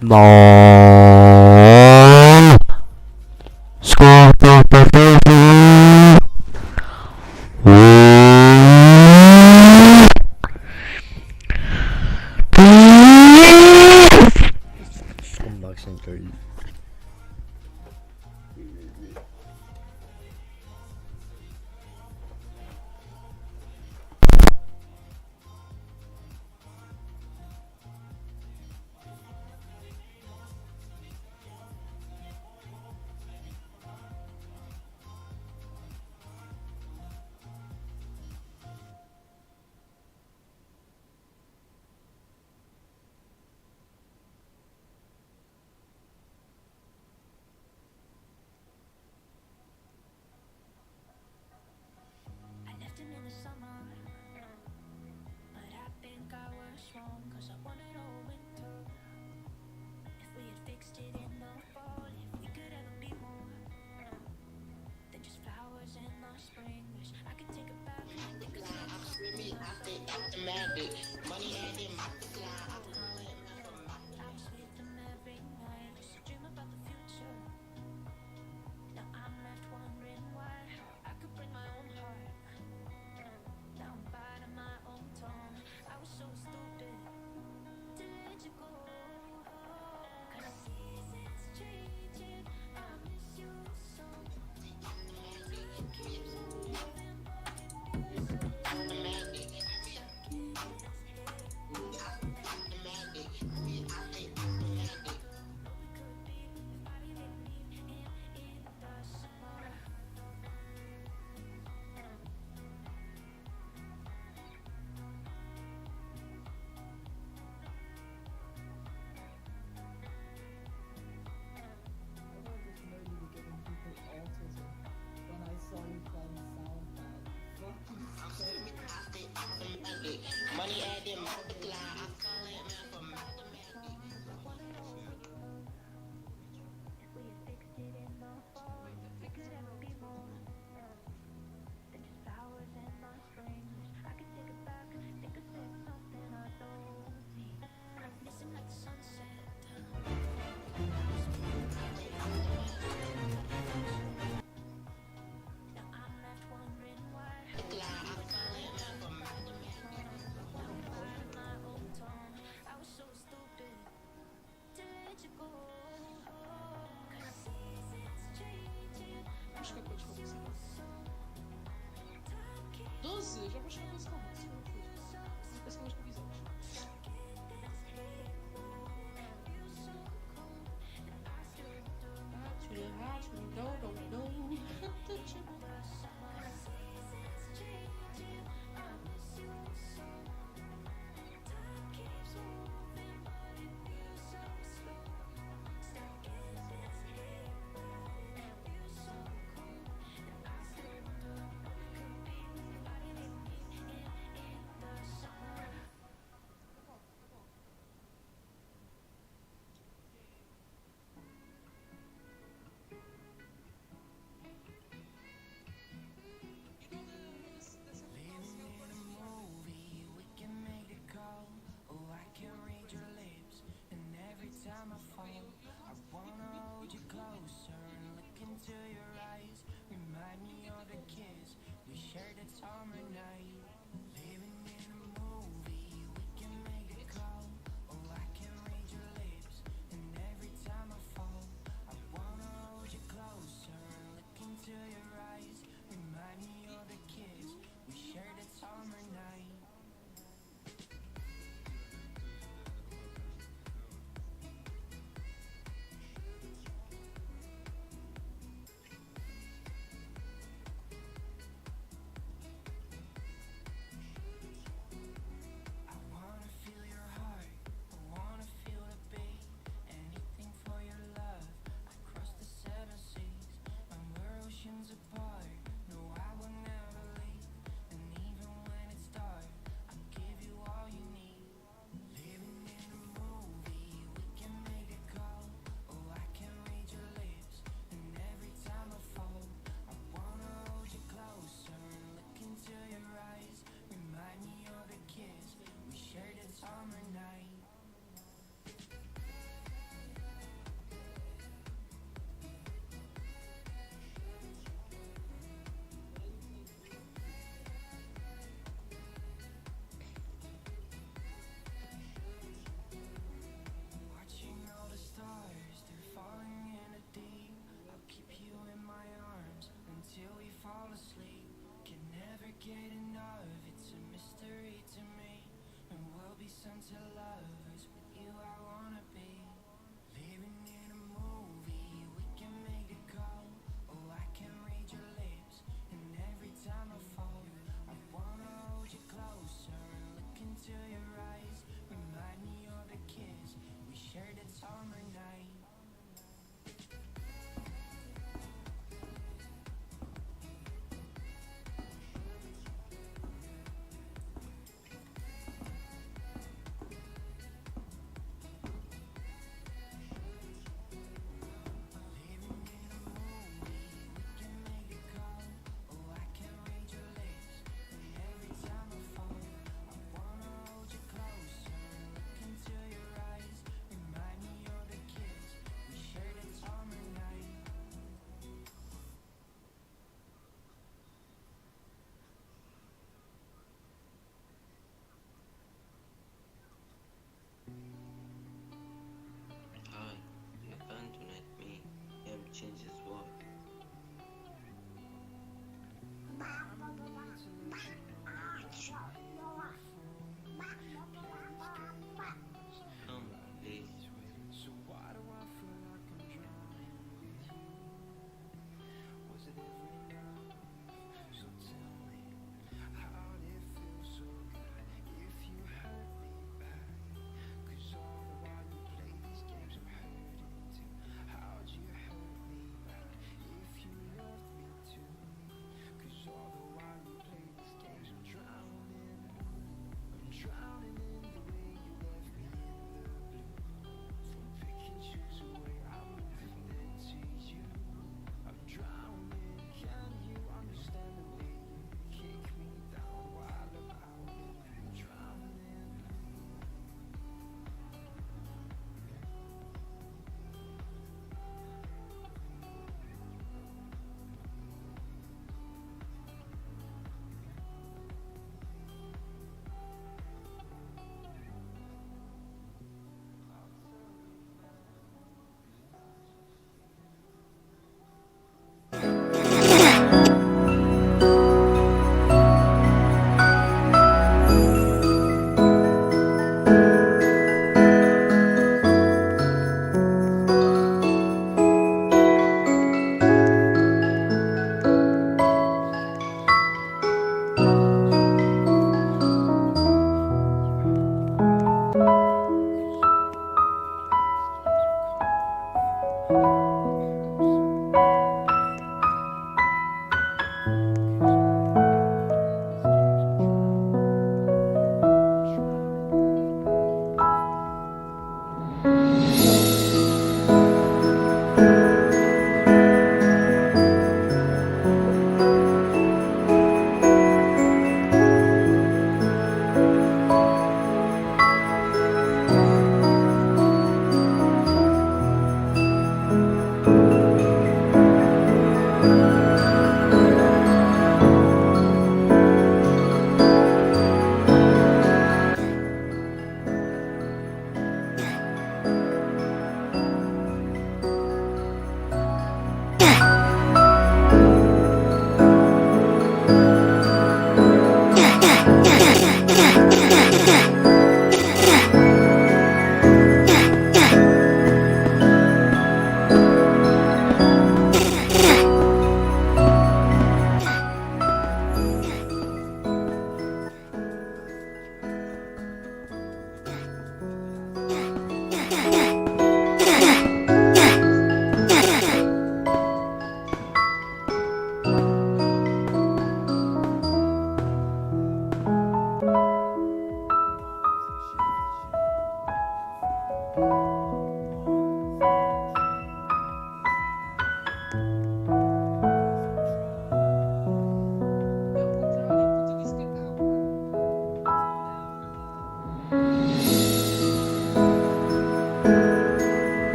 No. Score. Bak şimdi köy.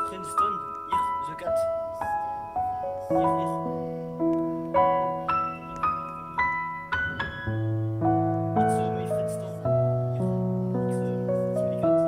Flintstone, hier, zo kat. Hier. Niet zo met Flintstone. Hier, ik zo die kat.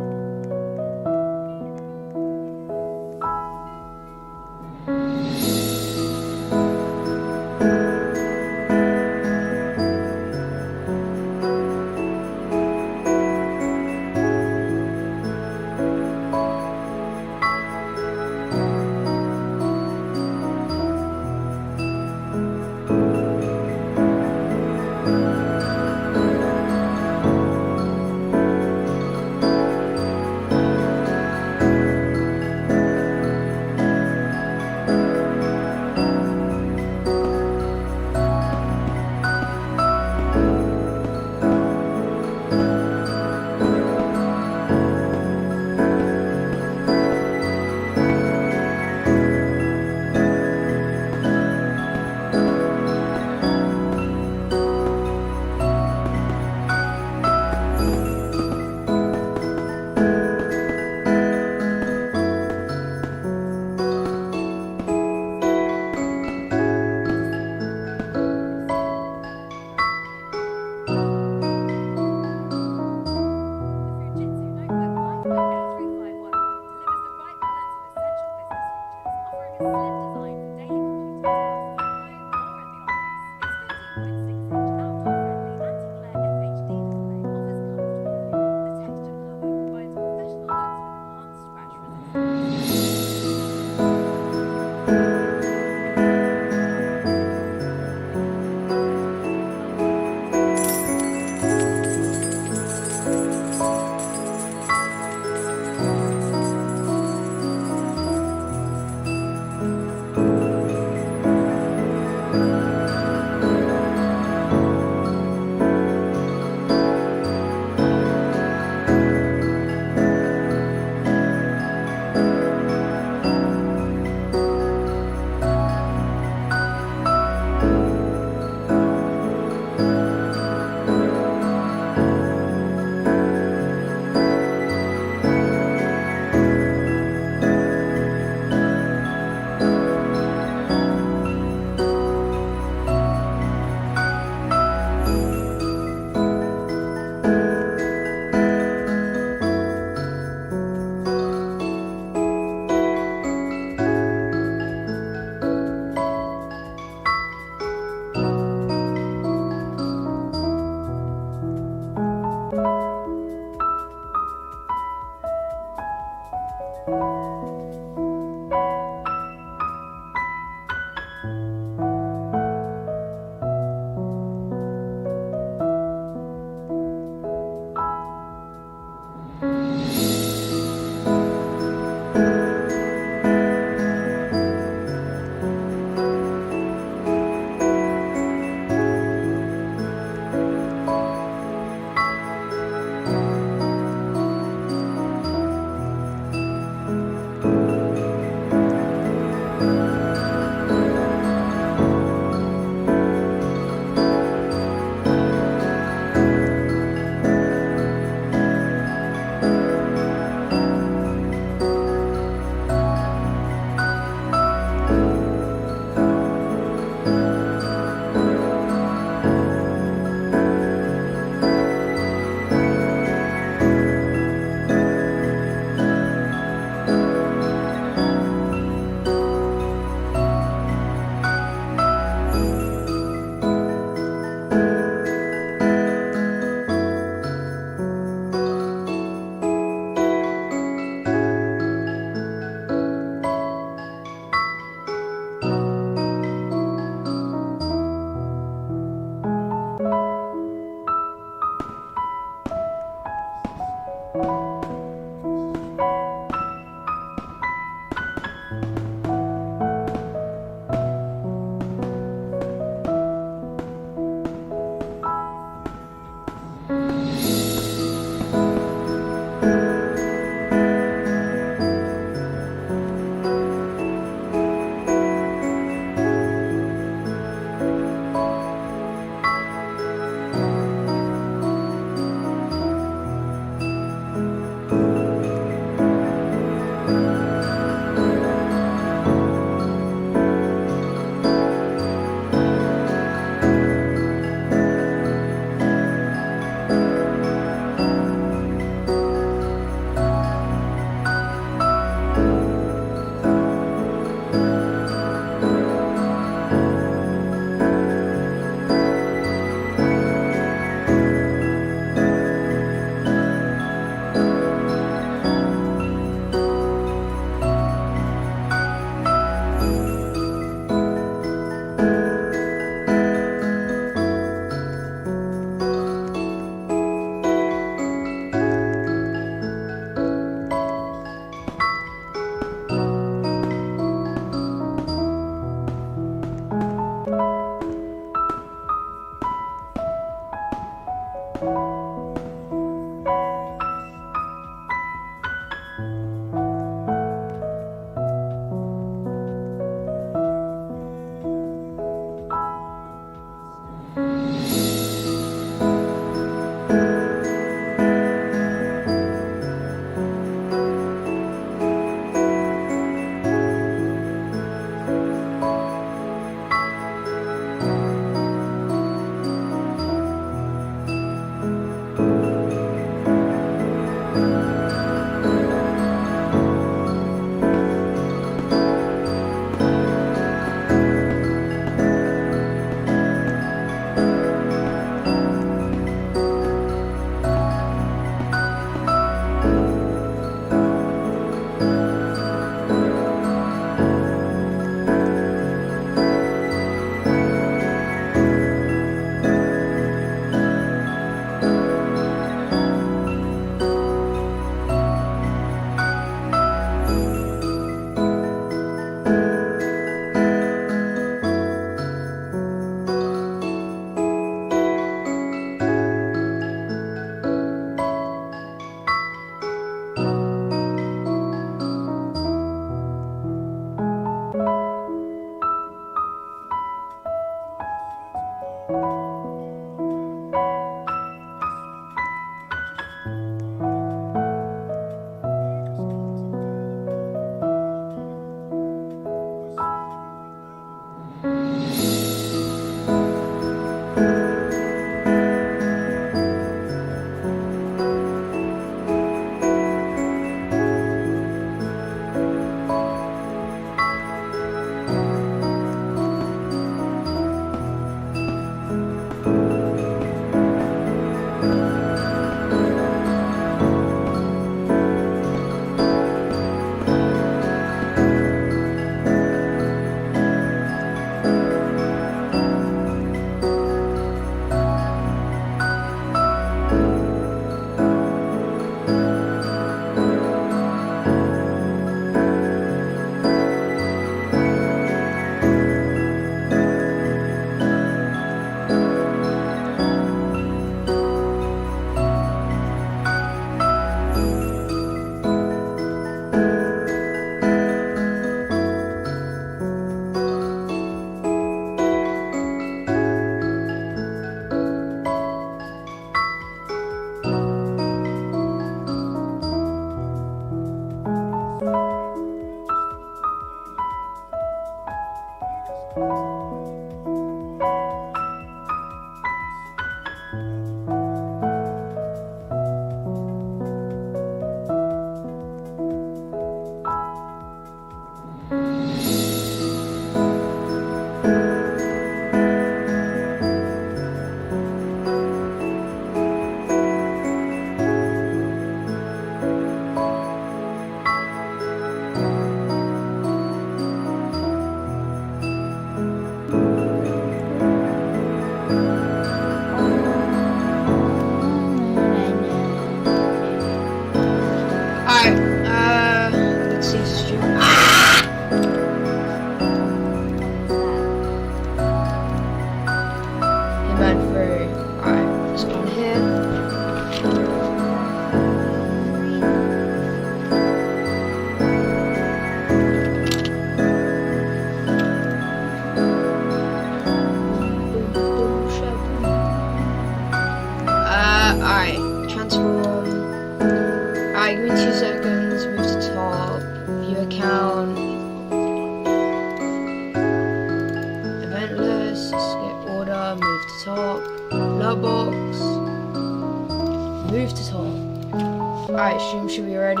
Alright, stream should be ready.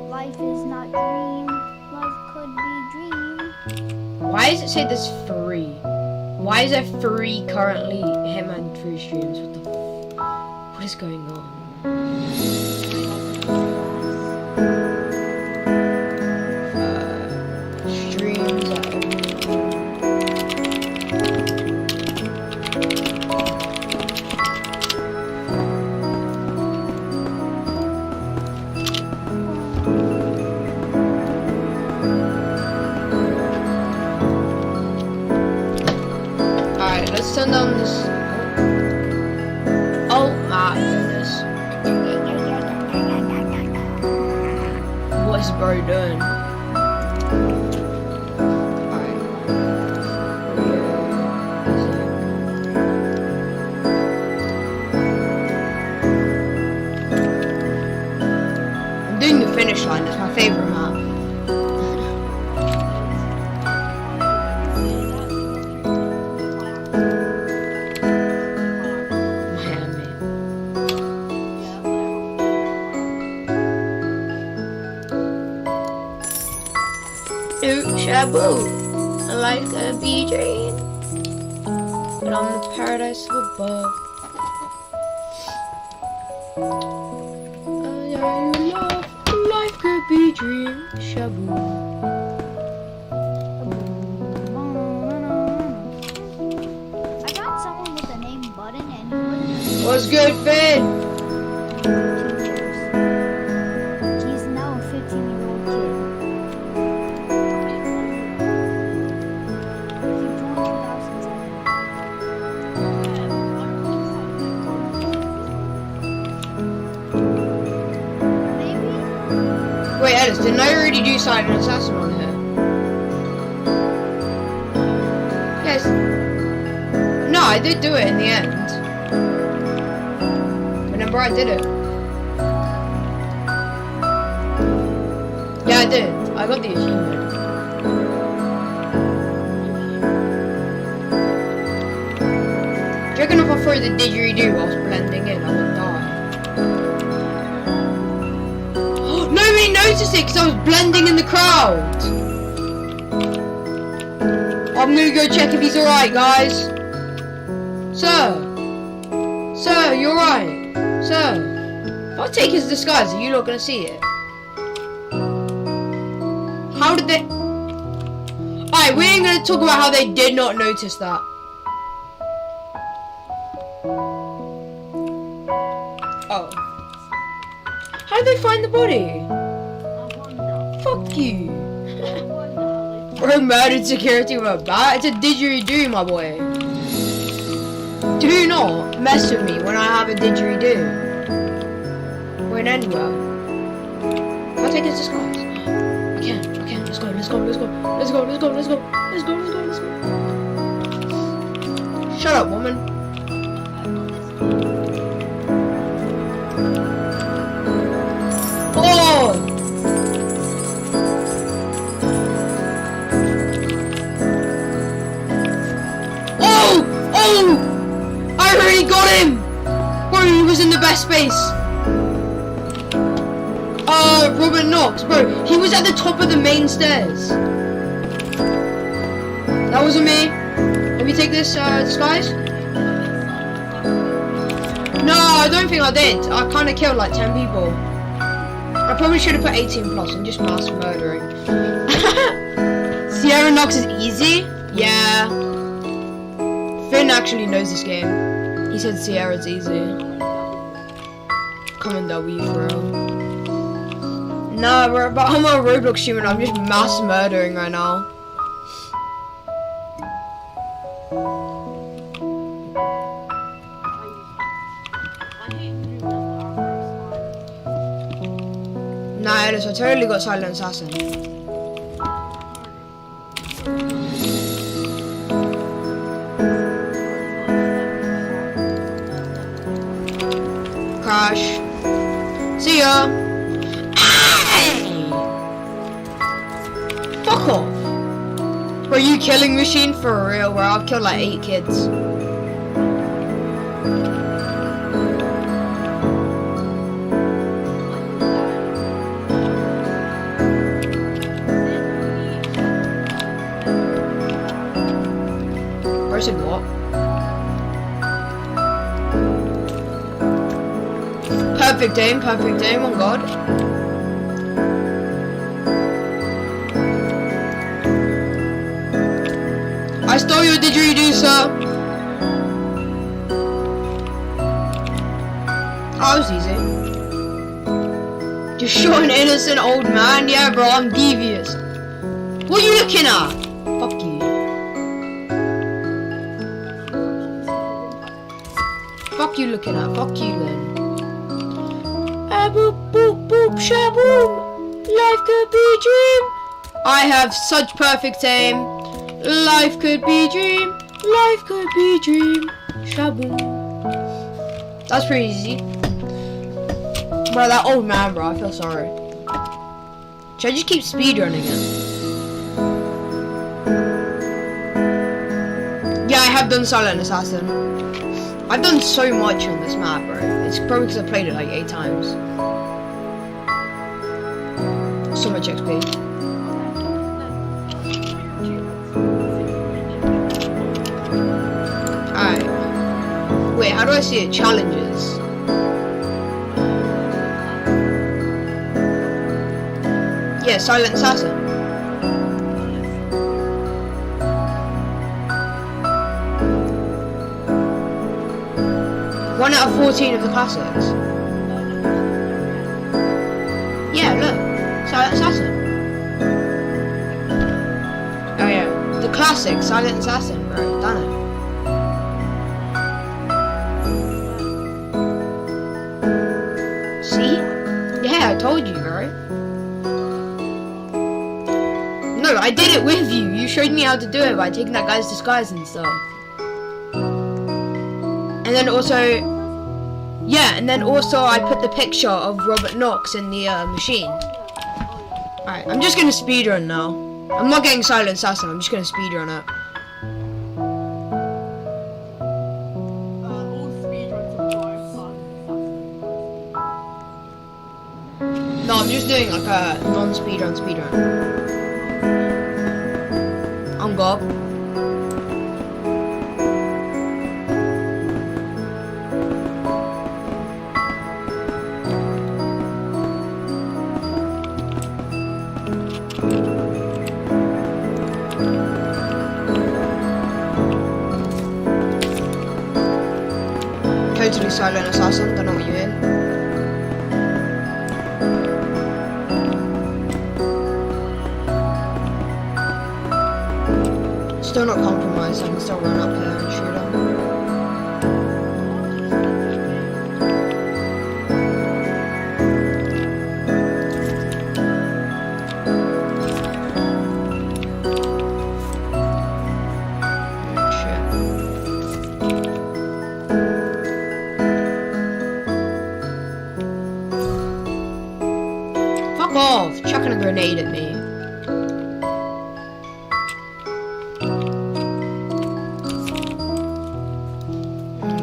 Life is not dream. Life could be dream. Why does it say there's 3? Why is there 3 currently Hitman 3 streams? What the what is going on? Streams Alright, let's turn down this. Oh my goodness. What is bro doing? Alright. I'm doing the finish line, it's my favorite map. Miami. Ooh, shaboo, like a bee dream, but on the paradise above. Yeah, you love, life could be dream, shaboo. I got someone with the name Button and he wouldn't What's good, Finn? He's now a 15-year-old kid. He joined 2007. Maybe? Wait, Ellis, didn't I already do Silent Assassin on here? Yes. No, I did do it in the end. Remember I did it. Yeah, I did. I got the achievement. Do you reckon if I throw the didgeridoo whilst blending in, I would die? Nobody noticed it because I was blending in the crowd. I'm gonna go check if he's alright, guys. Sir! Sir, you alright? Sir! If I take his disguise, are you not gonna see it? How did they... Alright, we ain't gonna talk about how they did not notice that. Oh. How did they find the body? Fuck you. Bro murdered security with a bat? It's a didgeridoo, my boy. Do not mess with me when I have a didgeridoo. Or in anywhere. Can I take his disguise? I can. Let's go. Shut up, woman. Oh! Oh! I already got him! Bro, he was in the best space. Robert Knox, bro, he was at the top of the main stairs. That wasn't me. Let me take this disguise. No, I don't think I did. I kind of killed like 10 people. I probably should have put 18 plus and just mass murdering. Sierra Knox is easy? Yeah. Finn actually knows this game. He said Sierra's easy. Come on, W, bro. Nah, but I'm on Roblox stream and I'm just mass murdering right now. Nah, Ellis, I totally got Silent Assassin. Crash. See ya. Fuck off. Bro, you killing machine for real, bro? I've killed like 8 kids. Perfect aim on God. I stole your didgeridoo, sir. Oh, that was easy. Just shot an innocent old man? Yeah, bro, I'm devious. What are you looking at? Fuck you. Fuck you looking at? Fuck you then. Ah, boop, boop, boop, shaboom. Life could be a dream. I have such perfect aim. Life could be a dream. Life could be a dream. Shaboom. That's pretty easy. Bro, that old man, bro, I feel sorry. Should I just keep speedrunning it? Yeah, I have done Silent Assassin. I've done so much on this map, bro. It's probably because I played it like 8 times. So much XP. Alright. Wait, how do I see it? Challenges. Yeah, Silent Assassin. One out of 14 of the classics. Yeah, look. Silent Assassin. Oh yeah. The classic Silent Assassin, bro. Done it. See? Yeah, I told you, bro. No, I did it with you. You showed me how to do it by taking that guy's disguise and stuff. And then also, yeah, and then also I put the picture of Robert Knox in the machine. Alright, I'm just gonna speedrun now. I'm not getting Silent Assassin, I'm just gonna speedrun it. All speedruns require Silent Assassin. No, I'm just doing like a non-speedrun speedrun. I'm Gob. Totally Silent Assassin, don't know what you mean. Still not compromised, I can still run up here and shoot him. Fuck off! Chucking a grenade at me.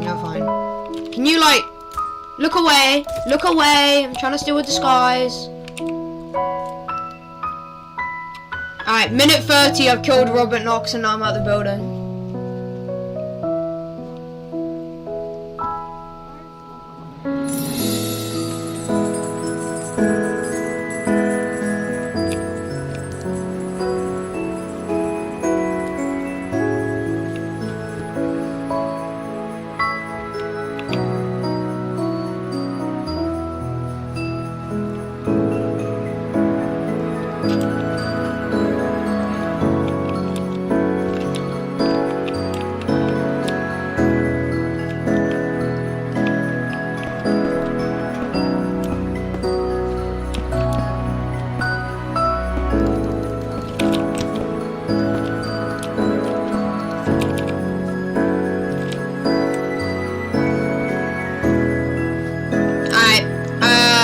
You're fine. Can you like look away? Look away! I'm trying to steal a disguise. Alright, minute 30, I've killed Robert Knox and now I'm at the building.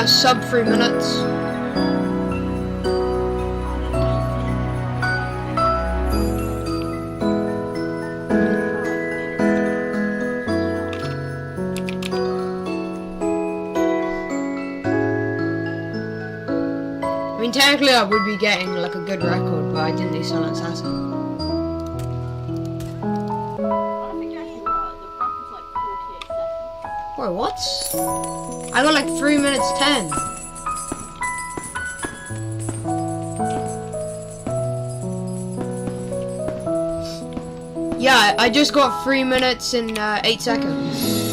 Sub 3 minutes. I mean, technically I would be getting like a good record, but I didn't do Silent Assassin. I don't think you actually were. The record's like 48 seconds. Bro, what? I got like 3 minutes 10. Yeah, I just got 3 minutes and 8 seconds.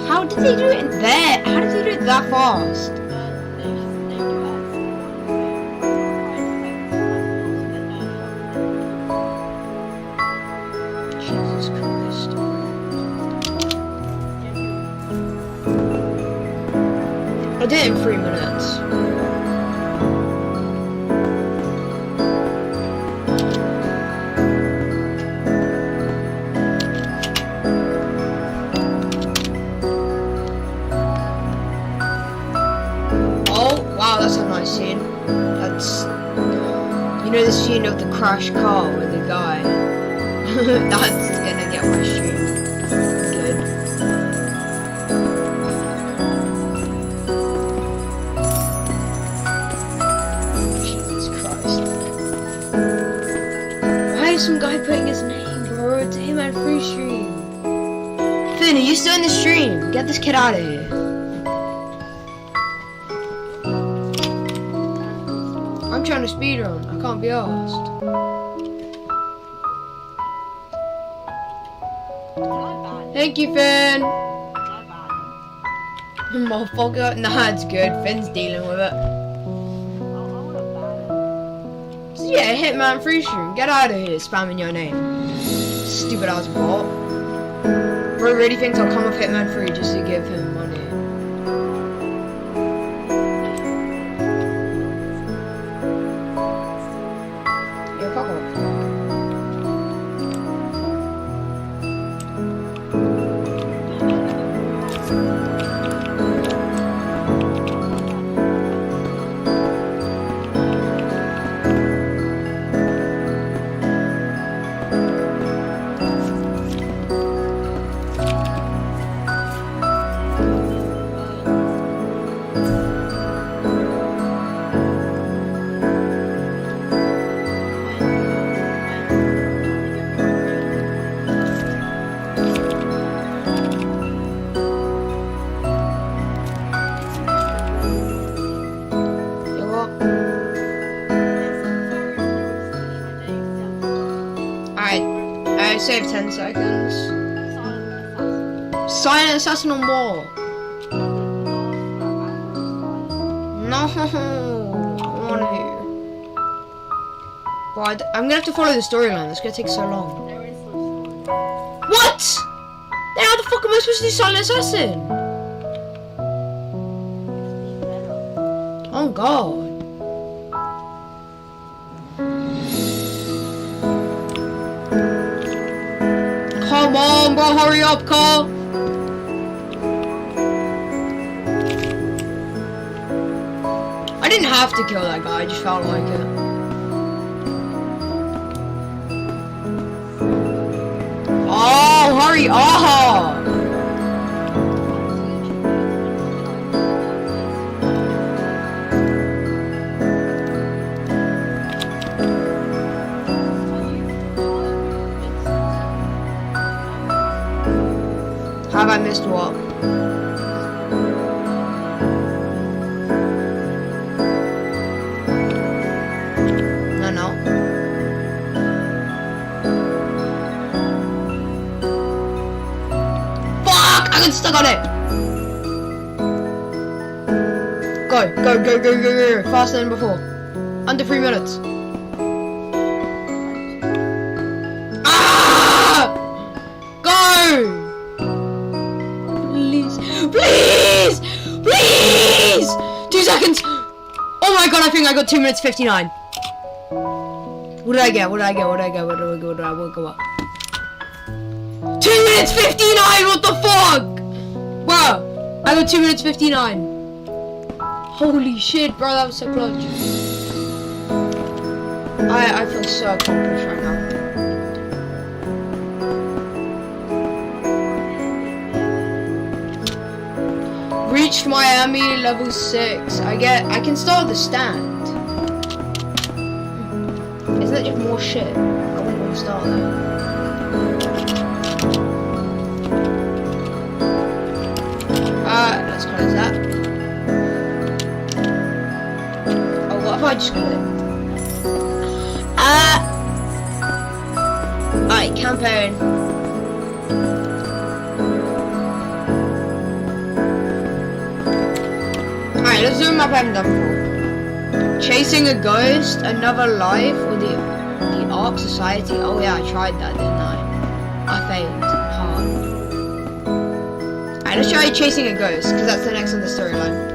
How did they do it in there? How did they do it that fast? Jesus Christ. I did it in 3 minutes. Wow, that's a nice scene. That's, you know, the scene of the crash car with the guy. That's gonna get my stream good. Jesus Christ. Why is some guy putting his name, bro? It's him at free stream. Finn, are you still in the stream? Get this kid out of here. I'm trying to speedrun. I can't be asked. Thank you, Finn. Motherfucker. Nah, it's good. Finn's dealing with it. So yeah, Hitman free stream. Get out of here, spamming your name. Stupid ass bot. Bro really thinks I'll come with Hitman free just to give him money. I saved 10 seconds. Silent assassin on wall. No, I want to. Bro, I'm gonna have to follow the storyline. It's gonna take so long. What? Then how the fuck am I supposed to do silent assassin? Oh god. Come on, bro, hurry up, Carl. I didn't have to kill that guy, I just felt like it. Oh, hurry up! Have I missed what? No. Fuck! I got stuck on it! Go. Faster than before. Under 3 minutes. Ah! Go! Please! 2 seconds! Oh my god, I think I got 2 minutes 59. What did I get? What did I get? 2 minutes 59! What the fuck? Bro, I got 2 minutes 59. Holy shit, bro, that was so clutch. I feel so accomplished right now. Reached Miami level 6. I can start the stand. Isn't that just more shit? I wouldn't want to start that. Where's that? Oh, what if I just click? Alright, campaign. Alright, let's do a map I haven't done before. Chasing a ghost, another life, or the Ark Society. Oh yeah, I tried that, didn't I? I failed hard. Alright, let's try chasing a ghost, because that's the next on the storyline.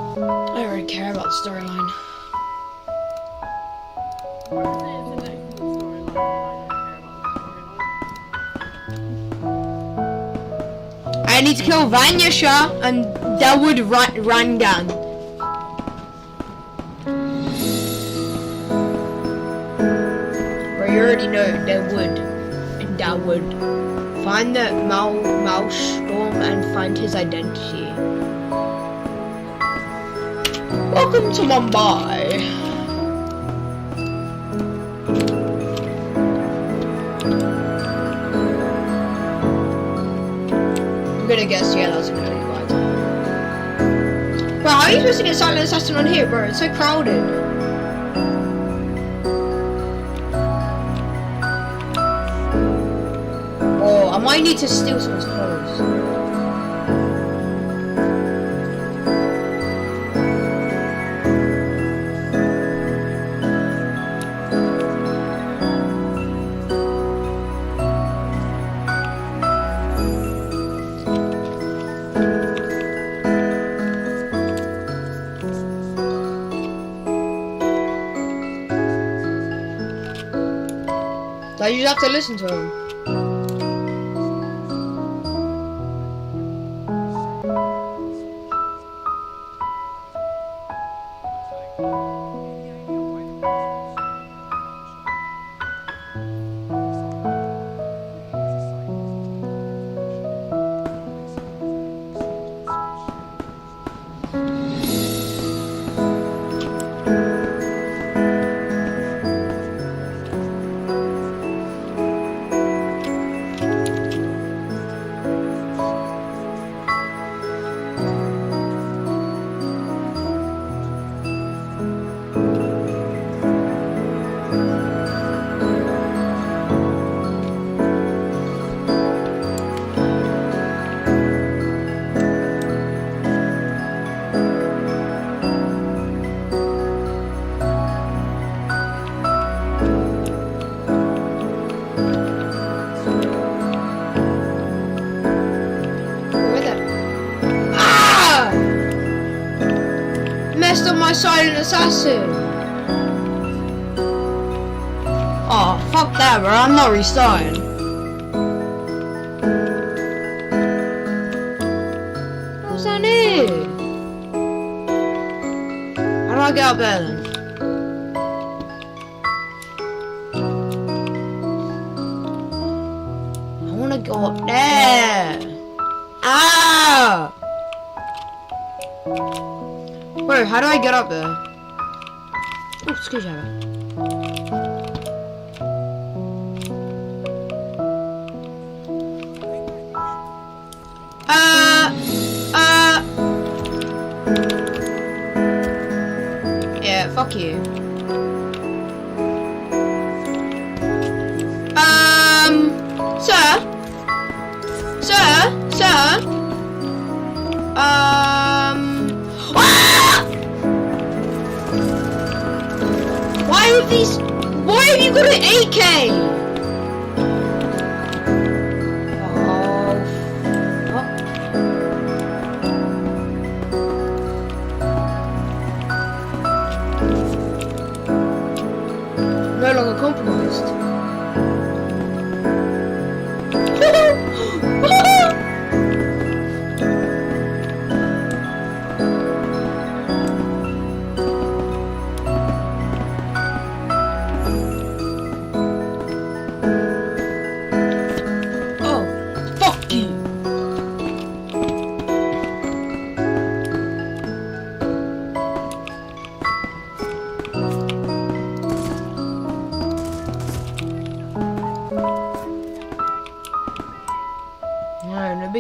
I don't really care about the storyline. I need to kill Vanyasha and Dawood Rangan. Bro, you already know Dawood and Dawood. Find the Maelstrom and find his identity. Welcome to Mumbai. I'm gonna guess yellow's an early ride. Bro, how are you supposed to get Silent Assassin on here, bro? It's so crowded. Oh, I might need to steal someone's clothes. Like, you just have to listen to him. Messed up my Silent Assassin. Oh, fuck that, bro. I'm not restarting. What's down here? How do I get up there then? I wanna go up there. Ah! Bro, how do I get up there? Oh, excuse me. Yeah, fuck you. Sir? Ah! Why have you got an AK? Oh, fuck. No longer compromised.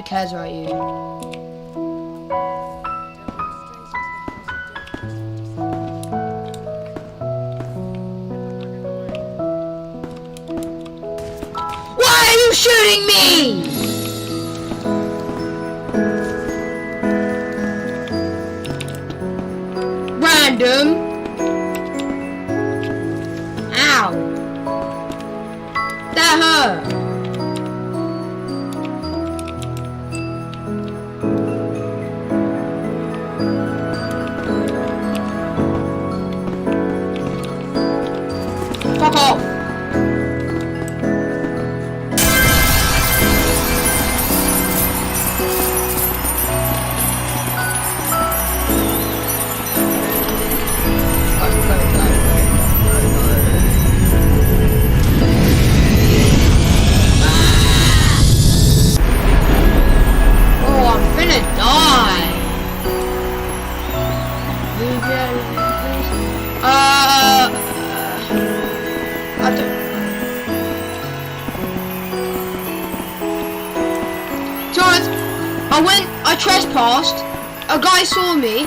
cares about you. Why are you shooting me? Random. Ow. That hurt. Fuck off. Oh, I'm finna die. I don't. Thomas, I trespassed. A guy saw me.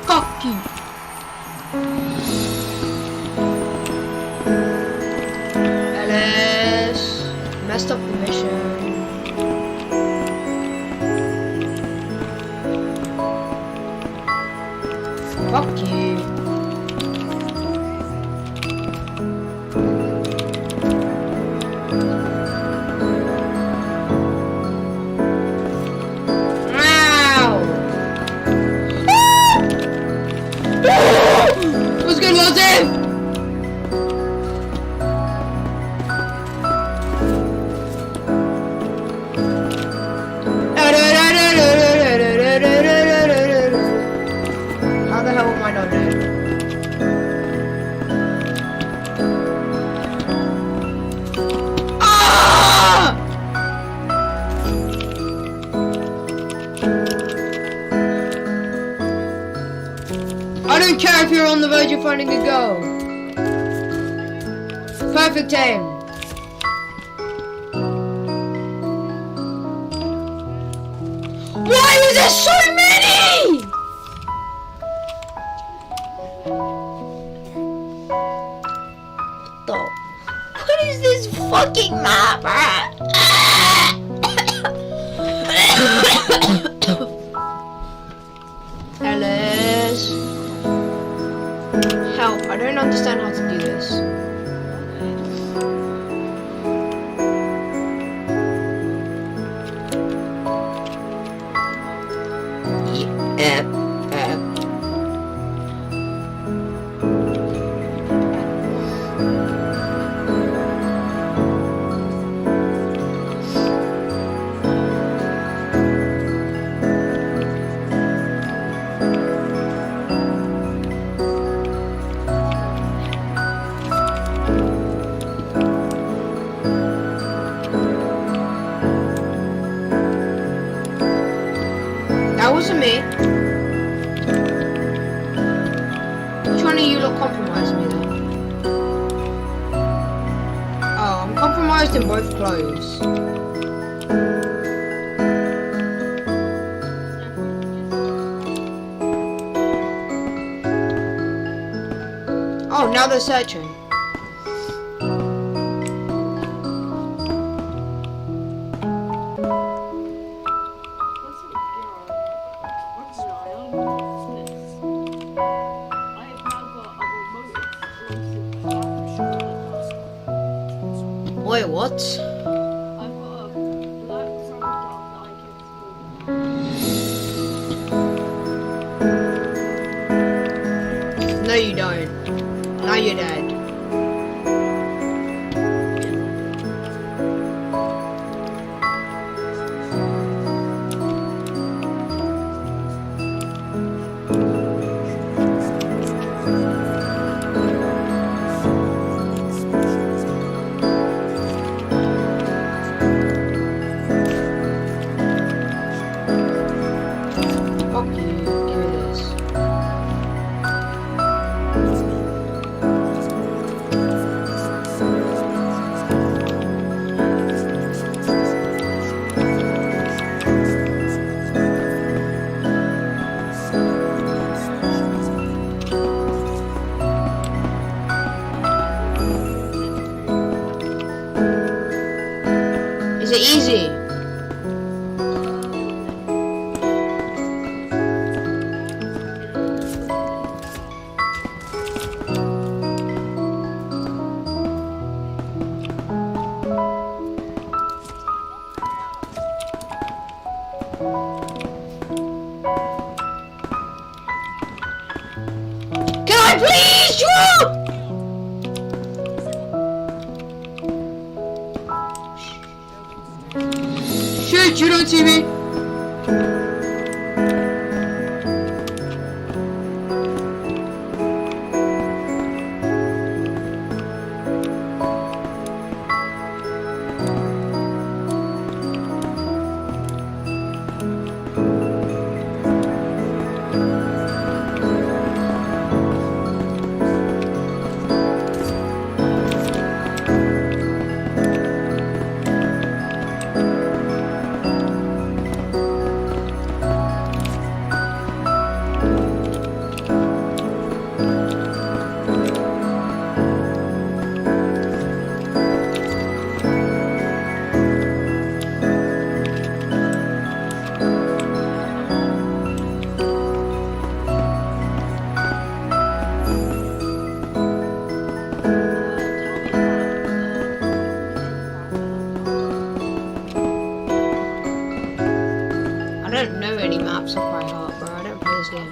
Fuck you. Alice messed up the mission. Fuck you. What's good, Wilson? How the hell am I not dead? Ah! I don't care if you're on the verge of finding a goal. Perfect aim. Why was there so many? What is this fucking map? Alice. Help, I don't understand how to do this. That wasn't me. Which one of you look compromised me then? Oh, I'm compromised in both clothes. Oh, now they're searching. Wait, what? I've got a black rubber dog that I can. No, you don't. Now you're dead. Fuck you. Give me this. Is it easy? Can I please drop? Shit, you don't see me. I don't know any maps off by heart, bro. I don't play this game.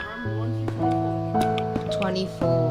From 1 to 24. 24.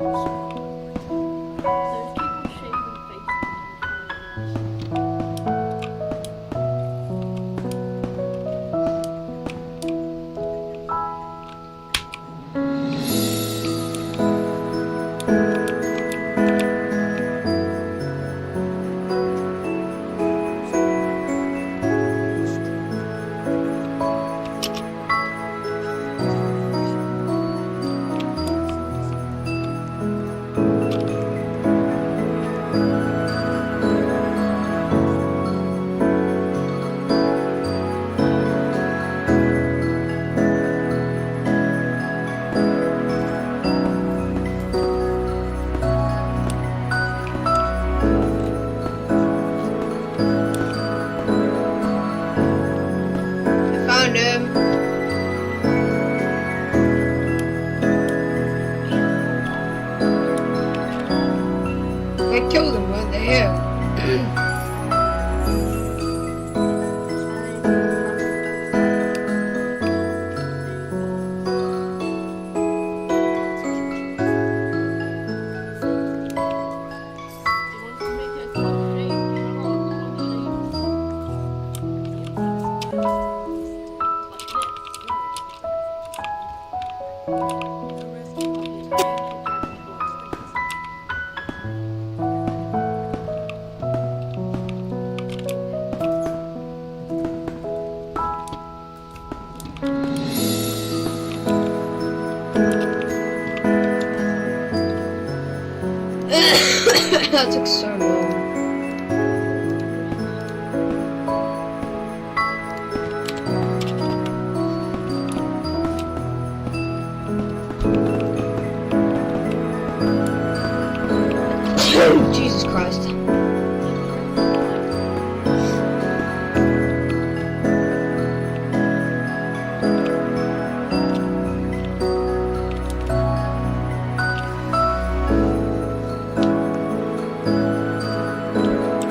There's people shaving faces. I found him. I killed him with the hair. That took so long. Jesus Christ.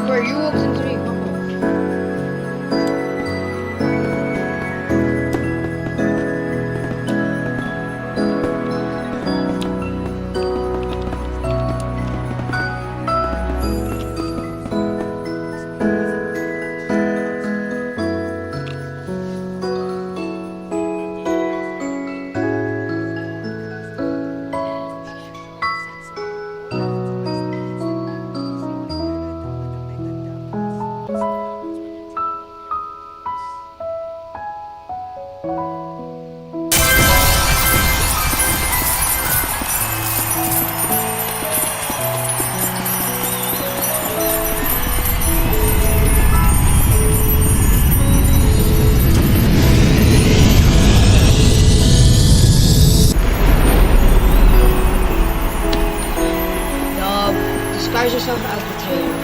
Where you walked into me? Disguise yourself as the tailor.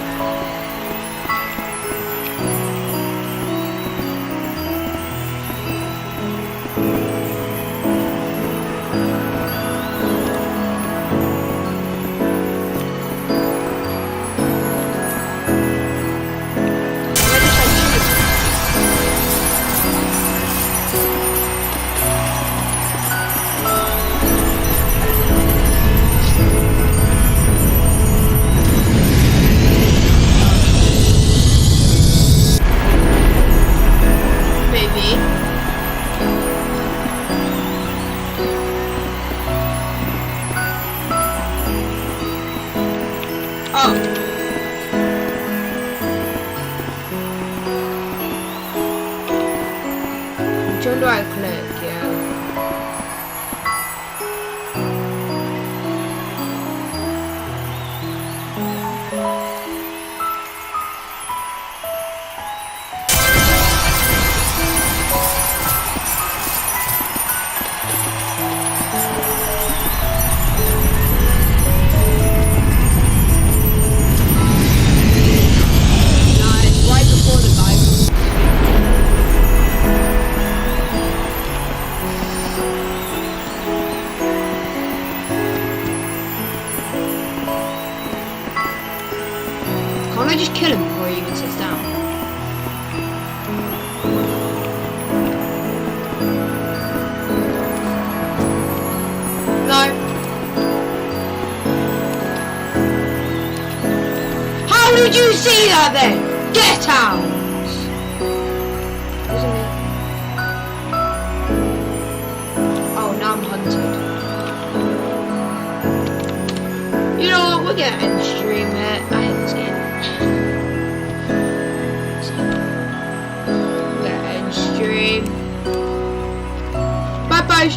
Maybe. Oh. Which one do I click? Yeah. Nice, right before the Bible. Can't I just kill him before he even sits down? No. Did you see that then? Get out! Isn't it? Oh, now I'm hunted. You know what? We're gonna end stream here. I hate this game. We're gonna end stream. Bye bye.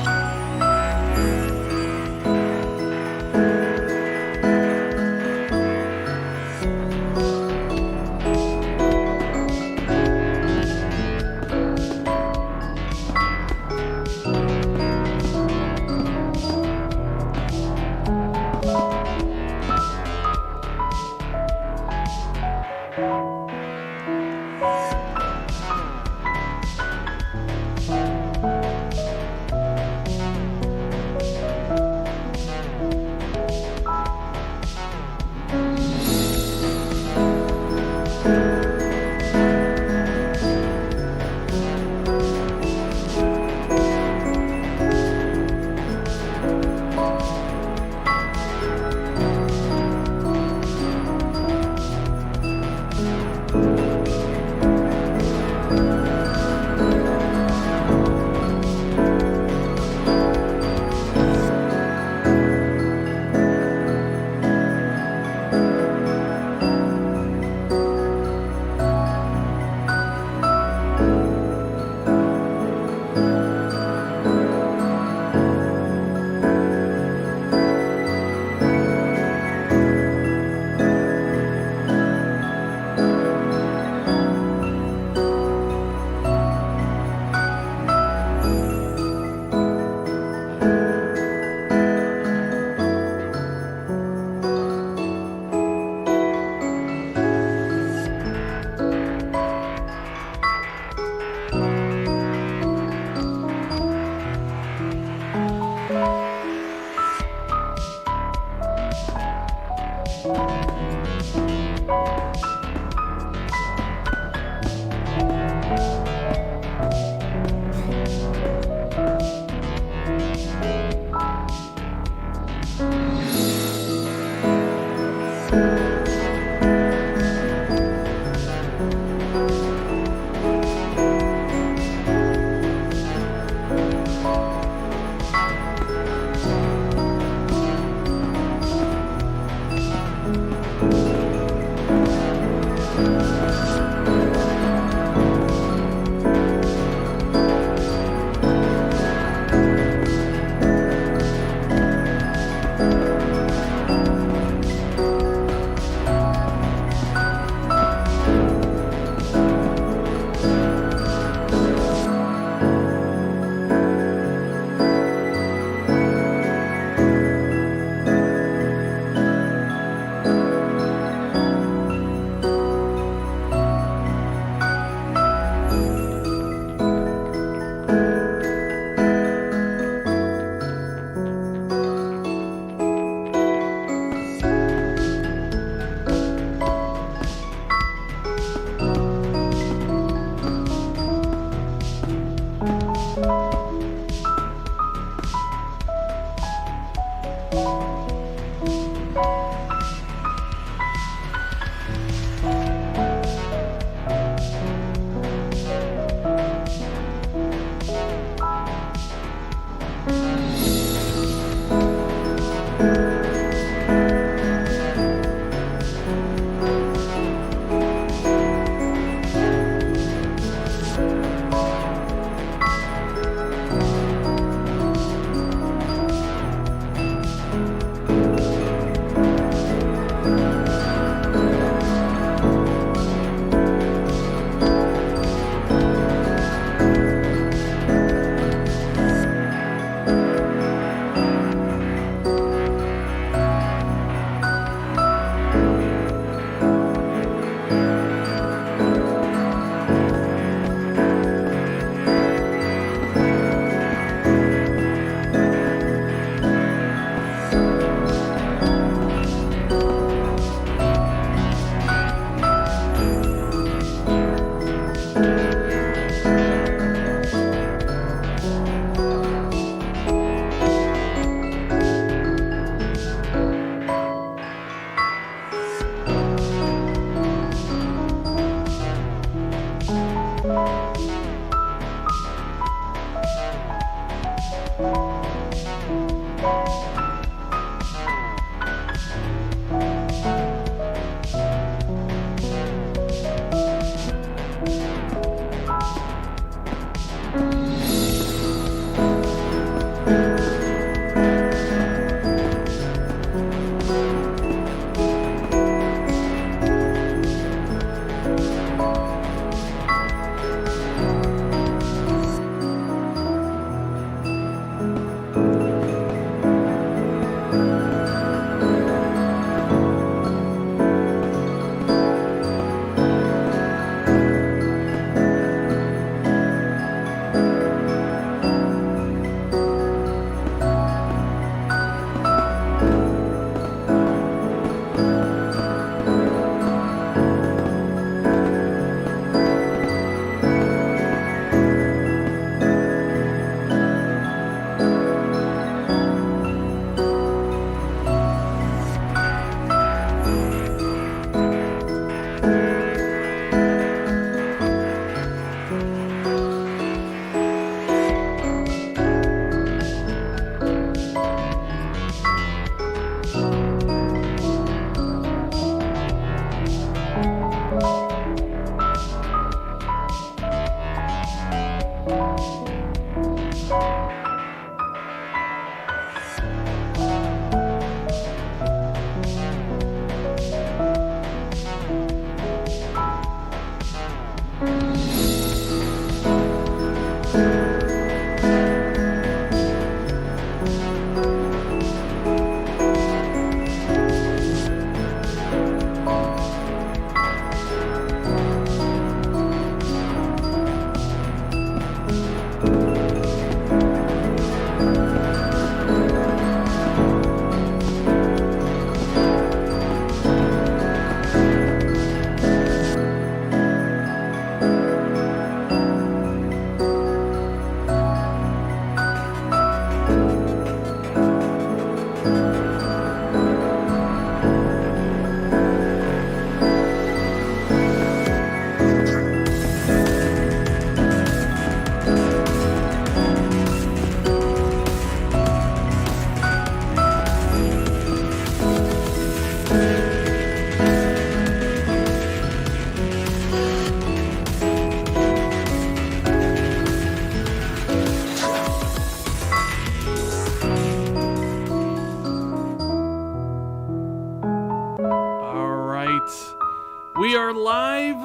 We are live.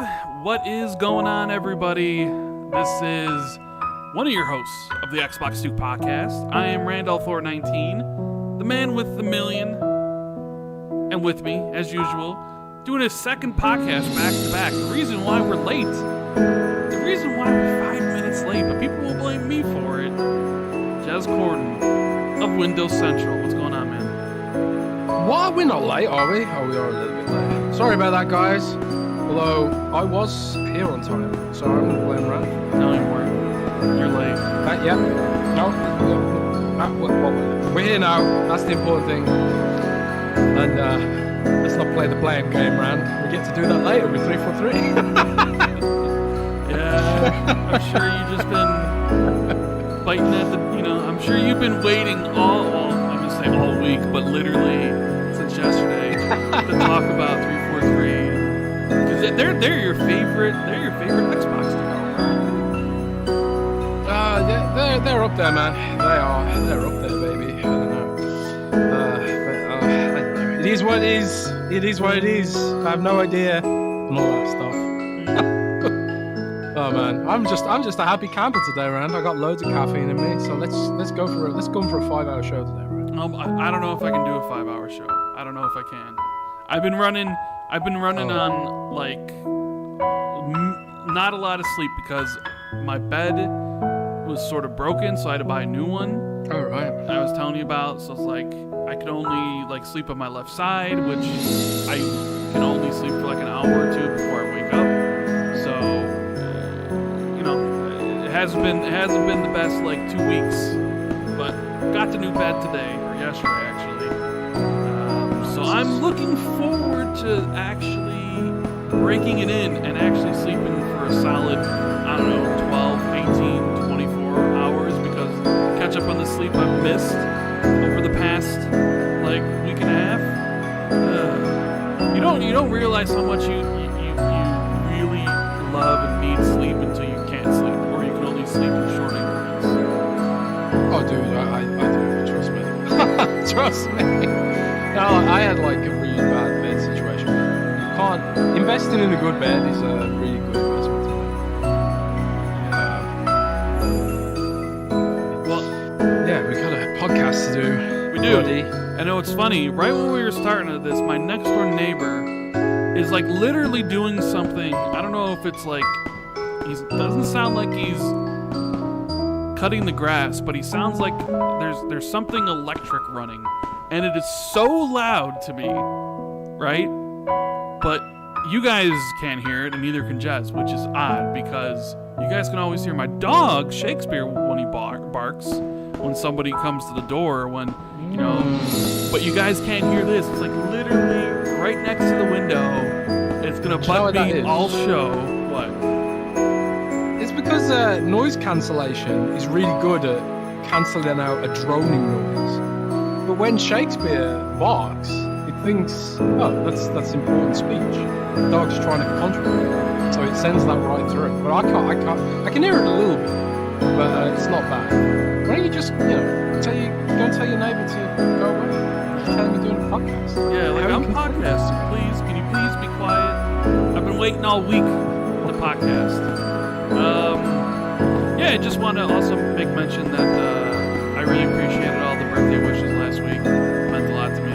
What is going on, everybody? This is one of your hosts of the Xbox Duke podcast. I am Randolph419, the man with the million, and with me, as usual, doing a second podcast back to back. The reason why we're late, the reason why we're 5 minutes late, but people will blame me for it. Jez Corden of Windows Central. What's going on, man? What? We're not late, are we? Oh, we are a little bit late. Sorry about that, guys. Although, I was here on time, so I'm going to blame Rand. No, you weren't. You're late. Yeah. No. We're here now. That's the important thing. And let's not play the blame game, Rand. We get to do that later with 343. Yeah, I'm sure you've just been biting at the, I'm sure you've been waiting I'm going to say all week, but literally since yesterday to talk about 343. Because they're your favorite Xbox developer. They're up there, man. They're up there, baby. I don't know. It is what it is. It is what it is. I have no idea and all that stuff. Oh man, I'm just a happy camper today, Rand. I got loads of caffeine in me, so let's go for a 5-hour show today, Rand. I don't know if I can do a 5-hour show. I don't know if I can. I've been running on like not a lot of sleep because my bed was sort of broken, so I had to buy a new one. Oh right. I was telling you about, so it's like I could only like sleep on my left side, which I can only sleep for like an hour or two before I wake up. So it hasn't been the best like 2 weeks, but got the new bed today or yesterday actually. So I'm looking forward to actually breaking it in and actually sleeping for a solid, 12, 18, 24 hours because catch up on the sleep I've missed over the past like week and a half. You don't realize how much you really love and need sleep until you can't sleep, or you can only sleep in short increments. Oh, dude, I do. Trust me. Trust me. No, I had like a really bad bed situation. You can't. Investing in a good bed is a really good investment. Well, yeah, we got a podcast to do. We do. I know it's funny. Right when we were starting at this, my next door neighbor is like literally doing something. I don't know if it's like doesn't sound like he's cutting the grass, but he sounds like there's something electric running, and it is so loud to me, right? But you guys can't hear it, and neither can Jez, which is odd because you guys can always hear my dog Shakespeare when he barks when somebody comes to the door, but you guys can't hear this. It's like literally right next to the window. It's gonna butt me all show. What? It's because noise cancellation is really good at cancelling out a droning noise. But when Shakespeare barks, it thinks, oh, that's important speech. The dog's trying to contribute, so it sends that right through. But I can hear it a little bit, but it's not bad. Why don't you just, go and tell your neighbor to go away? Tell him you're doing a podcast. Yeah, like I'm podcasting. Please, can you please be quiet? I've been waiting all week for the podcast. I just want to also make mention that I really appreciated all the birthday wishes last week. It meant a lot to me.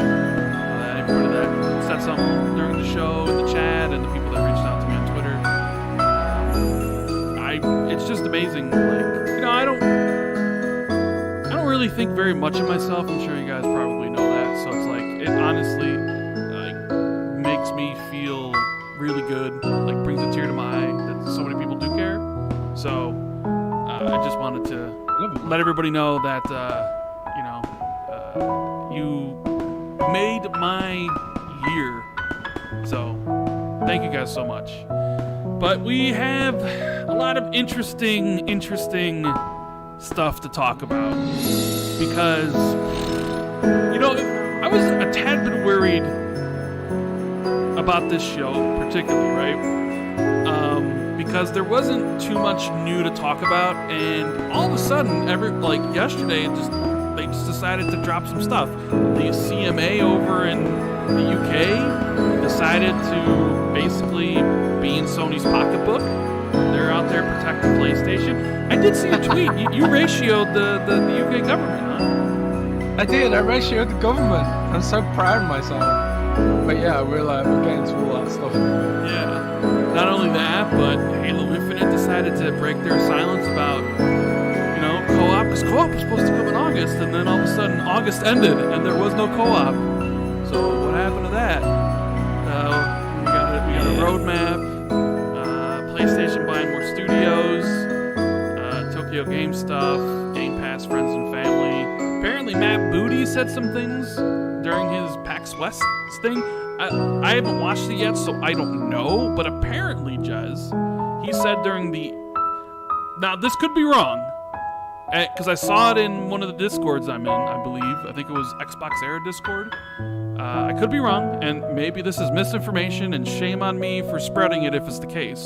Everybody that said something during the show, in the chat, and the people that reached out to me on Twitter. It's just amazing. Like, I don't really think very much of myself. I'm sure you guys probably know that. So it's like, it honestly makes me feel really good. Like, brings a tear to my eye that so many people do care. So I just wanted to let everybody know that, you made my year. So thank you guys so much. But we have a lot of interesting stuff to talk about because, I was a tad bit worried about this show particularly, right? Because there wasn't too much new to talk about, and all of a sudden, yesterday, they just decided to drop some stuff. The CMA over in the UK decided to basically be in Sony's pocketbook. They're out there protecting PlayStation. I did see a tweet. You ratioed the UK government, huh? I did. I ratioed the government. I'm so proud of myself. But yeah, we're getting to all that stuff. Yeah. Not only that, but Halo Infinite decided to break their silence about, co-op, because co-op was supposed to come in August, and then all of a sudden August ended, and there was no co-op. So what happened to that? We got a roadmap. PlayStation buying more studios. Tokyo Game stuff. Game Pass, friends and family. Apparently, Matt Booty said some things during his PAX West thing. I haven't watched it yet, so I don't know. But apparently, Jez, he said during the... Now, this could be wrong. Because I saw it in one of the Discords I'm in, I believe. I think it was Xbox Era Discord. I could be wrong, and maybe this is misinformation, and shame on me for spreading it if it's the case.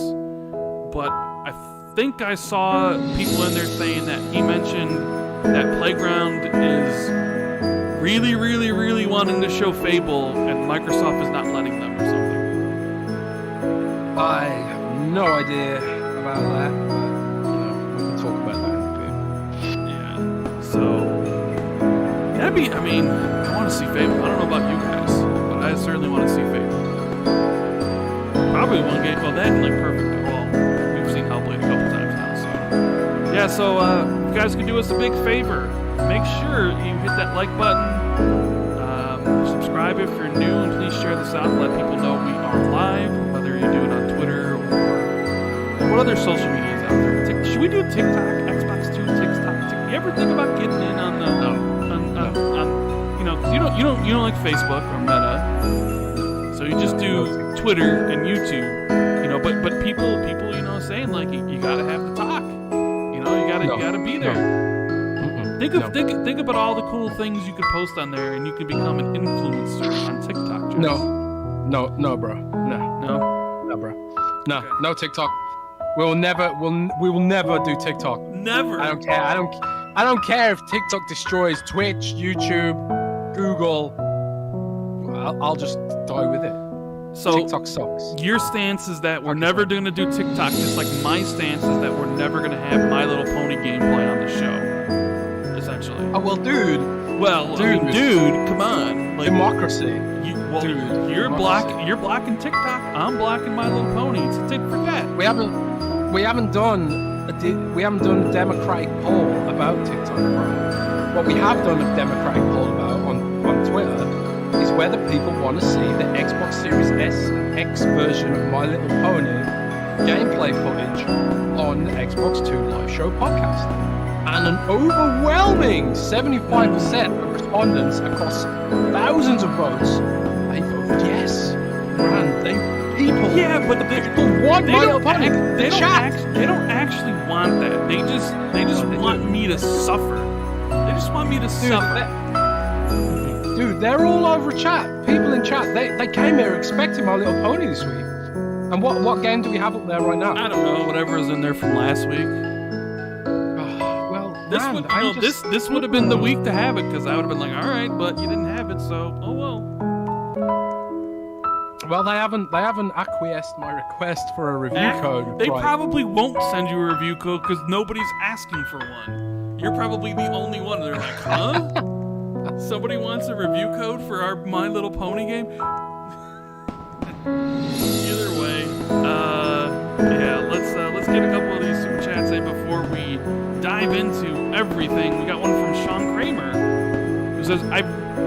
But I think I saw people in there saying that he mentioned that Playground is really, really, really wanting to show Fable, and Microsoft is not letting them or something. I have no idea about that, but we can talk about that in a bit. Yeah. So that'd be. I mean, I want to see Fable. I don't know about you guys, but I certainly want to see Fable. Probably one game. Well, that and like Perfect. Well, we've seen Hellblade a couple times now. So yeah. So you guys can do us a big favor. Make sure you hit that like button. Subscribe if you're new, and please share this out. Let people know we are live. Whether you do it on Twitter or what other social media is out there. Should we do TikTok? Xbox 2, TikTok. You ever think about getting in on the? Cause you don't like Facebook or Meta, so you just do Twitter and YouTube. But people, saying like you gotta have the talk. You gotta be there. Think about all the cool things you could post on there, and you could become an influencer on TikTok. Josh. No, bro. No, bro. No, Okay. No TikTok. We will never do TikTok. Never. I don't care. I don't care if TikTok destroys Twitch, YouTube, Google. I'll just die with it. So TikTok sucks. your stance is that we're never going to do TikTok, just like my stance is that we're never going to have My Little Pony gameplay on the show. Essentially. Oh well, dude. Well, dude, come on. Like, Democracy. You're democracy. You're blocking TikTok. I'm blocking My Little Pony. It's a tit for tat. We haven't done a democratic poll about TikTok, bro. What we have done a democratic poll about on Twitter is whether people want to see the Xbox Series S and X version of My Little Pony gameplay footage on the Xbox 2 Live Show podcast. And an overwhelming 75% of respondents across thousands of votes, they voted yes. Yeah, but People want My Little Pony. They don't actually want that. They just want me to suffer. They just want me to suffer. Dude, they're all over chat. People in chat, they came here expecting My Little Pony this week. And what game do we have up there right now? I don't know, whatever is in there from last week. Well, This man, would this would have been the week to have it, because I would have been like, all right, but you didn't have it, so oh well. Well, they haven't acquiesced my request for a review code. They right. probably won't send you a review code because nobody's asking for one. You're probably the only one. They're like, huh? Somebody wants a review code for our My Little Pony game? Either way, yeah, let's get a couple of these super chats in before we dive into everything. We got one from Sean Kramer, who says,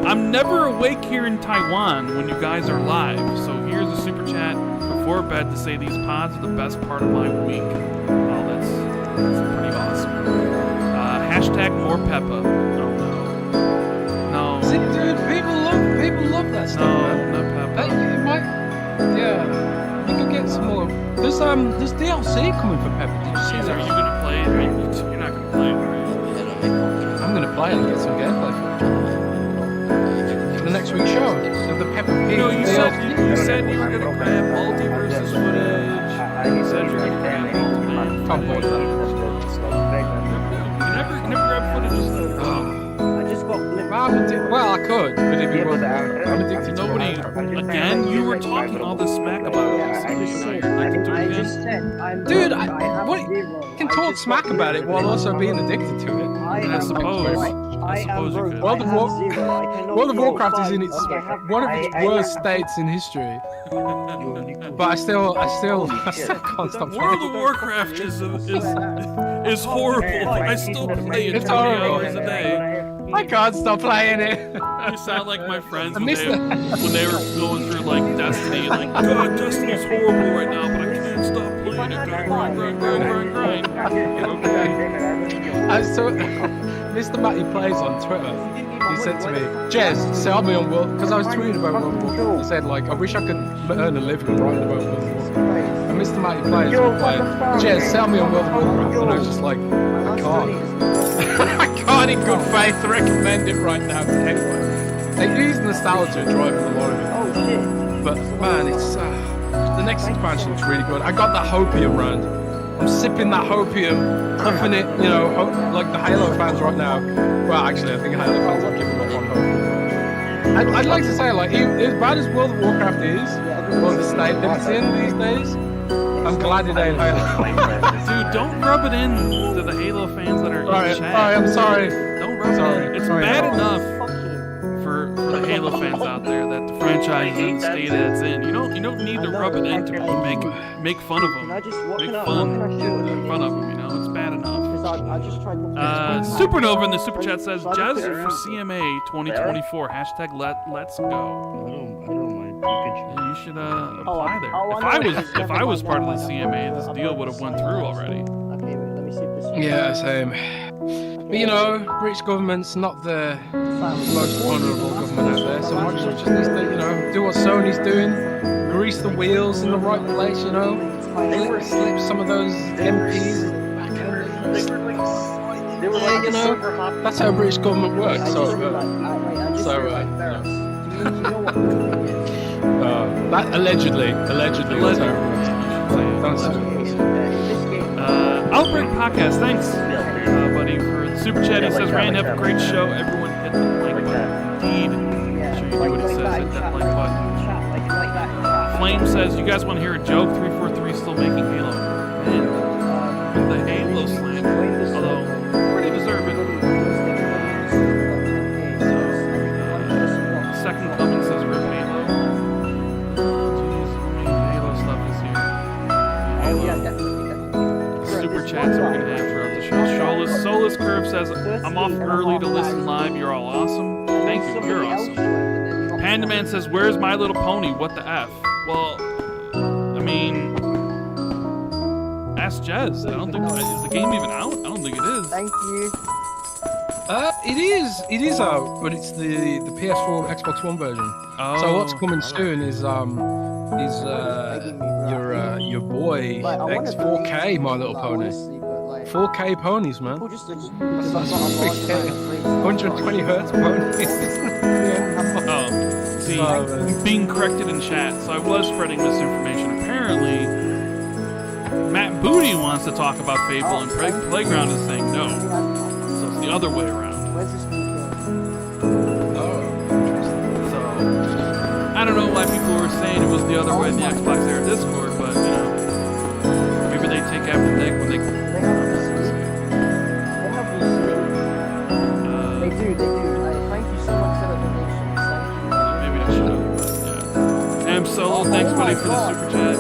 I'm never awake here in Taiwan when you guys are live, so here's a super chat before bed to say these pods are the best part of my week. Oh, that's pretty awesome. Hashtag more Peppa. Oh no. See, dude, people love that stuff, man. No, not Peppa. Hey, it might, yeah, you could get some more. There's DLC coming for Peppa. Did you see Jeez, that? are you gonna play it? You're not gonna play it, right? I'm gonna play it and get some gameplay for the next week's show. So the Peppa Pig. No, you said DLC. you were gonna grab multiverses footage. You said you were gonna grab multiverse. Come on. You never grab footage of stuff. Oh. could, but it'd be Yeah, World but of Warcraft. I'm addicted to World Nobody, of Warcraft. I'm just saying, again, you were like, talking all this smack Yeah, about I it. just Now said, you're addicted to it I again. just said, I'm Dude, broke, I have what? zero. You can I talk just smack got about it zero. while also being addicted to it. I I am suppose. broke. I I am suppose you broke. could. World of I have War- zero. I cannot World of grow Warcraft is funds. in its Okay, I have- one of its I worst have- states in history, You- but I still Holy can't shit. stop World playing. of Warcraft is horrible. I still play it It's 20 horrible. hours a day. I can't stop playing it. You sound like my friends I when missed they, when they were going through like Destiny, like, God, Destiny's horrible right now, but I can't stop playing it. Gotta grind. I saw Mr. Matty Plays on Twitter. He said to me, Jez, sell me on World, because I was tweeting about World of Warcraft. He said, like, I wish I could earn a living writing about World of Warcraft. And Mr. Matty Plays was like, Jez, sell me on World of Warcraft. And I was just like, I can't. I can't in good faith recommend it right now to anyone. It is nostalgia driving a lot of it. Oh shit. But man, it's the next expansion looks really good. I got that hopium round. I'm sipping that hopium, puffing it, you know, like the Halo fans right now. Well, actually, I think Halo fans are giving up on hopium. I'd like to say, like, as bad as World of Warcraft is, or the state that it's in these days, I'm glad it ain't Halo. Dude, don't rub it in to the Halo fans that are in chat. I'm sorry. Don't rub it in. It's Sorry. bad enough for the Halo fans out there that the franchise is in the state that it's in. You don't need to rub it in to make fun of them. Can I just, what Make can I fun do? of them, you know? It's bad enough. Because I just tried to... Supernova in the super chat says, Jazz for CMA 2024, hashtag let's go. I don't mind. You Yeah, you should apply there. oh, If I I know. was if I was part of the CMA, this deal would have went through already. Okay, wait, let me see if this... Yeah, same. But you know, British government's not the most honourable government out there, so Microsoft just needs to, you know, do what Sony's doing, grease the wheels in the right place, you know, slip some of those MPs back They were yeah, you know, that's how British government works. So, that allegedly that's how it works. Outbreak Podcast, thanks, buddy, for the super chat. He says, Rand, have a great show. Everyone hit the like button. Indeed. Make sure you do what he says, hit that like button. Flame says, you guys want to hear a joke? 343 still making Halo. And the Halo slam, although pretty deserving. So, Second Coming says, rip Halo. Jeez, Halo stuff is here. Halo. Super chats we're gonna have throughout the show. Solus Curve says, I'm off early to listen live. You're all awesome. Thank you. You're awesome. Panda Man says, where's My Little Pony? What the F? Well, I mean, ask Jez. I don't think, is the game even out? I don't think it is. Thank you. It is out, but it's the PS4 and Xbox One version. Oh. So what's coming soon is your boy X 4K My Little Pony. 4K ponies, man. Just 120 hertz ponies. Oh, see, being corrected in chat. So I was spreading misinformation. Apparently, Matt Booty wants to talk about Fable, and Playground is saying no. So it's the other way around. Where's this So I don't know why people were saying it was the other way in the Xbox Era Discord, but you know, maybe they take after Nick when they. They do. Thank you so much for the donations. Thank you. Maybe I should have. Yeah. M Solo, thanks buddy for the super chat.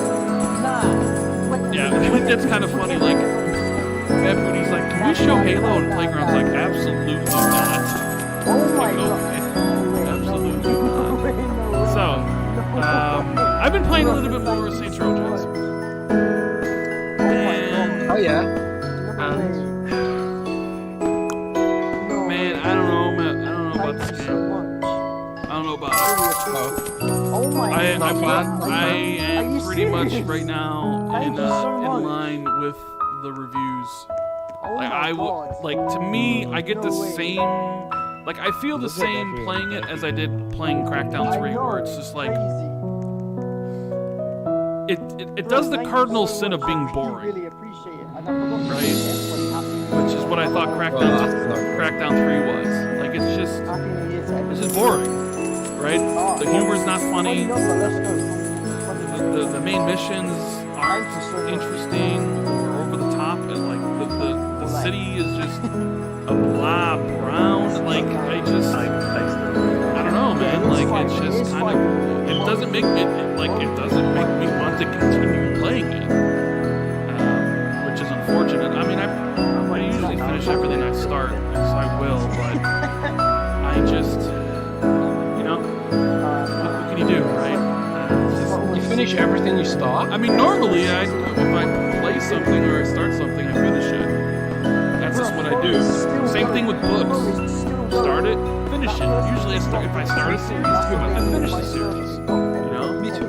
Yeah, that's kind of funny. Like, Matt Booty's like, can we show Halo? And Playground's like, absolutely not. Oh my Like, god. okay. Absolutely not. So, I've been playing a little bit more Saints Row Jazz. And, Oh yeah. man, I don't know about this game. I don't know about it. Oh my god. I am pretty much right now Thank in you so much. line with the reviews. Oh Like my I god. like to me, I get No the way. same. Like I feel the same playing it as I did playing Crackdown 3, where it's just like it does the cardinal sin of being boring, Really appreciate it. And I forgot right? Which is what I thought Crackdown 3 was. Like it's just This is boring, right? The humor's not funny. The main missions aren't interesting or over the top. And like the city is just a blob around. Like I don't know, man. Like it's just kind of it doesn't make me want to continue playing it, which is unfortunate. I mean, I usually finish everything I start, so I will, but I just what can you do, right? You finish everything you start? I mean, normally, if I play something or I start something, I finish it. That's just what I do. Same thing with books. Start it, finish it. Usually, if I start a series, I finish the series. You know? Me too.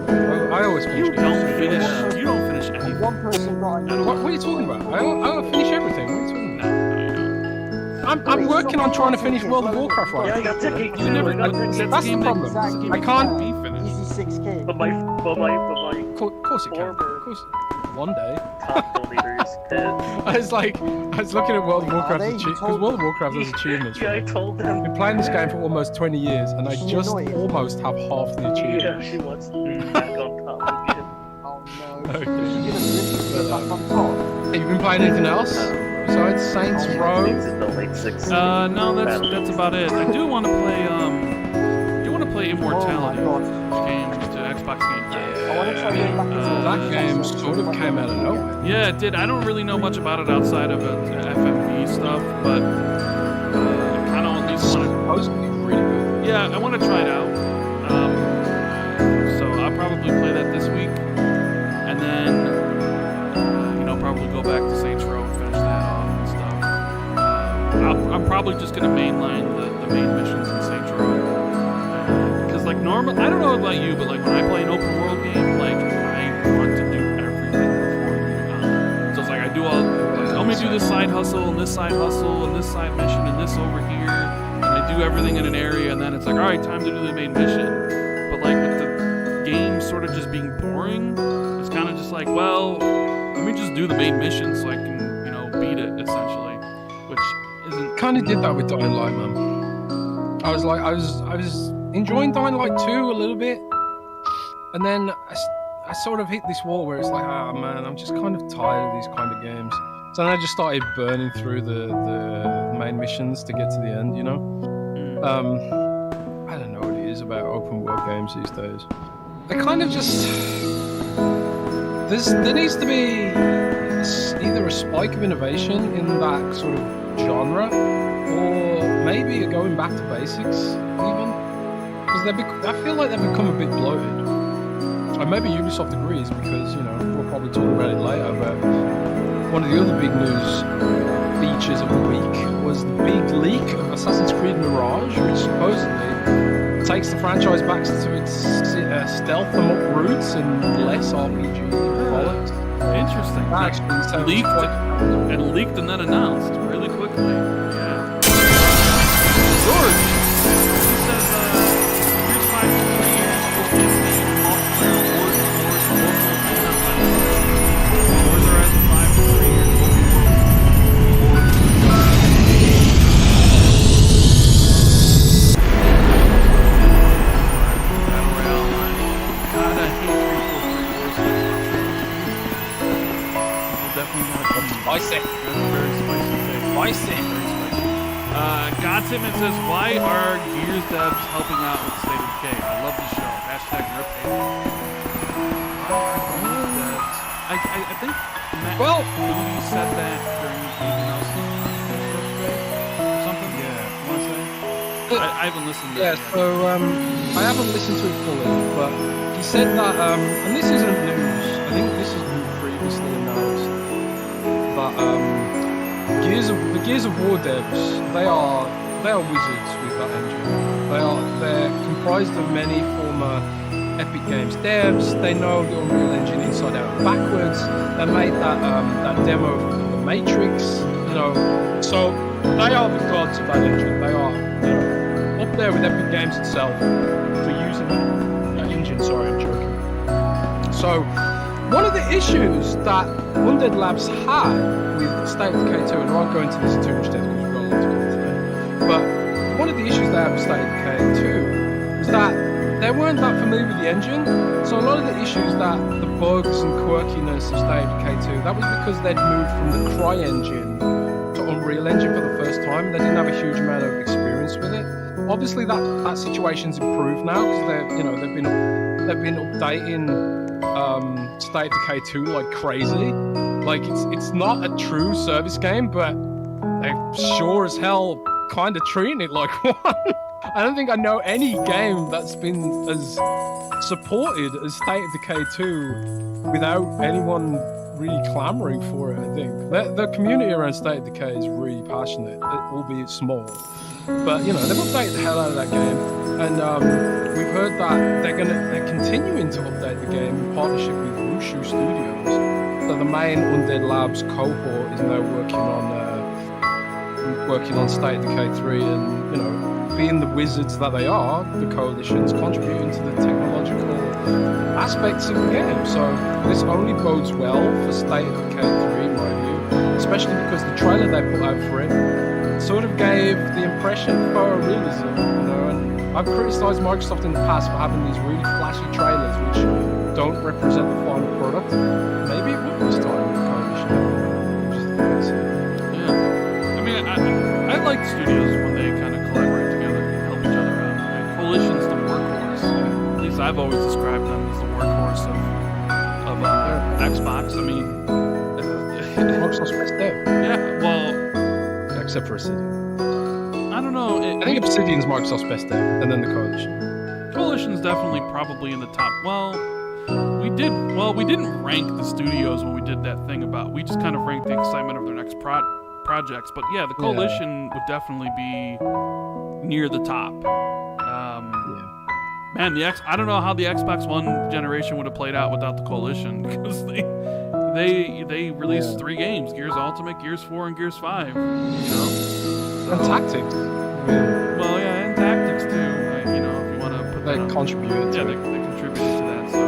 I always finish. You don't finish anything. What are you talking about? I don't finish everything. What are you talking about? No, you don't. I'm working on trying to finish World of Warcraft right now. You never. That's That's the problem. I can't be finished. Easy 6K. But my Of course it can. Of course. One day. top leaders did. I was looking at World of Warcraft because World of Warcraft has achievements. Yeah, I told them. I've been playing this game for almost 20 years, and I just almost have half the Yeah, achievements. she wants to be back on top again. Oh no. Okay. She's gonna get back on top. Have you been playing anything else besides Saints Row? Things in the late 60s. No, that's about it. I do want to play Immortality, Oh which came to Xbox Game Pass. I want to try to get back into That game sort of came out of nowhere. Yeah, it did. I don't really know much about it outside of FMV stuff, but I kind of at least want to. Supposed to be really good. Yeah, I want to try it out. So I'll probably play that this week, and then probably go back to Saints Row and finish that off and stuff. I'm probably just gonna mainline the main missions in Saints Row. Because like normal, I don't know about you, but like when I play an open world game, like I want to do everything before moving on. So it's like I do let me do this side hustle and this side hustle and this side mission and this over here, and I do everything in an area, and then it's like, all right, time to do the main mission. But like with the game sort of just being boring, it's kind of just like, well, let me just do the main mission so I can, beat it essentially, which isn't. Kind of did that with Dying Light, man. I was enjoying Dying Light 2 a little bit, and then I sort of hit this wall where it's like, man, I'm just kind of tired of these kind of games. So then I just started burning through the main missions to get to the end, I don't know what it is about open world games these days. I kind of just there needs to be either a spike of innovation in that sort of genre, or maybe a going back to basics even. Because I feel like they've become a bit bloated. And maybe Ubisoft agrees because, we'll probably talk about it later, but one of the other big news features of the week was the big leak of Assassin's Creed Mirage, which supposedly takes the franchise back to its stealth and up roots and less RPG bollocks. Interesting. That actually sounds leaked and then announced really quickly. Yeah. George, he says, here's 5 to 3 years for campaign, multiplayer, wars, Wars are at 5 to 3 years. Battle Royale Online. God, I hate 343 Wars. Definitely not spicy. Very spicy thing. Spicy. Godsman says, why are Gears devs helping out with State of Decay? I love the show. Hashtag rip I think Matt Booty said that during Game Nelson or something. Yeah, you want to say? I haven't listened to it yet. So I haven't listened to it fully, but he said that, and this isn't news, I think this has been previously announced, but the Gears of War devs, they are wizards with that engine. They're comprised of many former Epic Games devs. They know the Unreal Engine inside out and backwards. They made that demo of the Matrix, so they are the gods of that engine. They are up there with Epic Games itself for using that engine. Sorry, I'm joking. So one of the issues that Undead Labs had with State of Decay 2, and I won't go into this in too much depth because we've got a lot to go into there, but one of the issues they had with State of Decay 2 was that they weren't that familiar with the engine. So a lot of the issues that the bugs and quirkiness of State of Decay 2, that was because they'd moved from the Cry engine to Unreal Engine for the first time. They didn't have a huge amount of experience with it. Obviously, that situation's improved now because they've been updating State of Decay 2 like crazy. Like it's not a true service game, but they're sure as hell kind of treating it like one. I don't think I know any game that's been as supported as State of Decay 2 without anyone really clamoring for it. I think the community around State of Decay is really passionate, albeit small. But they've updated the hell out of that game, and we've heard that they're continuing to update the game in partnership with Wushu Studios. So the main Undead Labs cohort is now working on State of Decay 3, and being the wizards that they are, the coalition's contributing to the technological aspects of the game. So this only bodes well for State of Decay 3, in my view, especially because the trailer they put out for it sort of gave the impression of photorealism, and I've criticised Microsoft in the past for having these really flashy trailers which don't represent the final product. Maybe it will this time with Coalition. Yeah. I mean, I like studios when they kind of collaborate together and help each other out. Right? Coalition's the workhorse. At least I've always described them as the workhorse of Xbox. I mean, Microsoft's best dev. Yeah, well, except for Obsidian. I don't know. I think Obsidian's Microsoft's best dev, and then the Coalition. Coalition's definitely probably in the top. We didn't rank the studios when we did that thing about. We just kind of ranked the excitement of their next projects. But yeah, the Coalition would definitely be near the top. Man, I don't know how the Xbox One generation would have played out without the Coalition, because they released 3 games: Gears Ultimate, Gears 4, and Gears 5. And Tactics. Well, yeah, and Tactics too. If you want to put they contributed. Yeah, they contributed to that. So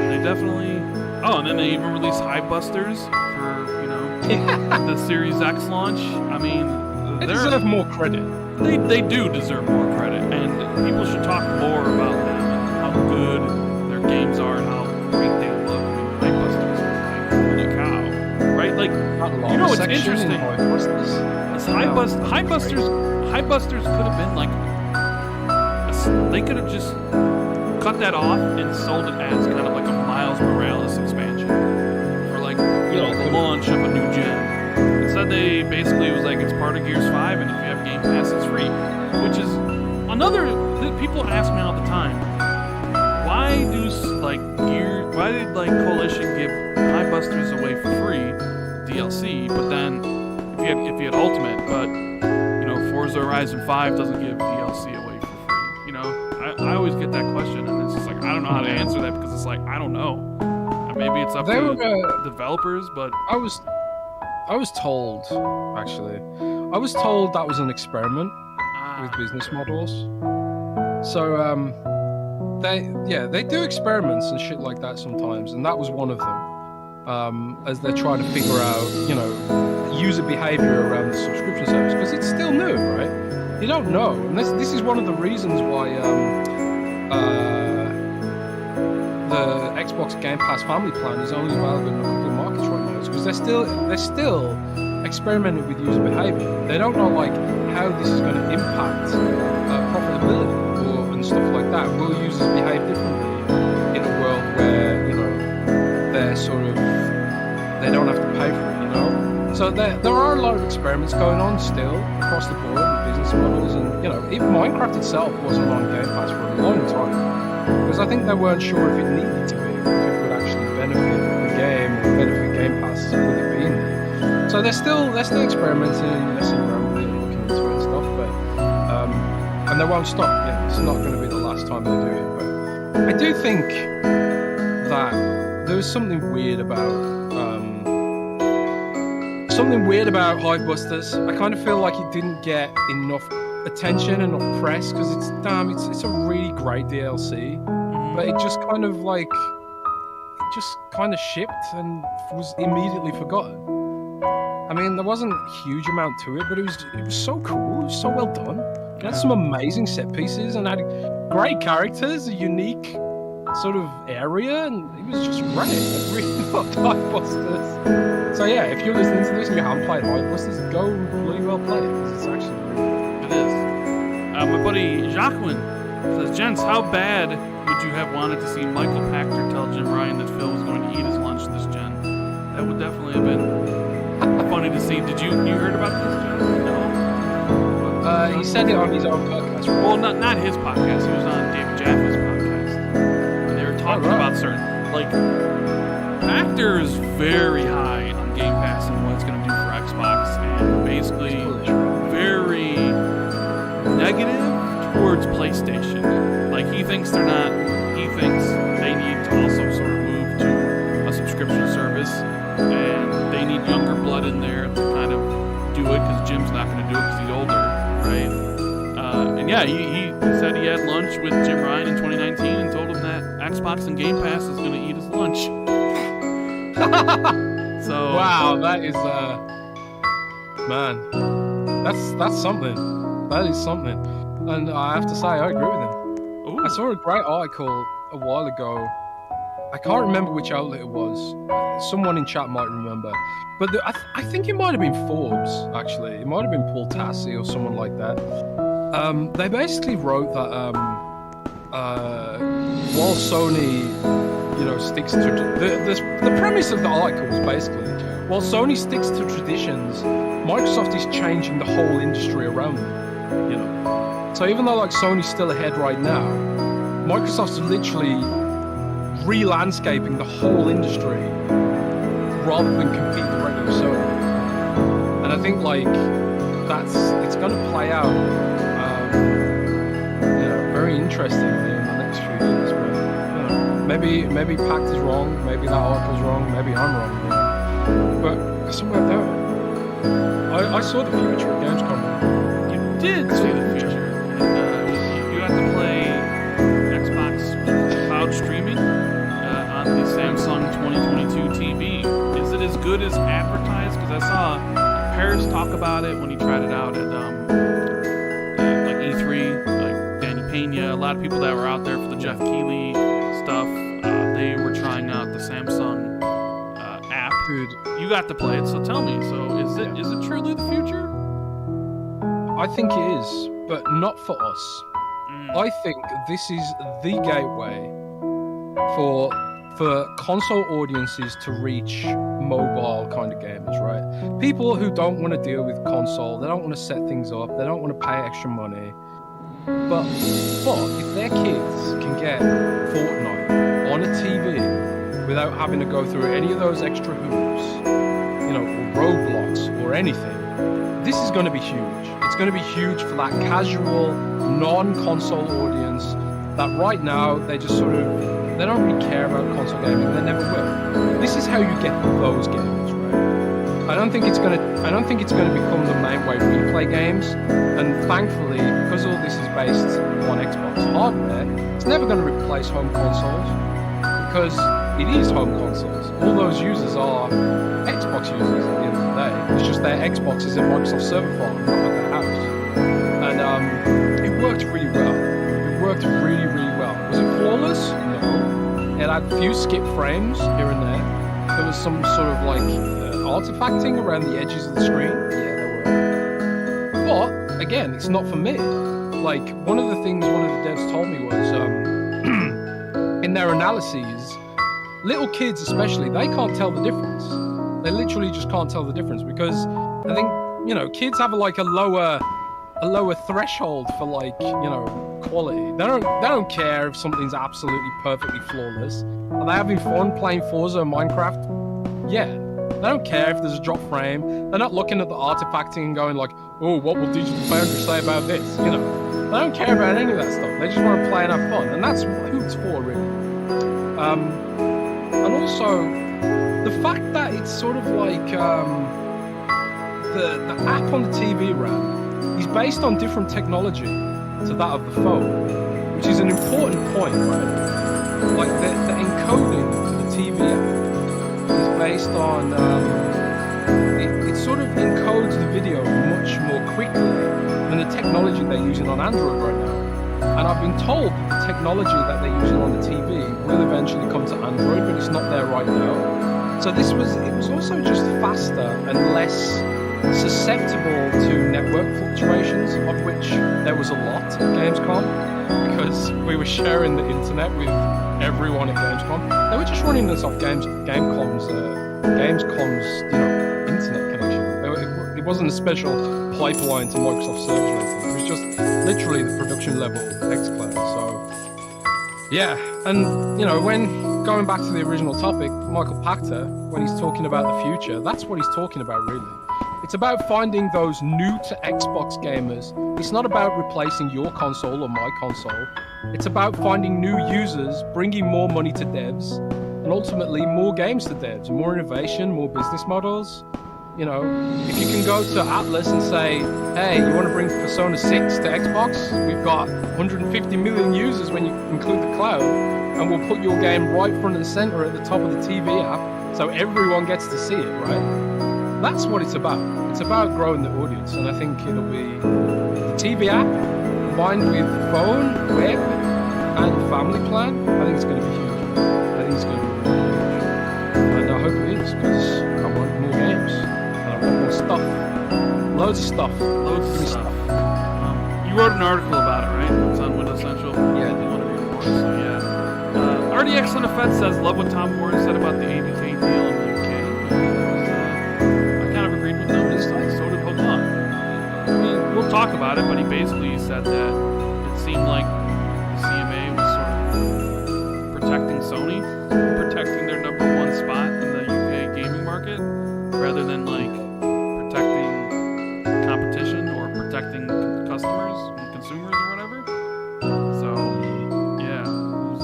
they definitely. Oh, and then they even released Hivebusters for the Series X launch. I mean, they deserve more credit. They do deserve more credit, and people should talk more about them and how good their games are and how great they look. I mean, Hivebusters was like, holy cow, right? Like, what's interesting? Hivebusters could have been like, they could have just cut that off and sold it as kind of like a Miles Morales expansion for like the launch of a new gen. Instead, they basically was like, it's part of Gears 5, and if you have Game Pass, it's free. Which is another. People ask me all the time, why did Coalition give Hivebusters away for free DLC, but then if you had Ultimate, but Forza Horizon 5 doesn't give DLC away for free. I always get that question, and it's just like, I don't know how to answer that, because it's like, I don't know. Maybe it's up to developers, but I was told that was an experiment with business models. So they do experiments and shit like that sometimes, and that was one of them. As they're trying to figure out, user behavior around the subscription service, because it's still new, right? You don't know, and this is one of the reasons why the Xbox Game Pass Family Plan is only available in a couple of markets right now, because they're still experimenting with user behavior. They don't know how this is going to impact profitability and stuff like that. Will users behave differently in a world where they don't have to pay for it? So there are a lot of experiments going on still across the board with business models, and even Minecraft itself wasn't on Game Pass for a long time, because I think they weren't sure if it needed to be, if it would actually benefit the game or benefit Game Pass with it being there. So they're still experimenting and messing around with it and looking into it and stuff, but and they won't stop. It's not going to be the last time they do it. But I do think that there was something weird about Hivebusters. I kind of feel like it didn't get enough attention, enough press, because it's a really great DLC, but it just kind of shipped and was immediately forgotten. I mean, there wasn't a huge amount to it, but it was so cool. It was so well done. It had some amazing set pieces and had great characters, a unique sort of area, and it was just great. I really loved Hypebusters. So yeah, if you're listening to this and you haven't played Hypebusters, go bloody well play it, because it's actually really good. It is. My buddy Jacqueline says, "Gents, how bad would you have wanted to see Michael Pachter tell Jim Ryan that Phil was going to eat his lunch this gen? That would definitely have been funny to see." Did you heard about this, Jen? No. He said it on his own podcast. Right? Well, not his podcast. He was on David Jaffe's podcast, and they were talking about certain Pachter is very high on Game Pass and what it's going to do for Xbox, and basically very negative towards PlayStation. Like, he thinks they're not. He thinks they need to also sort of move to a subscription service, and they need younger blood in there to kind of do it, because Jim's not going to do it because he's older, right? And yeah, he said he had lunch with Jim Ryan in 2019 and told him that Xbox and Game Pass is going to eat his lunch. So wow, that is man, that's something. That is something, and I have to say I agree with him. Ooh. I saw a great article a while ago. I can't remember which outlet it was. Someone in chat might remember, but I think it might have been Forbes. Actually, it might have been Paul Tassi or someone like that. They basically wrote that while Sony, sticks to the premise of the article was basically, while Sony sticks to traditions, Microsoft is changing the whole industry around them. So even though like Sony's still ahead right now, Microsoft's literally re-landscaping the whole industry rather than compete directly with Sony. And I think like it's going to play out very interestingly in the next few years. But maybe Pact is wrong, maybe that article's wrong, maybe I'm wrong. But somewhere there, I saw the future of Gamescom. You did see the future. You got to play Xbox Cloud streaming on the Samsung 2022 TV. Is it as good as advertised? Because I saw Paris talk about it when he tried it out at like E3, like Danny Pena, a lot of people that were out there for the Jeff Keighley stuff. They were trying out the Samsung app. Dude, you got to play it, so tell me. So is it truly the future? I think it is, but not for us. I think this is the gateway for console audiences to reach mobile kind of gamers, right? People who don't want to deal with console, they don't want to set things up, they don't want to pay extra money. But if their kids can get Fortnite on a TV without having to go through any of those extra hoops, or Roblox or anything, this is going to be huge. It's going to be huge for that casual, non-console audience that right now they just sort of, they don't really care about console gaming. They never will. This is how you get those games, right? I don't think it's going to become the main way we play games. And thankfully, because all this is based on Xbox hardware, it's never going to replace home consoles, because it is home consoles. All those users are Xbox users at the end of the day. It's just their Xbox is in Microsoft server farm, not at their house. And it worked really well. It worked really, really well. Was it flawless? No. It had a few skip frames here and there. There was some sort of like artifacting around the edges of the screen. Yeah, there were. But again, it's not for me. Like, one of the things one of the devs told me was, in their analyses, little kids especially, they can't tell the difference. They literally just can't tell the difference, because I think, kids have a lower threshold for quality. They don't care if something's absolutely perfectly flawless. Are they having fun playing Forza or Minecraft? Yeah. They don't care if there's a drop frame. They're not looking at the artifacting and going like, oh, what will Digital Foundry say about this? They don't care about any of that stuff. They just want to play and have fun, and that's who it's for, really. And also, the fact that it's sort of like the app on the TV RAM is based on different technology to that of the phone, which is an important point, right? Like the encoding for the TV app is based on it's sort of encodes the video much more quickly than the technology they're using on Android right now. And I've been told that the technology that they're using on the TV will eventually come to Android, but it's not there right now. So it was also just faster and less susceptible to network fluctuations, of which there was a lot at Gamescom, because we were sharing the internet with everyone at Gamescom. They were just running this off Gamescom's internet connection. It wasn't a special pipeline to Microsoft servers or anything. It was just literally the production level xCloud. So yeah, and when going back to the original topic, Michael Pachter, when he's talking about the future, that's what he's talking about really. It's about finding those new to Xbox gamers. It's not about replacing your console or my console. It's about finding new users, bringing more money to devs, and ultimately more games to devs, more innovation, more business models. If you can go to Atlas and say, hey, you want to bring Persona 6 to Xbox? We've got 150 million users when you include the cloud, and we'll put your game right front and center at the top of the TV app, so everyone gets to see it, right? That's what it's about. It's about growing the audience, and I think it'll be the TV app combined with phone, web, and family plan. I think it's going to be huge. I think it's going to be really huge. And I hope it is, because I want more games. And I want more stuff. Loads of stuff. Loads of stuff. You wrote an article about it, right? It's on Windows Central. Yeah, I did want to read more, so yeah. RDX on the Fed says, love what Tom Warren said about the ABK deal in the UK. I kind of agreed with him. So did Hogan. I mean, we'll talk about it, but he basically said that it seemed like the CMA was sort of protecting Sony, protecting their #1 spot in the UK gaming market, rather than like protecting competition or protecting customers and consumers or whatever. So yeah, it was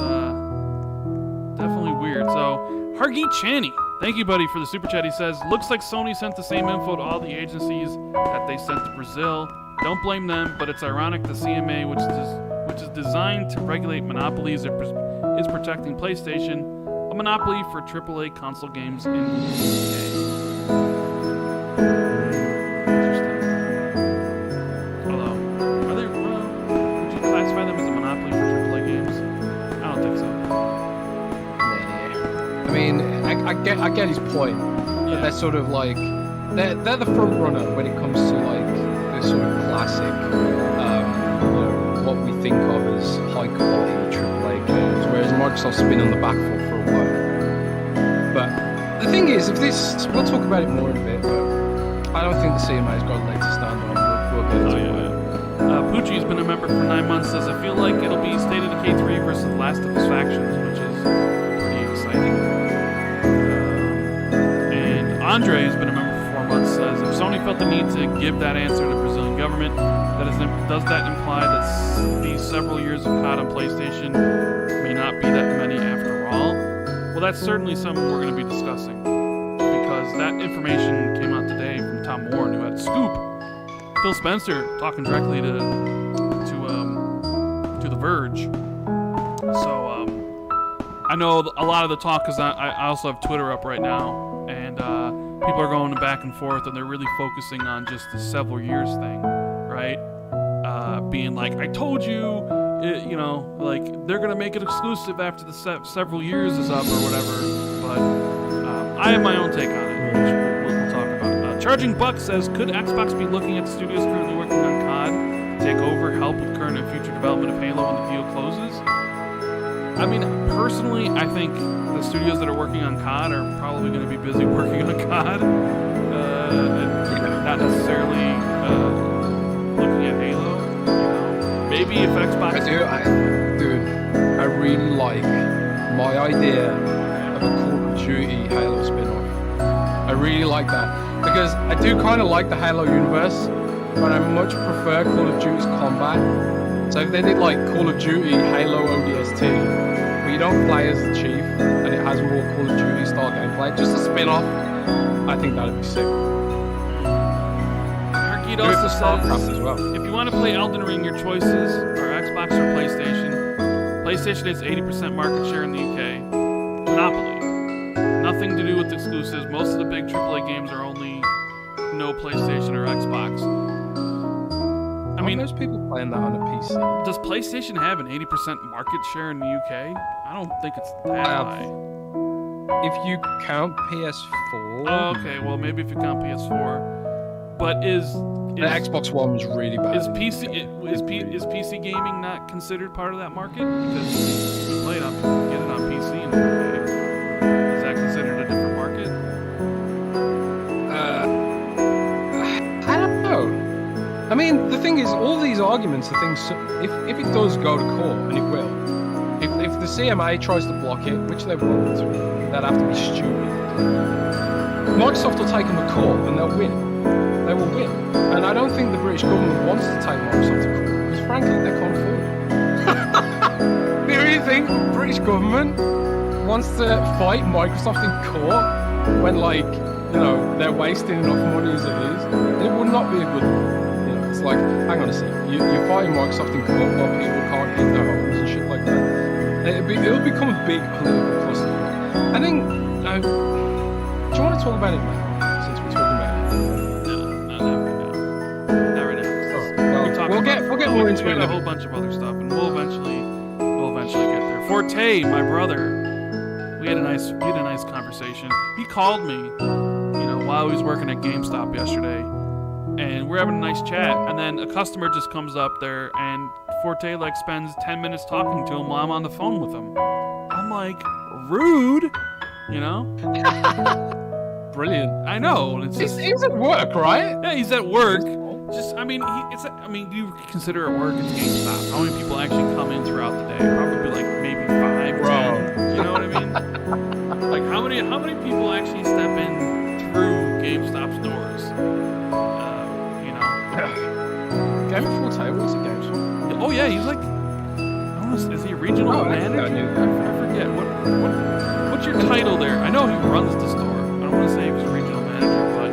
definitely weird. So Hargeet Chani, thank you, buddy, for the super chat. He says, looks like Sony sent the same info to all the agencies that they sent to Brazil. Don't blame them, but it's ironic the CMA, which is designed to regulate monopolies, is protecting PlayStation, a monopoly for AAA console games in the UK. Interesting. Although, would you classify them as a monopoly for AAA games? I don't think so. I mean, I get his point. That they're sort of like they're the front runner when it comes to like the sort of classic, what we think of as high quality AAA games, whereas Microsoft's been on the back foot for a while. But the thing is, we'll talk about it more in a bit. But I don't think the CMA's got a leg to stand on. We'll get into it. Poochie's been a member for 9 months. Says, I feel like it'll be State of Decay 3 versus Last of Us Factions, which is pretty exciting. Andre, who's been a member for 4 months, says, if Sony felt the need to give that answer to the Brazilian government, does that imply that these several years of COD on PlayStation may not be that many after all? Well, that's certainly something we're going to be discussing, because that information came out today from Tom Warren, who had a scoop. Phil Spencer talking directly to The Verge. So I know a lot of the talk, because I also have Twitter up right now, and people are going back and forth, and they're really focusing on just the several years thing, right? Being like, I told you, like they're gonna make it exclusive after the several years is up or whatever. But I have my own take on it, which we'll talk about. Charging Buck says, could Xbox be looking at studios currently working on COD to take over, help with current and future development of Halo when the deal closes? I mean, personally, I think the studios that are working on COD are probably going to be busy working on COD, and not necessarily looking at Halo. Maybe if Xbox... I really like my idea of a Call of Duty Halo spin-off. I really like that, because I do kind of like the Halo universe, but I much prefer Call of Duty's combat. So if they did like Call of Duty Halo ODST, where you don't play as the Chief, and it has more Call of Duty style gameplay, just a spin-off, I think that'd be sick. It also says, as well. If you want to play Elden Ring, your choices are Xbox or PlayStation. PlayStation has 80% market share in the UK. Monopoly. Nothing to do with exclusives. Most of the big AAA games are only no PlayStation or Xbox. I mean, there's people playing that on a PC. does PlayStation have an 80% market share in the UK? I don't think it's that high. If you count PS4, Oh, okay, well maybe if you count PS4, but is the Xbox One was really bad. is PC gaming not considered part of that market? Because you play it on, get it on PC and okay. Is that considered a different market? I don't know. I mean, the thing is, all these arguments are things. If it does go to court, and it will, if the CMA tries to block it, which they won't, they'd have to be stupid. Microsoft will take them to court, and they'll win. They will win. And I don't think the British government wants to take Microsoft to court because, frankly, they can't afford it. Do you really think the British government wants to fight Microsoft in court when, like, you know, they're wasting enough money as it is? It would not be a good. It's like, hang on a second, you're fighting Microsoft in court while people can't heat their homes and shit like that. It'll become a big political cluster. I think, do you want to talk about it now, since we're talking about it? No, not right now. We'll get more into it. A whole bunch of other stuff, and we'll eventually get there. Forte, my brother, we had a nice conversation. He called me, while he was working at GameStop yesterday. And we're having a nice chat, and then a customer just comes up there, and Forte spends 10 minutes talking to him while I'm on the phone with him. I'm like, rude, Brilliant. I know. It's just, he's at work, right? Yeah, he's at work. Just, you consider it work? It's GameStop. How many people actually come in throughout the day? Probably maybe 5 or 10. You know what I mean? How many people actually step in through GameStop's doors? Game of Forte, what's a GameStop? Oh yeah, he's is he a regional manager? I forget. What's your title there? I know he runs the store. I don't want to say he was a regional manager, but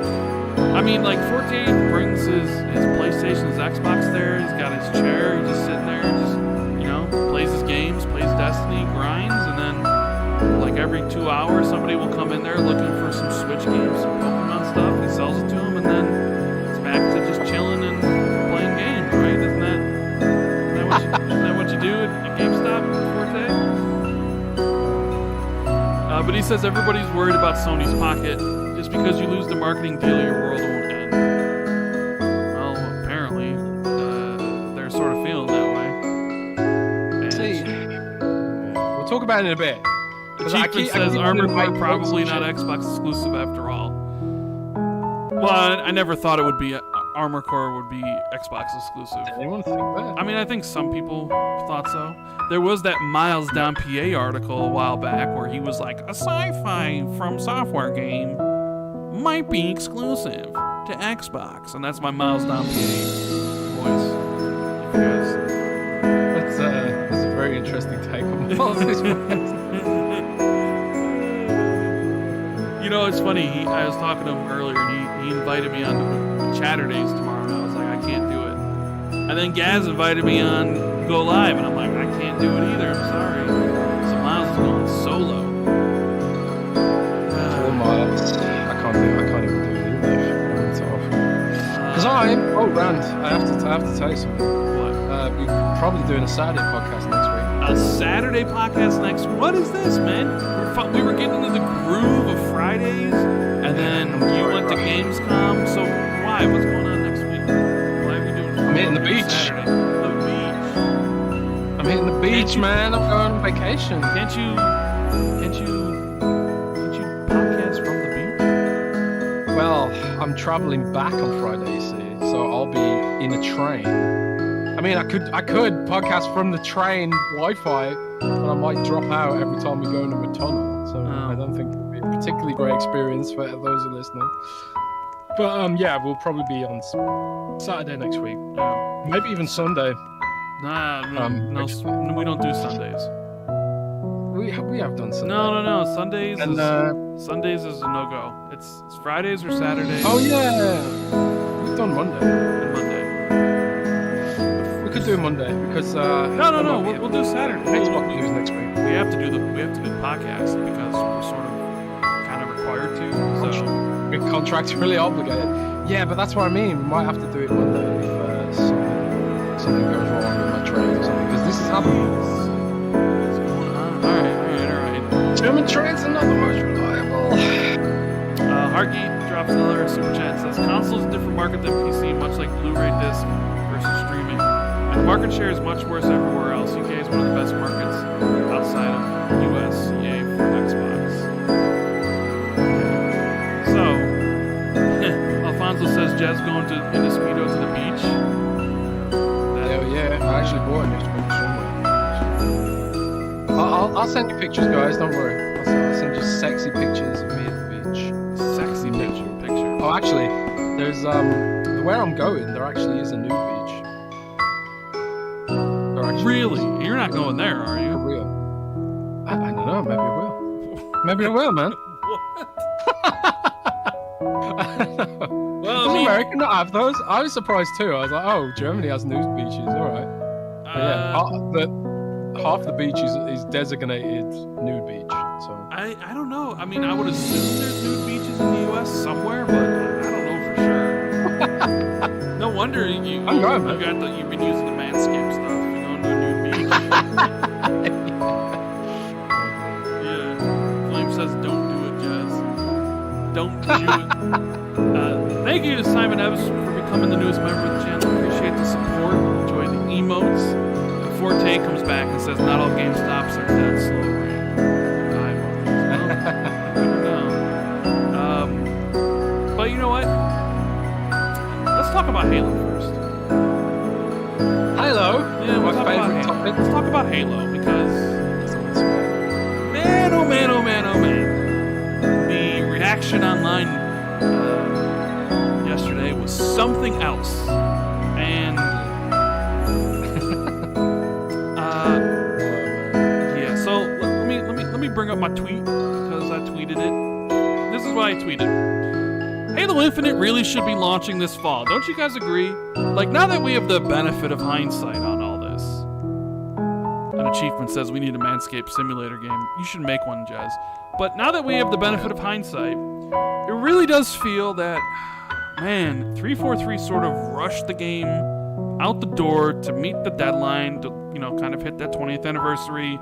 Forte brings his PlayStation, his Xbox there. He's got his chair. He's just sitting there, plays his games, plays Destiny, grinds, and then every 2 hours somebody will come in there looking for some Switch games, some Pokemon stuff. He sells it to them, and then it's back to just chilling and playing games, right? Isn't that what you do at GameStop, Forte? But he says everybody's worried about Sony's pocket. Just because you lose the marketing deal, your world won't end. Well, apparently, they're sort of feeling that way. See, we'll talk about it in a bit. The Chiefman says Armored Core probably not Xbox exclusive after all. Well, I never thought it would be Armored Core would be Xbox exclusive. Anyone think that? I mean, I think some people thought so. There was that Miles Down PA article a while back where he was like, a sci-fi from software game might be exclusive to Xbox, and that's my Miles Down PA voice. That's a very interesting take on this one. It's funny. I was talking to him earlier, and he invited me on to Chatterdays tomorrow, and I was like, I can't do it. And then Gaz invited me on Go Live, and I'm like, I can't do it either. I'm sorry. So Miles is going solo. Miles, I can't even do it either. It's off. Because Rand, I have to tell you something. What? We're probably doing a Saturday podcast next week. A Saturday podcast next. What is this, man? We were getting into the groove of Fridays, and then you went to Gamescom. So why? What's going on next week? Why are we doing? I'm hitting the beach. Saturday? The beach. I'm hitting the beach, man. I'm going on vacation. Can't you podcast from the beach? Well, I'm traveling back on Friday, you see, so I'll be in a train. I mean, I could podcast from the train Wi-Fi, but I might drop out every time we go into a tunnel. So I don't think it'll be a particularly great experience for those who are listening. But yeah, we'll probably be on Saturday next week. Maybe even Sunday. No, we don't do Sundays. We have done Sunday. No. Sundays is a no-go. It's Fridays or Saturdays. Oh yeah, we've done Monday. And Monday. We could do Monday because no. We'll do Saturday. Xbox news next week. We have to do the podcast because we're sort of kind of required to. So we're contractually obligated. Yeah, but that's what I mean. We might have to do it one day if something goes wrong with my trains or something. Because this is happening. What's going on? Alright. German trains are not the most reliable. Harky drops another super chat. Says console is a different market than PC, much like Blu-ray disc versus streaming. And the market share is much worse everywhere else. UK is one of the best markets outside of US, EA for Xbox. So, Alfonso says Jez going in the Speedo to the beach. Hell yeah, I actually bought an Xbox somewhere. I'll send you pictures, guys. Don't worry. I'll send you sexy pictures of me at the beach. Sexy picture. Oh, actually, there's where I'm going. There actually is a nude beach. There actually Really? is. You're not going there, are For you? real. I don't know. Maybe I will. Maybe I will, man. Well, Does America not have those? I was surprised too. I was like, oh, Germany has nude beaches. All right. But yeah, half the beach is designated nude beach. So I don't know. I mean, I would assume there's nude beaches in the U.S. somewhere, but I don't know for sure. No wonder you've been using the Manscaped stuff. You know, no nude beach. Yeah. Flame says, "Don't do it, Jez. Don't do it." Thank you to Simon Evans for becoming the newest member of the channel. Appreciate the support. Enjoy the emotes. And Forte comes back and says, "Not all GameStops are dead slow brain." But you know what? Let's talk about Halo first. Halo. Yeah, my we'll talk about favorite Halo. topic. Let's talk about Halo because, man, oh man, oh man, oh man, the reaction online yesterday was something else, and yeah. So let me bring up my tweet because I tweeted it. This is why I tweeted. Halo Infinite really should be launching this fall. Don't you guys agree? Like, now that we have the benefit of hindsight on all this, an achievement says we need a Manscaped simulator game. You should make one, Jez. But now that we have the benefit of hindsight, it really does feel that, man, 343 sort of rushed the game out the door to meet the deadline, to, you know, kind of hit that 20th anniversary,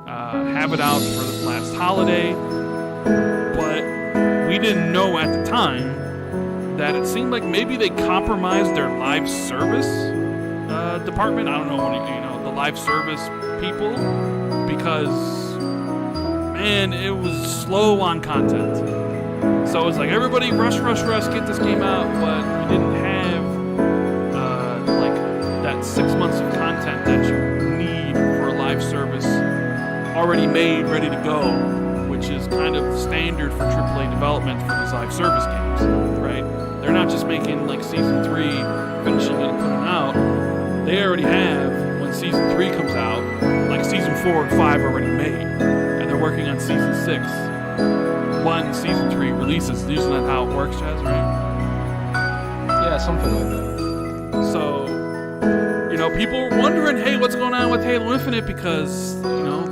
have it out for the last holiday. But we didn't know at the time that it seemed like maybe they compromised their live service department. I don't know when the live service people, because man, it was slow on content. So it's like everybody rush, get this game out, but we didn't have like that 6 months of content that you need for a live service already made, ready to go, which is kind of standard for AAA development for these live service games, right? They're not just making like Season 3, finishing it and putting it out. They already have, when Season 3 comes out, like Season 4 and 5 already made. And they're working on Season 6 when Season 3 releases. Usually not how it works, Jazz, right? Yeah, something like that. So, people were wondering, hey, what's going on with Halo Infinite? Because,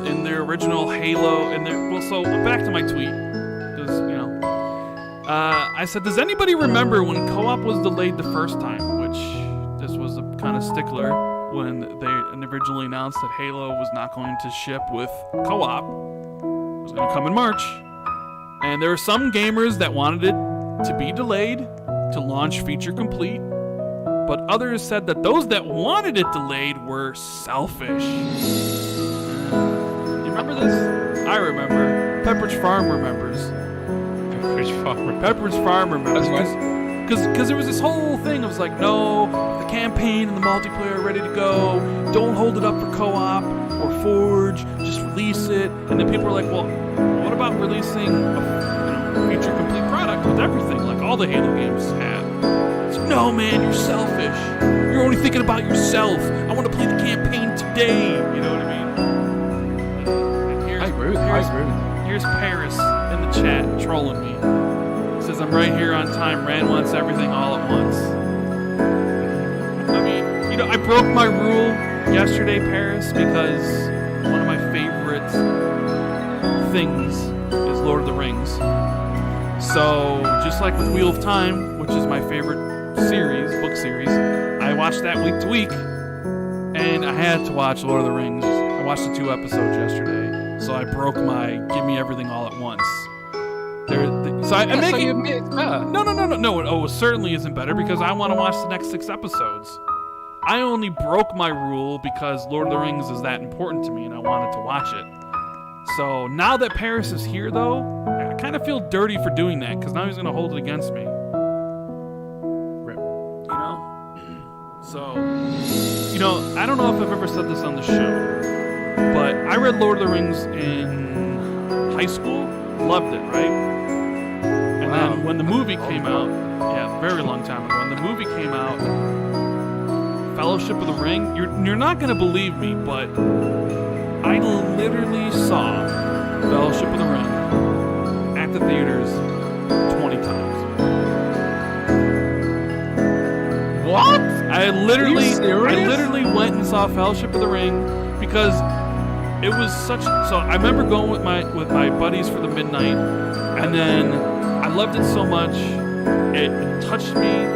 in their original Halo, so back to my tweet, because, I said, does anybody remember when co-op was delayed the first time? Which, this was a kind of stickler when they originally announced that Halo was not going to ship with co-op. It was going to come in March. And there were some gamers that wanted it to be delayed, to launch feature complete, but others said that those that wanted it delayed were selfish. You remember this? I remember. Pepperidge Farm remembers. Pepperidge Farm remembers. Because there was this whole thing. It was like, no, the campaign and the multiplayer are ready to go. Don't hold it up for co-op or Forge. Just release it. And then people were like, well, what about releasing a feature complete product with everything like all the Halo games had? It's like, no, man, you're selfish. You're only thinking about yourself. I want to play the campaign today. You know what I mean? And I agree with you. Here's Paris in the chat trolling me. He says, I'm right here on time. Rand wants everything all at once. I mean, I broke my rule yesterday, Paris, because one of my favorite things is Lord of the Rings. So, just like with Wheel of Time, which which is my favorite book series, I watched that week to week, and I had to watch Lord of the Rings. I watched the 2 episodes yesterday, so I broke my give me everything all at once. So you admit it's better? No. Oh, it certainly isn't better because I want to watch the next 6 episodes. I only broke my rule because Lord of the Rings is that important to me and I wanted to watch it. So now that Paris is here, though, I kind of feel dirty for doing that because now he's going to hold it against me. Rip. You know? So, I don't know if I've ever said this on the show, but I read Lord of the Rings in high school, loved it, right? And then when the movie came out, a very long time ago, when the movie came out, Fellowship of the Ring, you're not going to believe me, but I literally saw Fellowship of the Ring at the theaters 20 times. What? I literally Are you serious? went and saw Fellowship of the Ring because it was such. So I remember going with my buddies for the midnight, and then I loved it so much, it touched me.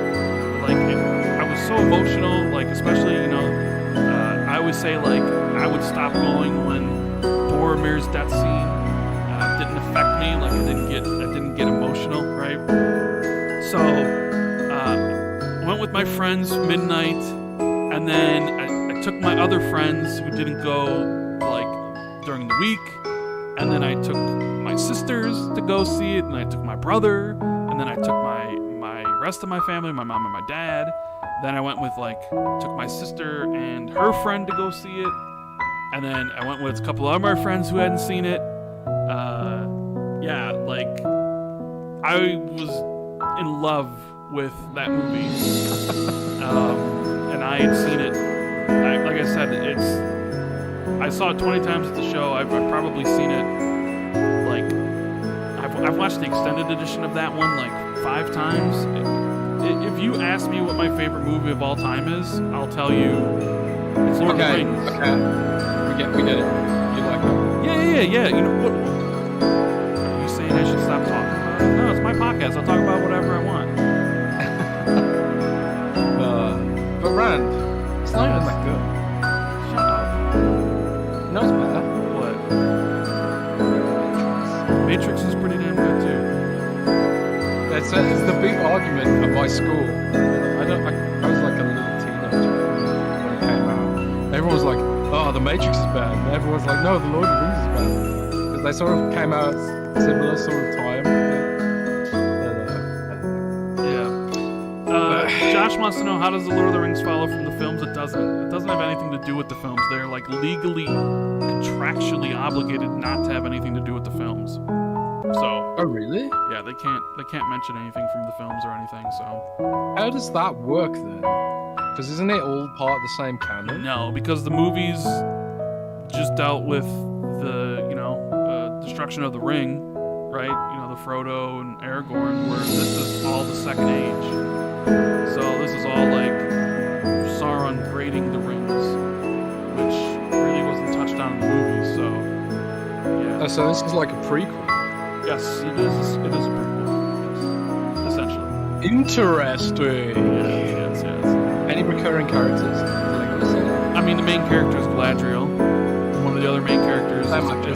I was so emotional. Like especially I always say I would stop going when Boromir's death scene didn't affect me. Like I didn't get emotional, right? So I went with my friends midnight, and then I took my other friends who didn't go during the week, and then I took my sisters to go see it, and I took my brother, and then I took my rest of my family, my mom and my dad. Then I went with took my sister and her friend to go see it, and then I went with a couple of my friends who hadn't seen it. I was in love with that movie, and I had seen it. Like I said, I saw it 20 times at the show. I've probably seen it I've watched the extended edition of that one 5 times. If you ask me what my favorite movie of all time is, I'll tell you it's Lord of the Rings. Okay, we get it. You like it? Yeah. You know what? Are you saying I should stop talking about it? No, it's my podcast. I'll talk about whatever I want. But Rand, it's not even that good. Shut up. No, it's better. What? Matrix is pretty damn good too. It's the big argument at my school. I was like a little teenager when it came out. Everyone was like, "Oh, the Matrix is bad," and everyone's like, "No, the Lord of the Rings is bad," because they sort of came out similar sort of time. Josh wants to know, how does the Lord of the Rings follow from the films? It doesn't. It doesn't have anything to do with the films. They're legally, contractually obligated not to have anything to do with the films. So. Oh really? Yeah, they can't mention anything from the films or anything. So. How does that work then? Because isn't it all part of the same canon? No, because the movies just dealt with the destruction of the ring, right? The Frodo and Aragorn. Where this is all the Second Age. So this is all Sauron grading the rings, which really wasn't touched on in the movies. So yeah. Oh, so this is like a prequel. Yes, it is. It is a prequel. Yes, essentially. Interesting. Yes. Any recurring characters? I mean, the main character is Galadriel. One of the other main characters is Elrond.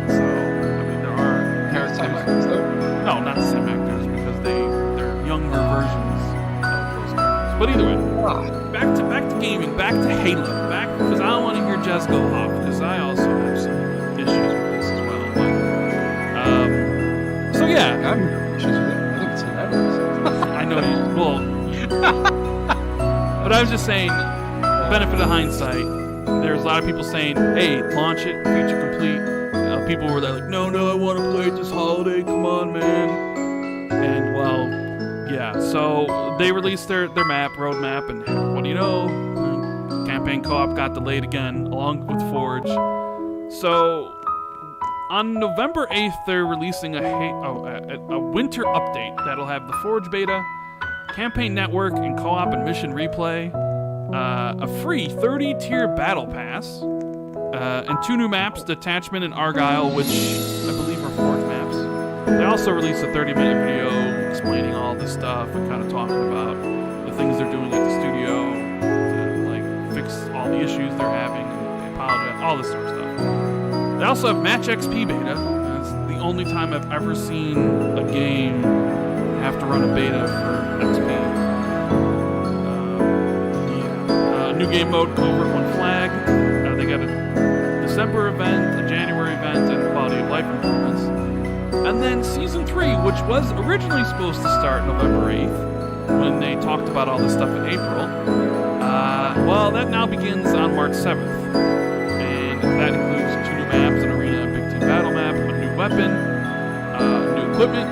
So I mean, there are Same actors though? No, not the same actors because they're younger versions of those characters. But either way, back to gaming, back to Halo, because I don't want to hear Jez go off because I also have some issues with this as well. But, so yeah, I'm issues with it. I think it's hilarious. I know you. Well, but I was just saying, benefit of hindsight. There's a lot of people saying, "Hey, launch it, feature complete." People were there no, I want to play it this holiday. Come on, man. And well, yeah. So they released their roadmap, and what do you know? Campaign co-op got delayed again, along with Forge. So on November 8th, they're releasing a winter update that'll have the Forge beta, campaign network, and co-op and mission replay, a free 30-tier battle pass. And 2 new maps, Detachment and Argyle, which I believe are Forge maps. They also released a 30-minute video explaining all this stuff and kind of talking about the things they're doing at the studio to like fix all the issues they're having and they apologize, all this sort of stuff. They also have Match XP beta. It's the only time I've ever seen a game have to run a beta for XP. New game mode, Covert One Flag. They got a December event, a January event, and quality of life improvements. And then Season 3, which was originally supposed to start November 8th, when they talked about all this stuff in April. Well, that now begins on March 7th. And that includes 2 new maps, an arena, a big team battle map, a new weapon, new equipment,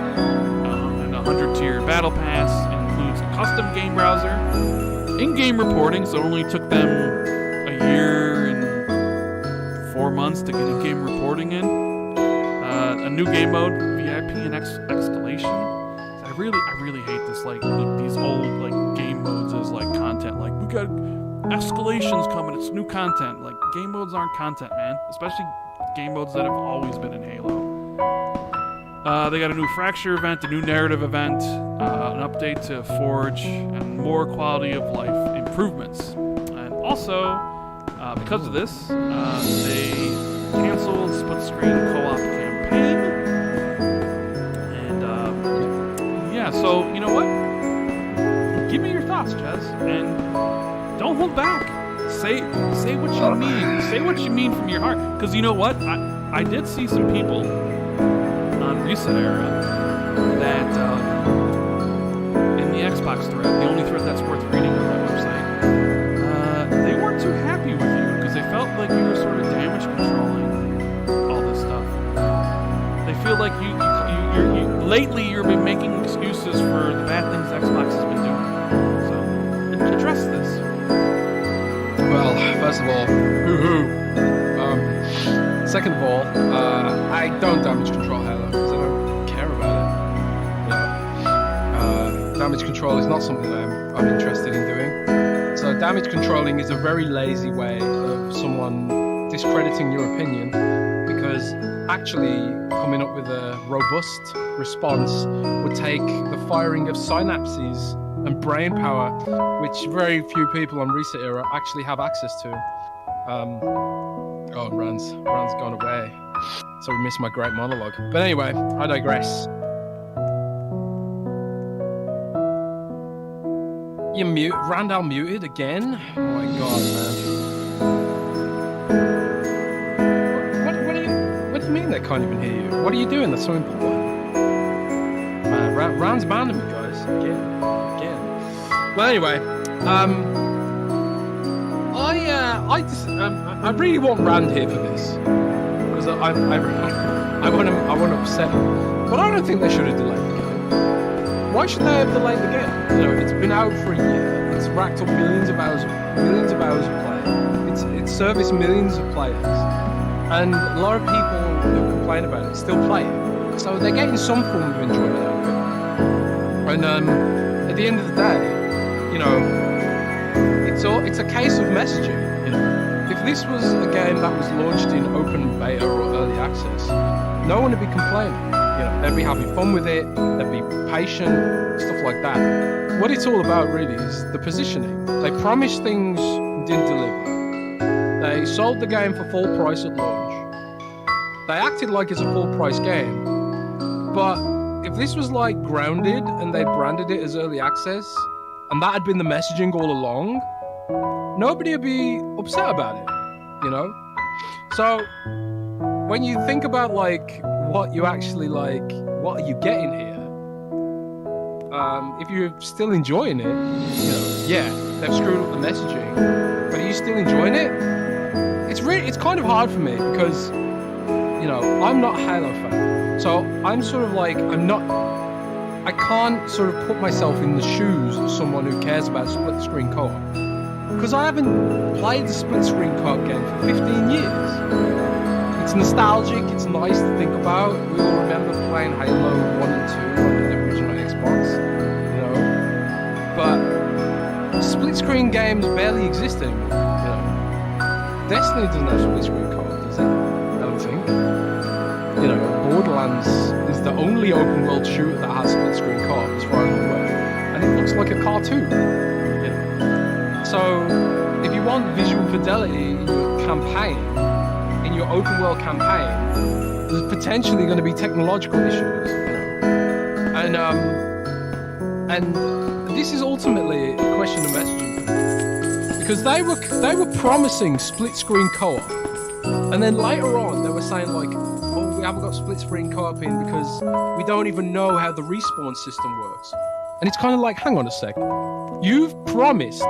and a 100-tier battle pass. It includes a custom game browser, in-game reporting, so it only took them a year and 4 months to get in-game reporting in. A new game mode, VIP and escalation. I really hate this, like these old like game modes as like content. Like we got escalations coming, it's new content. Like game modes aren't content, man. Especially game modes that have always been in Halo. They got a new Fracture event, a new narrative event, an update to Forge, and more quality of life improvements. And also, because of this, they canceled split screen co-op campaign. And yeah, so you know what? Give me your thoughts, Jez, and don't hold back. Say what you mean. Say what you mean from your heart. Because you know what? I did see some people on Reset Era that in the Xbox thread, the only thread that's worth reading on that website, they weren't too happy with you because they felt like you were sort of damage controlling all this stuff. They feel like you lately you've been making excuses for the bad things Xbox has been doing. So address this. Well, first of all, hoo-hoo. Second of all, I don't damage control Halo because I don't care about it. Damage control is not something that I'm interested in doing. So damage controlling is a very lazy way of someone discrediting your opinion, because actually coming up with a robust response would take the firing of synapses and brain power, which very few people on Reset Era actually have access to. Oh, Rand's gone away, so we missed my great monologue. But anyway, I digress. You mute Randall muted again? Oh my god, man. What do you mean they can't even hear you? What are you doing that's so important? Man, Rand's banding me, guys. Again. Well, anyway, I really want Rand here for this because I want to upset him, but I don't think they should have delayed the game. Why should they have delayed the game? You know, it's been out for a year. It's racked up millions of hours of play. It's serviced millions of players, and a lot of people who complain about it still play it. So they're getting some form of enjoyment out of it. And at the end of the day, you know, it's a case of messaging. You know, if this was a game that was launched in open beta or early access, no one would be complaining. You know, they'd be having fun with it. They'd be patient, stuff like that. What it's all about really is the positioning. They promised things, didn't deliver. They sold the game for full price at launch. They acted like it's a full price game. But if this was like Grounded and they branded it as early access, and that had been the messaging all along, nobody would be upset about it, you know? So when you think about like what you actually like, what are you getting here? If you're still enjoying it, you know, yeah, they've screwed up the messaging, but are you still enjoying it? It's kind of hard for me because, you know, I'm not a Halo fan, so I'm sort of like, I can't sort of put myself in the shoes of someone who cares about split screen co-op, because I haven't played the split screen co-op game for 15 years. It's nostalgic, it's nice to think about. We all remember playing Halo 1 and 2 on the original Xbox, you know. But split screen games barely exist anymore, you know. Destiny doesn't have split screen co-op, does it? I don't think. You you know, Borderlands is the only open world shooter that has split screen co-op as far as I'm aware, and it looks like a cartoon. You know? So if you want visual fidelity in your campaign, in your open world campaign, there's potentially going to be technological issues. You know? And this is ultimately a question of messaging for me, because they were promising split screen co-op, and then later on they were saying like, oh, we haven't got split screen co-op in because we don't even know how the respawn system works. And it's kind of like, hang on a sec, you've promised,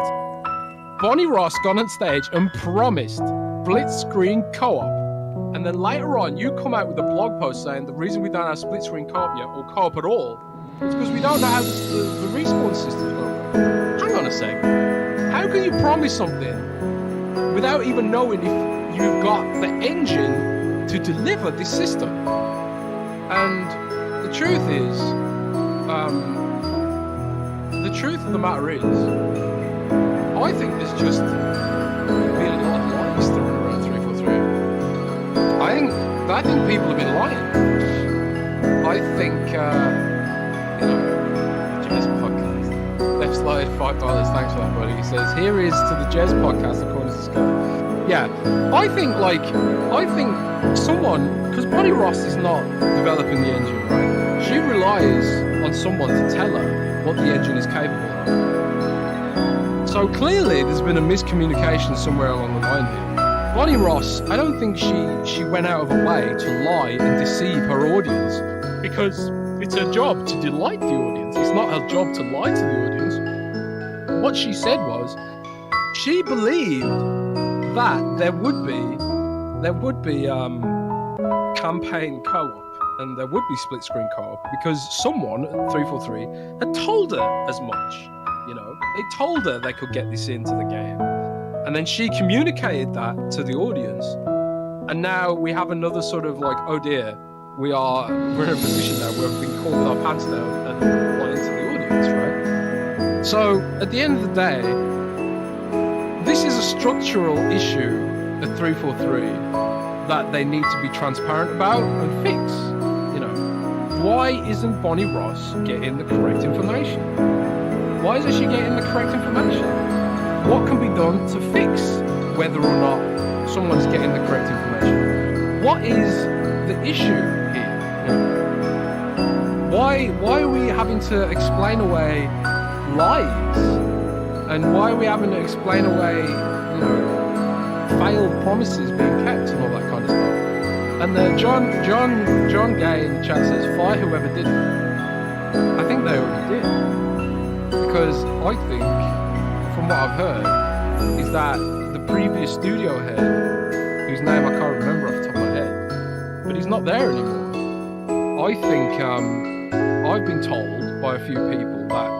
Bonnie Ross gone on stage and promised split screen co-op, and then later on you come out with a blog post saying the reason we don't have split screen co-op yet, or co-op at all, is because we don't know how the respawn system's going to work. Hang on a sec, how can you promise something without even knowing if you've got the engine to deliver this system? And the truth of the matter is, I think there's just been a lot of lies thrown around 343. I think people have been lying. I think, you know, Jez Podcast. Left slide, $5. Thanks for that, buddy. He says, here is to the Jez Podcast, according to Sky. Yeah, I think someone, because Bonnie Ross is not developing the engine, right? She relies on someone to tell her what the engine is capable of. So clearly there's been a miscommunication somewhere along the line here. Bonnie Ross, I don't think she went out of her way to lie and deceive her audience, because it's her job to delight the audience. It's not her job to lie to the audience. What she said was, she believed that there would be campaign co-op and there would be split screen co-op because someone at 343 had told her as much. You know, they told her they could get this into the game, and then she communicated that to the audience, and now we have another sort of like, oh dear, we're in a position now where we've been caught with our pants down and lying to the audience, right? So at the end of the day, this is a structural issue at 343 that they need to be transparent about and fix. You know, why isn't Bonnie Ross getting the correct information? Why isn't she getting the correct information? What can be done to fix whether or not someone's getting the correct information? What is the issue here? You know, why are we having to explain away lies? And why are we having to explain away, you know, failed promises being kept and all that kind of stuff? And John Gay in the chat says, fire whoever did it. I think they already did. Because I think, from what I've heard, is that the previous studio head, whose name I can't remember off the top of my head, but he's not there anymore. I think I've been told by a few people that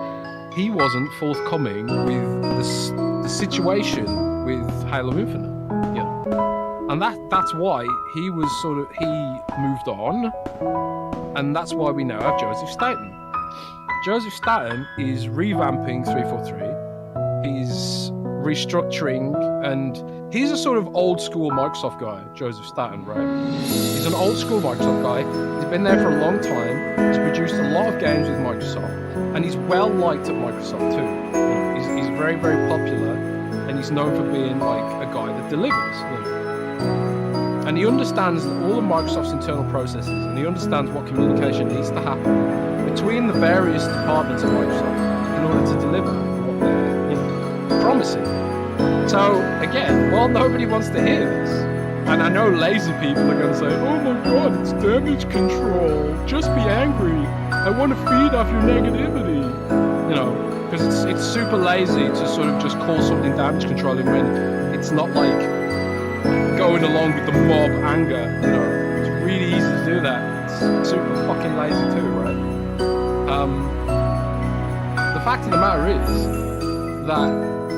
he wasn't forthcoming with the situation with Halo Infinite, you know, and that's why he moved on, and that's why we now have Joseph Staten. Joseph Staten is revamping 343. He's restructuring, and he's a sort of old school Microsoft guy, Joseph Staten, right? He's an old school Microsoft guy. He's been there for a long time. He's produced a lot of games with Microsoft, and he's well liked at Microsoft too. He's very, very popular, and he's known for being like a guy that delivers. You know? And he understands all of Microsoft's internal processes, and he understands what communication needs to happen between the various departments of Microsoft in order to deliver what they're, you know, promising. So again, while nobody wants to hear this, and I know lazy people are going to say, oh my god, it's damage control, just be angry, I want to feed off your negativity, you know, because it's super lazy to sort of just call something damage controlling when it's not like going along with the mob anger, you know. It's really easy to do that. It's super fucking lazy too, right? The fact of the matter is that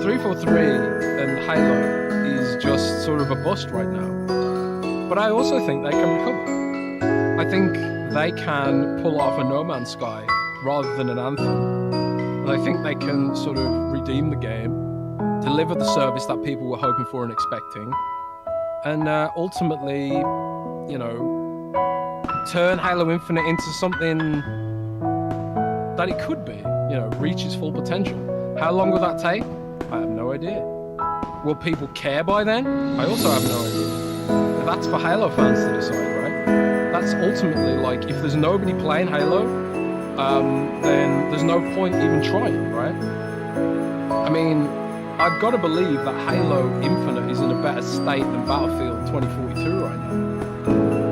343 and Halo is just sort of a bust right now. But I also think they can recover. I think they can pull off a No Man's Sky rather than an Anthem. And I think they can sort of redeem the game, deliver the service that people were hoping for and expecting, and ultimately, you know, turn Halo Infinite into something that it could be, you know, reach its full potential. How long will that take? I have no idea. Will people care by then? I also have no idea. But that's for Halo fans to decide, right? That's ultimately like, if there's nobody playing Halo, then there's no point even trying, right? I mean, I've got to believe that Halo Infinite is in a better state than Battlefield 2042 right now.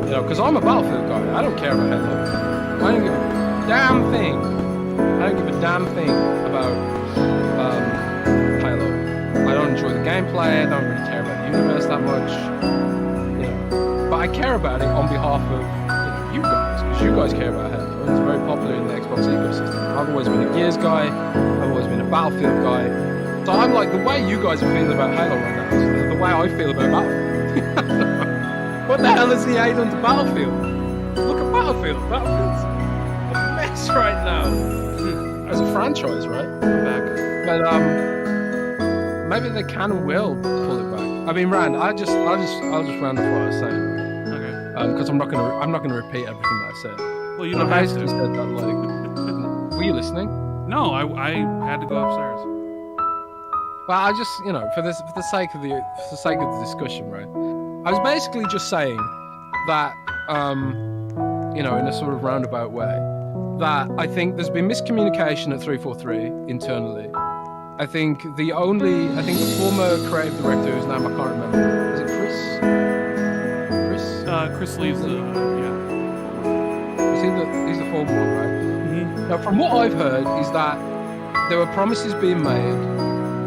You know, because I'm a Battlefield guy. I don't care about Halo. I don't give a damn thing. I don't give a damn thing about Halo. I don't enjoy the gameplay. I don't really care about the universe that much. You know, but I care about it on behalf of you guys, because you guys care about Halo. It's very popular in the Xbox ecosystem. I've always been a Gears guy. I've always been a Battlefield guy. So I'm like, the way you guys are feeling about Halo right now is the way I feel about Battlefield. What the hell has EA done to Battlefield? Look at Battlefield. Battlefield's a mess right now. As a franchise, right? I'm back. But maybe they can and will pull it back. I mean, Rand, I'll just round up what I was saying. Okay. Because I'm not gonna repeat everything that I said. Well, you don't have to. Said that, like, were you listening? No, I had to go upstairs. Well, I just, you know, for the sake of the discussion, right? I was basically just saying that, you know, in a sort of roundabout way, that I think there's been miscommunication at 343 internally. I think the former creative director, whose name I can't remember, is it Chris? Chris Lee's yeah. He's the former one, right? Mm-hmm. Now, from what I've heard, is that there were promises being made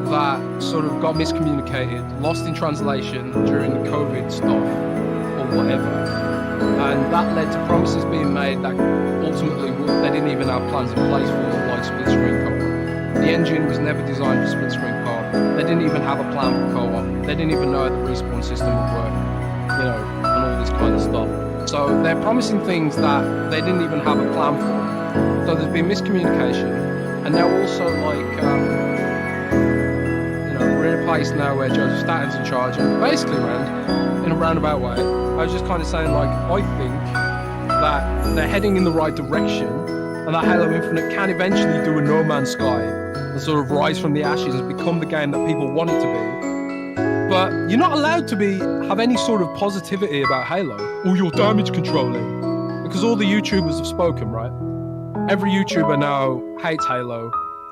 that sort of got miscommunicated, lost in translation during the COVID stuff or whatever, and that led to promises being made that ultimately they didn't even have plans in place for, like split screen co-op. The engine was never designed for split screen co-op. They didn't even have a plan for co-op. They didn't even know how the respawn system would work, you know, and all this kind of stuff. So they're promising things that they didn't even have a plan for. So there's been miscommunication, and now also like. We're in a place now where Joseph Staten's in charge, and basically, Rand, in a roundabout way, I was just kind of saying, like, I think that they're heading in the right direction, and that Halo Infinite can eventually do a No Man's Sky and sort of rise from the ashes and become the game that people want it to be. But you're not allowed to have any sort of positivity about Halo, or you're damage controlling, because all the YouTubers have spoken, right? Every YouTuber now hates Halo.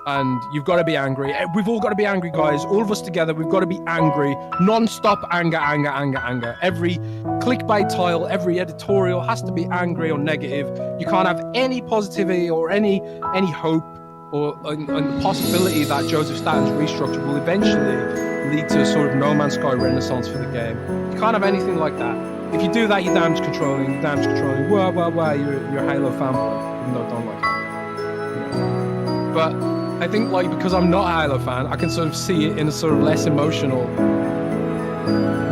And you've got to be angry. We've all got to be angry, guys. All of us together, we've got to be angry. Non-stop anger, anger, anger, anger. Every clickbait title, every editorial has to be angry or negative. You can't have any positivity or any hope or the possibility that Joseph Staten's restructure will eventually lead to a sort of No Man's Sky renaissance for the game. You can't have anything like that. If you do that, you're damage controlling. You're a Halo fanboy, even though I don't like it. But I think, like, because I'm not a Halo fan, I can sort of see it in a sort of less emotional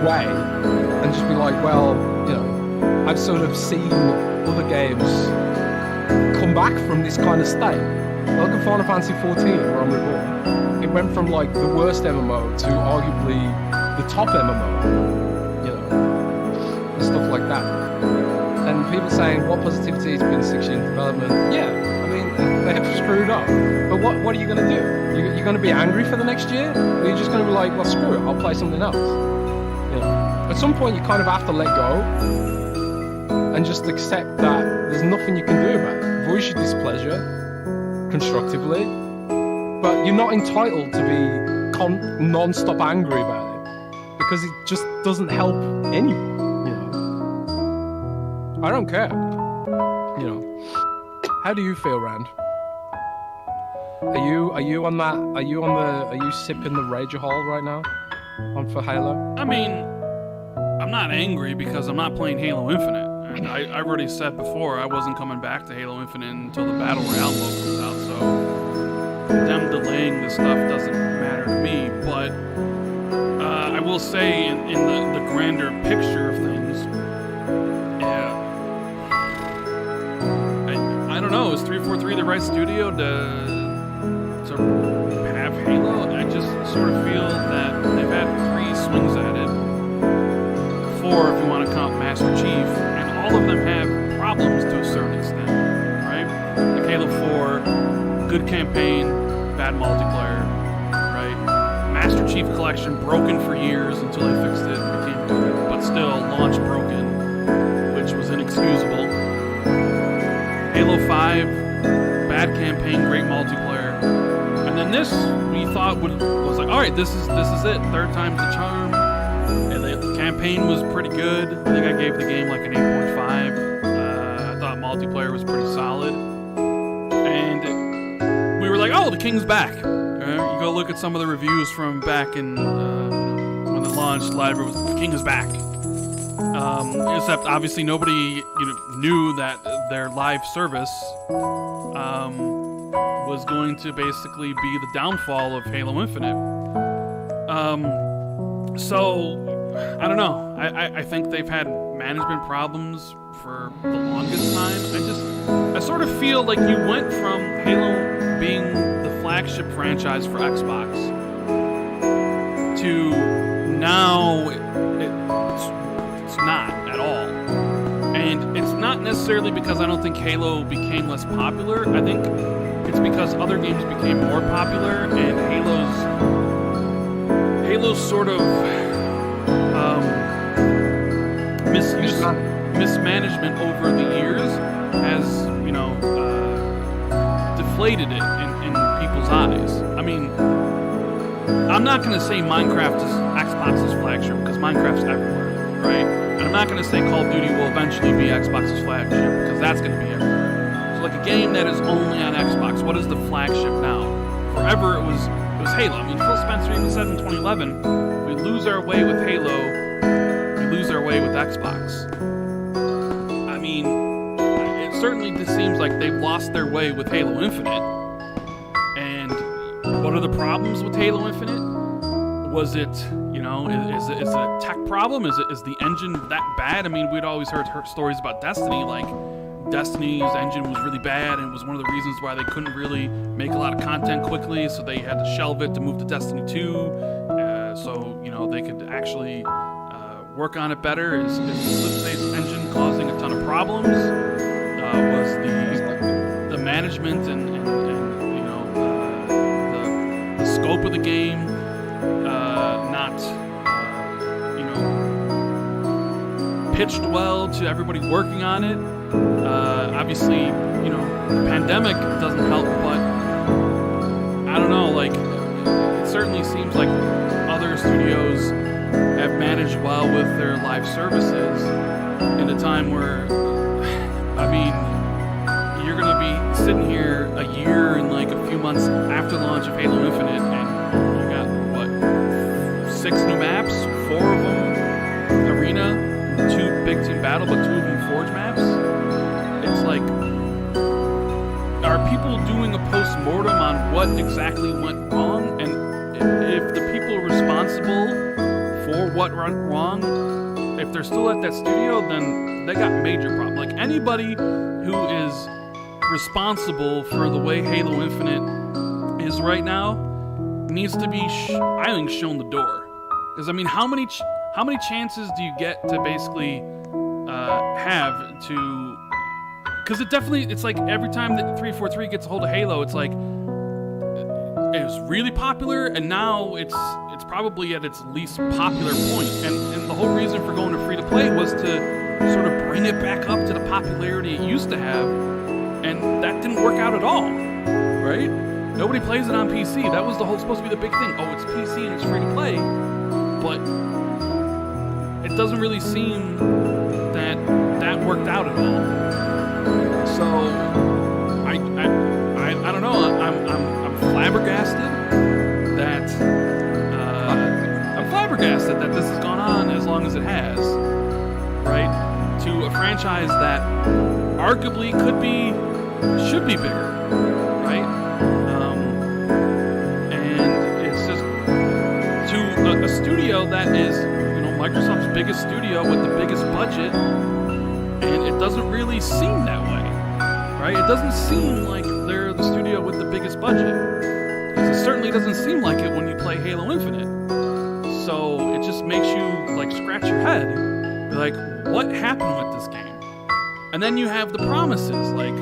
way and just be like, well, you know, I've sort of seen other games come back from this kind of state. Look at Final Fantasy 14, where I'm reborn. It went from, like, the worst MMO to arguably the top MMO, you know, and stuff like that. And people saying, what positivity has been 6 years in development? Yeah. They have screwed up. But what are you going to do? You're going to be angry for the next year? Or you're just going to be like, well, screw it, I'll play something else? You know? At some point, you kind of have to let go and just accept that there's nothing you can do about it. Voice your displeasure constructively, but you're not entitled to be non-stop angry about it because it just doesn't help anyone, you know? I don't care, you know? How do you feel, Rand? Are you sipping the Rager Hall right now? On for Halo? I mean, I'm not angry because I'm not playing Halo Infinite. And I've already said before I wasn't coming back to Halo Infinite until the Battle Royale mode comes out, so them delaying this stuff doesn't matter to me. But I will say in the grander picture of things, I don't know, is 343 the right studio to have Halo? I just sort of feel that they've had 3 swings at it. 4 if you want to count Master Chief, and all of them have problems to a certain extent, right? Like Halo 4, good campaign, bad multiplayer, right? Master Chief Collection broken for years until they fixed it and became good, but still launch broken, which was inexcusable. Halo 5, bad campaign, great multiplayer, and then this we thought was like, all right, this is it, third time's the charm. And the campaign was pretty good. I think I gave the game like an 8.5. I thought multiplayer was pretty solid, and we were like, oh, the King's back. You go look at some of the reviews from back in when it launched. Library was the King is back. Except obviously nobody knew that their live service was going to basically be the downfall of Halo Infinite. So I don't know. I think they've had management problems for the longest time. I sort of feel like you went from Halo being the flagship franchise for Xbox to now it's not at all. And it's not necessarily because I don't think Halo became less popular. I think it's because other games became more popular, and Halo's sort of mismanagement over the years has, deflated it in people's eyes. I mean, I'm not going to say Minecraft is Xbox's flagship because Minecraft's everywhere, right? And I'm not going to say Call of Duty will eventually be Xbox's flagship because that's going to be everywhere. So like a game that is only on Xbox, what is the flagship now? Forever it was Halo. I mean, Phil Spencer even said in 2011, we lose our way with Halo, we lose our way with Xbox. I mean, it certainly just seems like they've lost their way with Halo Infinite. And what are the problems with Halo Infinite? Was it, is it a tech problem? Is the engine that bad? I mean, we'd always heard stories about Destiny, like Destiny's engine was really bad, and it was one of the reasons why they couldn't really make a lot of content quickly, so they had to shelve it to move to Destiny 2, so they could actually work on it better. Is Slipspace's engine causing a ton of problems? Was the management and the scope of the game not pitched well to everybody working on it? Obviously, the pandemic doesn't help, but I don't know, like, it certainly seems like other studios have managed well with their live services in a time where, I mean, you're going to be sitting here a year and like a few months after the launch of Halo Infinite, and you got, 6 new maps, 4 of them Arena, 2 Big Team Battle, but 2 of them Forge maps. It's like, are people doing a post-mortem on what exactly went wrong? And if the people responsible for what went wrong, if they're still at that studio, then they got major problems. Like, anybody who is responsible for the way Halo Infinite is right now needs to be, I think, shown the door. Because, I mean, how many chances do you get to basically have to... Because it's like every time that 343 gets a hold of Halo, it's like it was really popular, and now it's probably at its least popular point. And the whole reason for going to free-to-play was to sort of bring it back up to the popularity it used to have, and that didn't work out at all, right? Nobody plays it on PC. That was supposed to be the big thing. Oh, it's PC and it's free-to-play, but it doesn't really seem that worked out at all. So I don't know. I'm flabbergasted that this has gone on as long as it has, right? To a franchise that arguably should be bigger, right? And it's just to a studio that is, Microsoft's biggest studio with the biggest budget, and it doesn't really seem that way, right? It doesn't seem like they're the studio with the biggest budget. It certainly doesn't seem like it when you play Halo Infinite. So it just makes you, like, scratch your head. Be like, what happened with this game? And then you have the promises, like,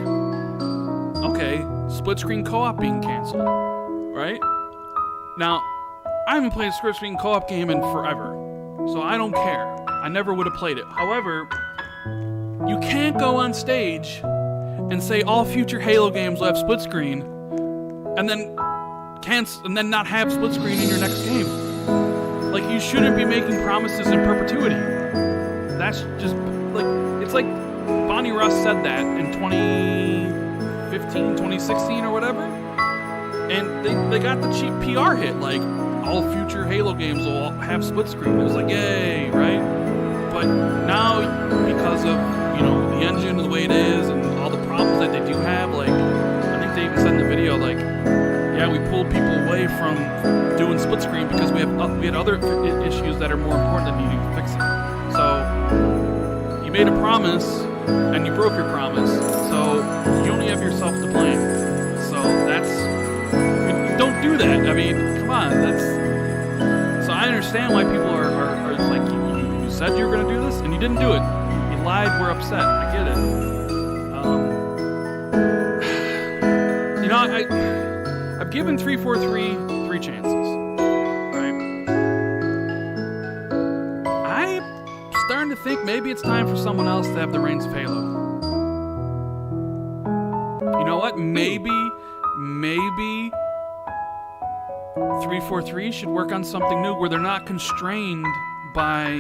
okay, split screen co-op being canceled, right? Now, I haven't played a split screen co-op game in forever, so I don't care. I never would have played it. However, you can't go on stage and say all future Halo games will have split screen, and then not have split screen in your next game. Like, you shouldn't be making promises in perpetuity. That's just like, it's like Bonnie Ross said that in 2015, 2016 or whatever, and they got the cheap PR hit, like, all future Halo games will have split screen. It was like, yay, right? But now, because of, you know, the engine and the way it is and all the problems that they do have, like, I think they even said in the video, like, yeah, we pulled people away from doing split screen because we had other issues that are more important than needing fixing. So, you made a promise, and you broke your promise, so you only have yourself to blame. So don't do that. I mean, come on, so I understand why people are like, you said you were going to do this, and you didn't do it. You lied, we're upset. I get it. You know, I've given 343 3 chances, right? I'm starting to think maybe it's time for someone else to have the reins of Halo. You know what? Maybe 343 should work on something new where they're not constrained by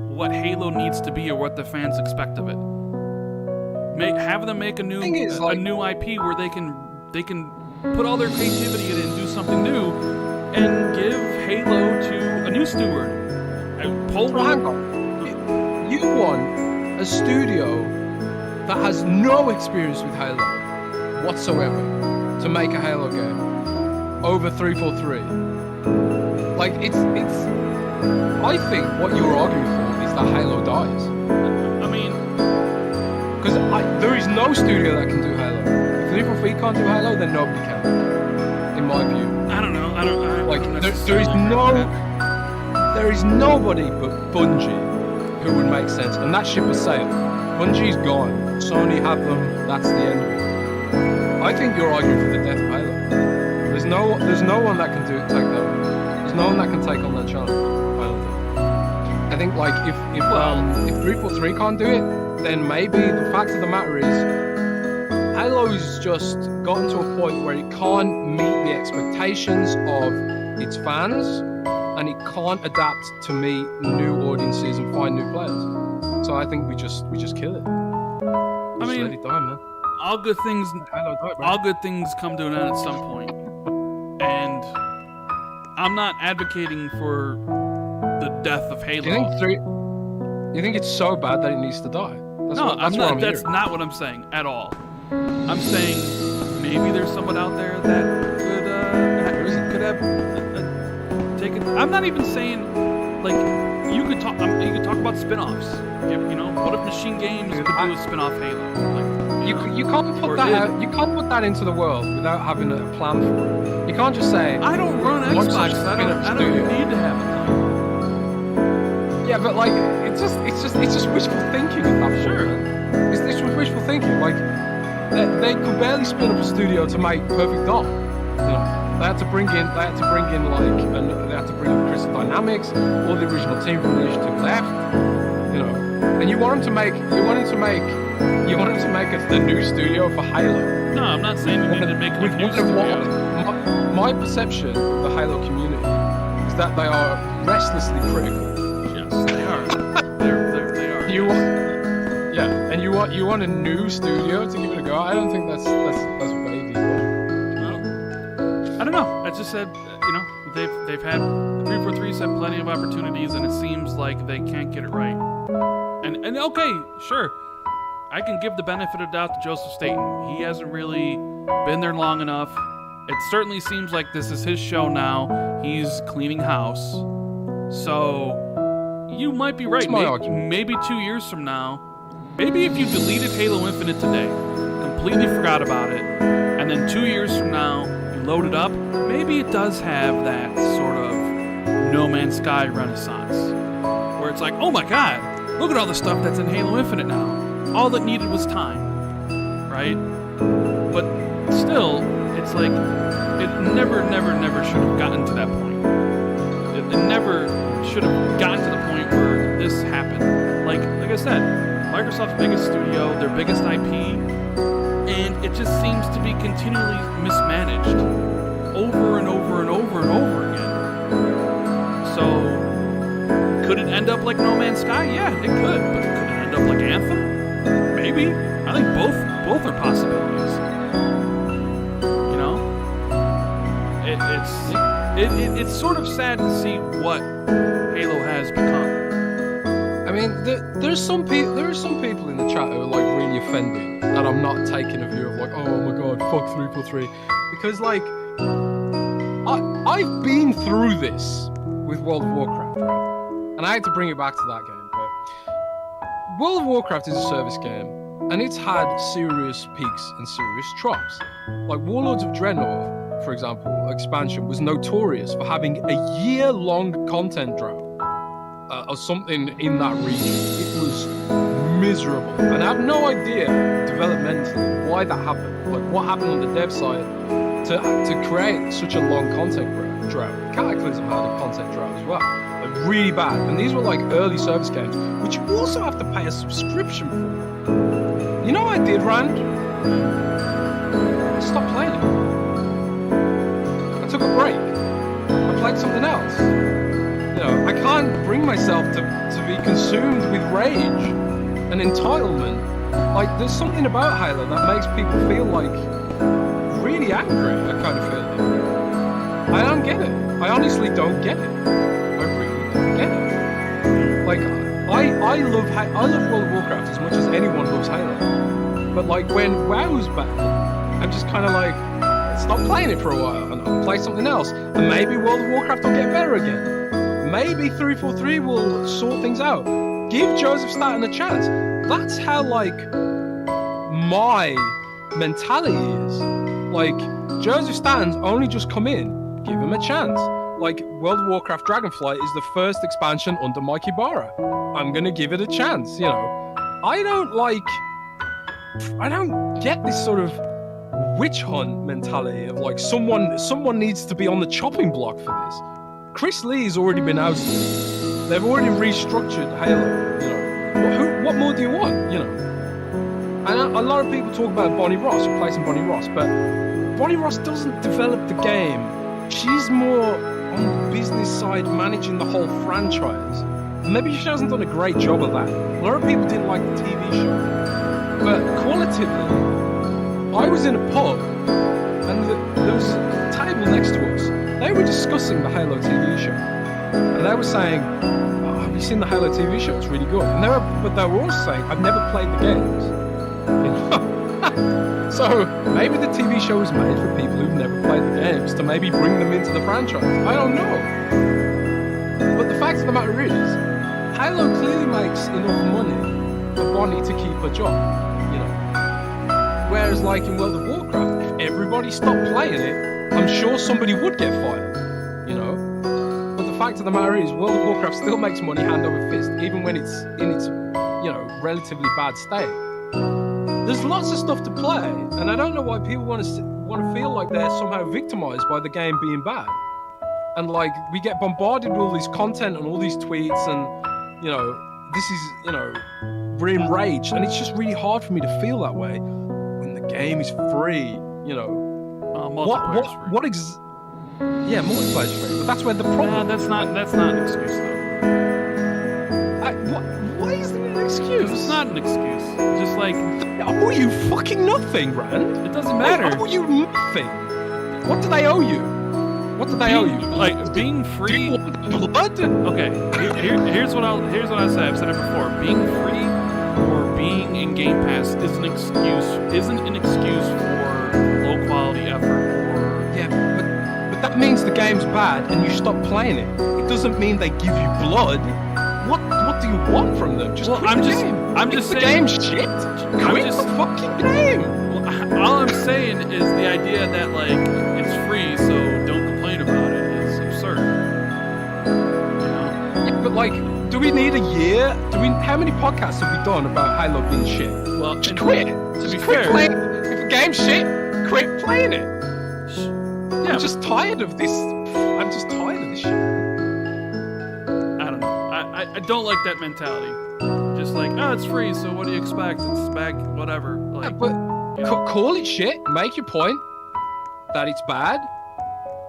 what Halo needs to be or what the fans expect of it. Have them make a new IP where they can put all their creativity in it and do something new, and give Halo to a new steward. Hang on. You want a studio that has no experience with Halo whatsoever to make a Halo game over 343. Like, it's. I think what you're arguing for is that Halo dies. I mean, because there is no studio that can do Halo. If 343 can't do Halo, then nobody can. In my view. I don't know. There is nobody but Bungie who would make sense, and that ship has sailed. Bungie's gone. Sony have them. That's the end of it. I think you're arguing for the death of Halo. There's no one that can take that on. There's no one that can take on that challenge. I think like if 343 can't do it, then maybe the fact of the matter is Halo's just gotten to a point where it can't meet the expectations of its fans, and it can't adapt to meet new audiences and find new players. So I think we just kill it. Let it die, man. All good things come to an end at some point. And I'm not advocating for the death of Halo. You think it's so bad that it needs to die? That's not what I'm saying at all. I'm saying maybe there's someone out there that could have taken. I'm not even saying like you could talk about spin-offs. What if Machine Games could do a spin-off Halo? Like, you can't put that out. You can't put that into the world without having a plan for it. You can't just say I don't run Xbox. I don't need to have a plan. Yeah, but like it's just wishful thinking at that point. Sure. It's wishful thinking. Like they could barely spin up a studio to make Perfect Dark. They had to bring in Crystal Dynamics, all the original team from the initiative left. And you want him to make the new studio for Halo. No, I'm not saying you need to make a new studio. My perception of the Halo community is that they are restlessly critical. Yes, they are. They are. You want a new studio to give it a go? I don't think that's what they do. I don't know. I just said, they've had 343's had plenty of opportunities, and it seems like they can't get it right. And okay, sure, I can give the benefit of the doubt to Joseph Staten. He hasn't really been there long enough. It certainly seems like this is his show now. He's cleaning house. So you might be right. Maybe 2 years from now, maybe if you deleted Halo Infinite today, completely forgot about it, and then 2 years from now you load it up, maybe it does have that sort of No Man's Sky renaissance, where it's like, oh my god, look at all the stuff that's in Halo Infinite now. all that needed was time, right? But still, it's like it never should have gotten to that point. It never should have gotten to the point where this happened. Like I said, Microsoft's biggest studio, their biggest IP, and it just seems to be continually mismanaged over and over and over and over again. So, could it end up like No Man's Sky? Yeah, it could. But could it end up like Anthem? Maybe. I think both are possibilities. You know, it's sort of sad to see what Halo has become. I mean, there are some people in the chat who are like really offended that I'm not taking a view of like, oh my god, fuck 343, because like I've been through this with World of Warcraft, right? And I had to bring it back to that game, but World of Warcraft is a service game, and it's had serious peaks and serious troughs. Like Warlords of Draenor, for example, expansion was notorious for having a year-long content drought. Or something in that region. It was miserable, and I have no idea developmentally why that happened. Like what happened on the dev side to create such a long content drought. Cataclysm had a content drought as well, like really bad. And these were like early service games, which you also have to pay a subscription for. You know what I did, Rand? I stopped playing it. I took a break. I played something else. You know, I can't bring myself to be consumed with rage and entitlement. Like, there's something about Halo that makes people feel like really angry, I kind of feel like. I don't get it. I honestly don't get it. I really don't get it. Like, I love World of Warcraft as much as anyone loves Halo. But like, when WoW's back, I'm just kind of like, stop playing it for a while and I'll play something else. And maybe World of Warcraft will get better again. Maybe 343 will sort things out. Give Joseph Staten a chance. That's how, like, my mentality is. Like, Joseph Staten's only just come in. Give him a chance. Like, World of Warcraft Dragonflight is the first expansion under Mike Ibarra. I'm gonna give it a chance, you know. I don't get this sort of witch hunt mentality of, like, someone needs to be on the chopping block for this. Chris Lee's already been ousted. They've already restructured Halo. You know, what more do you want? You know, and a lot of people talk about Bonnie Ross, replacing Bonnie Ross, but Bonnie Ross doesn't develop the game. She's more on the business side, managing the whole franchise. Maybe she hasn't done a great job of that. A lot of people didn't like the TV show, but qualitatively, I was in a pub and there was a table next to us. They were discussing the Halo TV show, and they were saying, "Oh, have you seen the Halo TV show? It's really good." And they were also saying, "I've never played the games." You know? So maybe the TV show was made for people who've never played the games to maybe bring them into the franchise. I don't know. But the fact of the matter is, Halo clearly makes enough money for Bonnie to keep her job. You know, whereas like in World of Warcraft, if everybody stopped playing it, I'm sure somebody would get fired, you know. But the fact of the matter is, World of Warcraft still makes money hand over fist, even when it's in its, you know, relatively bad state. There's lots of stuff to play, and I don't know why people want to feel like they're somehow victimized by the game being bad. And like, we get bombarded with all this content and all these tweets, and you know, this is, you know, we're enraged, and it's just really hard for me to feel that way when the game is free, you know. Multiplayer's free. Yeah, multiplayer's free, but that's where the problem. That's not an excuse though. Why is there an excuse? It's not an excuse. It's just like, they owe you fucking nothing, Rand. It doesn't matter. They owe you nothing. What do they owe you? What do they owe you? Like being free. Do you want blood? Okay, here's what I say. I've said it before. Being free or being in Game Pass isn't an excuse for low quality effort. Yeah, but that means the game's bad and you stop playing it. It doesn't mean they give you blood. What do you want from them? Just quit the game. I'm just the saying. Game shit. Quit the fucking game. Well, all I'm saying is the idea that like it's free, so don't complain about it is absurd. You know? Yeah, but like, Do we need a year? How many podcasts have we done about Halo being shit? Well, Just and quit. To Just be quit fair, playing. If a game's shit, quit playing it. yeah, I'm just tired of this. I'm just tired of this shit. I don't know. I don't like that mentality. Just like, oh, it's free, so what do you expect? It's back, whatever. Yeah, Like, but call it shit. Make your point that it's bad.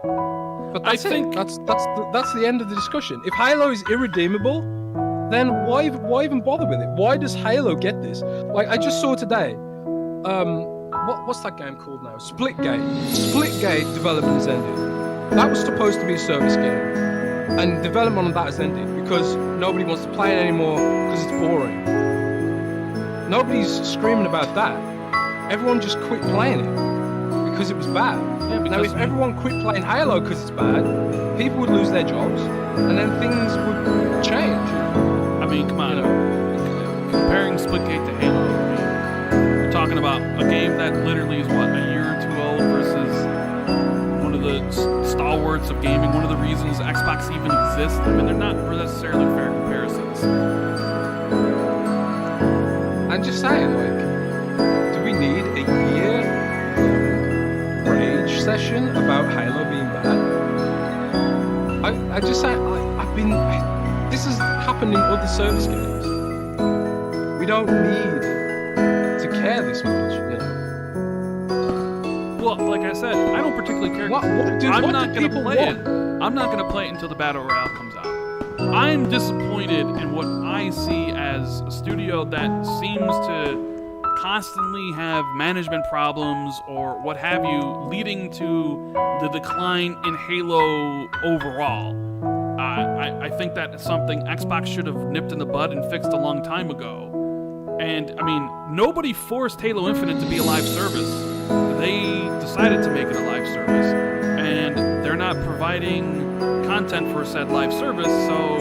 But that's think- that's the end of the discussion. If Halo is irredeemable, then why even bother with it? Why does Halo get this? Like I just saw today, what's that game called now? Splitgate. Splitgate development has ended. That was supposed to be a service game, and development on that has ended because nobody wants to play it anymore because it's boring. Nobody's screaming about that. Everyone just quit playing it because it was bad. yeah, Now, because if everyone quit playing Halo because it's bad, people would lose their jobs, and then things would change. I mean, come on. You know, Comparing Splitgate to Halo, I mean, you're talking about a game that literally is, what, a year or two old versus one of the stalwarts of gaming, one of the reasons Xbox even exists. I mean, they're not necessarily fair comparisons. I'm just saying, like, do we need a year rage session about Halo being bad? I just say, this has happened in other service games. We don't need to care this much, you know. Well, like I said, I don't particularly care. What do I'm not going to people play want? it. I'm not going to play it until the Battle Royale comes out. I'm disappointed in what I see as a studio that seems to constantly have management problems or what have you, leading to the decline in Halo overall. I think that is something Xbox should have nipped in the bud and fixed a long time ago. And, I mean, nobody forced Halo Infinite to be a live service. They decided to make it a live service. And they're not providing content for said live service, so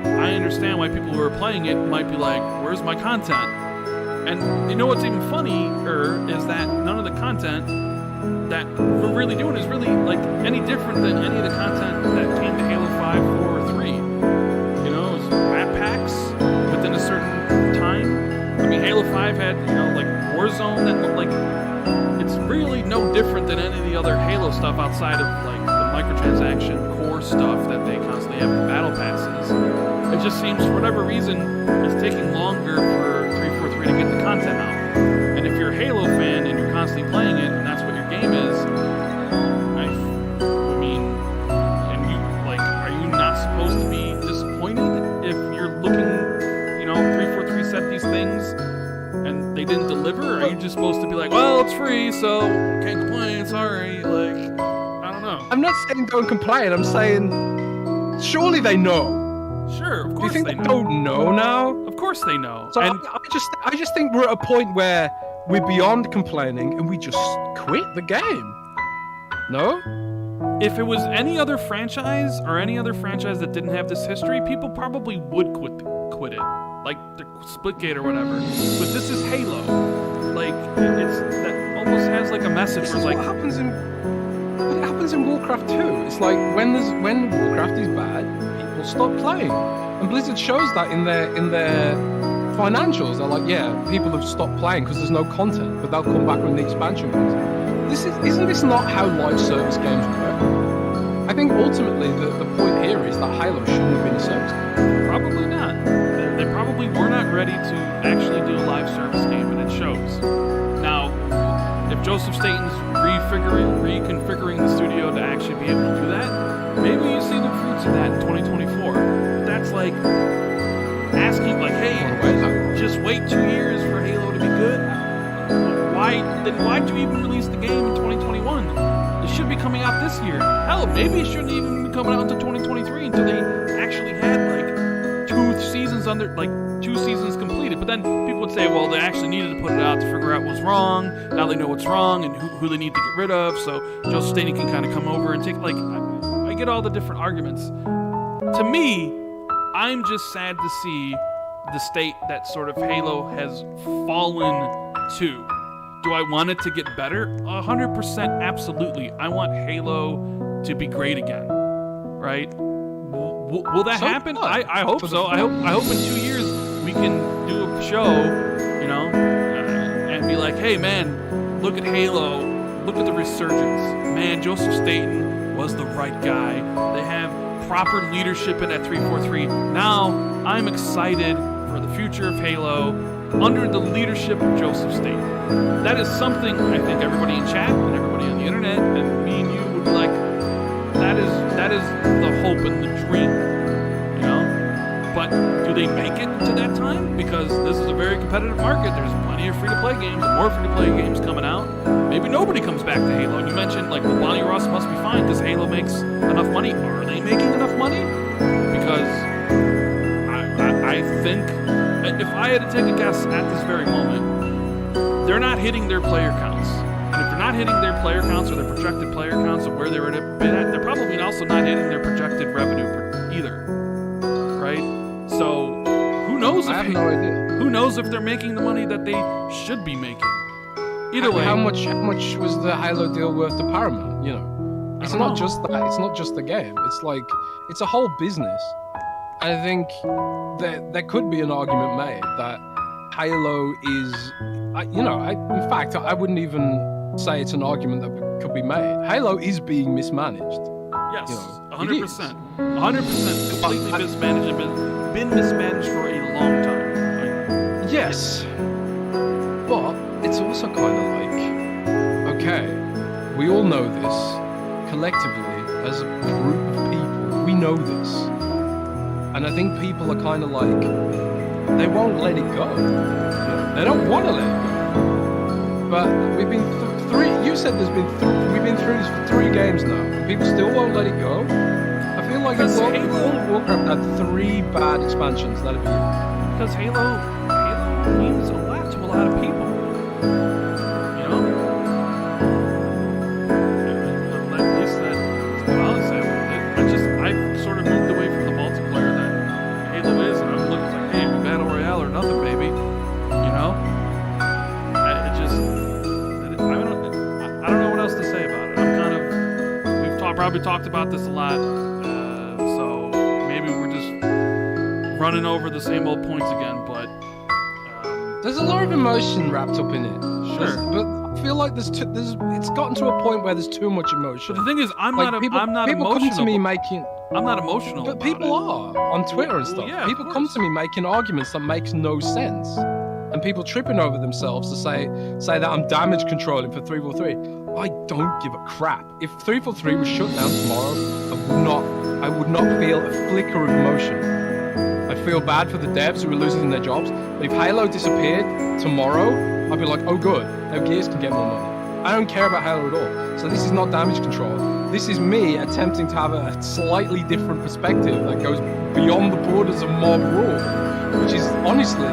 I understand why people who are playing it might be like, where's my content? And you know what's even funnier is that none of the content that we're really doing is really like any different than any of the content that came to Halo 5, 4, or 3. You know, it's map packs within a certain time. I mean, Halo 5 had, you know, like Warzone that looked like it's really no different than any of the other Halo stuff outside of like the microtransaction core stuff that they constantly have in battle passes. It just seems for whatever reason it's taking longer for 343 to get the content out. And if you're a Halo fan and you're constantly playing it and that's what your game is, I mean, and you like, are you not supposed to be disappointed if you're looking, you know, 343 set these things and they didn't deliver? Or are you just supposed to be like, well, it's free, so can't complain, sorry, like, I don't know. I'm not saying don't complain, I'm saying surely they know. Sure, of Do you course think they they know. don't know now? Of course they know. So And I just think we're at a point where we're beyond complaining and we just quit the game. No? if it was any other franchise or any other franchise that didn't have this history, people probably would quit it, like the Splitgate or whatever. But this is Halo, like it's that almost has like a message This where is like what happens in Warcraft 2. It's like when Warcraft is bad, people stop playing, and Blizzard shows that in their financials. They're like, yeah, people have stopped playing because there's no content, but they'll come back when the expansion comes out. Isn't this not how live service games work? I think ultimately the point here is that Halo shouldn't have been a service game. probably not. They probably were not ready to actually do a live service game, and it shows. Now, if Joseph Staten's reconfiguring the studio to actually be able to do that, maybe you see the fruits of that in 2024. But that's like asking, like, hey, just wait 2 years for Halo to be good. Why'd you even release the game in 2021? It should be coming out this year. Hell, maybe it shouldn't even be coming out until 2023 until they actually had like 2 seasons completed. But then people would say, well, they actually needed to put it out to figure out what's wrong. Now they know what's wrong and who they need to get rid of. So Joseph Staten can kind of come over and take, like, I get all the different arguments. To me, I'm just sad to see the state that sort of Halo has fallen to. Do I want it to get better? 100% absolutely. I want Halo to be great again, right? will that So happen? what? I hope For the so. I hope in 2 years we can do a show, you know, and be like, hey man, look at Halo, look at the resurgence. Man, Joseph Staten was the right guy. They have proper leadership in that 343. Now I'm excited for the future of Halo under the leadership of Joseph Staten. That is something I think everybody in chat and everybody on the internet and me and you would be like, that is the hope and the dream, you know? But do they make it to that time? Because this is a very competitive market. There's plenty of free-to-play games, more free-to-play games coming out. Maybe nobody comes back to Halo. And you mentioned, like, well, Bonnie Ross must be fine because Halo makes enough money. Are they making enough money? Because I think, if I had to take a guess at this very moment, they're not hitting their player counts. And if they're not hitting their player counts or their projected player counts of where they were at, they're probably also not hitting their projected revenue either. Right? So, who knows? I have no idea. Who knows if they're making the money that they should be making? Either way, How much was the Halo deal worth to Paramount? You know, it's not just that. It's not just the game. It's like it's a whole business. I think there could be an argument made that Halo is, in fact, I wouldn't even say it's an argument that could be made. Halo is being mismanaged. yes, You know, 100%, 100%, completely mismanaged and been mismanaged for a long time. Like, Yes, but it's also kind of like, okay, we all know this collectively as a group of people. We know this. And I think people are kind of like, they won't let it go. They don't want to let it go. But we've been you said we've been through this for 3 games now. And people still won't let it go. I feel like if World of Warcraft had 3 bad expansions, that'd be it. because Halo means a lot to a lot of people. You know? At least that's what I'll say. I've sort of moved away from the multiplayer that Halo is, and I'm looking like, hey, Battle Royale or nothing, baby. You know? I don't know what else to say about it. I'm kind of, we've probably talked about this a lot, so maybe we're just running over the same old points again, but There's a lot of emotion wrapped up in it. Sure. But I feel like it's gotten to a point where there's too much emotion. but the thing is, I'm not people emotional. come to me making, I'm not emotional. but about people it. are on Twitter and stuff. yeah, of People come course. to me making arguments that makes no sense, and people tripping over themselves to say that I'm damage controlling for 343. I don't give a crap. If 343 was shut down tomorrow, I would not feel a flicker of emotion. I feel bad for the devs who are losing their jobs. But if Halo disappeared tomorrow, I'd be like, oh good, now Gears can get more money. I don't care about Halo at all. So this is not damage control. This is me attempting to have a slightly different perspective that goes beyond the borders of mob rule, which is honestly,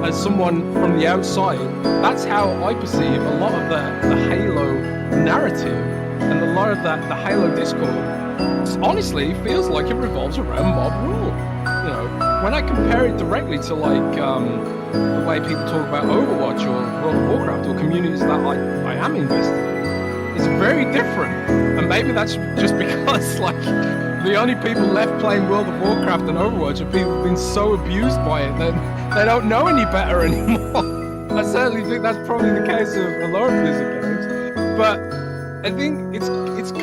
as someone from the outside, that's how I perceive a lot of the Halo narrative and a lot of the Halo discourse. Honestly, feels like it revolves around mob rule. You know, when I compare it directly to like the way people talk about Overwatch or World of Warcraft or communities that I am invested in, it's very different. And maybe that's just because like the only people left playing World of Warcraft and Overwatch are people who've been so abused by it that they don't know any better anymore. I certainly think that's probably the case of a lot of Blizzard games. But I think it's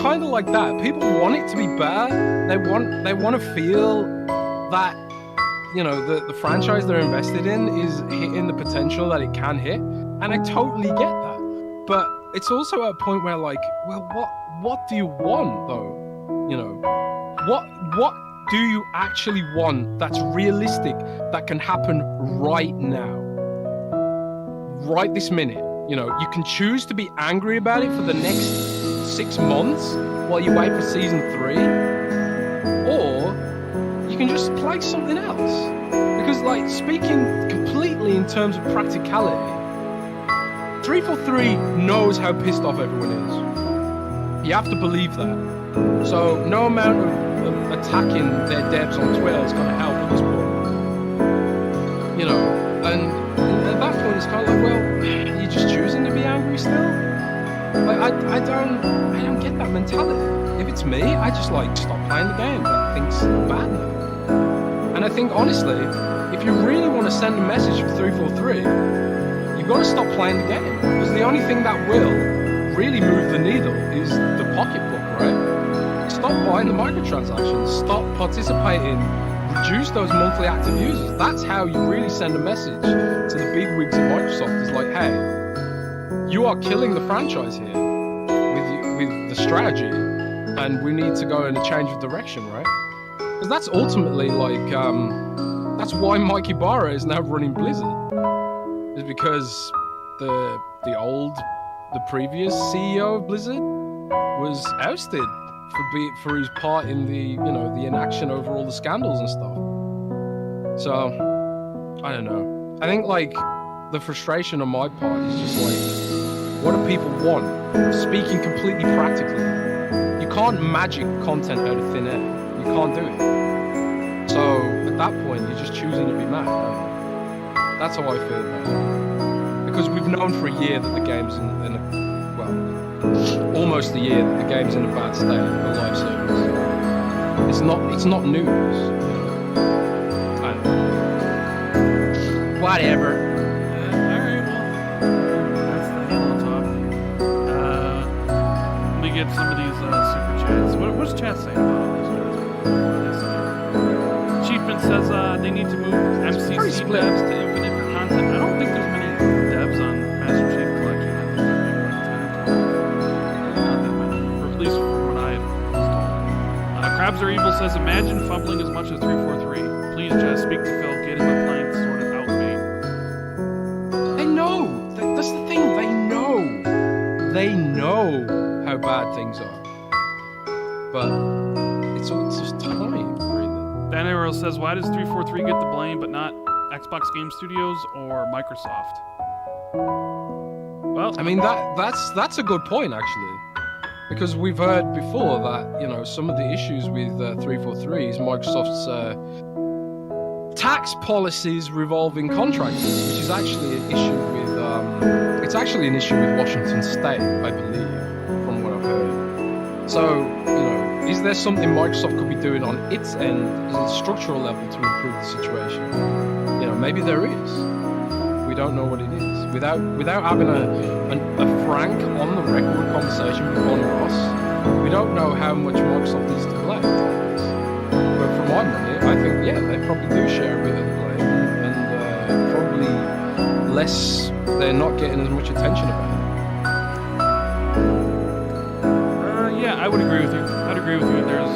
kind of like that. People want it to be better. They want to feel that, you know, the franchise they're invested in is hitting the potential that it can hit, and I totally get that. But it's also at a point where like, well, what do you want though? You know, what do you actually want that's realistic, that can happen right now, right this minute? You know, you can choose to be angry about it for the next 6 months while you wait for season 3, or you can just play something else. Because, like, speaking completely in terms of practicality, 343 knows how pissed off everyone is. You have to believe that. So no amount of attacking their devs on Twitter is going to help at this point. You know, and at that point it's kind of like, well, you're just choosing to be angry still? Like, I don't get that mentality. If it's me, I just like stop playing the game. That thing's bad now. And I think, honestly, if you really want to send a message for 343, you've got to stop playing the game. Because the only thing that will really move the needle is the pocketbook, right? Stop buying the microtransactions. Stop participating. Reduce those monthly active users. That's how you really send a message to the big wigs at Microsoft. It's like, hey, you are killing the franchise here with the strategy, and we need to go in a change of direction, right? Because that's ultimately like, that's why Mike Ibarra is now running Blizzard. Is because the previous CEO of Blizzard was ousted for his part in the inaction over all the scandals and stuff. So I don't know. I think like the frustration on my part is just like, what do people want? Speaking completely practically, you can't magic content out of thin air. You can't do it. So at that point, you're just choosing to be mad. That's how I feel about it. Because we've known for a year that the game's almost a year that the game's in a bad state of the live service. It's not news. I don't know. Whatever. Alright, well, that's the Halo talk. Let me get some of these super chats. What's chat saying about all this? Chiefman says they need to move MCC devs to Infinite for content. I don't think there's many devs on Master Chief Collection. I think there not that many, or at least from what I was told. Crabs Are Evil says, imagine fumbling as much as 343. Please just speak to Phil, get him a plank sort of outmate. They know. That's the thing. They know. They know how bad things are. But it's just time, really. Dan Arrow says, why does 343 get the blame but not Xbox Game Studios or Microsoft? Well, I mean that's a good point actually, because we've heard before that some of the issues with 343 is Microsoft's tax policies revolving contractors, which is actually an issue with an issue with Washington State, I believe, from what I've heard. So is there something Microsoft could be doing on its end at a structural level to improve the situation? Maybe there is. We don't know what it is. Without having a frank, on the record conversation with Bonnie Ross, we don't know how much Microsoft needs to blame. But for my money, I think they probably do share a bit of the blame, and probably less. They're not getting as much attention about it. Yeah, I would agree with you. I'd agree with you. There's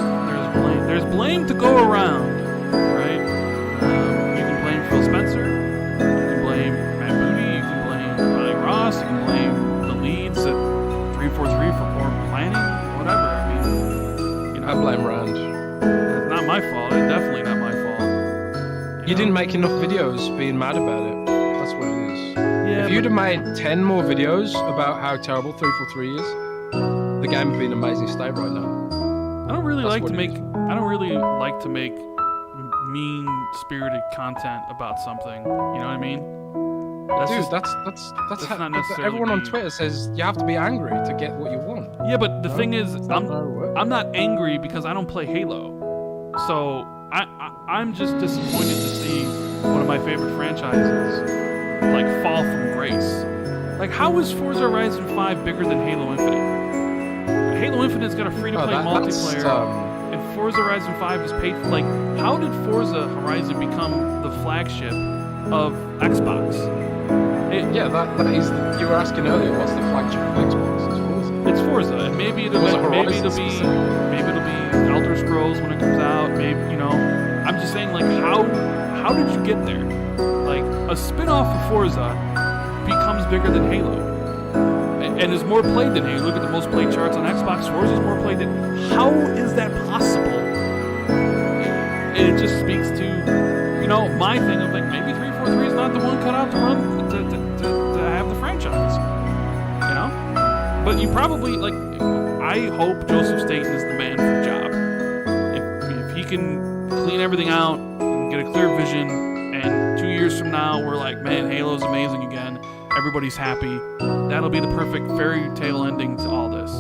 blame. There's blame to go around, right? You can blame Phil Spencer. You can blame Matt Booty. You can blame Ronnie Ross. You can blame the leads at 343 for poor planning. Whatever. I mean, I blame Rand. It's not my fault. It's definitely not my fault. You didn't make enough videos being mad about it. That's what it is. Yeah, if you'd have made 10 more videos about how terrible 343 is, the game would be in an amazing state right now. I don't really like to make mean-spirited content about something. You know what I mean? That's how, not necessarily everyone on mean. Twitter says you have to be angry to get what you want. Yeah, but the thing is, not how it works. I'm not angry because I don't play Halo. So I'm just disappointed to see one of my favorite franchises like fall from grace. Like, how is Forza Horizon 5 bigger than Halo Infinite? Halo Infinite's got a free-to-play multiplayer, and Forza Horizon 5 is paid for. Like, how did Forza Horizon become the flagship of Xbox? That is. You were asking earlier, what's the flagship of Xbox? It's Forza, and maybe it'll be Elder Scrolls when it comes out. Maybe I'm just saying, like, how did you get there? Like, a spin-off of Forza becomes bigger than Halo. And is more played than Halo. Look at the most played charts on Xbox. Forza is more played than. How is that possible? It just speaks to, my thing of like maybe 343 is not the one cut out to run to have the franchise. But you probably I hope Joseph Staten is the man for the job. If he can clean everything out and get a clear vision, and 2 years from now we're like, man, Halo's amazing again. Everybody's happy. That'll be the perfect fairy tale ending to all this,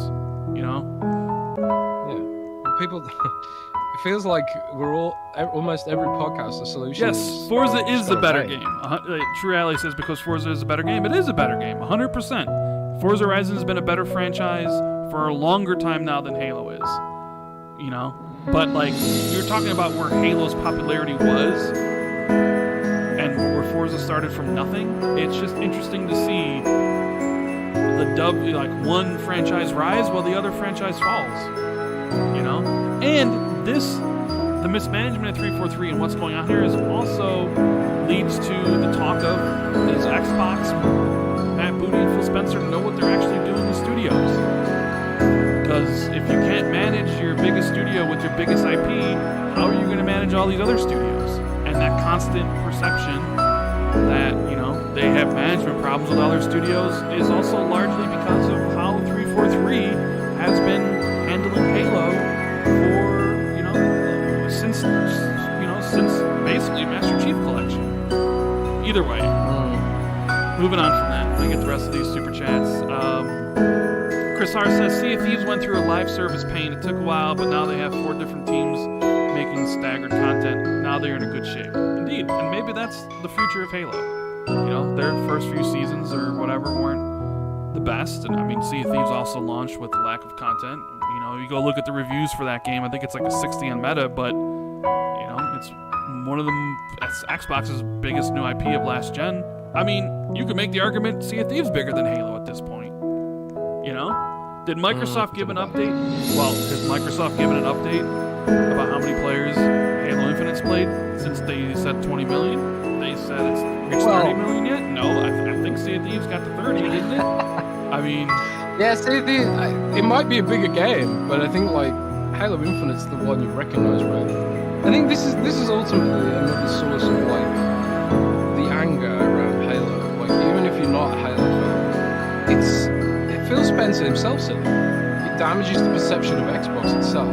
Yeah. People, if feels like we're all almost every podcast the solution. Yes, Forza is a better game. game. True Ally says because Forza is a better game. It is a better game, 100%. Forza Horizon has been a better franchise for a longer time now than Halo is. You know? But, like, you're talking about where Halo's popularity was and where Forza started from nothing. It's just interesting to see one franchise rise while the other franchise falls. You know? And the mismanagement of 343 and what's going on here is also leads to the talk of does Xbox, Matt Booty, and Phil Spencer know what they're actually doing in the studios? Because if you can't manage your biggest studio with your biggest IP, how are you going to manage all these other studios? And that constant perception that, you know, they have management problems with other studios is also largely because of how 343 has been handling Halo for, you know, since basically Master Chief Collection. Either way, moving on from that, I get the rest of these super chats. Chris R says, Sea of Thieves went through a live service pain. It took a while, but now they have 4 different teams making staggered content. Now they're in a good shape. Indeed, and maybe that's the future of Halo. You know, their first few seasons or whatever weren't the best, and I mean, Sea of Thieves also launched with lack of content. You know, you go look at the reviews for that game, I think it's like a 60 on Meta, but, you know, it's one of them, it's Xbox's biggest new IP of last gen. I mean, you could make the argument Sea of Thieves bigger than Halo at this point. You know? Did Microsoft give an update? Well, has Microsoft given an update about how many players Halo Infinite's played since they said 20 million? They said it's reached 30 million yet? No, I think Sea of Thieves got to 30, didn't it? I mean... Yeah, Sea of Thieves, it might be a bigger game, but I think, like, Halo Infinite's the one you recognize, right? I think this is ultimately another source of, like, the anger around Halo. Like, even if you're not a Halo fan, Phil Spencer himself said it damages the perception of Xbox itself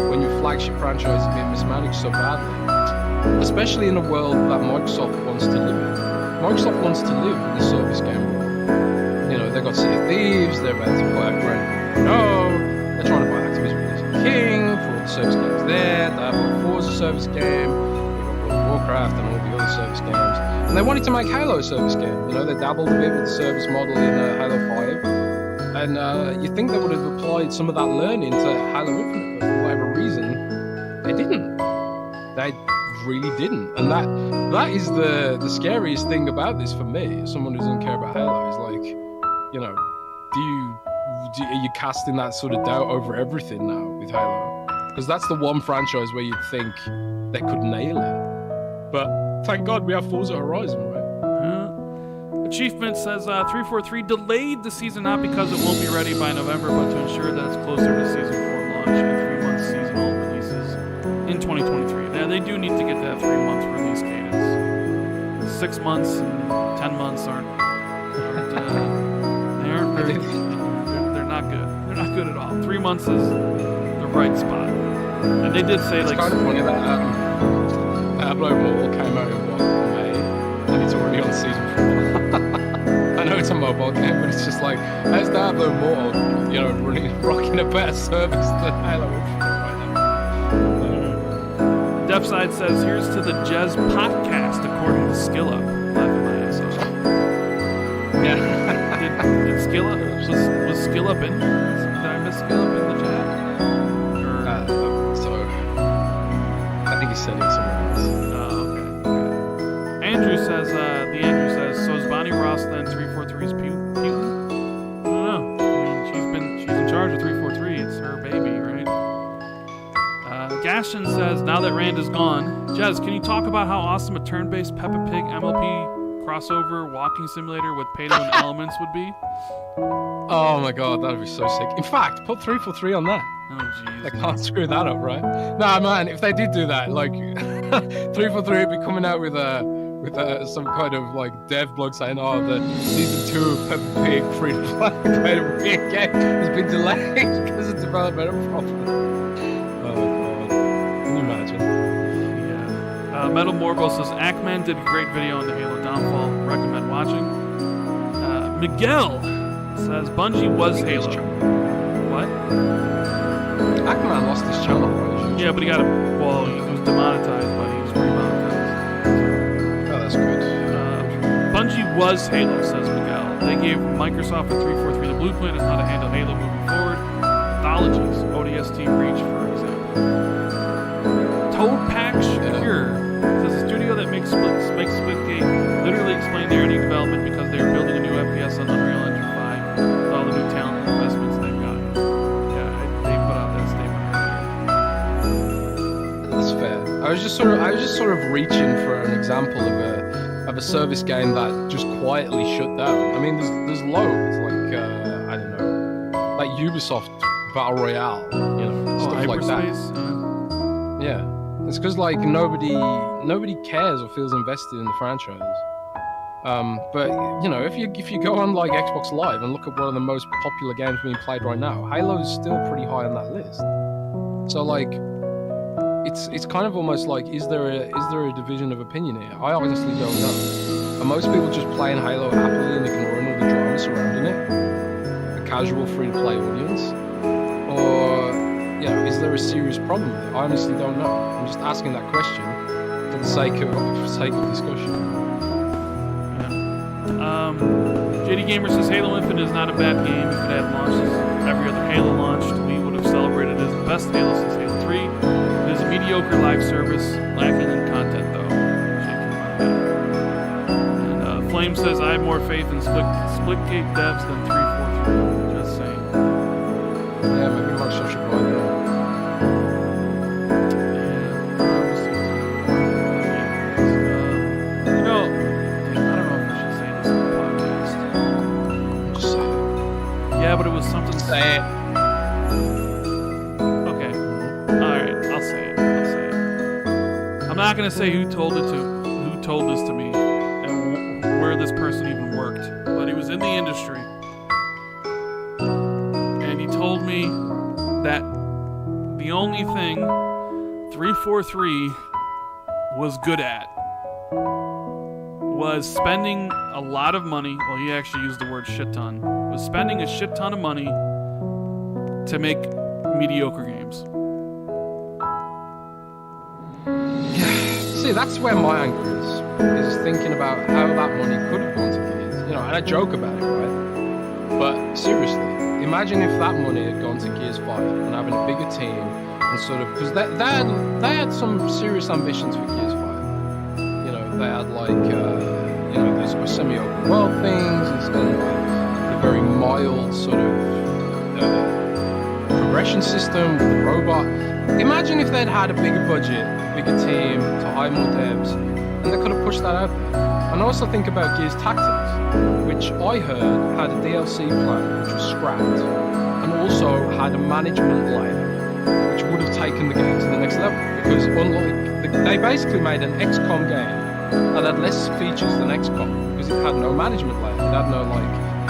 when your flagship franchise is being mismanaged so badly, especially in a world that Microsoft wants to live in. Microsoft wants to live in the service game world. You know, they've got Sea of Thieves, they're about to buy Grand No, they're trying to buy Activision Blizzard King for all the service games there, they have a Forza service game, they've got World of Warcraft and all the other service games, and they wanted to make Halo a service game. You know, they dabbled a bit with the service model in Halo 5. And you think they would have applied some of that learning to Halo Infinite, but for whatever reason, they didn't. They really didn't. And that is the scariest thing about this for me, as someone who doesn't care about Halo, is like, you know, are you casting that sort of doubt over everything now with Halo? Because that's the one franchise where you'd think they could nail it. But thank God we have Forza Horizon, right? Achievement says 343 delayed the season not because it won't be ready by November, but to ensure that it's closer to season 4 launch and 3 months seasonal releases in 2023. They do need to get that 3-month release cadence. 6 months and 10 months aren't very, they're not good. They're not good at all. 3 months is the right spot. And they did say, it's like, kind of funny that Diablo Immortal came out in May, and it's already on season 4. I know it's a mobile game, but it's just like, how's Diablo Immortal, you know, rocking a better service than Halo Infinite right now? Depside says, here's to the Jez podcast, according to SkillUp. Laughing my ass off. Yeah. Did SkillUp, was SkillUp in? Did I miss SkillUp in the chat? So, I think he said it somewhere else. Okay. Andrew says, so is Bonnie Ross then 343's Putin? I don't know. I mean, she's in charge of 343. It's her baby, right? Gaston says, now that Rand is gone, Jez, can you talk about how awesome a turn-based Peppa Pig MLP crossover walking simulator with pay-to-win elements would be? Oh my god, that'd be so sick. In fact, put 343 on that. Oh jeez. They can't screw that up, right? Nah, man, if they did do that, like 343 would be coming out with some kind of like dev blog saying, oh, the season 2 of Peppa Pig free to play game has been delayed because of developmental problems. Oh god, can you imagine? Yeah. Metal Morgul says Ackman did a great video on the Halo downfall. Recommend watching. Miguel says Bungie was Halo. What? Ackman lost his channel, right? Yeah, but he got well, he was demonetized, but he was remonetized. Oh, that's good. Bungie was Halo, says Miguel. They gave Microsoft and 343 the blueprint on how to handle Halo moving forward. Mythologies, ODST Reach, for example. Toad Pack Secure says the studio that makes Splitgate literally explained their indie development because they were building a new FPS on Unreal Engine 5 with all the new talent and investments they've got. Yeah, they put out that statement earlier. That's fair. I was just sort of reaching for an example of a service game that just quietly shut down. I mean, there's loads like I don't know, like Ubisoft Battle Royale, you know, stuff like that. Yeah, it's because like nobody cares or feels invested in the franchise. But you know, if you go on like Xbox Live and look at one of the most popular games being played right now, Halo's still pretty high on that list. So like, it's kind of almost like, is there a division of opinion here? I honestly don't know. Are most people just playing Halo happily and ignoring all the drama surrounding it? A casual free-to-play audience, or you know, is there a serious problem with it? I honestly don't know. I'm just asking that question for the sake of discussion. JD Gamer says Halo Infinite is not a bad game. If it had launched as every other Halo launched, we would have celebrated it as the best Halo since Halo 3. It is a mediocre live service, lacking in content though. And Flame says I have more faith in Splitgate devs than 343. Just saying. Yeah, maybe Microsoft should buy that. But it was something. Say it. Okay. Alright, I'll say it. I'm not gonna say who told this to me and where this person even worked, but he was in the industry. And he told me that the only thing 343 was good at was spending a lot of money. Well, he actually used the word shit ton. Was spending a shit ton of money to make mediocre games. See, that's where my anger is thinking about how that money could have gone to Gears. You know, and I joke about it, right? But seriously, imagine if that money had gone to Gears 5 and having a bigger team and sort of, because they had some serious ambitions for Gears 5. You know, they had like, you know, these semi-open world things instead of like the very mild sort of progression system with the robot. Imagine if they'd had a bigger budget, bigger team to hire more devs, and they could have pushed that out there. And I also think about Gears Tactics, which I heard had a DLC plan which was scrapped, and also had a management layer which would have taken the game to the next level. Because unlike, they basically made an XCOM game that had less features than XCOM, because it had no management layer. It had no like,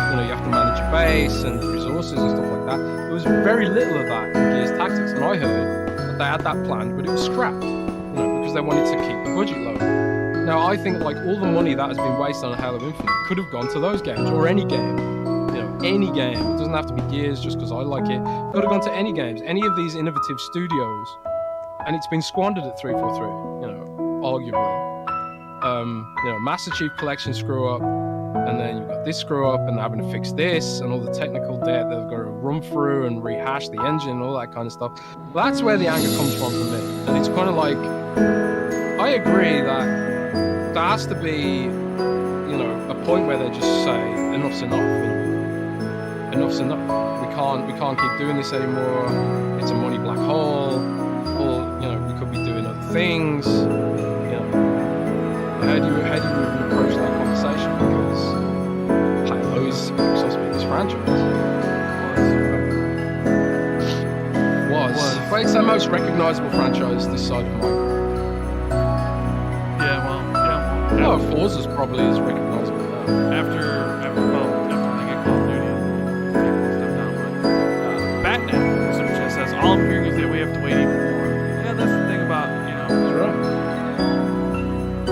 you know, you have to manage your base and resources and stuff like that. There was very little of that in Gears Tactics, and I heard that they had that planned, but it was scrapped, you know, because they wanted to keep the budget low. Now, I think like all the money that has been wasted on Halo Infinite could have gone to those games, or any game. You know, any game. It doesn't have to be Gears just because I like it. Could have gone to any games, any of these innovative studios, and it's been squandered at 343, you know, arguably. You know, Master Chief Collection screw up, and then you've got this screw up, and having to fix this, and all the technical debt they've got to run through and rehash the engine and all that kind of stuff. Well, that's where the anger comes from for me. And it's kind of like, I agree that there has to be, you know, a point where they just say enough's enough. You know? Enough's enough. We can't keep doing this anymore. It's a money black hole. Or, you know, we could be doing other things. You know, how do you even approach that conversation? Because Halo is Microsoft's biggest franchise. Was. But it's their most recognizable franchise this side of Minecraft. Yeah, well. No, Forza's probably as recognizable now. After they get Call of Duty, take one step down. But Batman, which just says all I'm hearing is that we have to wait even more. Yeah, that's the thing about, you know,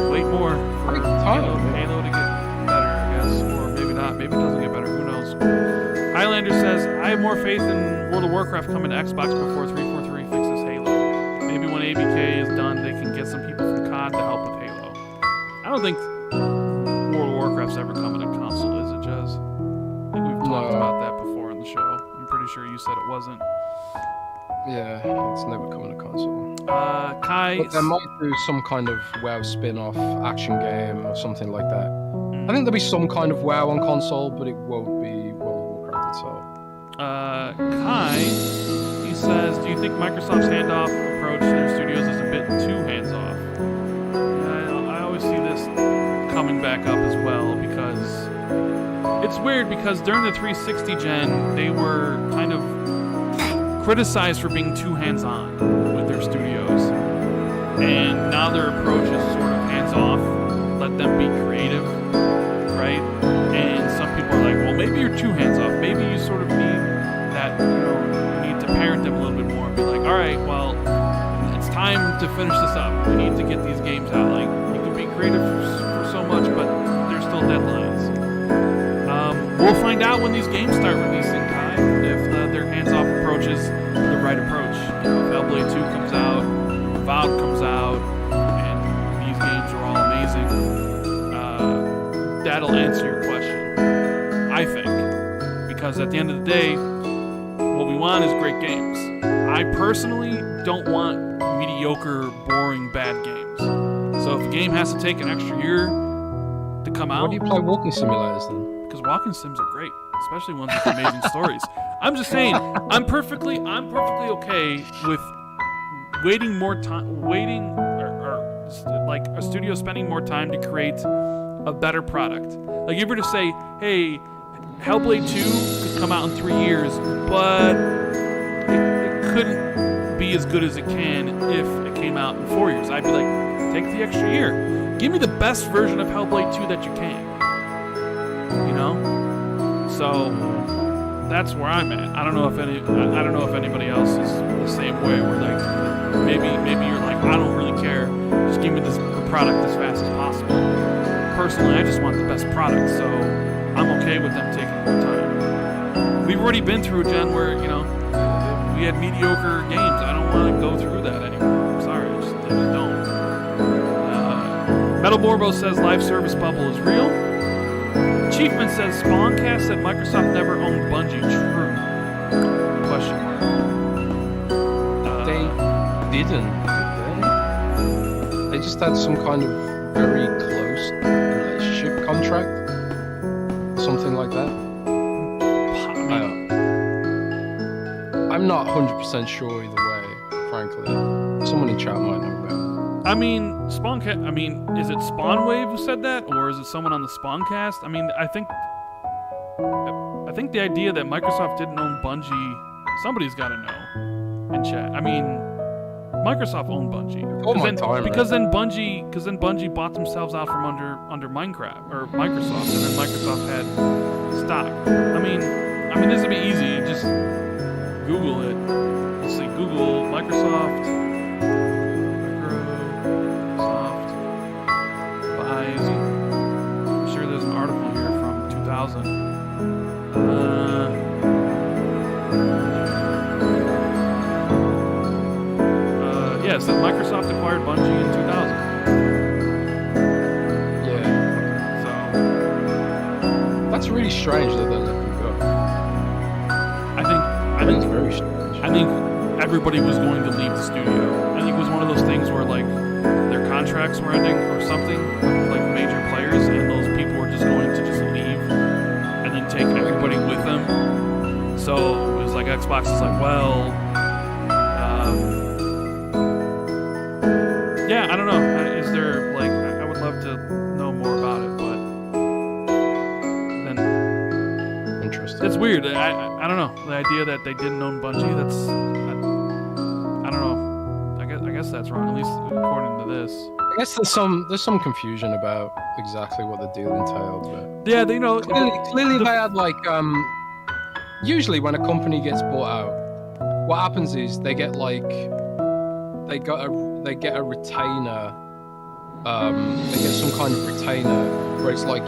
wait more for Halo to get better, I guess, or maybe not. Maybe it doesn't get better. Who knows? Highlander says I have more faith in World of Warcraft coming to Xbox before 343 fixes Halo. ABK is done, they can get some people from COD to help with Halo. I don't think World of Warcraft's ever coming to console, is it, Jez? I think we've talked about that before on the show. I'm pretty sure you said it wasn't. Yeah, it's never coming to console. Kai. But they might do some kind of WoW spin-off action game or something like that. I think there'll be some kind of WoW on console, but it won't be World of Warcraft itself. Kai, he says, do you think Microsoft's handoff approach to their studios is a bit too hands-off? I always see this coming back up as well, because it's weird, because during the 360 gen, they were kind of criticized for being too hands-on with their studios. And now their approach is sort of hands-off, let them be creative, right? And some people are like, well, maybe you're too hands-off. Maybe you sort of need that, you need to parent them a little bit more and be like, all right, well, it's time to finish this up. We need to get these games out. Like, you can be creative for so much, but there's still deadlines. We'll find out when these games start releasing, Kai, if their hands-off approach is the right approach. If Hellblade 2 comes out, or Valve comes out, and these games are all amazing, that'll answer your question, I think. Because at the end of the day, what we want is great games. I personally don't want mediocre, boring, bad games. So if a game has to take an extra year to come out... Why do you play walking simulators then? Because walking sims are great, especially ones with amazing stories. I'm just saying, I'm perfectly okay with waiting more time, or like a studio spending more time to create a better product. Like if you were to say, hey, Hellblade 2 could come out in 3 years, but it couldn't be as good as it can if it came out in 4 years. I'd be like, take the extra year. Give me the best version of Hellblade 2 that you can. You know? So that's where I'm at. I don't know if anybody else is the same way, where like maybe you're like, I don't really care. Just give me the product as fast as possible. Personally, I just want the best product, so I'm okay with them taking more time. We've already been through a gen where, we had mediocre games. I don't want to go through that anymore. I'm sorry, I just don't. Metal Borbo says live service bubble is real. Chiefman says Spawncast said Microsoft never owned Bungie. True. Question mark. They didn't, did they? They just had some kind of very close relationship contract. Something like that. I'm not 100% sure either way, frankly. Someone in chat might know that. I mean, is it Spawnwave who said that, or is it someone on the Spawncast? I mean, I think the idea that Microsoft didn't own Bungie, somebody's got to know in chat. I mean, Microsoft owned Bungie because then Bungie bought themselves out from under Minecraft or Microsoft, and then Microsoft had stock. I mean, this would be easy. Just Google it. Let's see, Google Microsoft buys. I'm sure there's an article here from 2000. Yeah, it says Microsoft acquired Bungie in 2000. Yeah. So that's really strange that they let them go. I think it's very strange. I think everybody was going to leave the studio. I think it was one of those things where like their contracts were ending or something, like major players, and those people were just going to just leave and then take everybody with them. So it was like Xbox is like, well, yeah, I don't know. Is there like I would love to know more about it, but then Interesting. it's weird. I don't know. The idea that they didn't own Bungie, that's I don't know. I guess that's wrong, at least according to this. I guess there's some confusion about exactly what the deal entailed, but Yeah, they know. clearly they had like usually when a company gets bought out, what happens is they get like they get a retainer. They get some kind of retainer where it's like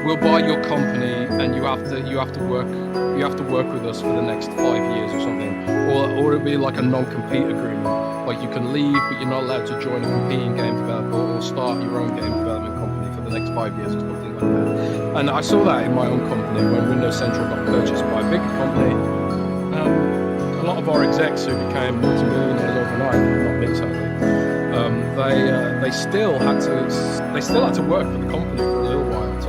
we'll buy your company and you have to work with us for the next 5 years or something, or it'll be like a non-compete agreement. Like you can leave, but you're not allowed to join a competing game developer or start your own game development company for the next 5 years or something like that. And I saw that in my own company when Windows Central got purchased by a bigger company. A lot of our execs who became multi-millionaires overnight, not me sadly, they still had to work for the company for a little while to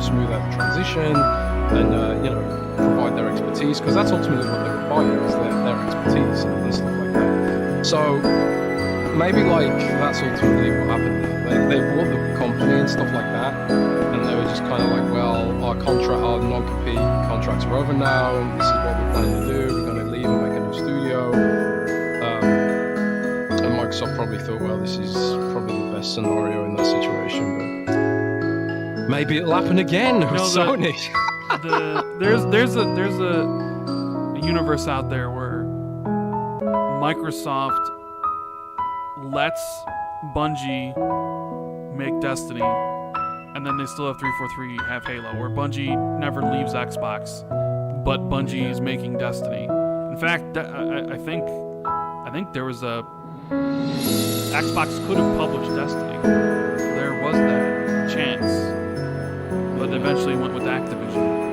smooth out the transition and provide their expertise, because that's ultimately what they were buying, is their expertise and stuff like that. So maybe that's ultimately what happened. They bought the company and stuff like that, and they were just kind of like, well, our non-compete contracts are over now, and this is what we're planning to do. We're going to leave and make a new studio. And Microsoft probably thought, well, this is probably the best scenario in that situation, but maybe it'll happen again with Sony. There's a universe out there where Microsoft lets Bungie make Destiny, and then they still have 343 have Halo, where Bungie never leaves Xbox, but Bungie is making Destiny. In fact, I think there was a Xbox could have published Destiny. There was that chance, but eventually went with Activision.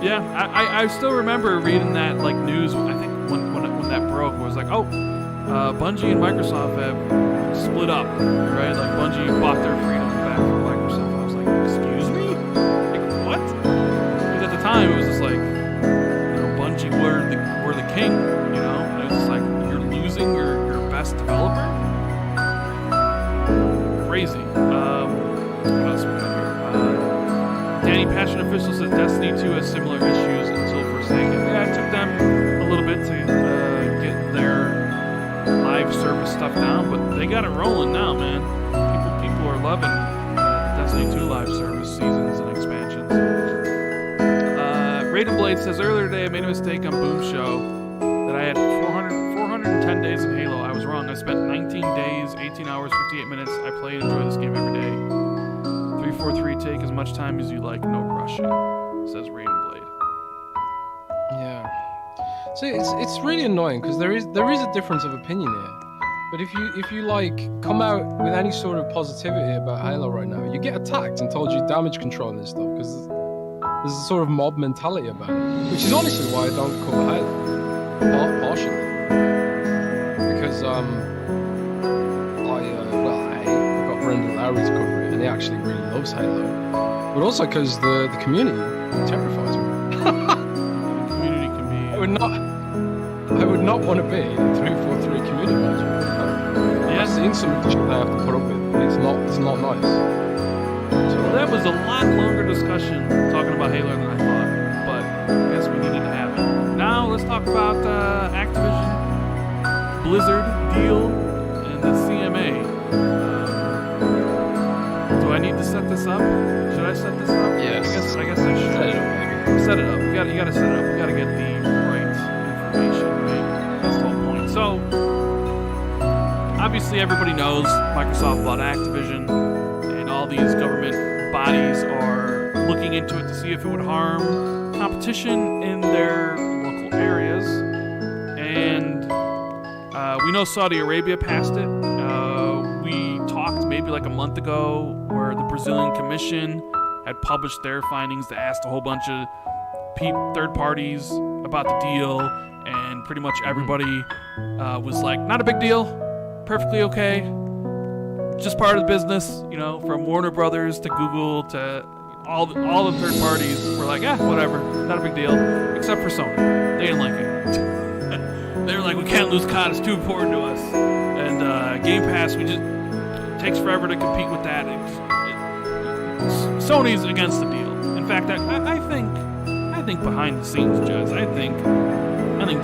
Yeah, I still remember reading that news. I think when that broke, it was like, Bungie and Microsoft have split up, right? Like Bungie bought their freedom back from Microsoft. I was like, excuse me? Like what? Because at the time it was just like, Bungie were the king, and it was just like, you're losing your best developer? Crazy. What else we got here? Danny Passion Official says Destiny 2 has similar issues until Forsaken. Yeah, it took them a little bit to get their live service stuff down, but they got it rolling now, man. People are loving Destiny 2 live service seasons and expansions. Raiden Blade says, earlier today I made a mistake on Boom Show that I had 410 days in Halo. I was wrong. I spent 19 days, 18 hours, 58 minutes. I play and enjoy this game every day. 343, take as much time as you like, no rushing, says Raiden Blade. Yeah. So it's really annoying because there is a difference of opinion here. But if you come out with any sort of positivity about Halo right now, you get attacked and told you damage control and stuff, because there's a sort of mob mentality about it, which is honestly why I don't cover Halo, partially. Because I got Brendan Lowry to cover it, and he actually really loves Halo, but also because the community terrifies me. The community can be. I would not want to be a 343 community manager. I've seen some of the shit I have to put up with. It's not nice. So that was a lot longer discussion talking about Halo than I thought, but I guess we needed to have it. Now let's talk about Activision, Blizzard deal, and the CMA. Do I need to set this up? Should I set this up? Yes. I guess I should. Set it up. You gotta set it up. You gotta get the right information, right? That's the whole point. So, obviously everybody knows Microsoft bought Activision, and all these government bodies are looking into it to see if it would harm competition in their local areas. And we know Saudi Arabia passed it. We talked maybe like a month ago where the Brazilian Commission had published their findings that asked a whole bunch of third parties about the deal, and pretty much everybody was like, not a big deal, perfectly okay, just part of the business, from Warner Brothers to Google to all the third parties were like, whatever, not a big deal, except for Sony. They didn't like it. They were like, we can't lose COD, it's too important to us. And Game Pass, it takes forever to compete with that. Sony's against the deal. In fact, I think behind the scenes, Judge, I think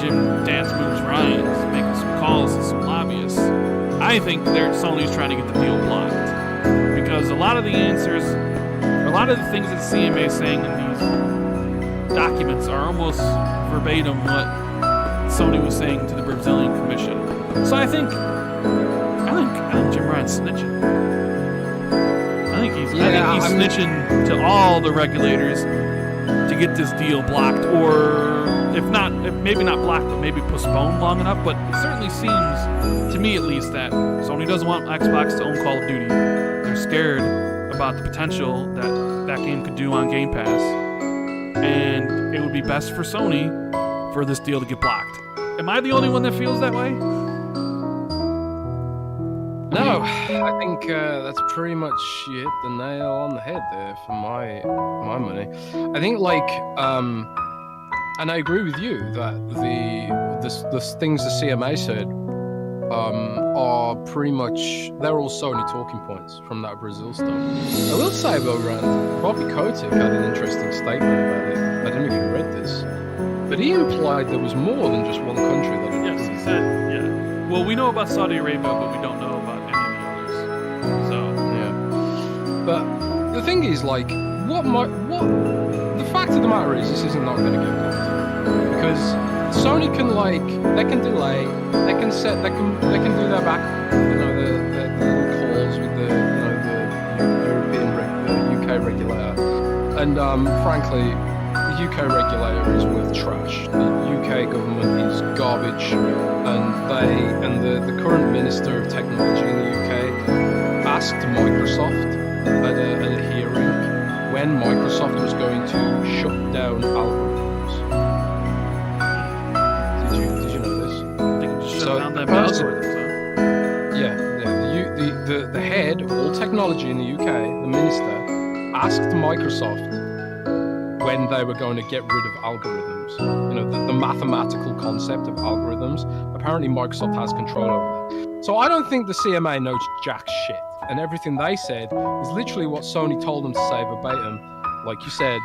Jim Dance Moves Ryan is making some calls to some lobbyists. I think Sony's trying to get the deal blocked, because a lot of the answers, a lot of the things that CMA is saying in these documents are almost verbatim what Sony was saying to the Brazilian Commission. So I think Jim Ryan's snitching. I think he's snitching to all the regulators to get this deal blocked, or if maybe not blocked, but maybe postponed long enough. But it certainly seems, to me at least, that Sony doesn't want Xbox to own Call of Duty. They're scared about the potential that game could do on Game Pass, and it would be best for Sony for this deal to get blocked. Am I the only one that feels that way? No, I think that's pretty much hit the nail on the head there for my money. I think and I agree with you that the things the CMA said are pretty much, they're all Sony talking points from that Brazil stuff. I will say though, Rand, Bobby Kotick had an interesting statement about it. I don't know if you read this, but he implied there was more than just one country that had Yes, he said, yeah. Well, we know about Saudi Arabia, but we don't know about any of the others. So yeah. But the thing is, the fact of the matter is, this isn't not going to get blocked because Sony can they can delay, they can do their back, the little calls with the UK regulator, and frankly, the UK regulator is worth trash. The UK government is garbage, and the current Minister of Technology in the UK asked Microsoft at a hearing when Microsoft was going to shut down algorithms. Did you know this? shut down that algorithm. Yeah, the head of all technology in the UK, the minister, asked Microsoft when they were going to get rid of algorithms. The mathematical concept of algorithms. Apparently Microsoft has control over that. So I don't think the CMA knows jack shit. And everything they said is literally what Sony told them to say verbatim, like you said.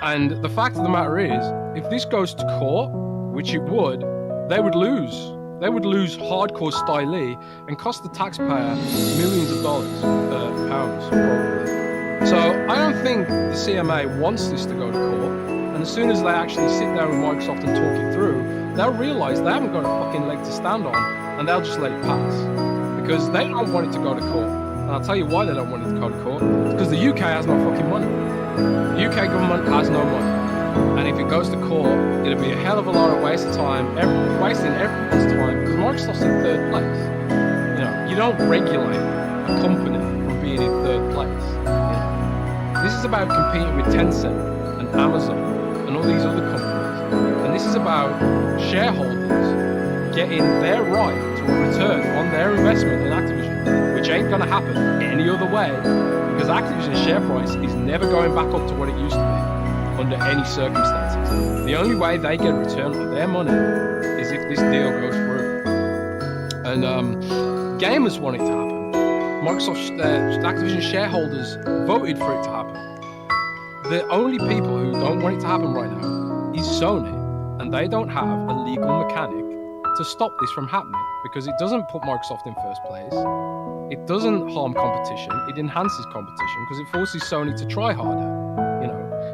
And the fact of the matter is, if this goes to court, which it would, they would lose. They would lose hardcore style and cost the taxpayer millions of dollars, pounds, probably. So I don't think the CMA wants this to go to court. And as soon as they actually sit down with Microsoft and talk it through, they'll realise they haven't got a fucking leg to stand on, and they'll just let it pass. Because they don't want it to go to court. And I'll tell you why they don't want it to go to court. It's because the UK has no fucking money. The UK government has no money. And if it goes to court, it'll be a hell of a lot of waste of time, wasting everyone's time, because Microsoft's in third place. You don't regulate a company from being in third place. This is about competing with Tencent and Amazon and all these other companies. And this is about shareholders getting their right to a return on their investment in Activision, which ain't gonna happen any other way, because Activision's share price is never going back up to what it used to be under any circumstances. The only way they get a return on their money is if this deal goes through. And gamers want it to happen. Activision shareholders voted for it to happen. The only people who don't want it to happen right now is Sony, and they don't have a legal mechanic to stop this from happening, because it doesn't put Microsoft in first place. It doesn't harm competition. It enhances competition because it forces Sony to try harder.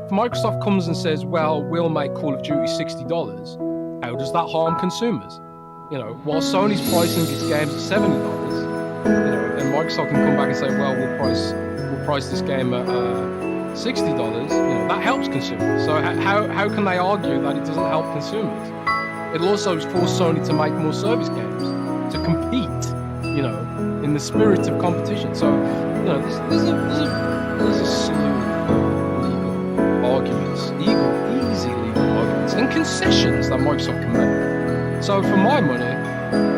If Microsoft comes and says, well, we'll make Call of Duty $60, how does that harm consumers? While Sony's pricing its games at $70, and Microsoft can come back and say, well, we'll price this game at $60, that helps consumers. So how can they argue that it doesn't help consumers? It'll also force Sony to make more service games, to compete, in the spirit of competition. So, there's a slew of legal arguments, easy legal arguments, and concessions that Microsoft can make. So for my money,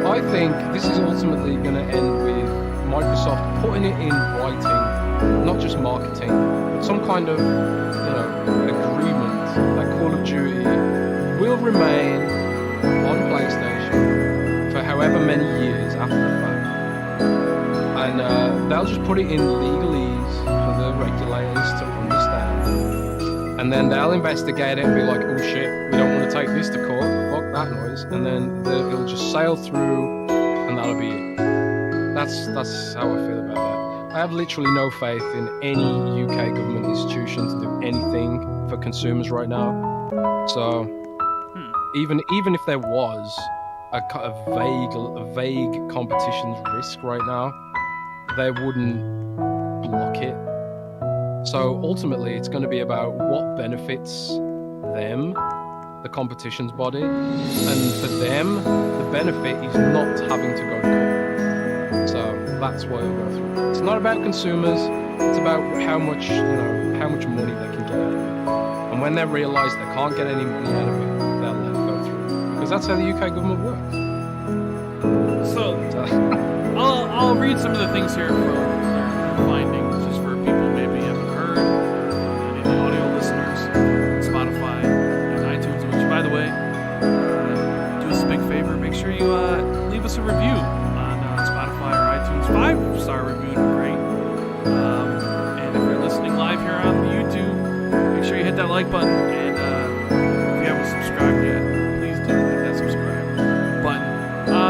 I think this is ultimately going to end with Microsoft putting it in writing, not just marketing, but some kind of, agreement that Call of Duty will remain on PlayStation for however many years after the fact. And they'll just put it in legalese for the regulators to understand. And then they'll investigate it and be like, oh shit, we don't want to take this to court, fuck that noise. And then it'll just sail through and that'll be it. That's how I feel about that. I have literally no faith in any UK government institution to do anything for consumers right now. So even if there was a vague competition's risk right now, they wouldn't block it. So ultimately, it's going to be about what benefits them, the competition's body, and for them, the benefit is not having to go to court. So that's why I'll go through. It's not about consumers. It's about how much money they can get out of it. And when they realise they can't get any money out of it, they'll let it go through. Because that's how the UK government works. So, I'll read some of the things here from their findings, just for people maybe haven't heard, any of the audio listeners, Spotify and iTunes, which, by the way, do us a big favor, make sure you leave us a review on Spotify or iTunes. 5-star review would be great. And if you're listening live here on YouTube, make sure you hit that like button, and if you haven't subscribed yet, please do hit that subscribe button.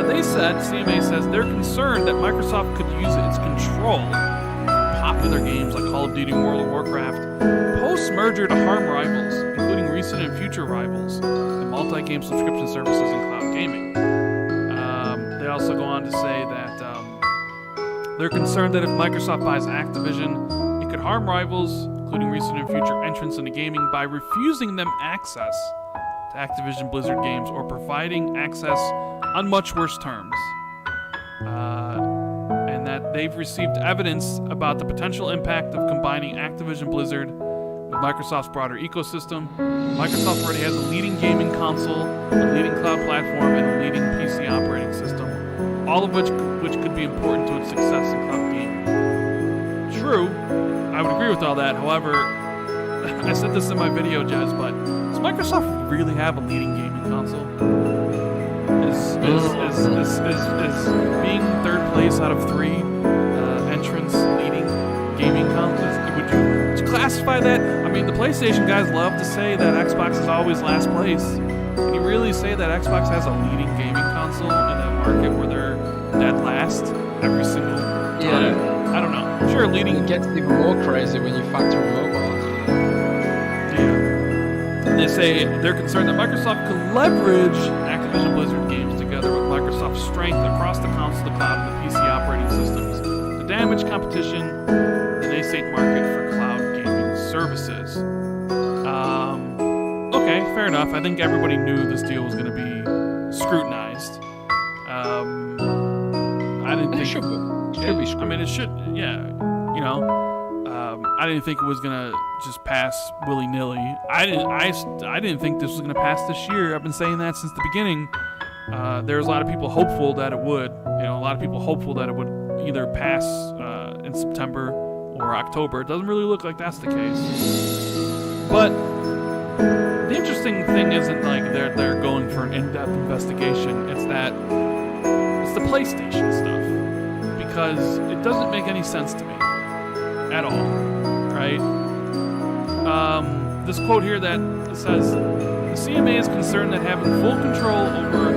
They said, CMA says, they're concerned that Microsoft could use its control of popular games like Call of Duty and World of Warcraft post-merger to harm rivals, including recent and future rivals, and multi-game subscription services and cloud gaming. They also go on to say that they're concerned that if Microsoft buys Activision, it could harm rivals, including recent and future entrants into gaming, by refusing them access to Activision Blizzard games or providing access on much worse terms. And that they've received evidence about the potential impact of combining Activision Blizzard with Microsoft's broader ecosystem. Microsoft already has a leading gaming console, a leading cloud platform, and a leading PC operating system, all of which could be important to its success in cloud gaming. True, I would agree with all that. However, I said this in my video, Jez, but does Microsoft really have a leading gaming console? Is being third place out of 3 entrants leading gaming consoles? Would you classify that? I mean, the PlayStation guys love to say that Xbox is always last place. Can you really say that Xbox has a leading gaming console in a market where they're dead last every single time? Yeah. I don't know. Sure, leading. It gets even more crazy when you factor in mobile. Yeah. They say they're concerned that Microsoft could leverage Activision Blizzard games together with Microsoft's strength across the console, the cloud, and the PC operating systems to damage competition in the nascent market for cloud gaming services. Okay, fair enough. I think everybody knew this deal was going to be scrutinized. I didn't think it should be. Should be scrutinized. I mean, it should. Yeah, you know. I didn't think it was gonna just pass willy-nilly. I didn't think this was gonna pass this year. I've been saying that since the beginning. There was a lot of people hopeful that it would. A lot of people hopeful that it would either pass in September or October. It doesn't really look like that's the case. But the interesting thing isn't like they're going for an in-depth investigation. It's the PlayStation stuff, because it doesn't make any sense to me at all, right? This quote here that says, the CMA is concerned that having full control over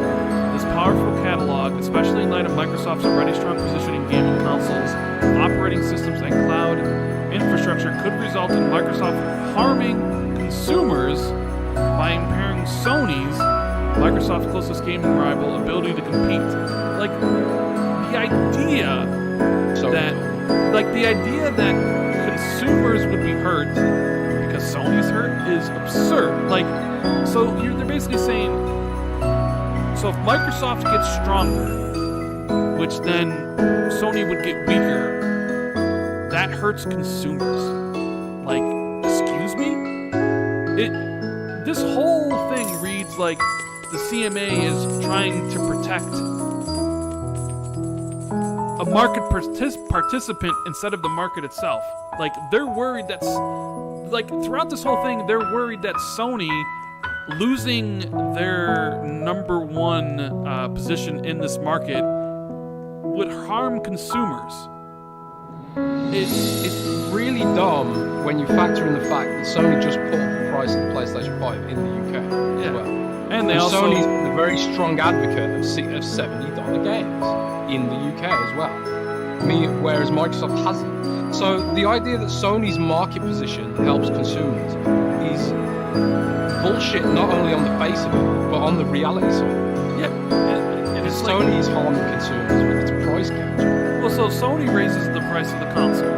this powerful catalog, especially in light of Microsoft's already strong position in gaming consoles, operating systems, and cloud infrastructure, could result in Microsoft harming consumers by impairing Sony's, Microsoft's closest gaming rival, ability to compete. Like, the idea that consumers would be hurt because Sony's hurt is absurd. Like, so they're basically saying, so if Microsoft gets stronger, which then Sony would get weaker, that hurts consumers. Like, excuse me? This whole thing reads like the CMA is trying to protect a market participant instead of the market itself. Like, they're worried throughout this whole thing, they're worried that Sony losing their number 1 position in this market would harm consumers. It's really dumb when you factor in the fact that Sony just put up the price of the PlayStation 5 in the UK as well. And Sony's a very strong advocate of $70 games in the UK as well. Whereas Microsoft hasn't. So the idea that Sony's market position helps consumers is bullshit, not only on the face of it, but on the reality side. Yeah. And it's Sony is harming consumers with its price gouge. Well, so Sony raises the price of the console,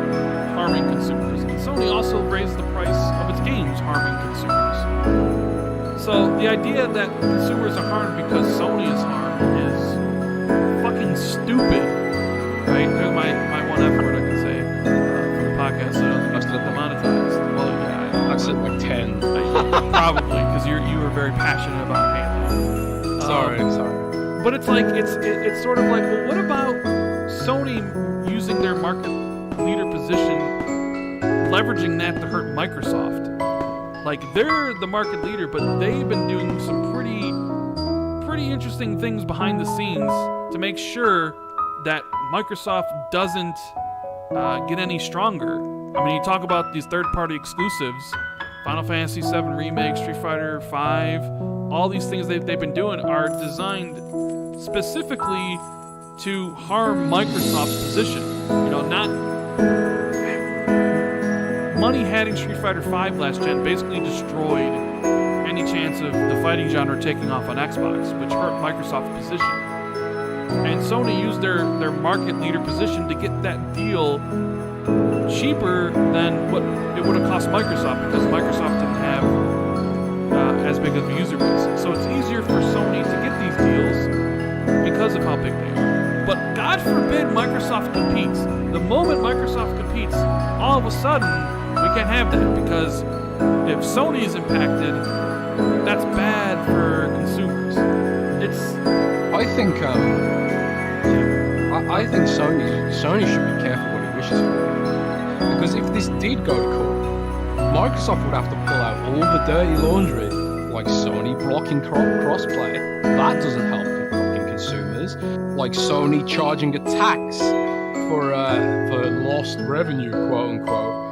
harming consumers. And Sony also raises the price of its games, harming consumers. So the idea that consumers are harmed because Sony is harmed is fucking stupid, right? There's my one F word I can say for the podcast, so I don't think it's demonetized. Well, yeah, I've said like 10. probably because you were very passionate about Halo. Sorry. But it's like it's sort of like, well, what about Sony using their market leader position, leveraging that to hurt Microsoft? Like, they're the market leader, but they've been doing some pretty interesting things behind the scenes to make sure that Microsoft doesn't get any stronger. I mean, you talk about these third-party exclusives, Final Fantasy VII Remake, Street Fighter V, all these things they've been doing are designed specifically to harm Microsoft's position. You know, not... Money had in Street Fighter V last gen basically destroyed any chance of the fighting genre taking off on Xbox, which hurt Microsoft's position. And Sony used their market leader position to get that deal cheaper than what it would have cost Microsoft, because Microsoft didn't have as big of a user base. So it's easier for Sony to get these deals because of how big they are. But God forbid Microsoft competes. The moment Microsoft competes, all of a sudden, we can't have that, because if Sony is impacted, that's bad for consumers. I think Sony should be careful what it wishes for, because if this did go to court, Microsoft would have to pull out all the dirty laundry, like Sony blocking crossplay. That doesn't help fucking consumers. Like Sony charging a tax for lost revenue, quote unquote,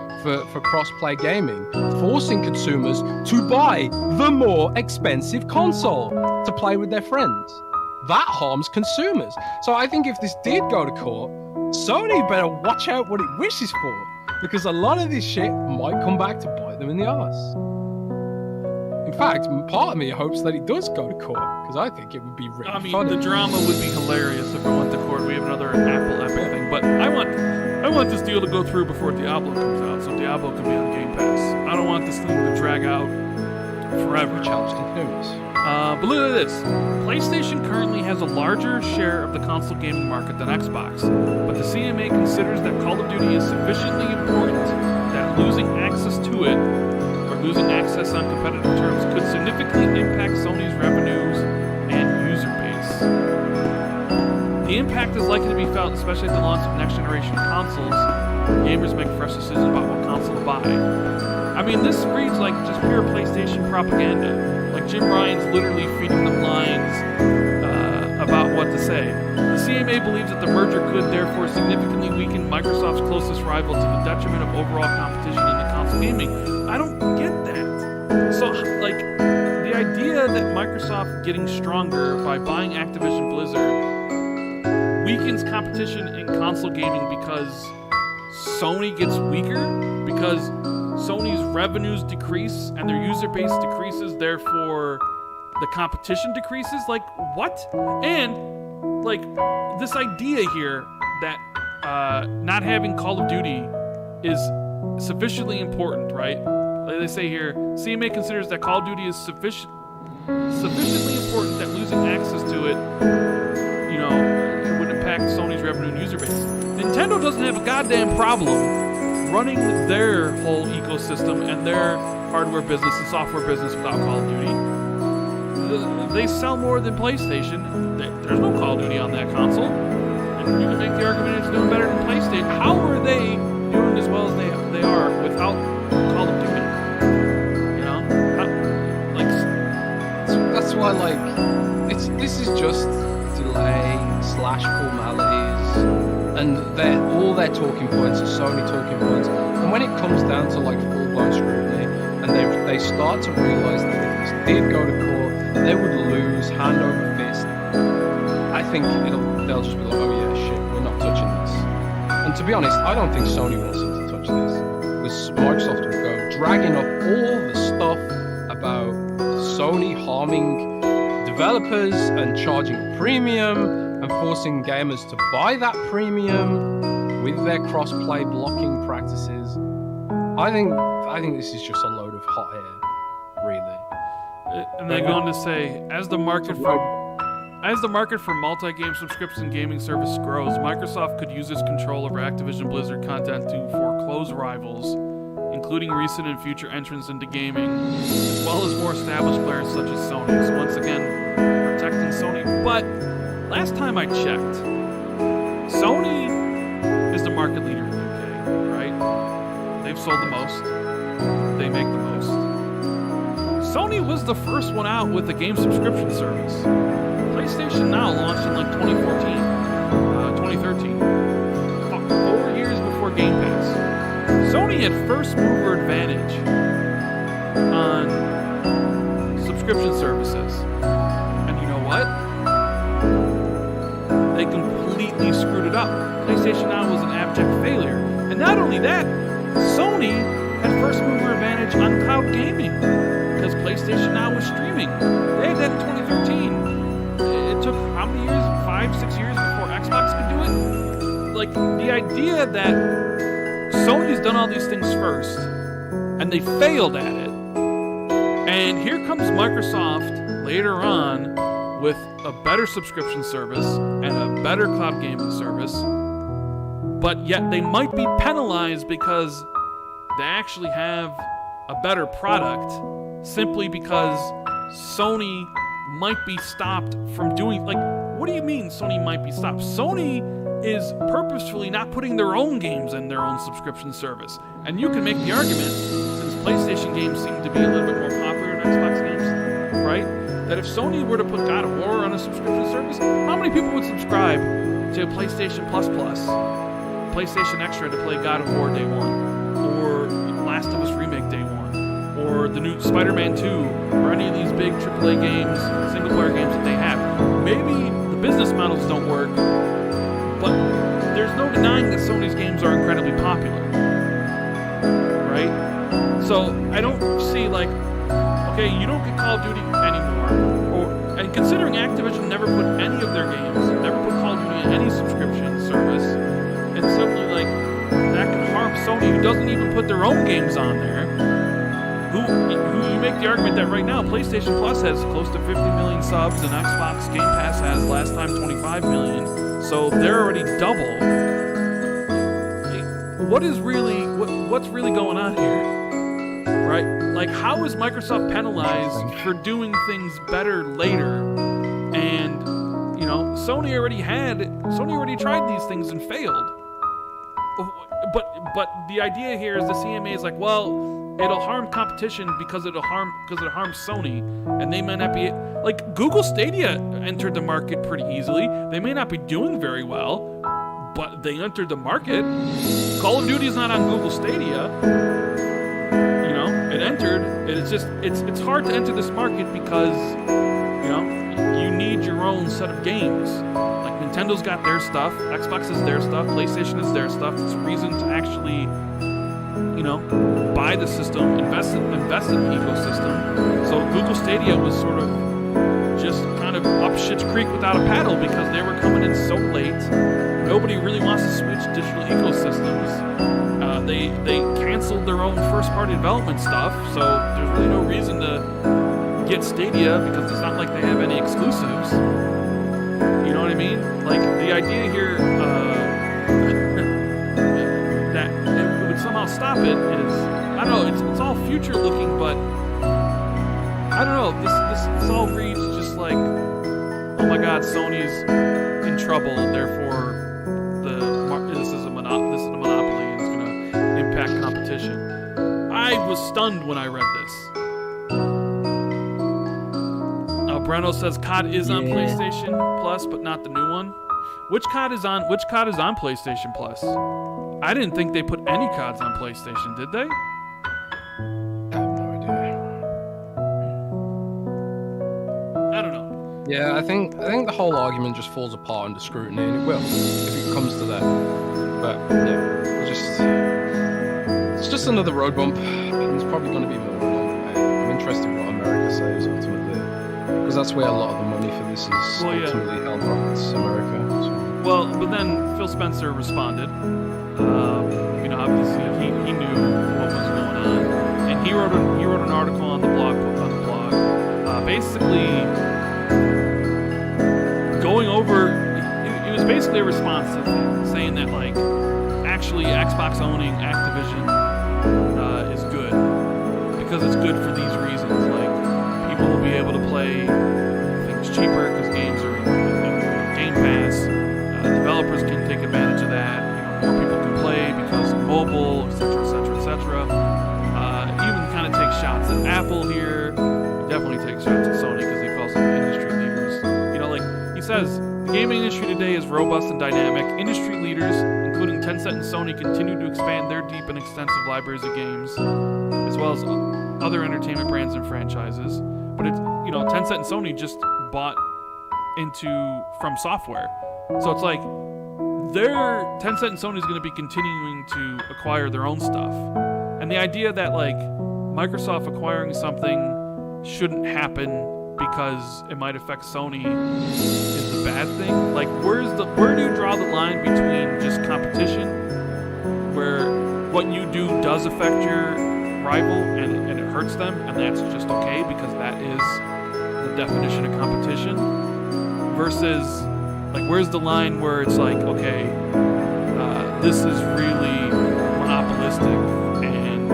for cross-play gaming, forcing consumers to buy the more expensive console to play with their friends. That harms consumers. So I think if this did go to court, Sony better watch out what it wishes for, because a lot of this shit might come back to bite them in the arse. In fact, part of me hopes that it does go to court, because I think it would be really funny. The drama would be hilarious if it went to court. We have another Apple Epic thing, but I want this deal to go through before Diablo comes out, so Diablo can be on Game Pass. I don't want this thing to drag out forever. Challenge continues. But look at this. PlayStation currently has a larger share of the console gaming market than Xbox, but the CMA considers that Call of Duty is sufficiently important that losing access to it, or losing access on competitive terms, could significantly impact Sony's revenues and user base. The impact is likely to be felt, especially at the launch of next-generation consoles. Gamers make fresh decisions about what console to buy. I mean, this reads like just pure PlayStation propaganda. Like Jim Ryan's literally feeding them lines about what to say. The CMA believes that the merger could therefore significantly weaken Microsoft's closest rival to the detriment of overall competition in the console gaming. I don't get that. So, like, the idea that Microsoft getting stronger by buying Activision Blizzard weakens competition in console gaming because Sony gets weaker, because Sony's revenues decrease and their user base decreases, therefore the competition decreases? Like, what? And, like, this idea here that not having Call of Duty is sufficiently important, right? Like they say here, CMA considers that Call of Duty is sufficiently important that losing access to it, you know, it would impact Sony's revenue and user base. Nintendo doesn't have a goddamn problem running their whole ecosystem and their hardware business and software business without Call of Duty. They sell more than PlayStation. There's no Call of Duty on that console. And you can make the argument it's doing better than PlayStation. How are they doing as well as they are without Call of Duty? You know? That's why, like, this is just delay / formalities. And all their talking points are Sony talking points. And when it comes down to like full-blown scrutiny, and they start to realize that if this did go to court, they would lose hand over fist. I think they'll just be like, oh yeah, shit, we're not touching this. And to be honest, I don't think Sony wants them to touch this, because Microsoft will go dragging up all the stuff about Sony harming developers and charging a premium and forcing gamers to buy that premium with their cross-play blocking practices. I think this is just a load of hot air, really. And they go on to say, as the market for multi-game subscription gaming service grows, Microsoft could use its control over Activision Blizzard content to foreclose rivals, including recent and future entrants into gaming, as well as more established players such as Sony. So once again, protecting Sony. But last time I checked, Sony is the market leader in the UK, right? They've sold the most. They make the most. Sony was the first one out with a game subscription service. PlayStation Now launched in like 2014, 2013. 4 years before Game Pass. Sony had first mover advantage on subscription services. And you know what? They completely screwed it up. PlayStation Now was an abject failure. And not only that, Sony had first mover advantage on cloud gaming because PlayStation Now was streaming. They had that in 2013. It took how many years? 5, 6 years before Xbox could do it? Like, the idea that Sony's done all these things first and they failed at it, and here comes Microsoft later on with a better subscription service and a better cloud gaming service, but yet they might be penalized because they actually have a better product simply because Sony might be stopped from doing, like, what do you mean Sony might be stopped? Sony is purposefully not putting their own games in their own subscription service. And you can make the argument, since PlayStation games seem to be a little bit more popular than Xbox games, right? That if Sony were to put God of War on a subscription service, how many people would subscribe to PlayStation Plus, PlayStation Extra to play God of War Day 1, or Last of Us Remake Day 1, or the new Spider-Man 2, or any of these big AAA games, single-player games that they have? Maybe the business models don't work, but there's no denying that Sony's games are incredibly popular, right? So I don't see, like, okay, you don't get Call of Duty anymore, and considering Activision never put any of their games, never put Call of Duty in any subscription service, it's simply like that can harm Sony, who doesn't even put their own games on there. Who you make the argument that right now PlayStation Plus has close to 50 million subs and Xbox Game Pass has last time 25 million, so they're already double. What's really going on here, right? Like, how is Microsoft penalized for doing things better later? And you know, Sony already tried these things and failed. But the idea here is the CMA is like, well, it'll harm competition because it harms Sony, and they may not be, like, Google Stadia entered the market pretty easily. They may not be doing very well, but they entered the market. Call of Duty is not on Google Stadia. You know, it entered. It's hard to enter this market because, you know, you need your own set of games. Like, Nintendo's got their stuff, Xbox is their stuff, PlayStation is their stuff. It's a reason to actually, you know, buy the system, invest in the ecosystem. So Google Stadia was sort of just kind of up Schitt's Creek without a paddle because they were coming in so late. Nobody really wants to switch digital ecosystems. They canceled their own first-party development stuff, so there's really no reason to get Stadia because it's not like they have any exclusives. You know what I mean? Like, the idea here that it would somehow stop it is, I don't know, it's all future-looking, but I don't know, this all reads just like, oh my god, Sony's in trouble, therefore this is a monopoly, and it's going to impact competition. I was stunned when I read this. Breno says COD is on PlayStation Plus, but not the new one. Which COD is on PlayStation Plus? I didn't think they put any CODs on PlayStation, did they? I have no idea. I don't know. Yeah, I think the whole argument just falls apart under scrutiny, and it will if it comes to that. But yeah, it's just another road bump, and there's probably going to be more along the way. I'm interested in what America says ultimately, because that's where a lot of the money for this is ultimately held on. It's America. So. Well, but then Phil Spencer responded. You know, obviously he knew what was going on, and he wrote an article on the blog basically going over. It was basically a response to things, saying that like actually Xbox owning Activision is good because it's good for these reasons. Like people will be able to play things cheaper because games are in Game Pass. Developers can take advantage of that. More people can play because of mobile, etc., etc., etc. Even kind of take shots at Apple here. Definitely take shots at Sony because he calls them industry leaders. Like he says, the gaming industry today is robust and dynamic. Industry leaders, including Tencent and Sony, continue to expand their deep and extensive libraries of games, as well as other entertainment brands and franchises. But it's Tencent and Sony just bought into From Software, so it's like Tencent and Sony is going to be continuing to acquire their own stuff, and the idea that like Microsoft acquiring something shouldn't happen because it might affect Sony is the bad thing. Like, where do you draw the line between just competition, where what you do does affect your rival and it hurts them, and that's just okay because that is the definition of competition, versus like where's the line where it's like, okay, this is really monopolistic and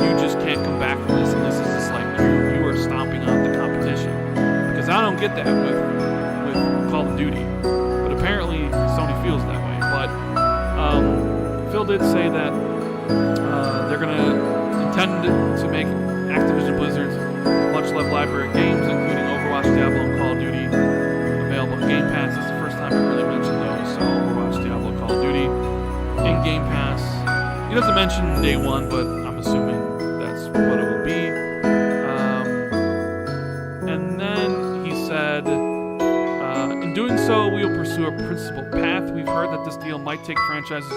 you just can't come back from this, and this is just like you are stomping on the competition, because I don't get that with Call of Duty, but apparently Sony feels that way. But Phil did say that they're gonna intend to make Activision Blizzard's much-loved library of games, including Overwatch, Diablo, and Call of Duty, available in Game Pass. This is the first time I really mentioned those. So Overwatch, Diablo, Call of Duty in Game Pass. He doesn't mention day one, but I'm assuming that's what it will be. And then he said, in doing so, we will pursue a principled path. We've heard that this deal might take franchises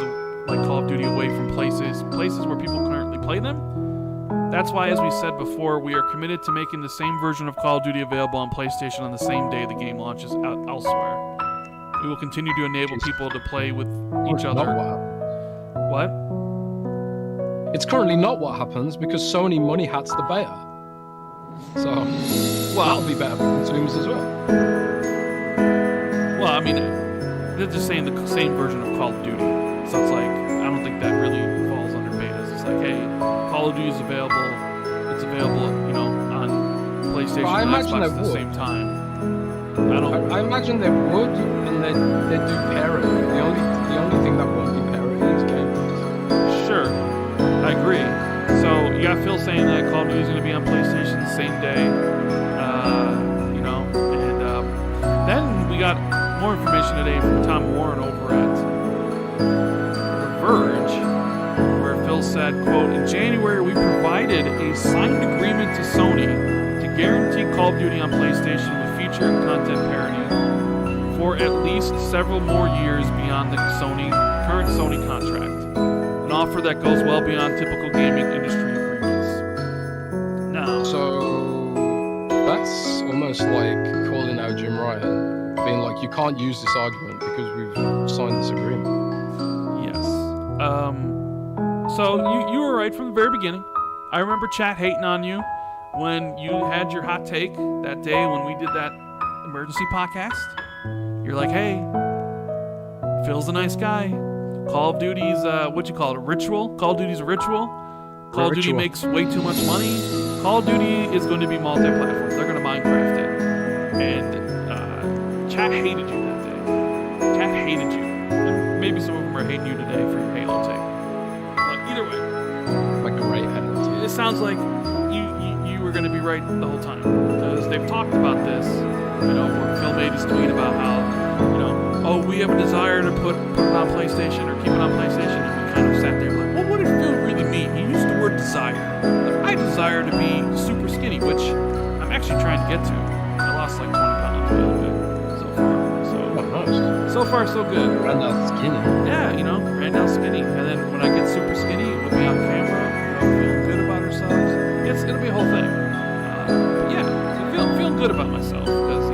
like Call of Duty away from places where people currently play them. That's why, as we said before, we are committed to making the same version of Call of Duty available on PlayStation on the same day the game launches elsewhere. We will continue to enable people to play with each other. What? It's currently not what happens because Sony money hats the beta. So, that'll be better for consumers as well. Well, I mean, they're just saying the same version of Call of Duty. So it's like, I don't think that really falls under betas. It's like, hey, Call of Duty is available. It's available, on PlayStation and Xbox at the same time. I imagine they would, and they'd do parity. The only thing that won't be parity is Game Pass. Sure, I agree. So you got Phil saying that Call of Duty is going to be on PlayStation the same day, and then we got more information today from Tom Warren over at The Verge, where Phil said, quote, in January we provided a signed agreement to Sony to guarantee Call of Duty on PlayStation with feature and content parity for at least several more years beyond the current Sony contract, an offer that goes well beyond typical gaming industry agreements. Now, so that's almost like calling out Jim Ryan, being like, you can't use this argument because we've signed this agreement. Yes. So you were right from the very beginning. I remember chat hating on you when you had your hot take that day when we did that emergency podcast. You're like, hey, Phil's a nice guy. Call of Duty's, what you call it, a ritual? Call of Duty's a ritual. Call of Duty makes way too much money. Call of Duty is going to be multi-platform. They're going to Minecraft it. And chat hated you that day. Chat hated you. And maybe some of them are hating you today for your Halo take. But either way. Like a great Halo take. It sounds like you were going to be right the whole time. Because they've talked about this, where Phil made his tweet about how, oh, we have a desire to put it on PlayStation or keep it on PlayStation, and we kind of sat there like, well, what did Phil really mean? He used the word desire. Like, I desire to be super skinny, which I'm actually trying to get to. I lost like 20 pounds so far. So far, so good. Randall skinny. Yeah, Randall skinny. And then when I get super skinny, we'll be on camera, feeling good about ourselves. It'll be a whole thing. But yeah, so feel good about myself, because,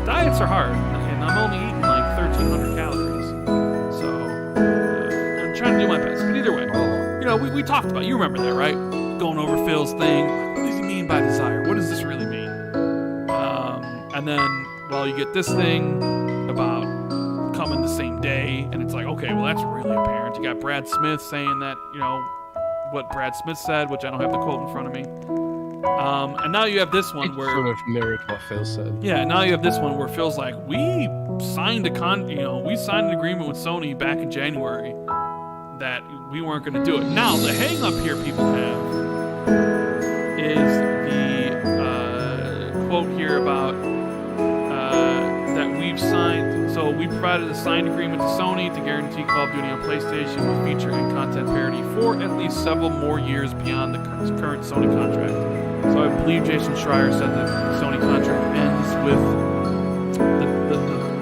diets are hard, and I'm only eating like 1,300 calories. So, I'm trying to do my best. But either way, we talked about, you remember that, right? Going over Phil's thing. What does he mean by desire? What does this really mean? And then, well, you get this thing about coming the same day, and it's like, okay, well, that's really apparent. You got Brad Smith saying that, what Brad Smith said, which I don't have the quote in front of me. And now you have this one It where sort of mirrored what Phil said. yeah, now you have this one where Phil's like, we signed we signed an agreement with Sony back in January that we weren't going to do it. Now the hang up here people have is the quote here about that we've signed. So we provided a signed agreement to Sony to guarantee Call of Duty on PlayStation with feature and content parity for at least several more years beyond the current Sony contract. So I believe Jason Schreier said that the Sony contract ends with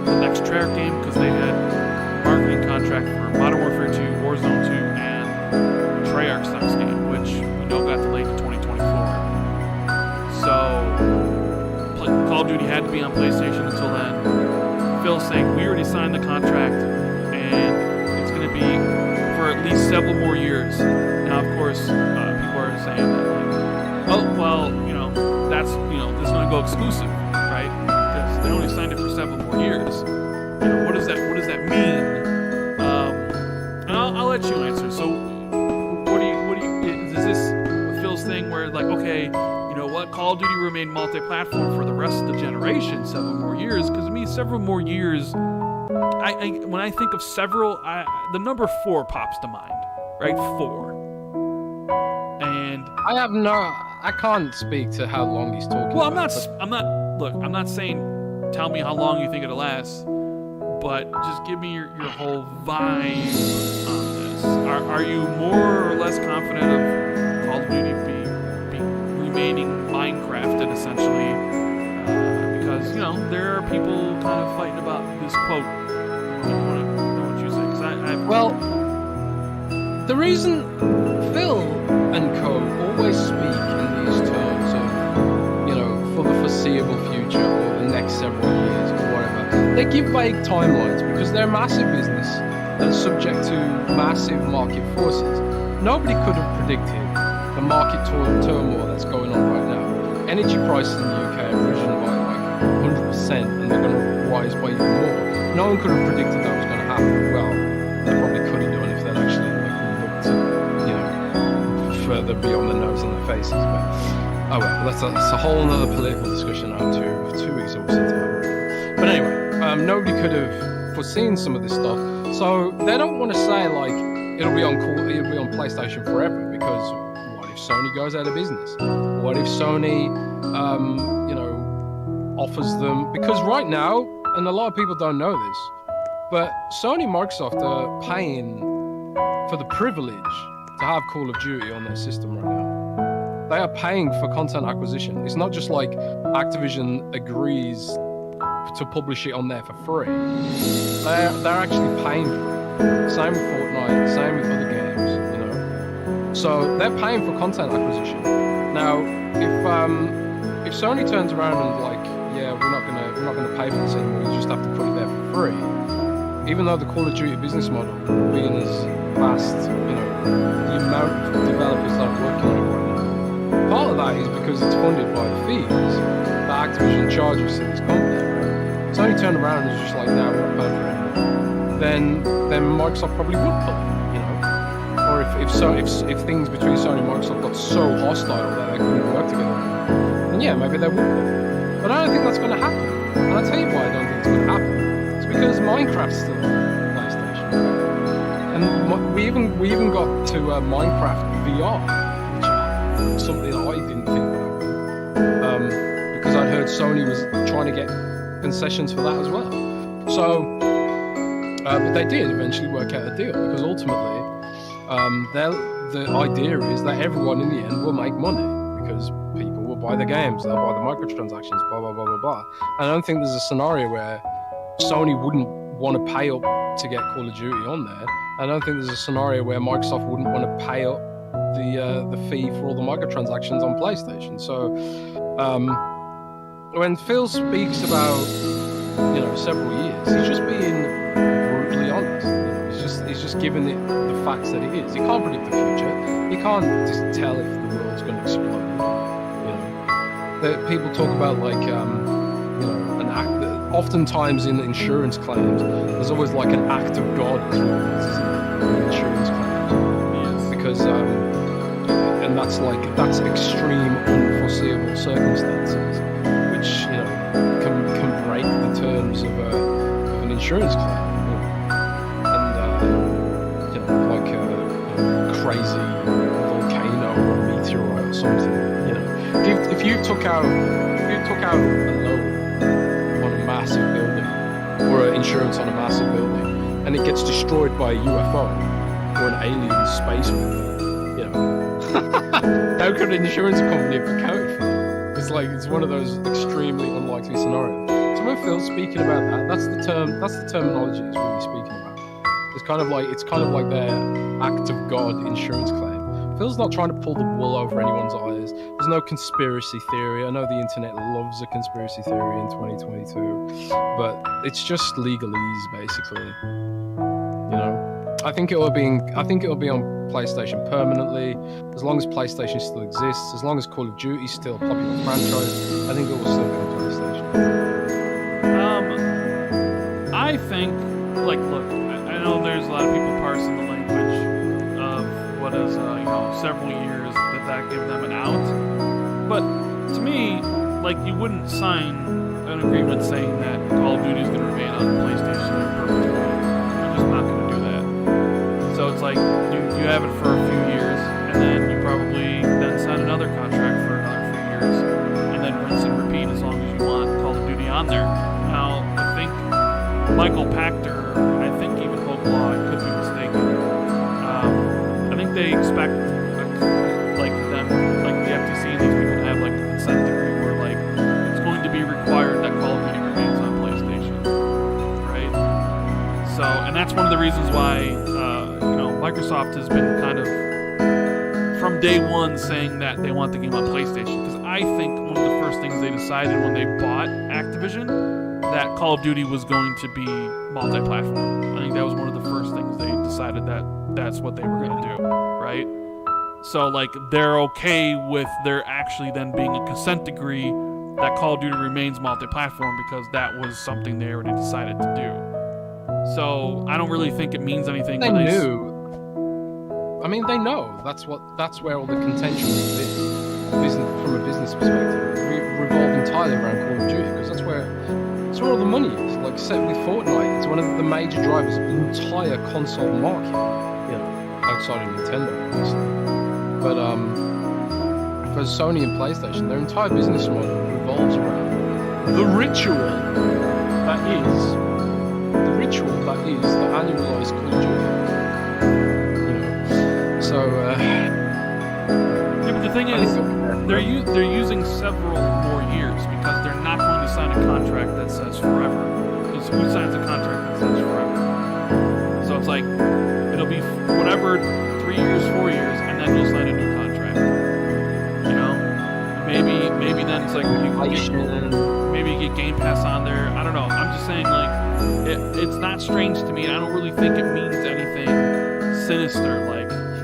the next Treyarch game because they had a marketing contract for Modern Warfare 2, Warzone 2, and Treyarch's next game, which we know got delayed to 2024. So Call of Duty had to be on PlayStation until then. Phil's saying we already signed the contract and it's going to be for at least several more years. Now, of course, people are saying that, like, oh, well, that's, this is going to go exclusive, right? Because they only signed it for several more years. What does that mean? And I'll let you answer. So, is this Phil's thing where, like, okay, you know what, Call of Duty remain multi-platform for the rest of the generation, several more years? Because to me, several more years, when I think of several, the number 4 pops to mind, right? 4. And I can't speak to how long he's talking well, about. I'm not saying tell me how long you think it'll last, but just give me your whole vibe on this. Are you more or less confident of Call of Duty remaining Minecrafted, essentially? Because, there are people kind of fighting about this quote. I want to know what you say. 'Cause Well, the reason Phil and co always speak in these terms of, for the foreseeable future or the next several years or whatever, they give vague timelines because they're a massive business that is subject to massive market forces. Nobody could have predicted the market turmoil that's going on right now. Energy prices in the UK have risen by like 100% and they're going to rise by even more. No one could have predicted that was going to happen. Well, they probably could have done if they'd actually looked further beyond the nose and the faces. But oh well, that's a whole other political discussion I'm too exhausted to have. But anyway, nobody could have foreseen some of this stuff, so they don't want to say like it'll be on PlayStation forever, because what if Sony goes out of business? What if Sony, offers them? Because right now, and a lot of people don't know this, but Sony and Microsoft are paying for the privilege to have Call of Duty on their system right now. They are paying for content acquisition. It's not just like Activision agrees to publish it on there for free. They're actually paying for it. Same with Fortnite, same with other games, So they're paying for content acquisition. Now, if Sony turns around and like, yeah, we're not gonna pay for this anymore, you just have to put it there for free. Even though the Call of Duty business model being as vast, the amount of developers that are working on it right now, part of that is because it's funded by the fees that Activision charges to this company. If Sony turned around and was just like, no, we're not paying for it, then Microsoft probably would pull it, Or if things between Sony and Microsoft got so hostile that they couldn't work together, then yeah, maybe they would pull it. But I don't think that's going to happen. And I'll tell you why I don't think it's going to happen. It's because Minecraft's still on PlayStation. And we even got to Minecraft VR, which is something that I didn't think would happen. Because I'd heard Sony was trying to get concessions for that as well. So, but they did eventually work out a deal, because ultimately, the idea is that everyone in the end will make money, because people will buy the games, they'll buy the microtransactions, blah, blah, blah, blah, blah. And I don't think there's a scenario where Sony wouldn't want to pay up to get Call of Duty on there. I don't think there's a scenario where Microsoft wouldn't want to pay up the fee for all the microtransactions on PlayStation. So when Phil speaks about several years, he's just being brutally honest. He's just giving it the facts that it is. He can't predict the future. He can't just tell if the world's going to explode. That people talk about like an act. Oftentimes in insurance claims, there's always like an act of God as well, isn't it, in insurance claims? Because and that's extreme, unforeseeable circumstances, which can break the terms of an insurance claim. Crazy volcano or a meteorite or something. If you took out a loan on a massive building or insurance on a massive building and it gets destroyed by a UFO or an alien spacecraft, how could an insurance company have accounted for that? It's one of those extremely unlikely scenarios. So when Phil's speaking about that, that's the terminology he's really speaking about. It's kind of like their act of God insurance claim. Phil's not trying to pull the wool over anyone's eyes. There's no conspiracy theory. I know the internet loves a conspiracy theory in 2022, but it's just legalese, basically. I think it will be on PlayStation permanently, as long as PlayStation still exists, as long as Call of Duty is still a popular franchise. I think it will still be on PlayStation. I think, look, I know there's a lot of people parsing the language of what is, several years that gave them an out. But to me, you wouldn't sign an agreement saying that Call of Duty is going to remain on PlayStation in perpetuity. You're just not going to do that. So it's like you have it for a few years, and then you probably then sign another contract for another few years, and then rinse and repeat as long as you want Call of Duty on there. Now, I think Michael Pachter, I think even Hope Law, I could be mistaken. I think they expect the FTC and these people to have a consent decree where it's going to be required that Call of Duty remains on PlayStation, right? So, and that's one of the reasons why Microsoft has been kind of from day one saying that they want the game on PlayStation, because I think one of the first things they decided when they bought Activision that Call of Duty was going to be multi-platform. I think that was one of the first things they decided that's what they were going to do, right? So, they're okay with there actually then being a consent decree that Call of Duty remains multi-platform because that was something they already decided to do. So, I don't really think it means anything. They knew. I mean, they know. That's where all the contention is from a business perspective. Revolve entirely around Call of Duty because that's where all the money is. Set with Fortnite, it's one of the major drivers of the entire console market. Outside of Nintendo, obviously. But for Sony and PlayStation, their entire business model revolves around the ritual that is the annualized Call of Duty. So yeah, but the thing is, they're using several more years because they're not going to sign a contract that says forever. Because who signs a contract that says forever? So it's it'll be whatever, 3 years, 4 years, and then you'll sign a new contract. Maybe then it's maybe you get Game Pass on there. I don't know. I'm just saying, it's not strange to me. I don't really think it means anything sinister.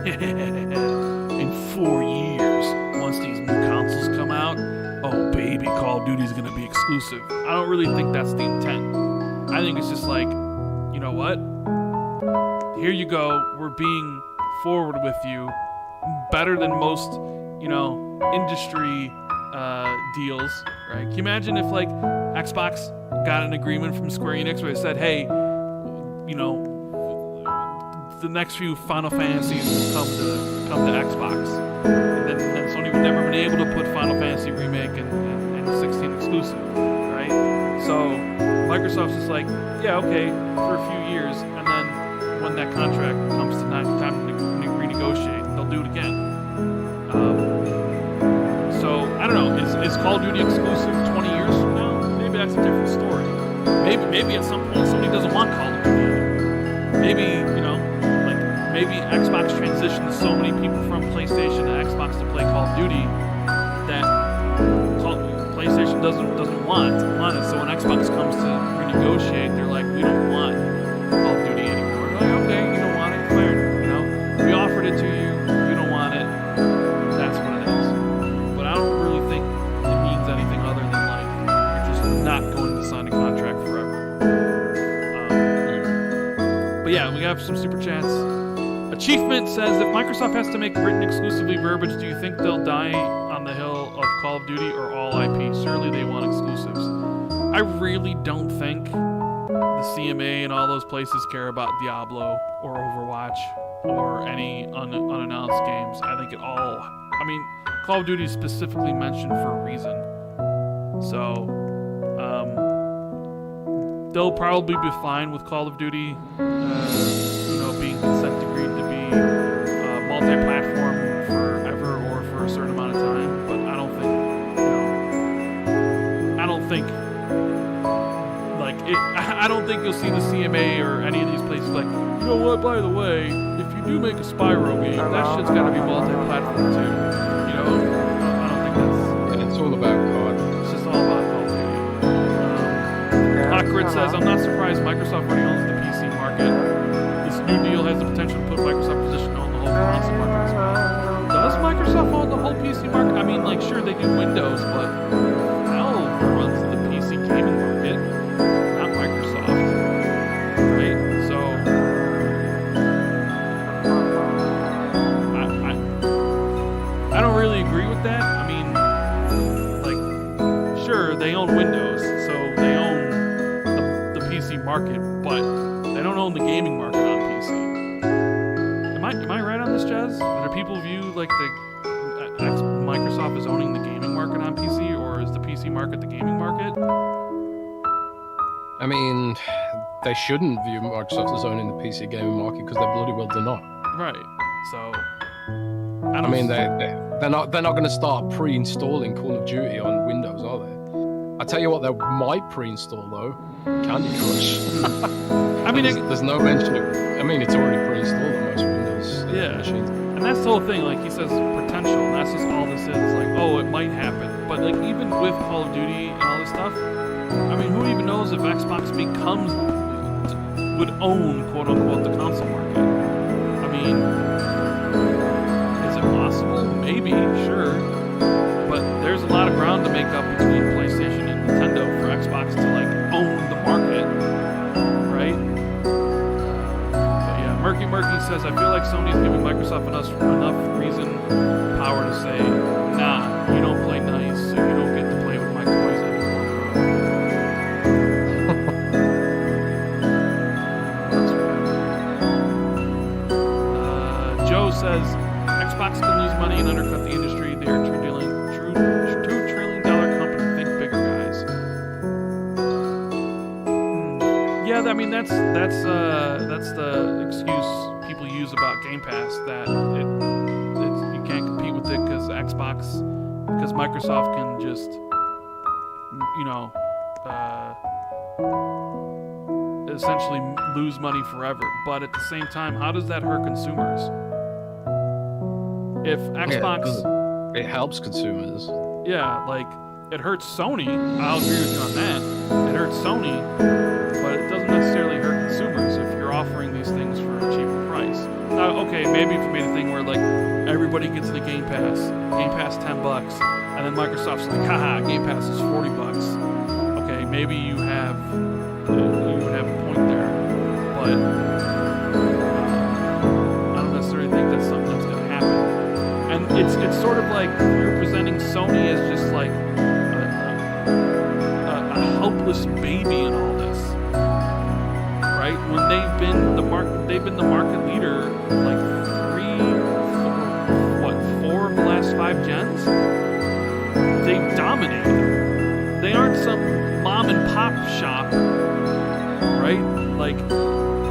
In 4 years, once these new consoles come out, oh baby, Call of Duty is going to be exclusive. I don't really think that's the intent. I think it's just you know what? Here you go. We're being forward with you, better than most, industry deals, right? Can you imagine if Xbox got an agreement from Square Enix where it said, hey, the next few Final Fantasies will come to Xbox, and then Sony would never been able to put Final Fantasy Remake and 16 exclusive, right? So Microsoft's just yeah, okay, for a few years, and then when that contract comes to time to renegotiate, they'll do it again. So I don't know. Is Call of Duty exclusive 20 years from now? Maybe that's a different story. Maybe at some point somebody doesn't want Call of Duty anymore. Maybe Xbox transitions so many people from PlayStation to Xbox to play Call of Duty that PlayStation doesn't want it. So when Xbox comes to renegotiate, they're like, we don't want Call of Duty anymore. They're like, okay, you don't want it, fair. We offered it to you, you don't want it. That's what it is. But I don't really think it means anything other than you're just not going says, if Microsoft has to make written exclusively verbiage, do you think they'll die on the hill of Call of Duty or all IP? Surely they want exclusives. I really don't think the CMA and all those places care about Diablo or Overwatch or any unannounced games. I think Call of Duty is specifically mentioned for a reason. So, they'll probably be fine with Call of Duty, being consent decreed to be multi-platform forever or for a certain amount of time. But I don't think you'll see the CMA or any of these places like, you know what? By the way, if you do make a Spyro game, that shit's got to be multi-platform too. I don't think that's. It's all about COD. It's just all about Call of Duty. Hawkrit says, I'm not surprised Microsoft already owns the PC market. This new deal has the potential to put Microsoft position to own the whole console market as well. Does Microsoft own the whole PC market? I mean, like, sure, they do Windows, but Valve runs the PC gaming market, not Microsoft. Right? So, I don't really agree with that. I mean, like, sure, they own Windows, so they own the PC market, but they don't own the gaming market on PC. Am I right on this, Jez? Do people view like Microsoft is owning the gaming market on PC, or is the PC market the gaming market? I mean, they shouldn't view Microsoft as owning the PC gaming market because they bloody well do not. Right. So, they're not going to start pre-installing Call of Duty on Windows, are they? I tell you what, they might pre-install though, Candy Crush. There's no mention of. I mean, it's already pre-installed on most Windows machines. And that's the whole thing. Like he says, potential. And that's just all this is. Like, oh, it might happen. But like even with Call of Duty and all this stuff, I mean, who even knows if Xbox would own quote unquote the console market? I mean, is it possible? Maybe, sure. But there's a lot of ground to make up between PlayStation and Nintendo for Xbox to like own the market, right? But yeah, Murky says, I feel like Sony's giving Microsoft enough power to say, nah, you don't play nice, so you don't get to play with my toys anymore, bro. Joe says, Xbox can lose money and undercut the industry. They are $2 trillion company. Think bigger, guys. Yeah, I mean that's the excuse people use about Game Pass, that you can't compete with it because Microsoft can just essentially lose money forever. But at the same time, how does that hurt consumers? If Xbox, it helps consumers. Yeah, like it hurts Sony. I'll agree with you on that. It hurts Sony, but it doesn't necessarily hurt consumers if you're offering these things for a cheaper price. Okay, maybe if you made a thing where like everybody gets the Game Pass $10, and then Microsoft's like, haha, Game Pass is $40. Okay, maybe you would have a point there, but I don't necessarily think that's something that's going to happen. And it's sort of like you're presenting Sony as just like a helpless baby in all this, right? When they've been the market leader like 4 of the last 5 gens. They've dominated. They aren't some mom and pop shop, right? Like a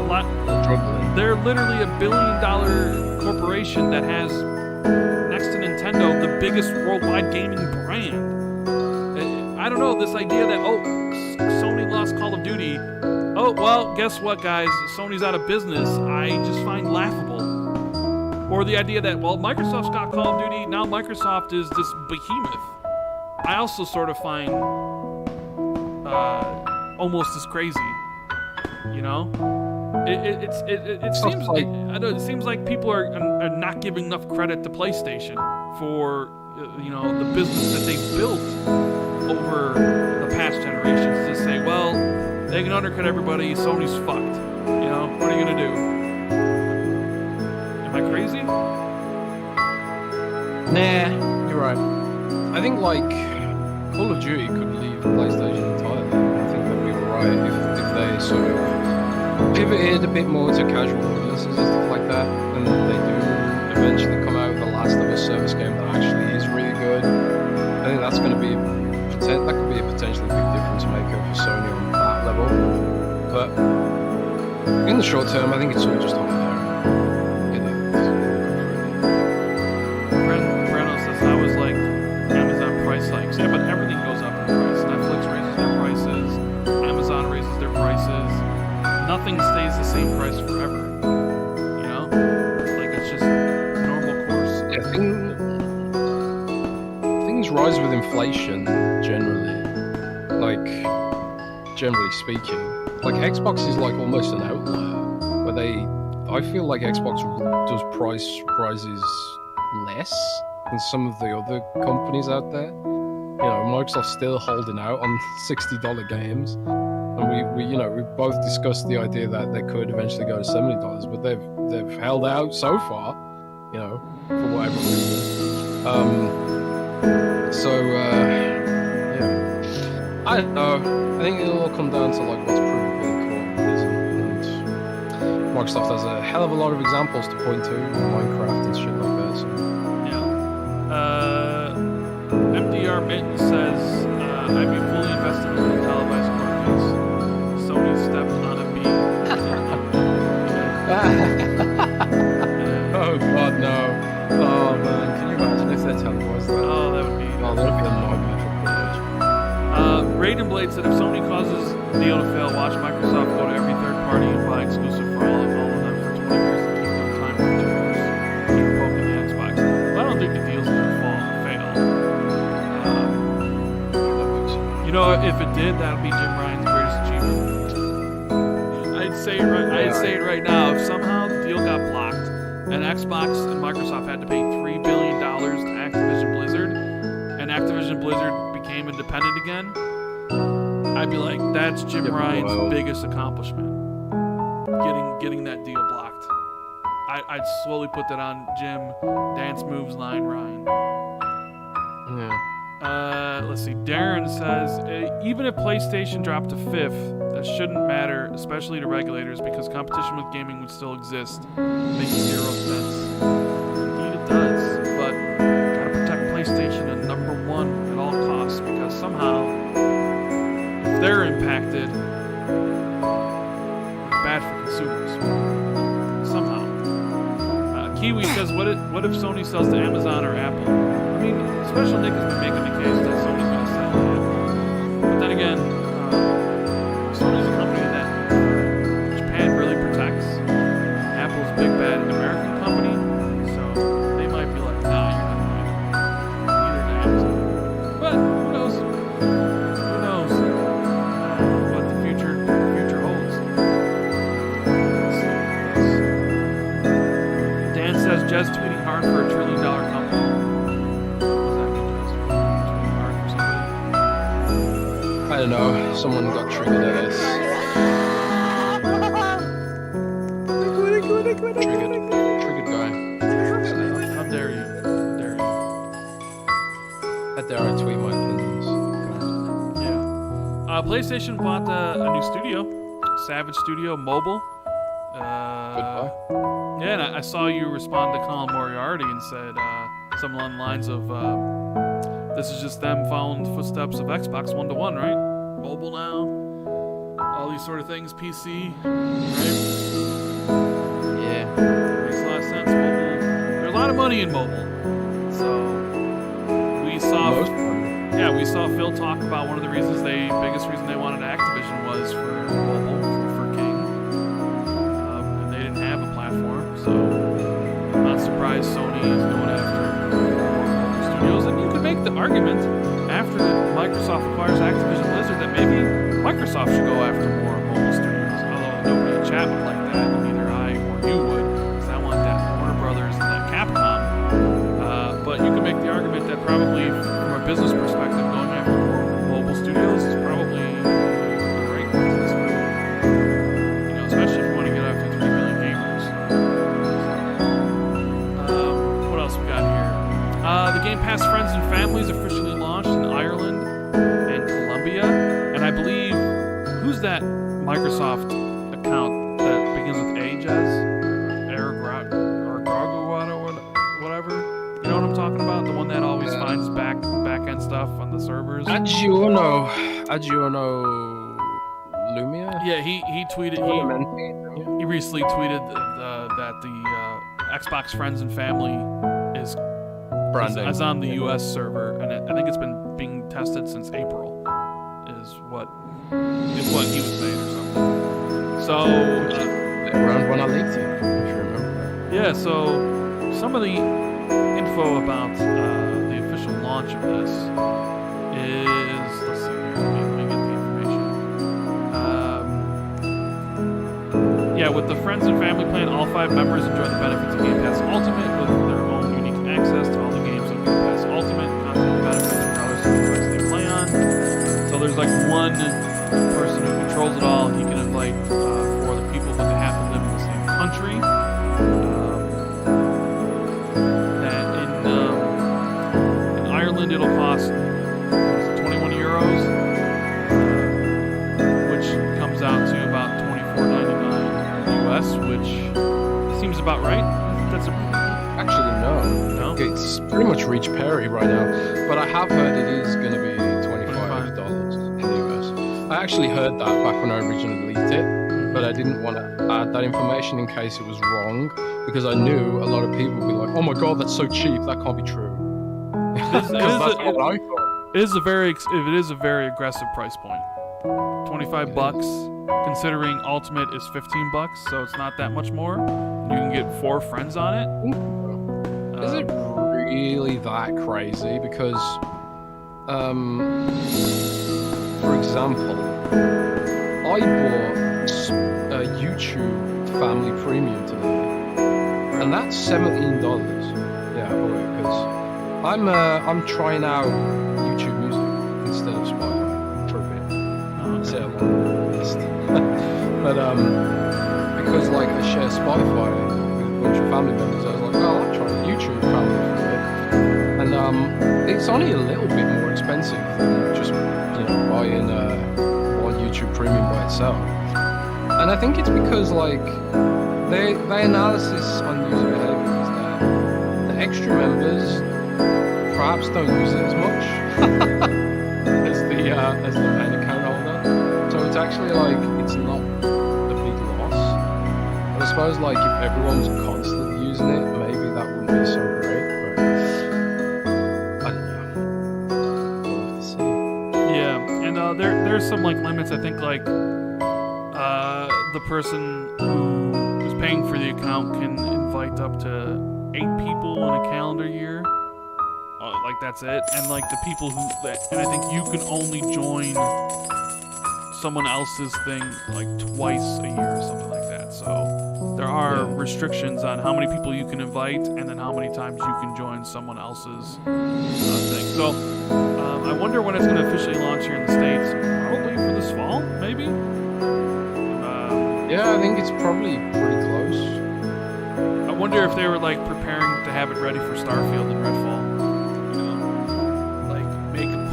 lot. They're literally $1 billion corporation that has, next to Nintendo, the biggest worldwide gaming brand. I don't know, this idea that, Sony lost Call of Duty. Oh, well, guess what, guys? Sony's out of business. I just find laughable. Or the idea that, well, Microsoft's got Call of Duty, now Microsoft is this behemoth. I also sort of find almost as crazy, you know? It seems like it seems like people are not giving enough credit to PlayStation for the business that they've built over the past generations. To say, well, they can undercut everybody. Sony's fucked. What are you gonna do? Am I crazy? Nah, you're right. I think like Call of Duty could leave PlayStation entirely. I think they'd be alright if they sort of pivoted a bit more to casual audiences and stuff like that, and they do eventually come out with a Last of Us service game that actually is really good. I think that's going to be that could be a potentially big difference maker for Sony on that level. But in the short term, I think it's all just on there. Breno says that was like Amazon price hikes. Yeah, but everything goes up in price. Netflix raises their prices. Amazon raises their prices. Nothing stays the same price forever. You know? Like, it's just normal course. Yeah, things rise with inflation generally. Like, generally speaking. Like, Xbox is like almost an outlier. Where I feel like Xbox does price rises less than some of the other companies out there. You know, Microsoft's still holding out on $60 games. And we both discussed the idea that they could eventually go to $70, but they've held out so far, you know, for whatever reason. Yeah, I don't know. I think it'll all come down to like what's provable and what isn't. And Microsoft has a hell of a lot of examples to point to, Minecraft and shit like that. So. Yeah. MDR Mitten says, I'd be fully invested in the televised court case. Sony stepped on a beam. Oh god, no. Oh man, can you imagine if they're televised that? Oh, that would be... Oh, that would be a nightmare for players. Raiden Blade said if Sony causes the deal to fail, watch Microsoft go to every third party and buy exclusive for all of them for 20 years and keep them time for 2 years. Keep poking the Xbox. But I don't think the deal's gonna fail. You know, if it did, that would be Jim Ryan's greatest achievement. I'd say it right now. If somehow the deal got blocked and Xbox and Microsoft had to pay $3 billion to Activision Blizzard, and Activision Blizzard became independent again, I'd be like, that's Jim Ryan's biggest accomplishment. Getting that deal blocked. I'd slowly put that on Jim Dance Moves line Ryan. Yeah. Let's see. Darren says, even if PlayStation dropped to 5th, that shouldn't matter, especially to regulators, because competition with gaming would still exist, making 0 sense. Indeed it does, but gotta protect PlayStation at number 1 at all costs, because somehow, if they're impacted, it's bad for consumers. Somehow. Kiwi says, what if Sony sells to Amazon or Apple? I mean, Special Nick has been making the case that Sony's going to sell to Apple. But then again, Sony's a company that Japan really protects. Apple's a big bad American company, so they might be like, nah, you're not buying neither to Amazon. But who knows? Who knows what the future holds? Dan says, Jez tweeting hard for $1 trillion company. I don't know. Someone got triggered, I guess. Triggered guy. How dare you? How dare I tweet my opinions? Yeah. PlayStation bought a new studio, Savage Studio Mobile. Goodbye. Yeah, and I saw you respond to Colin Moriarty and said something along the lines of, this is just them following the footsteps of Xbox 1-to-1, right? Mobile now, all these sort of things, PC, right? Yeah. Makes a lot of sense. Mobile. There's a lot of money in mobile, so we saw Phil talk about one of the biggest reason they wanted Activision was for mobile, for King, and they didn't have a platform, so I'm not surprised Sony is going after studios. And you could make the argument after Microsoft acquires Activision Blizzard that maybe Microsoft should go after more mobile studios, although nobody in chat would like that, neither I or you would, because I want that Warner Brothers and that Capcom. But you could make the argument that probably from a business perspective, going after more mobile studios is probably the right business move. You know, especially if you want to get after 3 million gamers. Game Pass Friends and Families officially launched in Ireland and Colombia, and I believe who's that Microsoft account that begins with A, Jez? Whatever. You know what I'm talking about? The one that always finds back end stuff on the servers. Adjuno Lumia. Yeah, he tweeted he recently tweeted that the Xbox Friends and Family is on the U.S. server, and I think it's been being tested since April. Is what he was saying or something. So around when I leaked it, if you remember. Yeah. So some of the info about the official launch of this is, let's see here, let me get the information. Yeah, with the Friends and Family plan, all 5 members enjoy the benefits of Game Pass Ultimate with their own unique access to all the games of Game Pass Ultimate, content benefits regardless of the device they play on. So there's like one person who controls it all, and he can invite 4 other people, but they have to live in the same country. It'll cost 21 euros, which comes out to about $24.99 US, which seems about right. That's actually no. It's pretty much reached parity right now, but I have heard it is going to be $25 in the US. I actually heard that back when I originally leaked it, but I didn't want to add that information in case it was wrong, because I knew a lot of people would be like, "Oh my god, that's so cheap! That can't be true." It is a very aggressive price point. $25, considering Ultimate is $15, so it's not that much more. You can get 4 friends on it. Is it really that crazy? Because, for example, I bought a YouTube Family Premium today, and that's $17. Yeah, I bought it because I'm trying out YouTube Music instead of Spotify for a bit. Say I'm on the list. But because like I share Spotify with a bunch of family members, I was like, oh, I'll try YouTube Family for a bit. And it's only a little bit more expensive than just buying one YouTube Premium by itself. And I think it's because like their analysis on user behavior is that the extra members perhaps don't use it as much as the main account holder. So it's actually like it's not a big loss. And I suppose like if everyone's constantly using it, maybe that wouldn't be so great. But I don't know. We'll have to see. Yeah, and there's some like limits. I think like the person who is paying for the account can invite up to 8 people in a calendar year. Like that's it, and like the people and I think you can only join someone else's thing like twice a year or something like that. So there are restrictions on how many people you can invite, and then how many times you can join someone else's thing. So I wonder when it's going to officially launch here in the States. Probably for this fall, maybe. Yeah, I think it's probably pretty close. I wonder if they were like preparing to have it ready for Starfield and Redfall.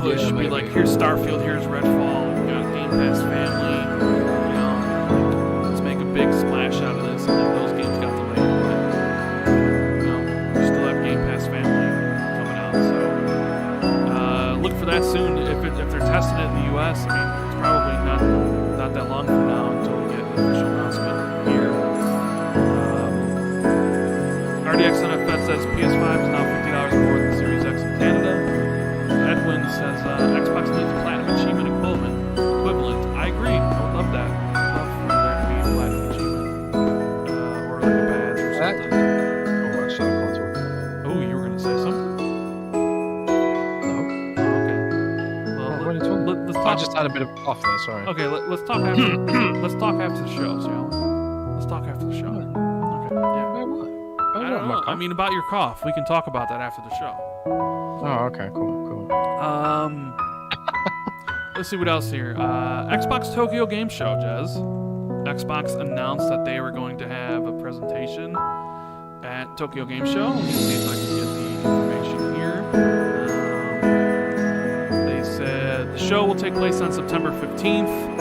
Push, be like, here's Starfield, here's Redfall, we got Game Pass Family, let's make a big splash out of this, and then those games got delayed, but, we still have Game Pass Family coming out, so, look for that soon. If they're testing it in the US, I mean, it's probably not that long from now until we get an official announcement here. RDX NFS says PS5 is now $50 more than Series X in Canada. Edwin says Xbox needs a platinum achievement equivalent. I agree. I would love that. I'd love for there to be a platinum achievement. Or like a badge or something. Oh, you were going to say something? No. Oh, okay. Well, let's talk. I just had a bit of off there, sorry. Okay, let's talk after let's talk after the show, so let's talk after the show. Okay. Yeah. I don't know. I mean about your cough. We can talk about that after the show. Oh, okay, cool. Let's see what else here. Xbox Tokyo Game Show, Jez. Xbox announced that they were going to have a presentation at Tokyo Game Show. Let me see if I can get the information here. will take place on September 15th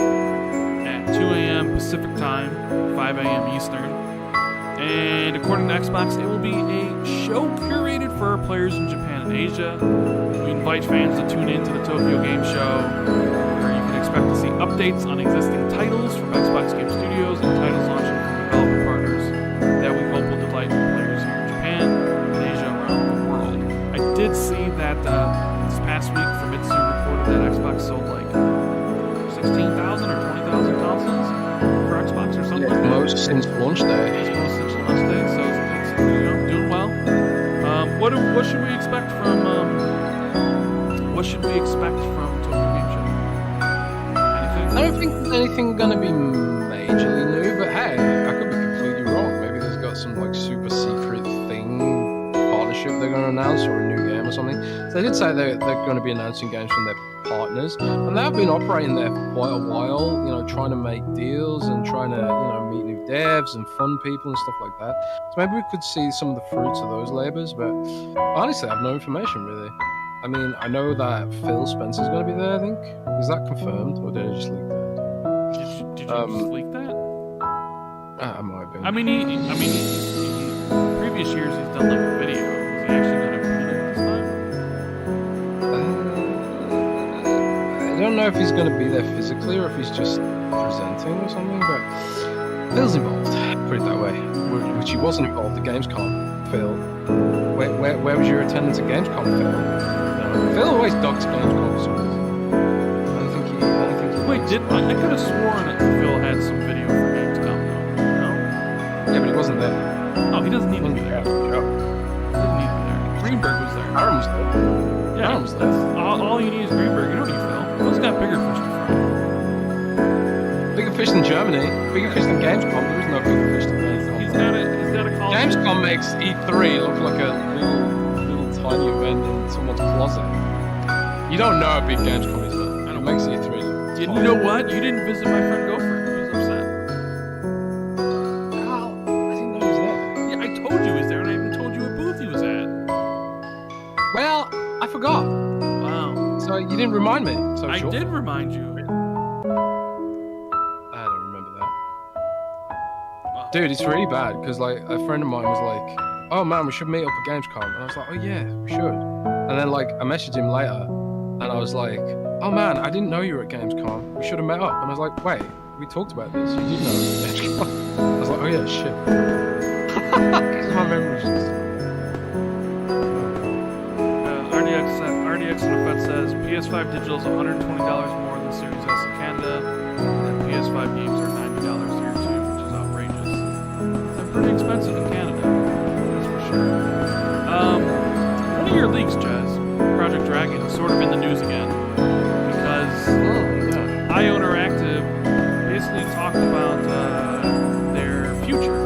at 2 a.m. Pacific Time, 5 a.m. Eastern. And according to Xbox, it will be a show curated for players in Japan and Asia. We invite fans to tune in to the Tokyo Game Show, where you can expect to see updates on existing titles from Xbox Game Studios and titles launching from development partners that we hope will delight players here in Japan and Asia around the world. I did see that this past week, Famitsu reported that Xbox sold like 16,000 or 20,000 consoles for Xbox or something like that. Most since launch day. It's most since launch day, so it's doing well. What should we expect from Tokyo Game Show? Anything? I don't think there's anything gonna be majorly new, but hey, I could be completely wrong. Maybe there's got some like super secret thing partnership they're gonna announce or a new game or something. So they did say they're going to be announcing games from their partners, and they've been operating there for quite a while, trying to make deals and trying to, meet new devs and fund people and stuff like that. So maybe we could see some of the fruits of those labors, but honestly, I have no information really. I mean, I know that Phil Spencer's going to be there, I think. Is that confirmed, or did I just leak that? Did you just leak that? I might have been. I mean, he previous years he's done like a video. Is he actually going to print it this time? I don't know if he's going to be there physically or if he's just presenting or something, but Phil's involved, put it that way. Which he wasn't involved at Gamescom, Phil. Where was your attendance at Gamescom, Phil? Phil always dogs Gamescom for some reason. I don't think he Wait, I could have sworn that Phil had some video for Gamescom, though. No? Yeah, but he wasn't there. Oh, he doesn't need to be there. He doesn't need to be there. Greenberg was there. Aaron was there. Yeah, Aaron was there. all you need is Greenberg. You don't need Phil. Phil's got bigger fish to fry. Bigger fish than Germany. Bigger fish than Gamescom. There is no bigger fish than Gamescom. He's got a call. Gamescom makes E3 look like a little tiny event in someone's closet. You don't know how big Gamescom is, though. It makes E3 look You know what? You didn't visit my friend Gopher. He was upset. How? I didn't know he was there. Yeah, I told you he was there, and I even told you what booth he was at. Well, I forgot. Wow. So you didn't remind me. So I sure. did remind you. I don't remember that. Wow. Dude, it's really bad because like a friend of mine was like, "Oh man, we should meet up at Gamescom," and I was like, "Oh yeah, we should." And then like I messaged him later, and I was like, "Oh man, I didn't know you were at Gamescom. We should have met up." And I was like, "Wait, we talked about this. You did know I was at Gamescom." I was like, "Oh yeah, shit." Because my memory's just. RDX in effect says PS5 digital is $120 more than Series S in Canada, and PS5 games are $90 here too, which is outrageous. They're pretty expensive in Canada, that's for sure. One of your leagues, Jazz, Project Dragon, is sort of in the news again because IO Interactive basically talked about their future,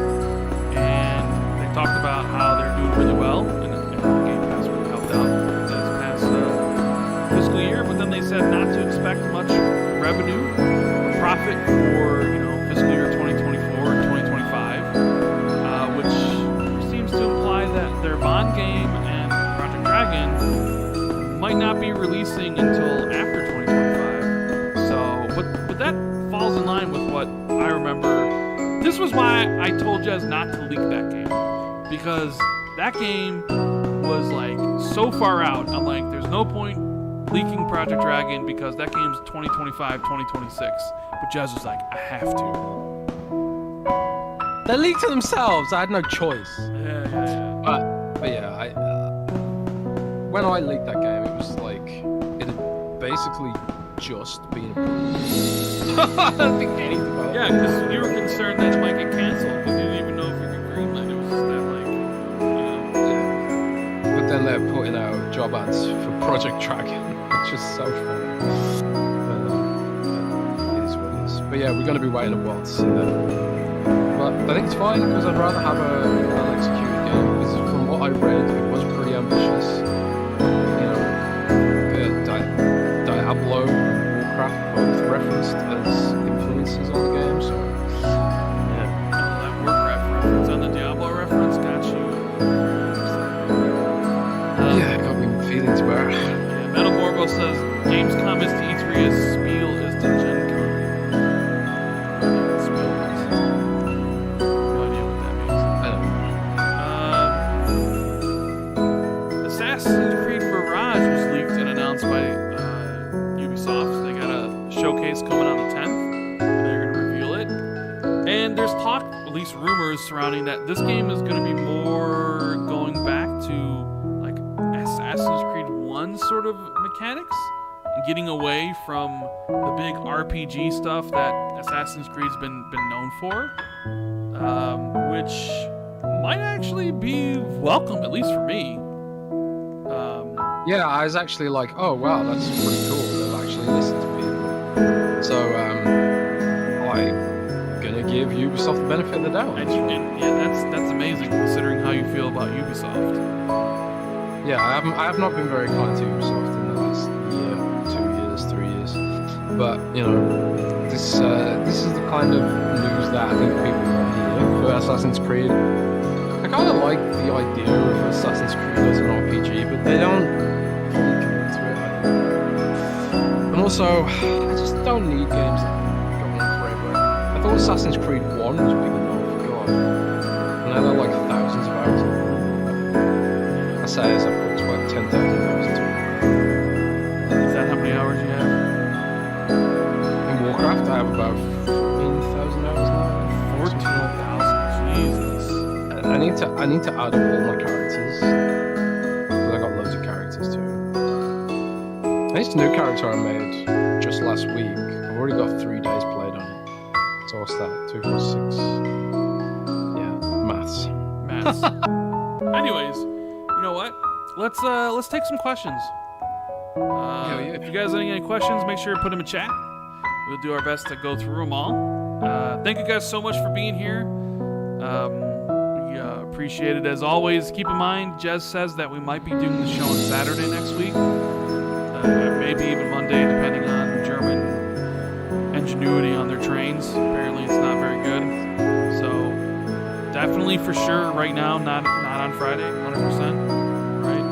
and they talked about how they're doing really well, and Game Pass really helped out this past fiscal year, but then they said not to expect much revenue or profit for fiscal year 2024 and 2025, which seems to imply that their Bond game and Project Dragon might not be releasing until after 2025. So, but that falls in line with what I remember. This was why I told Jez not to leak that game, because that game was like so far out. I'm like, there's no point leaking Project Dragon because that game's 2025, 2026. But Jez was like, I have to. They leaked it themselves. I had no choice. Yeah. But yeah, when I leaked that game, it was like it had basically just been approved. I don't think anything about it. Yeah, because you were concerned that it might get canceled because you didn't even know if you could greenlight. It was just that But then they're putting out job ads for Project Dragon, which is so funny. It is what it is. But yeah, we're going to be waiting a while to see that. But I think it's fine because I'd rather have a well-executed game, because from what I read, it was pretty ambitious. Diablo and Warcraft both referenced as influences on the game, so yeah. that Warcraft reference and the Diablo reference got you. Yeah, got me feelings about it. Yeah, Metal Margot says Gamescom is to E3 as Spiel is to Gen Con. Spiel is. No idea what that means. Assassin's Creed Mirage was leaked and announced by Ubisoft. They got a showcase coming on the 10th. They're going to reveal it. And there's talk, at least rumors, surrounding that this game is going to be more going back to like Assassin's Creed 1 sort of mechanics and getting away from the big RPG stuff that Assassin's Creed's been known for, which might actually be welcome, at least for me. Yeah, I was actually like, oh wow, that's pretty cool. They'll actually listen to people. So I'm gonna give Ubisoft the benefit of the doubt. And yeah, that's amazing considering how you feel about Ubisoft. Yeah, I have not been very kind to Ubisoft in the last year, 2 years, 3 years. But you know, this is the kind of news that I think people want to hear for Assassin's Creed. I kind of like the idea of Assassin's Creed as an RPG, but they don't fully commit to it. And also, I just don't need games that go on forever. I thought Assassin's Creed 1 was big enough, God. And now they're like thousands of hours. I say as I've put like 10,000 hours into it. Is that how many hours you have? In Warcraft, I have about 14,000 hours now. 14,000. Jesus. I need to add up all my characters. Because I got loads of characters too. And this new character I made just last week, I've already got 3 days played on it. So what's that? 2 plus 6. Yeah, maths. Anyways, you know what? Let's take some questions. Yeah. If you guys have any questions, make sure to put them in chat. We'll do our best to go through them all. Thank you guys so much for being here. We appreciate it as always. Keep in mind, Jez says that we might be doing the show on Saturday next week. Maybe even Monday, depending on German ingenuity on their trains. Apparently it's not very good. So definitely for sure right now, not on Friday, 100%. Right?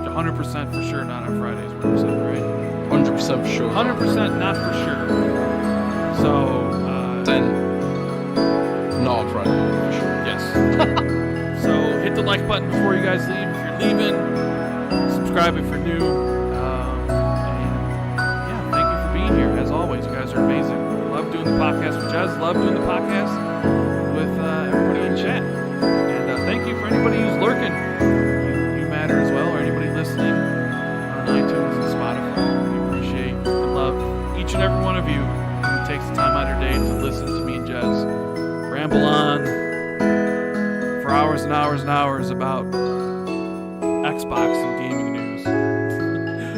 100% for sure not on Fridays, 100%, right? 100% for sure. 100% not for sure. So Then, not on Friday, for sure. yes. So hit the like button before you guys leave if you're leaving. Subscribe if you're new. And yeah, thank you for being here. As always, you guys are amazing. Love doing the podcast with Jez. Love doing the podcast with everybody in chat. And thank you for anybody who's lurking. You matter as well, or anybody listening on iTunes and Spotify. We appreciate and love each and every one of you who takes the time out of their day to listen to me and Jez ramble on for hours and hours and hours about Xbox and gaming news.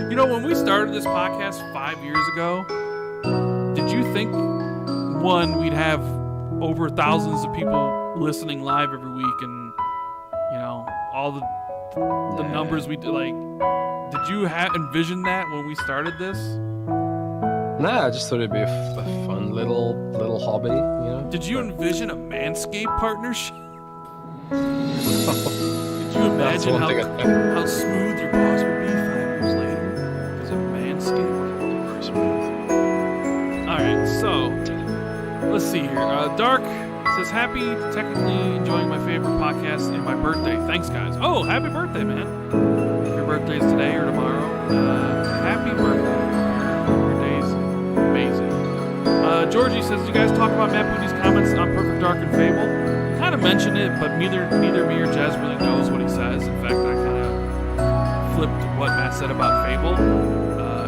You know, when we started this podcast 5 years ago, did you think, one, we'd have over thousands of people listening live every week and, you know, all the numbers we did, like, did you envision that when we started this? Nah, I just thought it'd be a fun little hobby, you know? Did you envision a Manscaped partnership? Did you imagine how smooth your balls would be 5 years later? Because of Manscaped? Alright, so, let's see here. Dark says, happy, technically enjoying my favorite podcast and my birthday. Thanks, guys. Oh, happy birthday, man. If your birthday's today or tomorrow, happy birthday. Your day's amazing. Georgie says, you guys talk about Matt Booty's comments on Perfect Dark and Fable? Kind of mentioned it, but neither me or Jez really knows what he says. In fact, I kind of flipped what Matt said about Fable,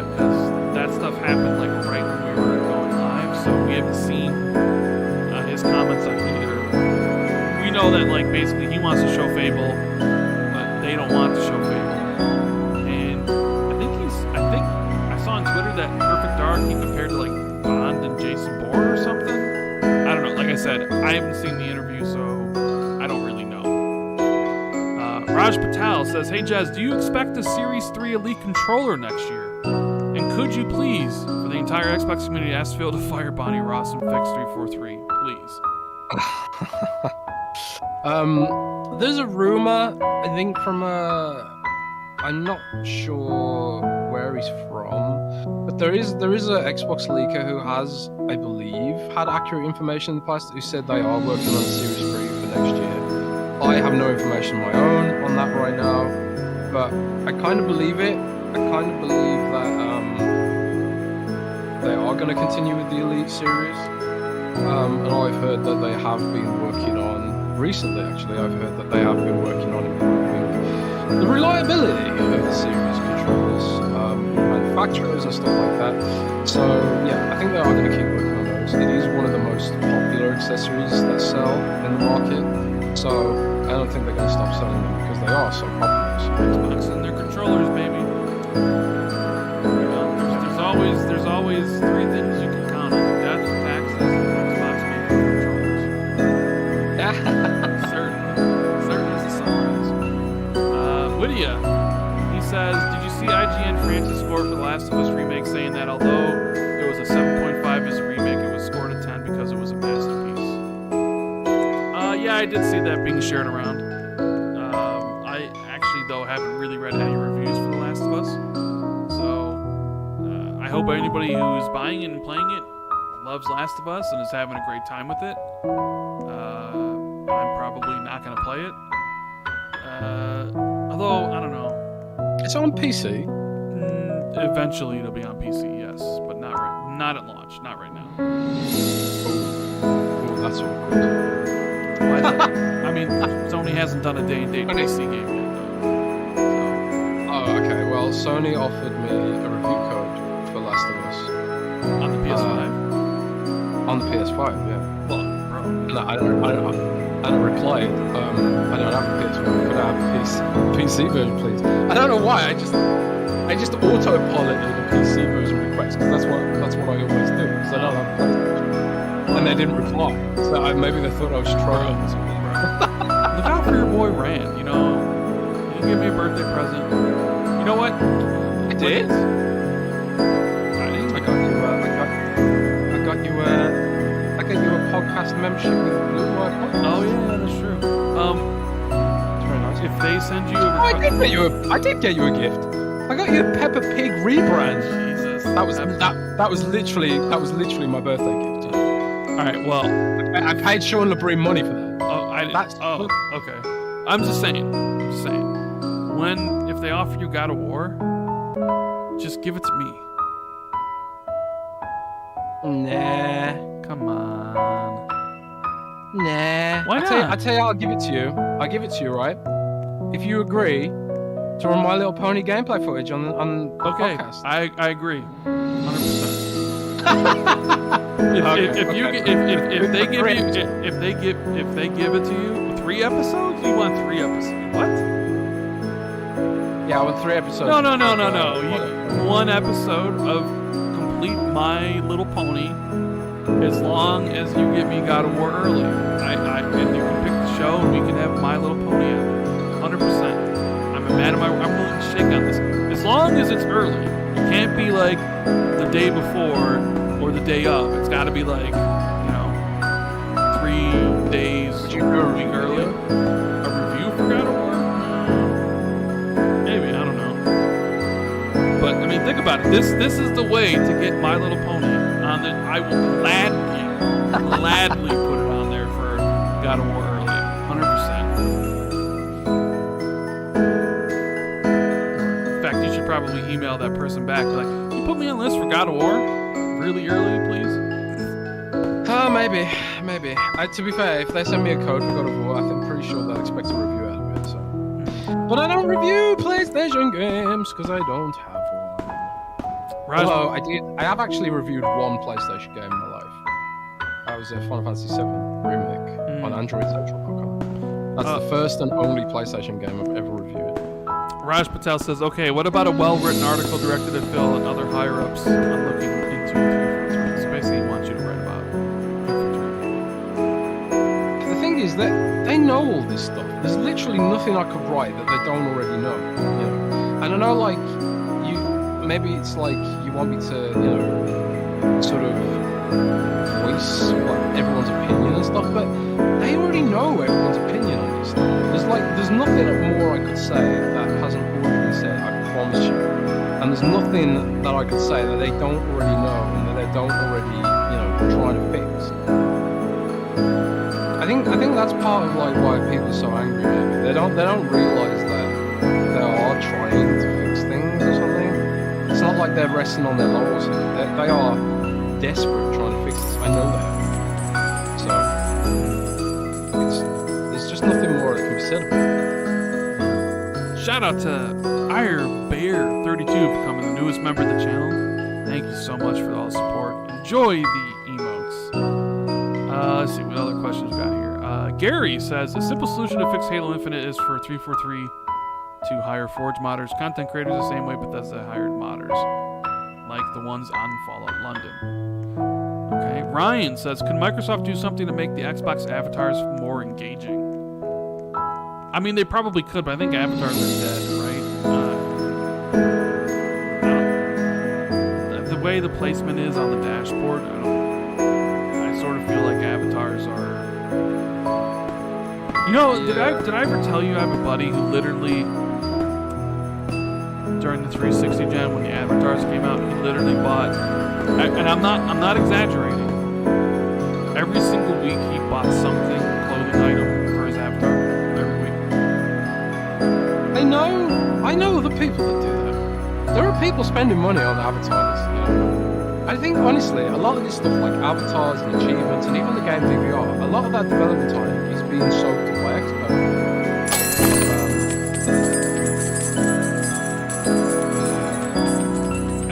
because that stuff happened like right when we were going live, so we haven't seen his comments on either. We know that like basically he wants to show Fable, but they don't want to show Fable. And I think I saw on Twitter that Perfect Dark he compared to like Bond and Jason Bourne or something. I don't know. Like I said, I haven't seen the interview, so I don't really know. Raj Patel says, hey Jez, do you expect a Series 3 Elite controller next year? And could you please, for the entire Xbox community, ask Phil to fire Bonnie Ross and fix 343, please? There's a rumor, I think from I'm not sure where he's from. But there is a Xbox leaker who has, I believe, had accurate information in the past, who said they are working on a Series 3 for next year. I have no information of my own on that right now, but I kind of believe it. I kind of believe that they are going to continue with the Elite series. And I've heard that they have been working on, recently actually, I've heard that they have been working on improving the reliability of the series controllers, manufacturers and stuff like that. So yeah, I think they are going to keep working on those. It is one of the most popular accessories that sell in the market. So I don't think they're going to stop selling them because they are so popular. So Xbox and their controllers, baby. There's always three things you can count on: death, taxes, and Xbox controllers. Certain as the sunrise. Lydia, he says, did you see IGN Francis score for The Last of Us remake, saying that although it was a 7.5 as a remake, it was scored a 10 because it was a masterpiece? Yeah, I did see that being shared around. I actually, though, haven't really read any reviews for The Last of Us. So, I hope anybody who's buying it and playing it loves Last of Us and is having a great time with it. I'm probably not going to play it. Although, I don't know. it's on PC. Eventually it'll be on PC, yes. But not at launch. Not right now. Oh, that's all good. I mean, Sony hasn't done a day-and-date PC game yet, though. Oh, okay. Well, Sony offered me a review code for Last of Us. On the PS5? On the PS5, yeah. Well, bro. No, I don't reply. I don't have a PS5. Could I have a PC version, please? I don't know why. I just auto-piloted a PC version request because that's what I always do because I don't have a PlayStation. And they didn't reply, so maybe they thought I was trolling or something. Look out for your boy Rand, you know. He gave me a birthday present. You know what? I did. I got you a podcast membership with Blue White Podcast. Oh yeah, that's true. It's very nice. If they send you a I did get you a gift. I got you a Peppa Pig rebrand. Jesus, That was literally my birthday gift. All right, well, I paid Sean LeBrie money for that. Okay. I'm just saying. If they offer you God of War, just give it to me. Nah. Come on. Nah. Why I not? tell you, I'll give it to you. I'll give it to you, right? If you agree to run My Little Pony gameplay footage on the podcast. I agree, 100%. If they give it to you 3 episodes, you want 3 episodes? What? Yeah, I want 3 episodes. No. 1 episode of complete My Little Pony, as long as you give me God of War early. And you can pick the show, and we can have My Little Pony out. 100%. I'm willing to shake on this. As long as it's early. It can't be like the day before or the day of. It's got to be like, 3 days, a week early. A review for God of War? Maybe, I don't know. But I mean, think about it. This is the way to get My Little Pony on the. I will gladly put it on there for God of War early, 100%. In fact, you should probably email that person back, like, you put me on the list for God of War really early, please. Maybe. To be fair, if they send me a code for God of War, I'm pretty sure they'll expect a review out of it. So, but I don't review PlayStation games because I don't have one. Although I have actually reviewed one PlayStation game in my life. That was a Final Fantasy VII remake on AndroidCentral.com. That's the first and only PlayStation game I've ever reviewed. Raj Patel says, okay, what about a well-written article directed at Phil and other higher-ups on looking into 343? So basically, he wants you to write about 343. The thing is that they know all this stuff. There's literally nothing I could write that they don't already know. And I know, like, maybe it's like you want me to, sort of voice everyone's opinion and stuff, but they already know everyone's opinion on this stuff. There's nothing more I could say that hasn't already been said, I promise you. and there's nothing that I could say that they don't already know and that they don't already, try to fix. I think that's part of like why people are so angry. Maybe they don't realize that they are trying to fix things or something. It's not like they're resting on their laurels. They are desperate trying to fix this. I know that. So there's just nothing more that can be said about it. Shout out to IreBear32 for becoming the newest member of the channel. Thank you so much for all the support. Enjoy the emotes. Let's see what other questions we got here. Gary says, a simple solution to fix Halo Infinite is for 343 to hire Forge modders. Content creators the same way Bethesda hired modders, like the ones on Fallout London. Okay, Ryan says, could Microsoft do something to make the Xbox avatars more engaging? I mean, they probably could, but I think avatars are dead, right? The way the placement is on the dashboard, I sort of feel like avatars are... did I ever tell you I have a buddy who literally, during the 360 gen when the avatars came out, he literally bought, and I'm not exaggerating, every single week he bought something, a clothing item for his avatar every week. I know other people that do that. There are people spending money on avatars, I think, honestly, a lot of this stuff, like avatars and achievements, and even the game DVR, a lot of that development time is being soaked up by experts.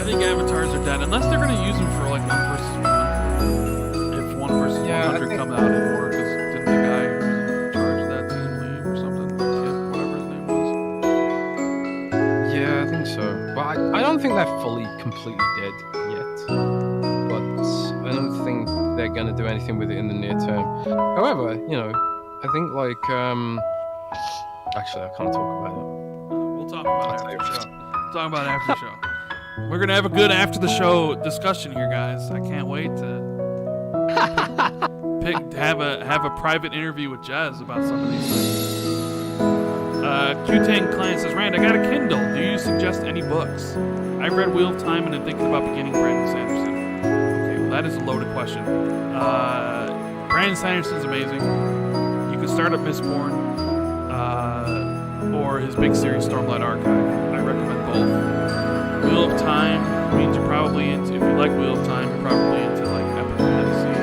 I think avatars are dead, unless they're going to use them for like 1 versus 1. If 1 versus 100 come out anymore, because didn't the guy who was in charge of that team leave or something? The kid, whatever his name was. Yeah, I think so. But I don't think they're fully, completely dead yet. But I don't think they're going to do anything with it in the near term. However, I think like, actually I can't talk about it. We'll talk about it after the show. Talk about it after the show. We're going to have a good after the show discussion here, guys. I can't wait to have a private interview with Jez about some of these things. Q-Tank Client says, Rand, I got a Kindle. Do you suggest any books? I've read Wheel of Time and am thinking about beginning Brandon Sanderson. Okay, well that is a loaded question. Brandon Sanderson's amazing. You can start at Mistborn or his big series Stormlight Archive. I recommend both. Wheel of Time means you're probably into, if you like Wheel of Time, you're probably into like epic fantasy.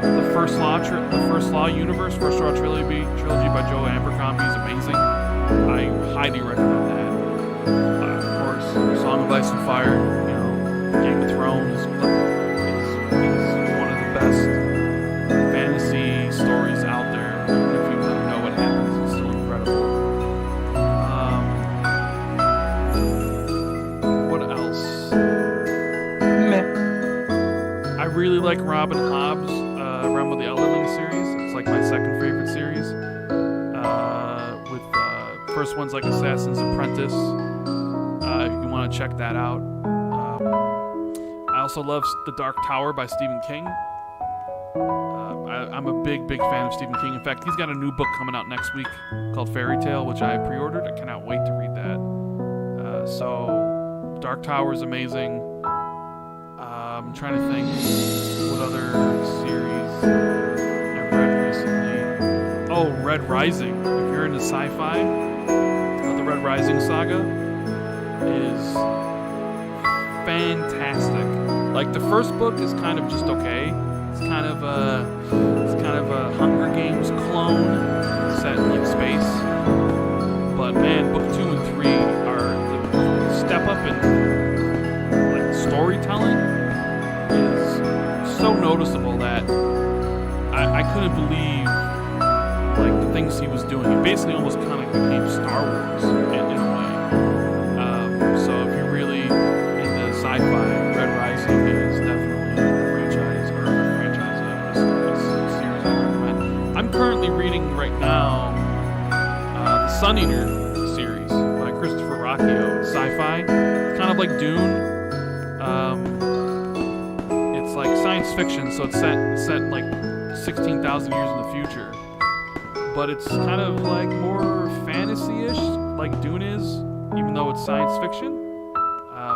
The First Law universe, First Law trilogy by Joe Abercrombie is amazing. I highly recommend that. Of course, Song of Ice and Fire, Game of Thrones is one of the best fantasy stories out there. Even if you kind of know what happens, it's still incredible. What else? Meh. I really like Robin Hobb's Realm of the Elderling series. It's like my second favorite series. With first one's like Assassin's Apprentice. If you want to check that out. I also love The Dark Tower by Stephen King. I'm a big fan of Stephen King. In fact, he's got a new book coming out next week called Fairy Tale, which I pre-ordered. I cannot wait to read that. So, Dark Tower is amazing. I'm trying to think what other series I've read recently. Oh, Red Rising. If you're into sci-fi, the Red Rising saga is fantastic. Like the first book is kind of just okay. It's kind of a Hunger Games clone set in like space. But man, book 2 and 3 are the step up in like storytelling is so noticeable that I couldn't believe like the things he was doing. It basically almost kind of became Star Wars in a way. So if you're really into sci-fi, Red Rising is definitely a series I recommend. I'm currently reading right now the Sun Eater series by Christopher Rocchio. It's sci-fi. It's kind of like Dune. It's like science fiction, so it's set like 16,000 years in the future. But it's kind of like more fantasy-ish like Dune is, even though it's science fiction.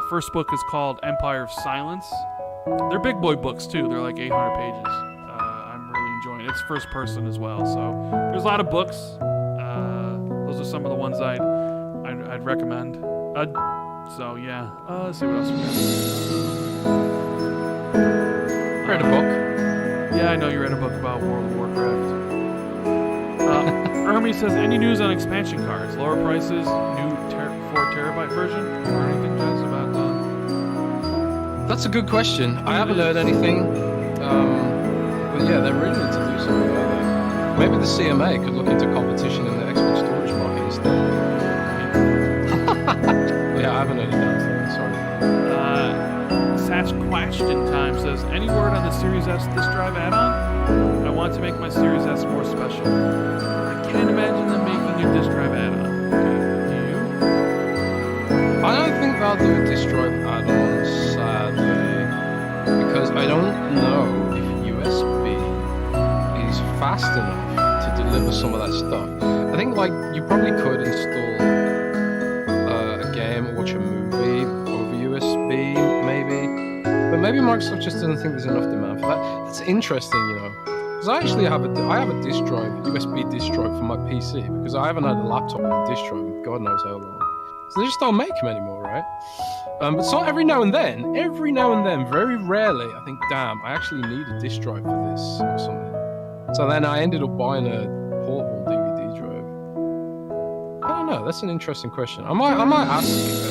First book is called Empire of Silence. They're big boy books too. They're like 800 pages. I'm really enjoying it. It's first person as well, so there's a lot of books. Those are some of the ones I'd recommend. So yeah, let's see what else we got. Read a book. Yeah, I know you read a book about World of Warcraft. Ermi says, any news on expansion cards? Lower prices, new 4 terabyte version? Or anything, Jess, about That's a good question. I haven't heard anything. But yeah, they really need to do something about that. Maybe the CMA could look into competition in the export storage market instead. Yeah, I haven't heard anything. Sorry. Satch Question Time says, any word on the Series S disk drive add-on? I want to make my Series S more special. I can't imagine them making a disk drive add-on. Do you? I don't think they'll do a disk drive add-on, sadly, because I don't know if USB is fast enough to deliver some of that stuff. I think like you probably could install a game or watch a movie over USB, maybe, but maybe Microsoft just doesn't think there's enough demand for that. That's interesting, you know, because I actually have a disk drive, USB disk drive for my PC, because I haven't had a laptop with a disk drive in God knows how long. So they just don't make them anymore, right? But so every now and then, very rarely, I think, damn, I actually need a disk drive for this or something. So then I ended up buying a portable DVD drive. I don't know. That's an interesting question. I might ask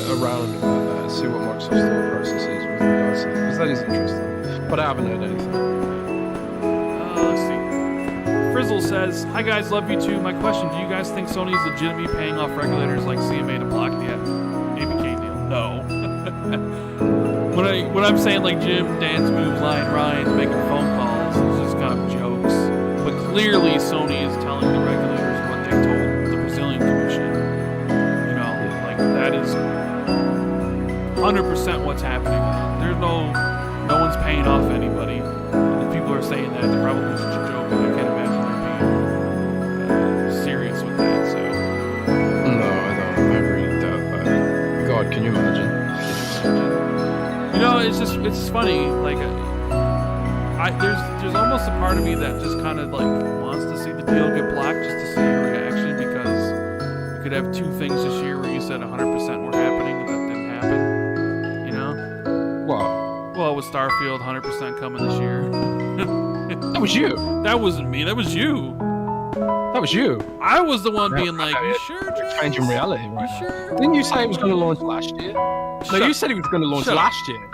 around about that and see what Microsoft's thought process is with regards to that, because that is interesting. But I haven't heard anything. Let's see. Frizzle says, hi guys, love you too. My question, do you guys think Sony is legitimately paying off regulators like CMA to block the ABK deal? No. when I'm saying like Jim, dance moves, Ryan's making phone calls, it's just kind of jokes. But clearly Sony is telling the regulators what they told the Brazilian Commission. You know, like that is 100% what's happening. There's no one's paying off anybody. And if people are saying that, they're probably just joking. I can't imagine they're being serious with that. So No, I don't. I really doubt that. God, can you imagine? you know, it's funny. Like, there's almost a part of me that just kind of like wants to see the deal get blocked just to see your reaction, because you could have 2 things this year where you said 100% were happening and that didn't happen. You know? What? Well, with Starfield 100% coming this year. That was you. That wasn't me. That was you. That was you. I was the one being like, you sure, Jess? Changing reality right now. Sure? Didn't you say it was going to launch last year? No, you said it was going to launch last year.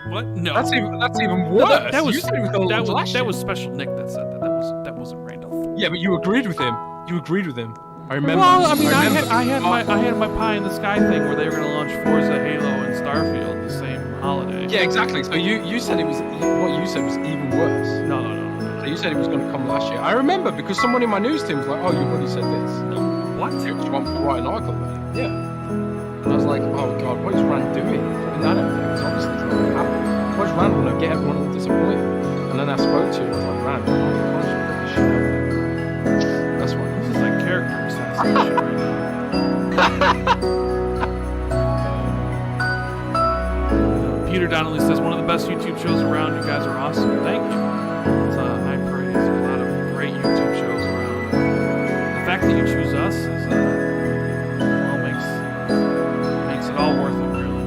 What? No. That's even No, worse. that was, you said it was going to launch last year. That was Special Nick that said that. That wasn't Randall. Yeah, but you agreed with him. I remember. Well, I mean, I had my pie in the sky thing where they were going to launch Forza, Halo, and Starfield the same holiday. Yeah, exactly. So you said it was what you said was even worse. No. So you said it was going to come last year. I remember because someone in my news team was like, "Oh, you've already said this." What? Do you want me to write an article about it? Yeah. And I was like, "Oh God, what is Rand doing?" And I don't think it's obviously it's not going to happen. What is Rand going to get everyone all disappointed? And then I spoke to him. I was like, "Rand, oh my gosh, put this shit out there." That's why. This is like character assassination right now. Peter Donnelly says, one of the best YouTube shows around. You guys are awesome. Thank you. It's high praise. There's a lot of great YouTube shows around. The fact that you choose us is, makes it all worth it, really.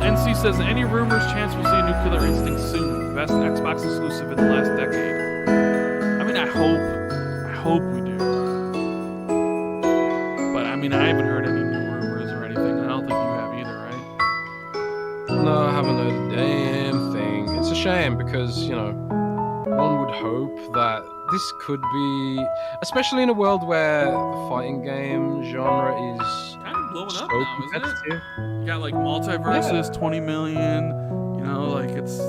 NC says, any rumors, chance we'll see a new Killer Instinct soon? Best Xbox exclusive in the last decade. I mean, I hope we do. But I mean, I haven't heard any new rumors or anything. I don't think you have either, right? No, I haven't heard a damn thing. It's a shame because, you know, one would hope that this could be, especially in a world where the fighting game genre is Kind of blowing so up now, isn't it? competitive. You got like multiverses, 20 million. You know, like it's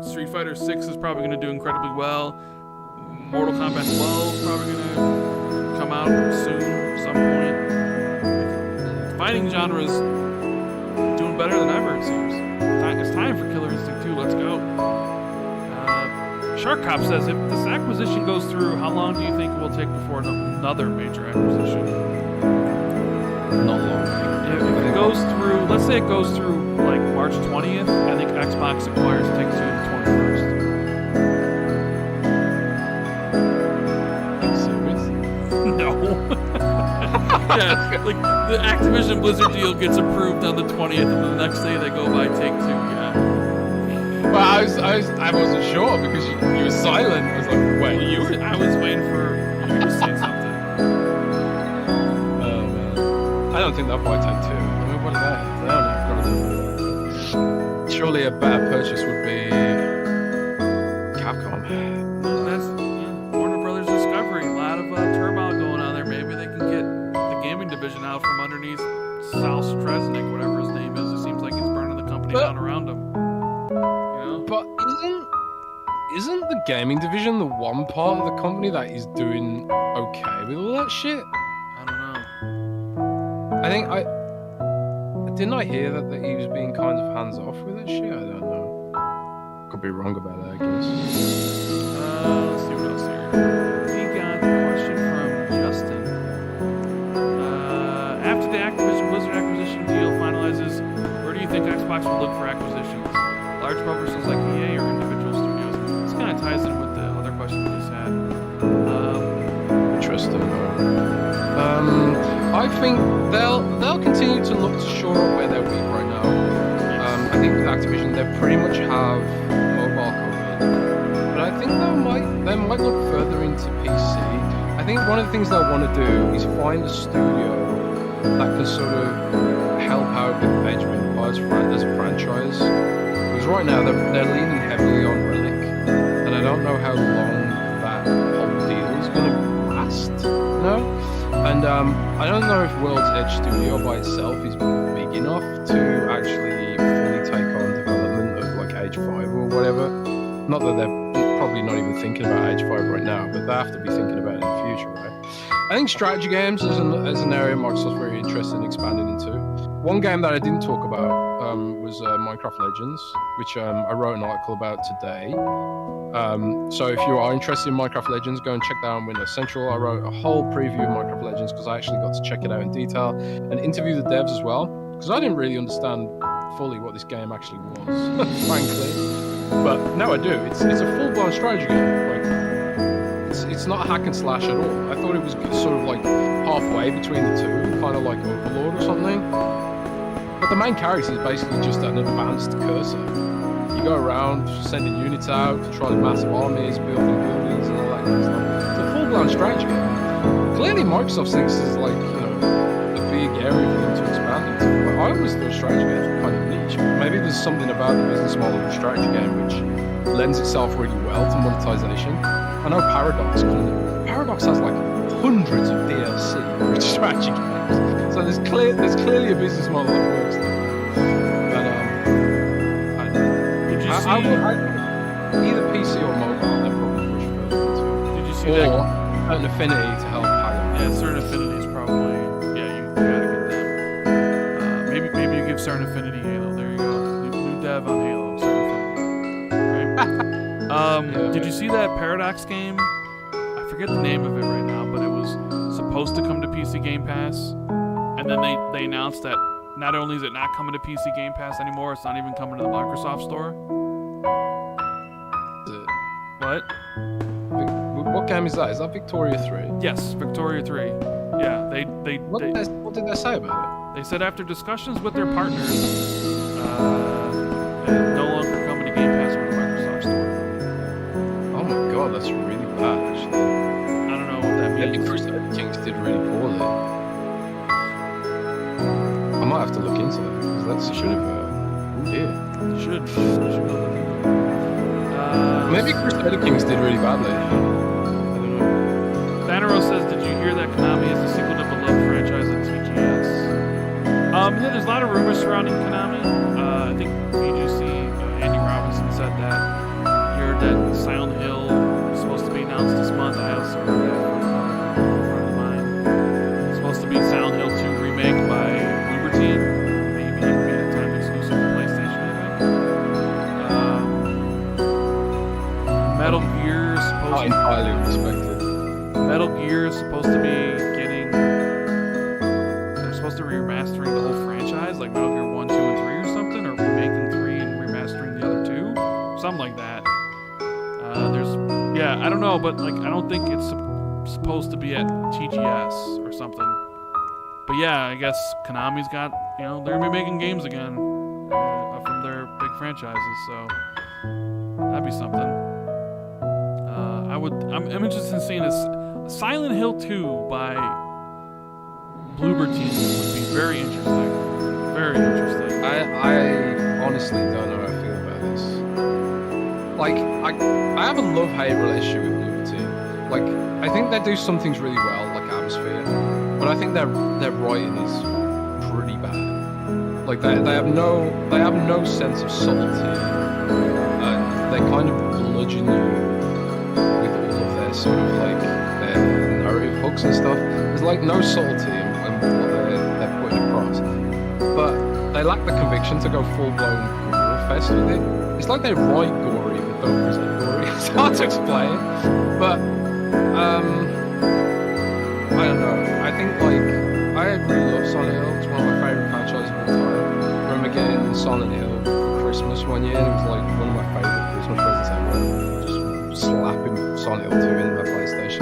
Street Fighter 6 is probably going to do incredibly well. Mortal Kombat 12 is probably going to come out soon at some point. The fighting genre is doing better than ever, it seems. It's time for Killer Instinct 2. Let's go. Shark Cop says, if this acquisition goes through, how long do you think it will take before another major acquisition? say it goes through like March 20th. I think Xbox acquires Take-Two the 21st. Are you serious? No. Yeah, like the Activision Blizzard deal gets approved on the 20th, and the next day they go buy Take-Two. Yeah. Well, I wasn't sure because you were silent. I was like, wait. I was waiting for you to say something. Oh man, I don't think they'll buy Take-Two. I mean, what are they? They only have got surely a better purchase would be Capcom. Well, that's Warner Brothers Discovery. A lot of turmoil going on there. Maybe they can get the gaming division out from underneath Sal Stresnik, whatever his name is. It seems like he's burning the company down around him. But isn't the gaming division the one part of the company that is doing okay with all that shit? I don't know. I think didn't I hear that he was being kind of hands off with that shit? I don't know. Could be wrong about that, I guess. Let's see what else here. We got a question from Justin. After the Activision Blizzard acquisition deal finalizes, where do you think Xbox will look for acquisitions? Large publishers like EA or individual studios? This kind of ties in with the other question we just had. Interesting. I think they'll continue to look to shore up where they're weak right now. I think with Activision they pretty much have mobile covered, but I think they might look further into PC. I think one of the things they'll want to do is find a studio that can sort of help out with Age of Empires as a franchise. Because right now they're leaning heavily on Relic, and I don't know how long that whole deal is going to last. No. And I don't know if World's Edge Studio by itself is big enough to actually fully take on development of like Age 5 or whatever. Not that they're probably not even thinking about Age 5 right now, but they have to be thinking about it in the future, right? I think strategy games is an area Microsoft's very interested in expanding into. One game that I didn't talk about was Minecraft Legends, which I wrote an article about today. So if you are interested in Minecraft Legends, go and check that out on Windows Central. I wrote a whole preview of Minecraft Legends because I actually got to check it out in detail and interview the devs as well, because I didn't really understand fully what this game actually was, frankly. But now I do. It's a full-blown strategy game. Like, it's not a hack and slash at all. I thought it was sort of like halfway between the two, kind of like Overlord or something. But the main character is basically just an advanced cursor. You go around sending units out, controlling massive armies, building buildings and all that kind of stuff. It's a full-blown strategy game. Clearly Microsoft thinks this is like, a big area for them to expand into. Like, I always thought strategy games were kind of niche, but maybe there's something about the business model of a strategy game which lends itself really well to monetization. I know Paradox has like hundreds of DLC for strategy games. So there's clearly a business model that works there. But I would either PC or mobile, they'll probably push further into. Did you see or that? an Affinity to help Halo. Yeah, Certain Affinity is probably you gotta get them. Maybe you give Certain Affinity Halo. There you go. New dev on Halo. Certain Affinity. Right? Did you see that Paradox game? I forget the name of it right now, but it was supposed to come to PC Game Pass, and then they announced that not only is it not coming to PC Game Pass anymore, it's not even coming to the Microsoft Store. What? What game is that? Is that Victoria 3? Yes, Victoria 3. Yeah, What did they say about it? They said after discussions with their partners, it's no longer coming to Game Pass or the Microsoft Store. Oh my god, that's really bad, actually. I don't know what that Yeah, means. Crusader Kings did really poorly. I might have to look into that, because that's should have... oh dear. You should. Maybe Crusader Kings did really badly. I don't know. Thanero says, did you hear that Konami is the sequel to beloved franchise at TGS? Yeah, there's a lot of rumors surrounding Konami. I think VGC, Andy Robinson said that. He heard that Silent Hill is supposed to be announced this month. I also heard that from a friend of mine. It's supposed to be Silent Hill 2 remake by Bloober Team. Maybe it could be a time exclusive for PlayStation, I think. Metal Gear is supposed Not entirely respected. Metal Gear is supposed to be getting... They're supposed to be remastering the whole franchise, like Metal Gear 1, 2, and something like that. I don't know, but like I don't think it's supposed to be at TGS or something. But yeah, I guess Konami's got, they're gonna be making games again from their big franchises, so that'd be something. I'm interested in seeing this. Silent Hill 2 by Bloober Team would be very interesting. Very interesting. I honestly don't know how I feel about this. Like, I have a love-hate relationship with Bloober Team. Like, I think they do some things really well, like Atmosphere, but I think their writing is pretty bad. Like, they have no sense of subtlety. They kind of bludgeon you with all of their sort of like their narrative hooks and stuff. There's like no subtlety in what they're putting across, but they lack the conviction to go full-blown gore fest with it. It's like they write gory but don't present gory. It's hard to explain, but I don't know. I think like I really love Silent Hill. It's one of my favorite franchises of all time. I remember getting Silent Hill for Christmas one year, and it was like one of my favorite Christmas presents ever. Just slapping Silent Hill 2 into my PlayStation.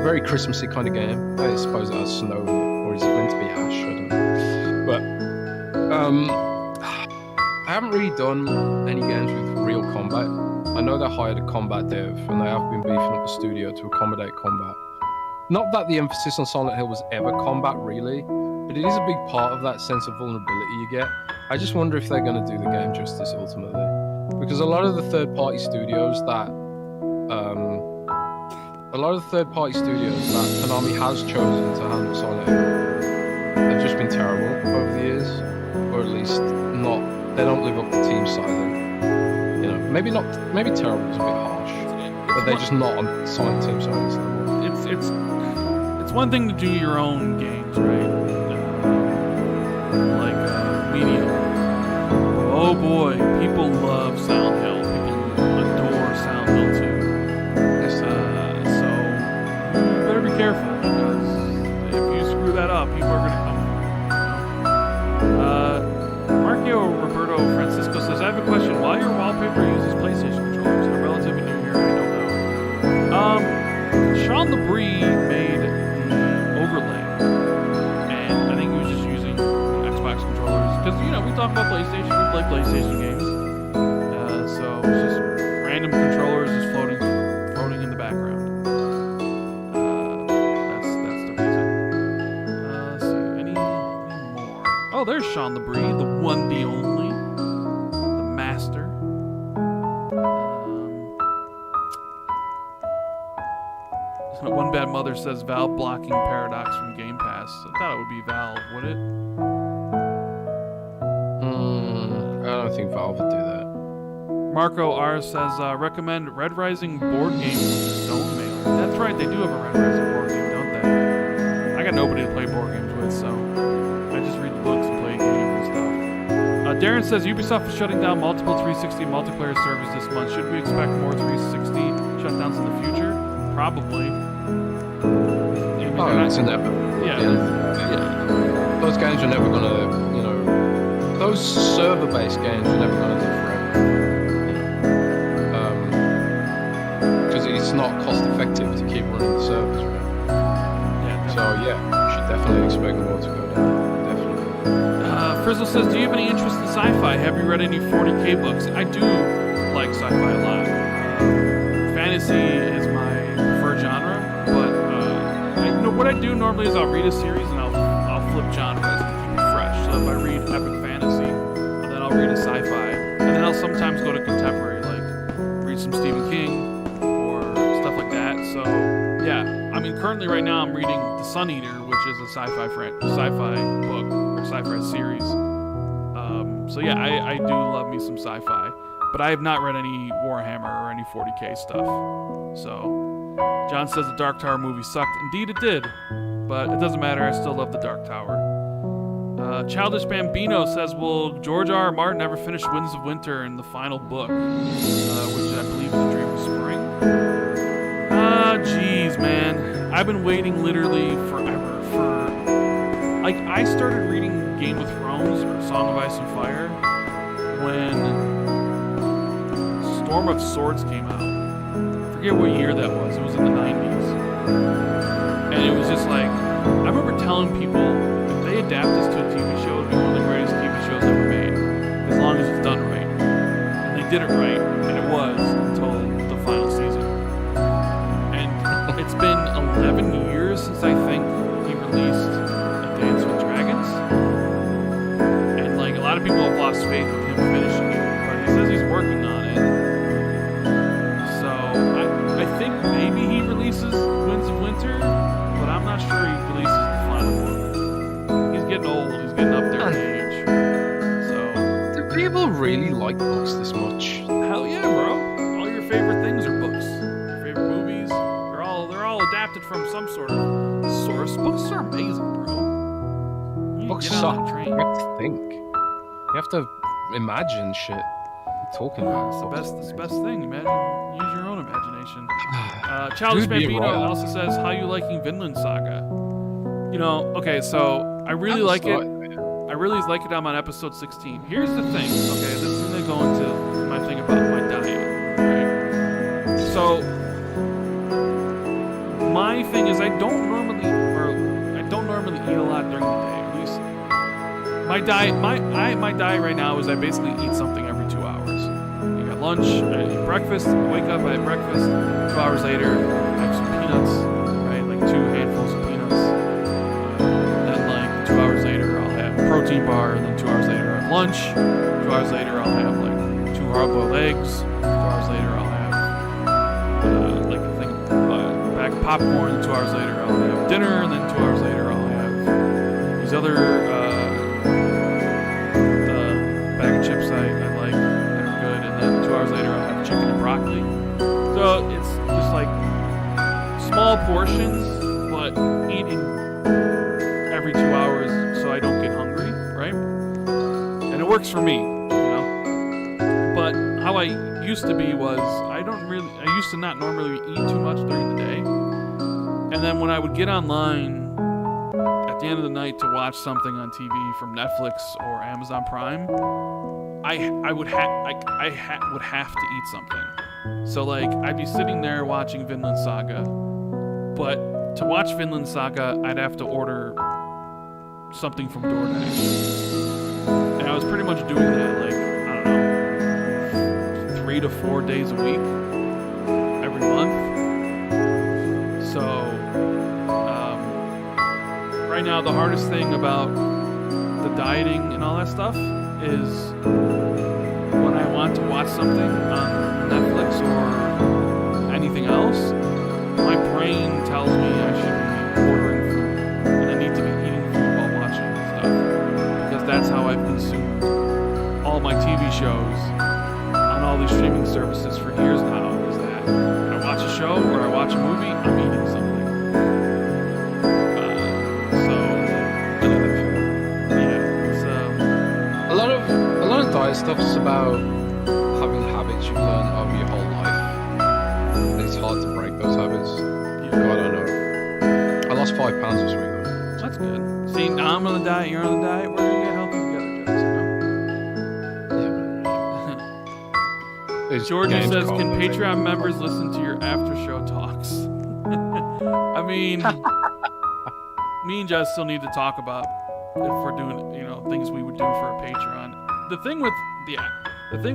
Very Christmassy kind of game. I suppose it has snow in it, or is it meant to be ash? I don't know. But I haven't really done any games with real combat. I know they hired a combat dev, and they have been beefing up the studio to accommodate combat. Not that the emphasis on Silent Hill was ever combat, really, but it is a big part of that sense of vulnerability you get. I just wonder if they're going to do the game justice ultimately, because a lot of the third-party studios that Konami has chosen to handle Silent Hill have just been terrible over the years, or at least not. They don't live up to Team Silent. Maybe terrible is a bit harsh, but they're just not on Team Silent's level. It's one thing to do your own games, right? Like Medium. Oh boy, people love Silent Hill. People adore Silent Hill 2. So you better be careful, because if you screw that up, people are gonna come. Marcio Roberto Francisco says, I have a question. Why your wallpaper uses PlayStation controllers? I'm relatively new here, I don't know. Sean Labrie made the overlay, and I think he was just using Xbox controllers, because, we talk about PlayStation, we play PlayStation games, so it's just random controllers just floating in the background. That's the reason. Let's see, any more? Oh, there's Sean Labrie, the one, the only, the master. One Bad Mother says Valve blocking Paradox from Game Pass. I thought it would be Valve, would it? I don't think Valve would do that. Marco R says recommend Red Rising board game Stone Mailer. That's right, they do have a Red Rising board game, don't they? I got nobody to play board games with, so I just read the books and play games and stuff. Darren says Ubisoft is shutting down multiple 360 multiplayer servers this month. Should we expect more 360 shutdowns in the future? Probably. It's inevitable. Yeah. Those games are never gonna, those server-based games are never gonna live forever. Because it's not cost-effective to keep running the servers, right? So you should definitely expect more to go down. Definitely. Frizzle says, do you have any interest in sci-fi? Have you read any 40k books? I do like sci-fi a lot. Fantasy is my preferred genre, but what I do normally is I'll read a series and I'll flip genres to keep it fresh. So if I read epic fantasy, and then I'll read a sci-fi, and then I'll sometimes go to contemporary, like read some Stephen King or stuff like that. So currently right now I'm reading The Sun Eater, which is a sci-fi book or sci-fi series. I do love me some sci-fi, but I have not read any Warhammer or any 40k stuff. So. John says the Dark Tower movie sucked. Indeed it did, but it doesn't matter. I still love the Dark Tower. Childish Bambino says, will George R. R. Martin ever finish Winds of Winter in the final book, which I believe is A Dream of Spring? Jeez, man. I've been waiting literally forever for... I started reading Game of Thrones or Song of Ice and Fire when Storm of Swords came out. I forget what year that was. It was in the 90s. And it was just like, I remember telling people, if they adapt this to a TV show, it'd be one of the greatest TV shows ever made. As long as it's done right. And they did it right, and it was until the final season. And it's been 11 years since I think he released A Dance with Dragons. And like, a lot of people have lost faith with him finishing it, but he says he's working on it. So I think maybe he releases Winds of Winter, but I'm not sure he releases the final one. He's getting old. He's getting up there in age. So Do people really like books this much? hell yeah, bro! All your favorite things are books. Your favorite movies, they're all adapted from some sort of source. Books are amazing, bro. You Books get on suck. the You train. have to think. You have to imagine shit. You're talking about It's the best thing. Imagine, use your own imagination. Childish Dude, you're Bambino right. also says, "How you liking Vinland Saga?" You know, okay, so I really like it. I really like it. I'm on episode 16. Here's the thing, okay? This is gonna go into my thing about my diet, right? So my thing is, I don't normally eat a lot during the day. At least my diet, my diet right now is I basically eat something every 2 hours. I got lunch, I eat breakfast, wake up, I have breakfast. 2 hours later, I have some peanuts, right? Like 2 handfuls of peanuts. Then like 2 hours later, I'll have a protein bar, and then 2 hours later, I have lunch. 2 hours later, I'll have like 2 hard-boiled eggs. 2 hours later, I'll have like a thing, a bag of popcorn. 2 hours later, I'll have dinner, and then 2 hours later, I'll have these other bag of chips I like that are good, and then 2 hours later, I'll have chicken and broccoli. So it's just like small portions, but eating every 2 hours so I don't get hungry, right? And it works for me, you know? But how I used to be was I used to not normally eat too much during the day. And then when I would get online at the end of the night to watch something on TV from Netflix or Amazon Prime, I would have to eat something. So like I'd be sitting there watching Vinland Saga, but to watch Vinland Saga, I'd have to order something from DoorDash. And I was pretty much doing that, like, I don't know, 3 to 4 days a week, every month. So, right now, the hardest thing about the dieting and all that stuff is when I want to watch something on Netflix or anything else, my brain tells me I should be ordering food, and I need to be eating food while watching stuff, because that's how I've consumed all my TV shows on all these streaming services for years now, is that when I watch a show or I watch a movie, I'm eating something. A lot of diet stuff's about having habits you've learned over your whole life. And it's hard to break those habits. I don't know. I lost 5 pounds this week though. That's good. See, now I'm on the diet, you're on the diet, we're gonna get healthy together, Jess, It's Jordan games says, called, can I think. Patreon members listen to your after show talks? I mean, me and Jess still need to talk about if we're doing, things we would do for a Patreon. The thing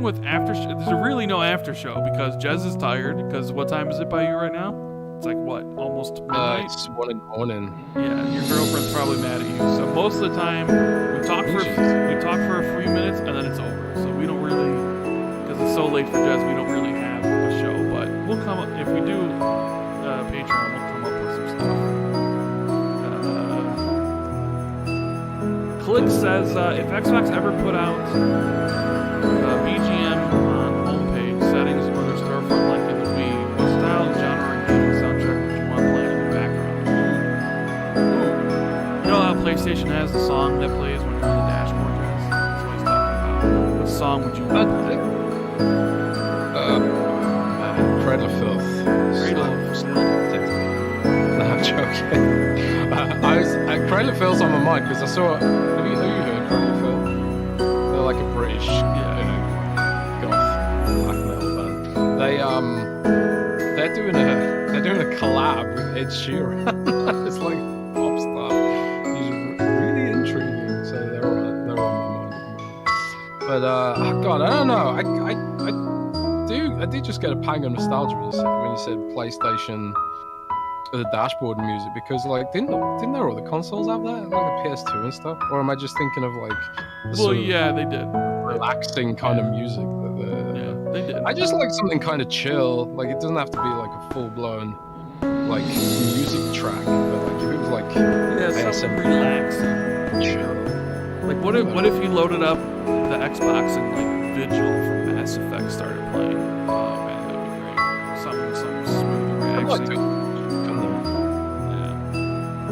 with after show, there's really no after show because Jez is tired. Because what time is it by you right now? It's like what, almost midnight? It's 1 in the morning. Yeah, your girlfriend's probably mad at you. So most of the time, we talk for a few minutes and then it's over. So we don't really, because it's so late for Jez, we don't really have a show. But we'll come up if we do Patreon. We'll come up with some stuff. Click says, if Xbox ever put out BGM on homepage settings or their storefront like in the Wii, what style, genre, and gaming soundtrack would you want playing in the background? Ooh. You know how PlayStation has the song that plays when you're on the dashboard, Jess? That's what he's talking about. What song would you want to play? Cradle of Filth. Cradle of Filth. No, I'm joking. Cradle of Filth's on my mind because I saw. Have you heard Cradle of Filth? They're like a British goth black metal band. they're doing a collab with Ed Sheeran. It's like pop star. He's really intriguing. So they're on my mind at the moment. But oh God, I don't know. I did just get a pang of nostalgia when you said PlayStation, the dashboard music, because like didn't their other consoles have that, like the PS2 and stuff? Or am I just thinking of like the sort of they did. relaxing kind of music that Yeah, they did. I just like something kind of chill. Like it doesn't have to be like a full blown like music track, but like if it was like something relaxing, chill. Like what if you loaded up the Xbox and like Vigil from Mass Effect started playing? Oh man, that'd be great. Something smooth and relaxing.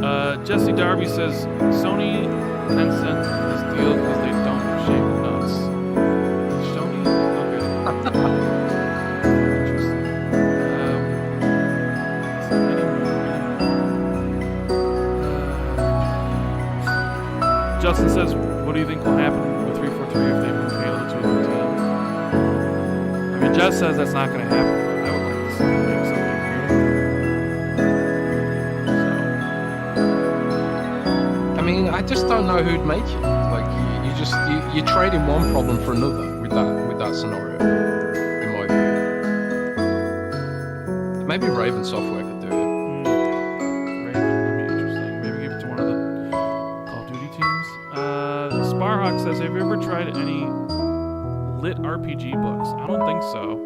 Yeah. Jesse Darby says Sony Tencent this deal because they don't shave nuts. Sony, okay. Interesting. Justin says, what do you think will happen with 343 if they move Halo to a new team? I mean, Jess says that's not going to happen, but I would like to see them make something new. I mean, I just don't know who'd make it. Like you're trading one problem for another with that scenario. In my view, maybe Raven Software could do it. Raven, that'd be interesting. Maybe give it to one of the Call of Duty teams. Sparhawk says, have you ever tried any lit RPG books? I don't think so.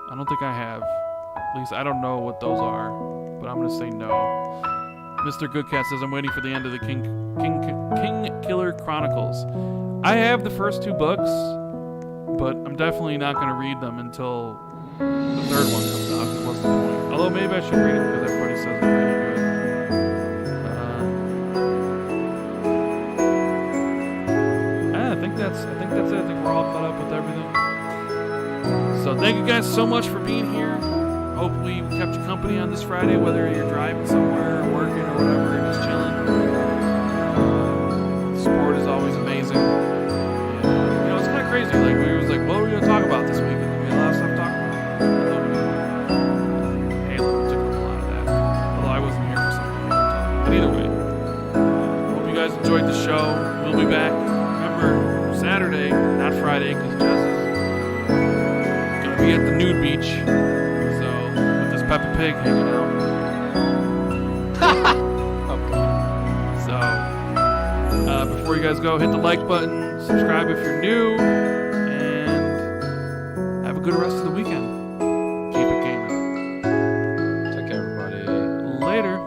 I don't think I have. At least I don't know what those are, but I'm gonna say no. Mr. Goodcat says, I'm waiting for the end of the King Killer Chronicles. I have the first 2 books, but I'm definitely not going to read them until the third one comes out. What's the point? Although maybe I should read it because everybody says they're really good. I think that's it. I think we're all caught up with everything. So thank you guys so much for being here. Hopefully we kept you company on this Friday, whether you're driving somewhere or working or whatever, and just chilling. Support is always amazing. And, it's kind of crazy. Like we was like, what are we gonna talk about this week? And we had a lot of stuff to talk about. Halo took up a lot of that. Although I wasn't here for some of the Halo talk. But either way, hope you guys enjoyed the show. We'll be back. Remember, Saturday, not Friday, because Jess is gonna be at the nude beach. Peppa Pig hanging out. So, before you guys go, hit the like button, subscribe if you're new, and have a good rest of the weekend. Keep it gaming. Take care, everybody. Later.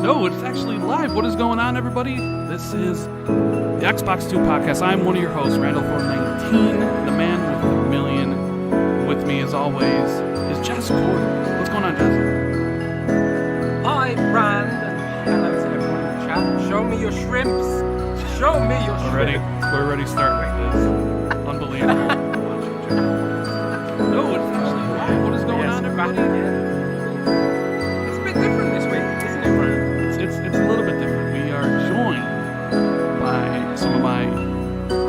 No, it's actually live. What is going on, everybody? This is the Xbox 2 podcast. I'm one of your hosts, Randall419, the man with a million. With me, as always, is Jess Gordon. What's going on, Jess? Hi, Rand, and hello to everyone in the chat. Show me your shrimps. Show me your shrimps. We're already starting with this. Unbelievable. No, it's actually live. What is going on, everybody? It's a bit different this week, isn't it, Rand? It's a little bit different. We are joined by some of my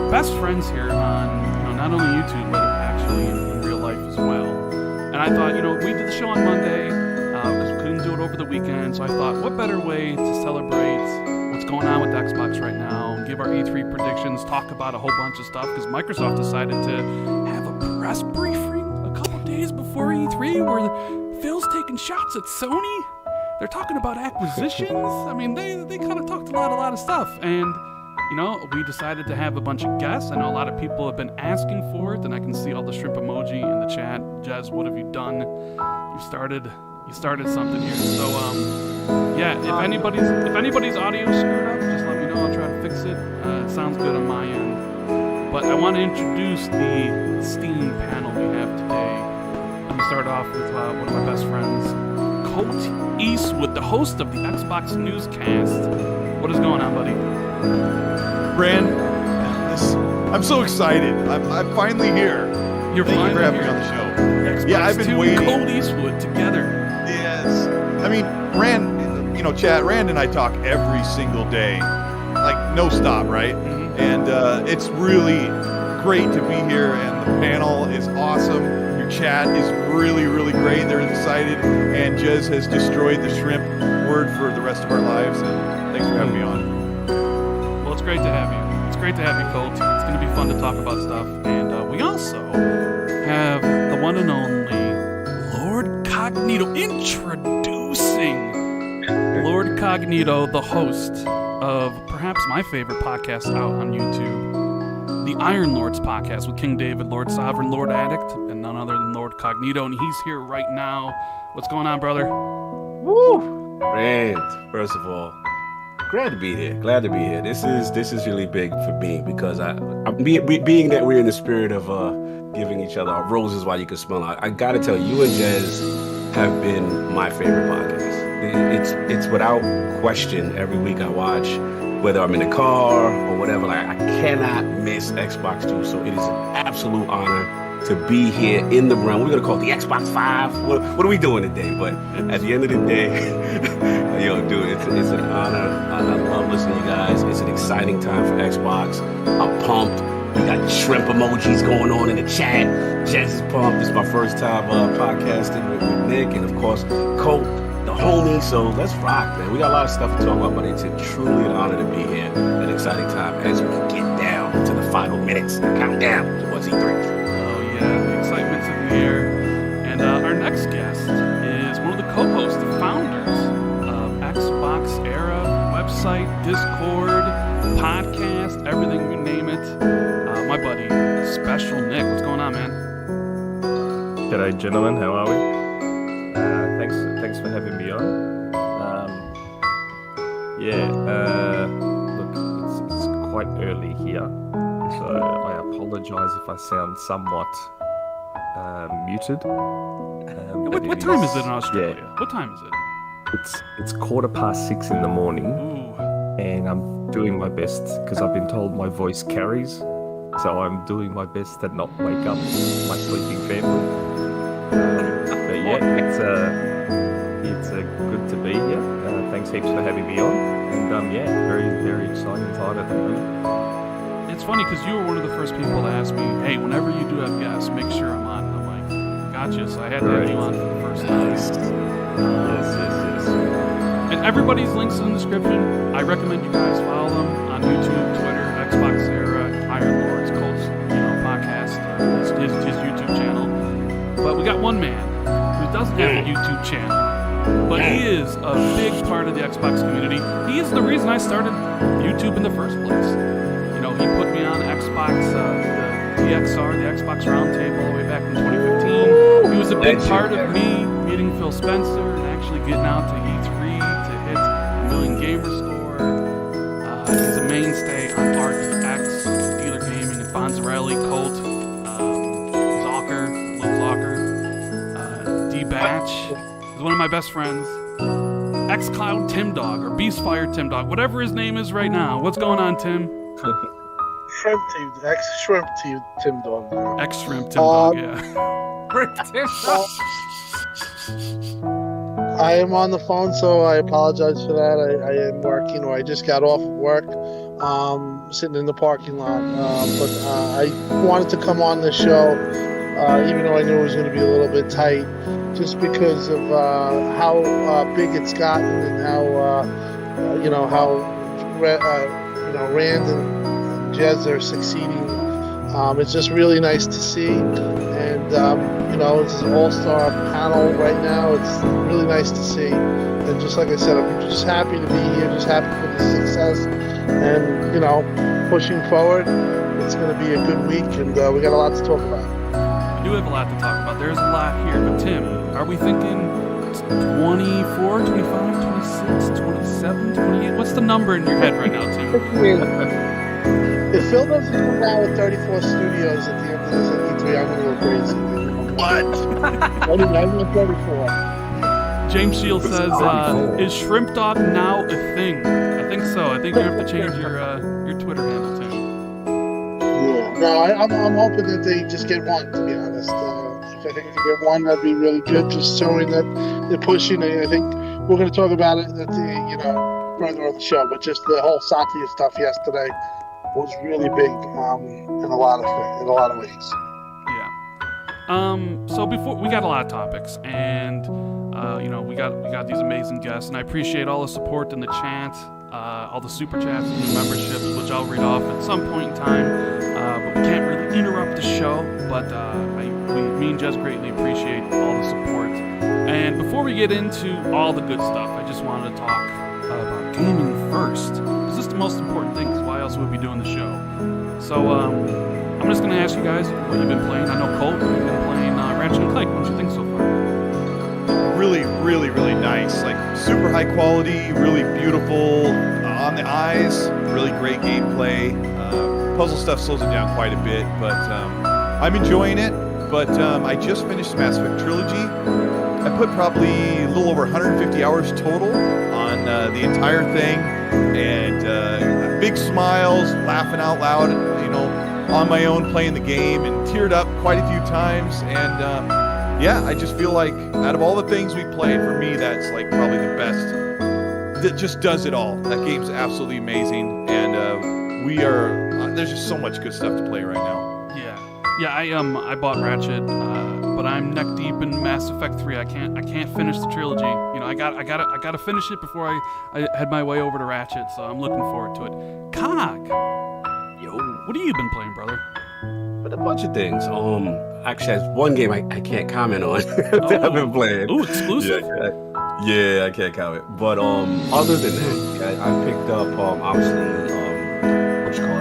best friends here on, not only YouTube, but actually in real life as well. And I thought, we did the show on Monday because we couldn't do it over the weekend. So I thought, what better way to celebrate what's going on with Xbox right now, give our E3 predictions, talk about a whole bunch of stuff, because Microsoft decided to have a press briefing a couple days before E3 where Phil's taking shots at Sony. They're talking about acquisitions. I mean, they kind of talked a lot of stuff. And, we decided to have a bunch of guests. I know a lot of people have been asking for it, and I can see all the shrimp emoji in the chat. Jez, what have you done? You started something here. So, if anybody's audio screwed up, just let me know. I'll try fix it. Sounds good on my end. But I want to introduce the Steam panel we have today. I'm going to start off with one of my best friends, Colt Eastwood, the host of the Xbox Newscast. What is going on, buddy? Brand, I'm so excited. I'm finally here. You're Thank you finally for having me here. on the show. Xbox Yeah, I've been 2 waiting. and Colt Eastwood together. Yes. I mean, Rand, chat, Rand and I talk every single day. Like, no stop, right? Mhm. And it's really great to be here, and the panel is awesome. Your chat is really, really great. They're excited, and Jez has destroyed the shrimp word for the rest of our lives, and thanks for having me on. Well, it's great to have you. It's great to have you, Colt. It's going to be fun to talk about stuff. And we also have the one and only Lord Cognito introducing Lord Cognito, the host of perhaps my favorite podcast out on YouTube, the Iron Lords podcast with King David, Lord Sovereign, Lord Addict, and none other than Lord Cognito. And he's here right now. What's going on, brother? Woo! Rand, first of all, glad to be here. Glad to be here. This is really big for me because being that we're in the spirit of giving each other our roses while you can smell. I got to tell you and Jez have been my favorite podcast. It's without question. Every week I watch, whether I'm in the car or whatever. Like I cannot miss Xbox 2. So it is an absolute honor to be here in the realm. We're gonna call it the Xbox 5. What are we doing today? But at the end of the day, yo, dude, it's an honor. I love listening to you guys. It's an exciting time for Xbox. I'm pumped. We got shrimp emojis going on in the chat. Jez is pumped. It's my first time podcasting with Nick and of course Colt, the homie. So let's rock, man. We got a lot of stuff to talk about, but it's truly an honor to be here. An exciting time as we get down to the final minutes. Countdown to what's E3. Oh yeah, the excitement's in the air. And our next guest is one of the co-hosts, the founders of Xbox Era, website, Discord, podcast, everything you name it. My buddy, Special Nick. What's going on, man? G'day, gentlemen. How are we? Thanks for having me on. Look, it's quite early here, so I apologise if I sound somewhat muted. What time is it in Australia? Yeah, What time is it? it's 6:15 in the morning, Ooh. and I'm doing my best because I've been told my voice carries, so I'm doing my best to not wake up my sleeping family. But yeah, it's good to be here. Thanks heaps for having me on, and very, very exciting time at the moment. It's funny because you were one of the first people to ask me, hey, whenever you do have guests, make sure I'm on. And I'm like, gotcha. So I had to have you on for the first time. Yes. And everybody's links in the description. I recommend you guys follow them on YouTube, Twitter, Xbox Era, Iron Lords, Colts, podcast, his YouTube channel. But we got one man who doesn't have a YouTube channel, but he is a big part of the Xbox community. He is the reason I started YouTube in the first place. He put me on Xbox, the DXR, the Xbox Roundtable, all the way back in 2015. He was a big part of me meeting Phil Spencer and actually getting out to E3 to hit a million gamer score. He's a mainstay on RDX, Dealer Gaming, and Bonzarelli, Colt, Zocker, Lil Zocker, D-Batch. He's one of my best friends. xCloud Tim Dog, or Beastfire Tim Dog, whatever his name is right now. What's going on, Tim? Shrimp team, Tim Dog. Shrimp Tim Dog, yeah. I am on the phone, so I apologize for that. I am working, or I just got off of work, sitting in the parking lot. But I wanted to come on the show, even though I knew it was going to be a little bit tight, just because of how big it's gotten and how Rand and Jez are succeeding. It's just really nice to see, and it's an all-star panel right now. It's really nice to see, and just like I said, I'm just happy to be here, just happy for the success, and pushing forward. It's going to be a good week, and we got a lot to talk about. We do have a lot to talk about. There's a lot here, but Tim, are we thinking 24, 25, 26, 27, 28. What's the number in your head right now, Tim? If Phil doesn't come down with 34 studios at the end of this E3, I'm going to go crazy. What? I'm going to 34. James Shields says, is Shrimp Dog now a thing? I think so. I think you have to change your Twitter handle, Tim. Yeah. No, I'm hoping that they just get one, to be honest. If I think if they get one, that'd be really good, just showing that they're pushing. I think we're going to talk about it at the, further on the show, but just the whole Satya stuff yesterday was really big in a lot of ways. Yeah. So before we got a lot of topics, and we got these amazing guests, and I appreciate all the support in the chat, all the super chats and new memberships, which I'll read off at some point in time. But we can't really interrupt the show. But me and Jez greatly appreciate all the support. And before we get into all the good stuff, I just wanted to talk about gaming first, because this is the most important thing. Because why else would we be doing the show? So I'm just gonna ask you guys what you've been playing. I know Colt, you've been playing Ratchet and Clank. What do you think so far? Really, really, really nice. Like super high quality, really beautiful on the eyes. Really great gameplay. Puzzle stuff slows it down quite a bit, but I'm enjoying it. But I just finished Mass Effect Trilogy. I put probably a little over 150 hours total on the entire thing, and big smiles, laughing out loud, on my own playing the game, and teared up quite a few times. And I just feel like out of all the things we played, for me, that's like probably the best. That just does it all. That game's absolutely amazing, and there's just so much good stuff to play right now. Yeah, I bought Ratchet, but I'm neck deep in Mass Effect 3. I can't finish the trilogy. I gotta finish it before I head my way over to Ratchet. So I'm looking forward to it. Cog, yo, what have you been playing, brother? But a bunch of things. Actually, there's one game I can't comment on that I've been playing. Ooh, exclusive. Yeah, I can't comment. But other than that, I picked up obviously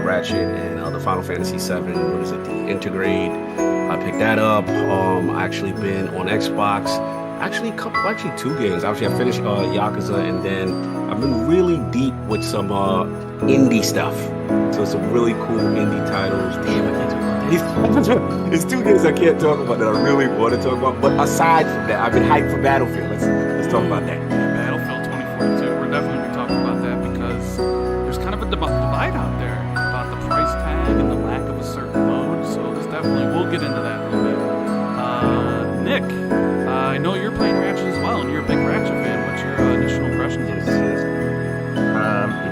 Ratchet and the Final Fantasy VII. What is it? The Integrate. I picked that up. I actually been on Xbox. Actually, two games. Actually, I finished Yakuza, and then I've been really deep with some indie stuff. So some really cool indie titles. Damn, I can't talk about that. It's two games I can't talk about that I really want to talk about. But aside from that, I've been hyped for Battlefield. Let's talk about that. Battlefield 2042. We're definitely going to be talking about that because there's kind of a divide out there about the price tag and the lack of a certain mode. So we'll get into that a little bit. Nick, I know you're playing Ratchet as well, and you're a big Ratchet fan. What's your initial impressions of this?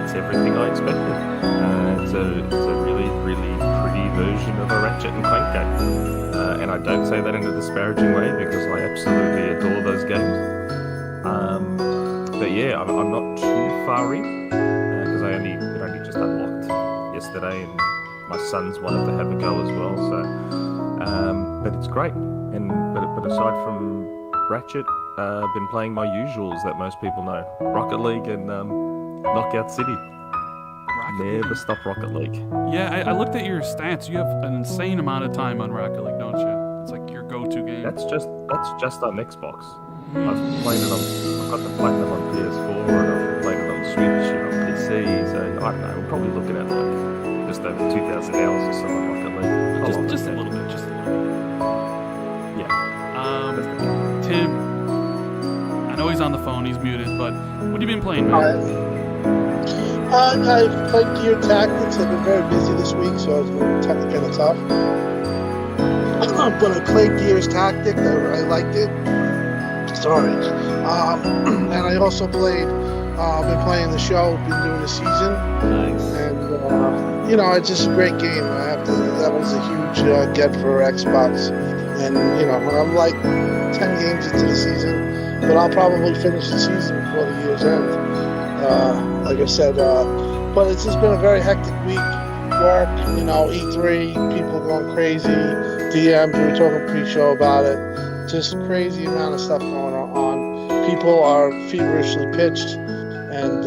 It's everything I expected. It's a really, really pretty version of a Ratchet and Clank game. And I don't say that in a disparaging way because I absolutely adore those games. But yeah, I'm not too far in because it only just unlocked yesterday, and my sons wanted to have a go as well. So, but it's great. But aside from Ratchet, I've been playing my usuals that most people know: Rocket League and Knockout City. Never stop Rocket League. Yeah, I looked at your stats. You have an insane amount of time on Rocket League, don't you? It's like your go-to game. That's just on Xbox. I've played it I've got the Platinum on PS4, and I've played it on Switch and on PC. So I don't know. We're probably looking at like just over 2,000 hours or so on Rocket League. Just a little bit. Yeah. Tim, I know he's on the phone. He's muted, but what have you been playing, man? I've played Gear Tactics. I've been very busy this week, so it's kind of tough. But I played Gears Tactic. I liked it. Sorry. And I also been playing the show, been doing the season. Nice. And, it's just a great game. That was a huge get for Xbox. And, I'm like 10 games into the season, but I'll probably finish the season before the year's end. Like I said, but it's just been a very hectic week. Work, E3, people going crazy, DMs, we were talking pre-show about it. Just crazy amount of stuff going on. People are feverishly pitched, and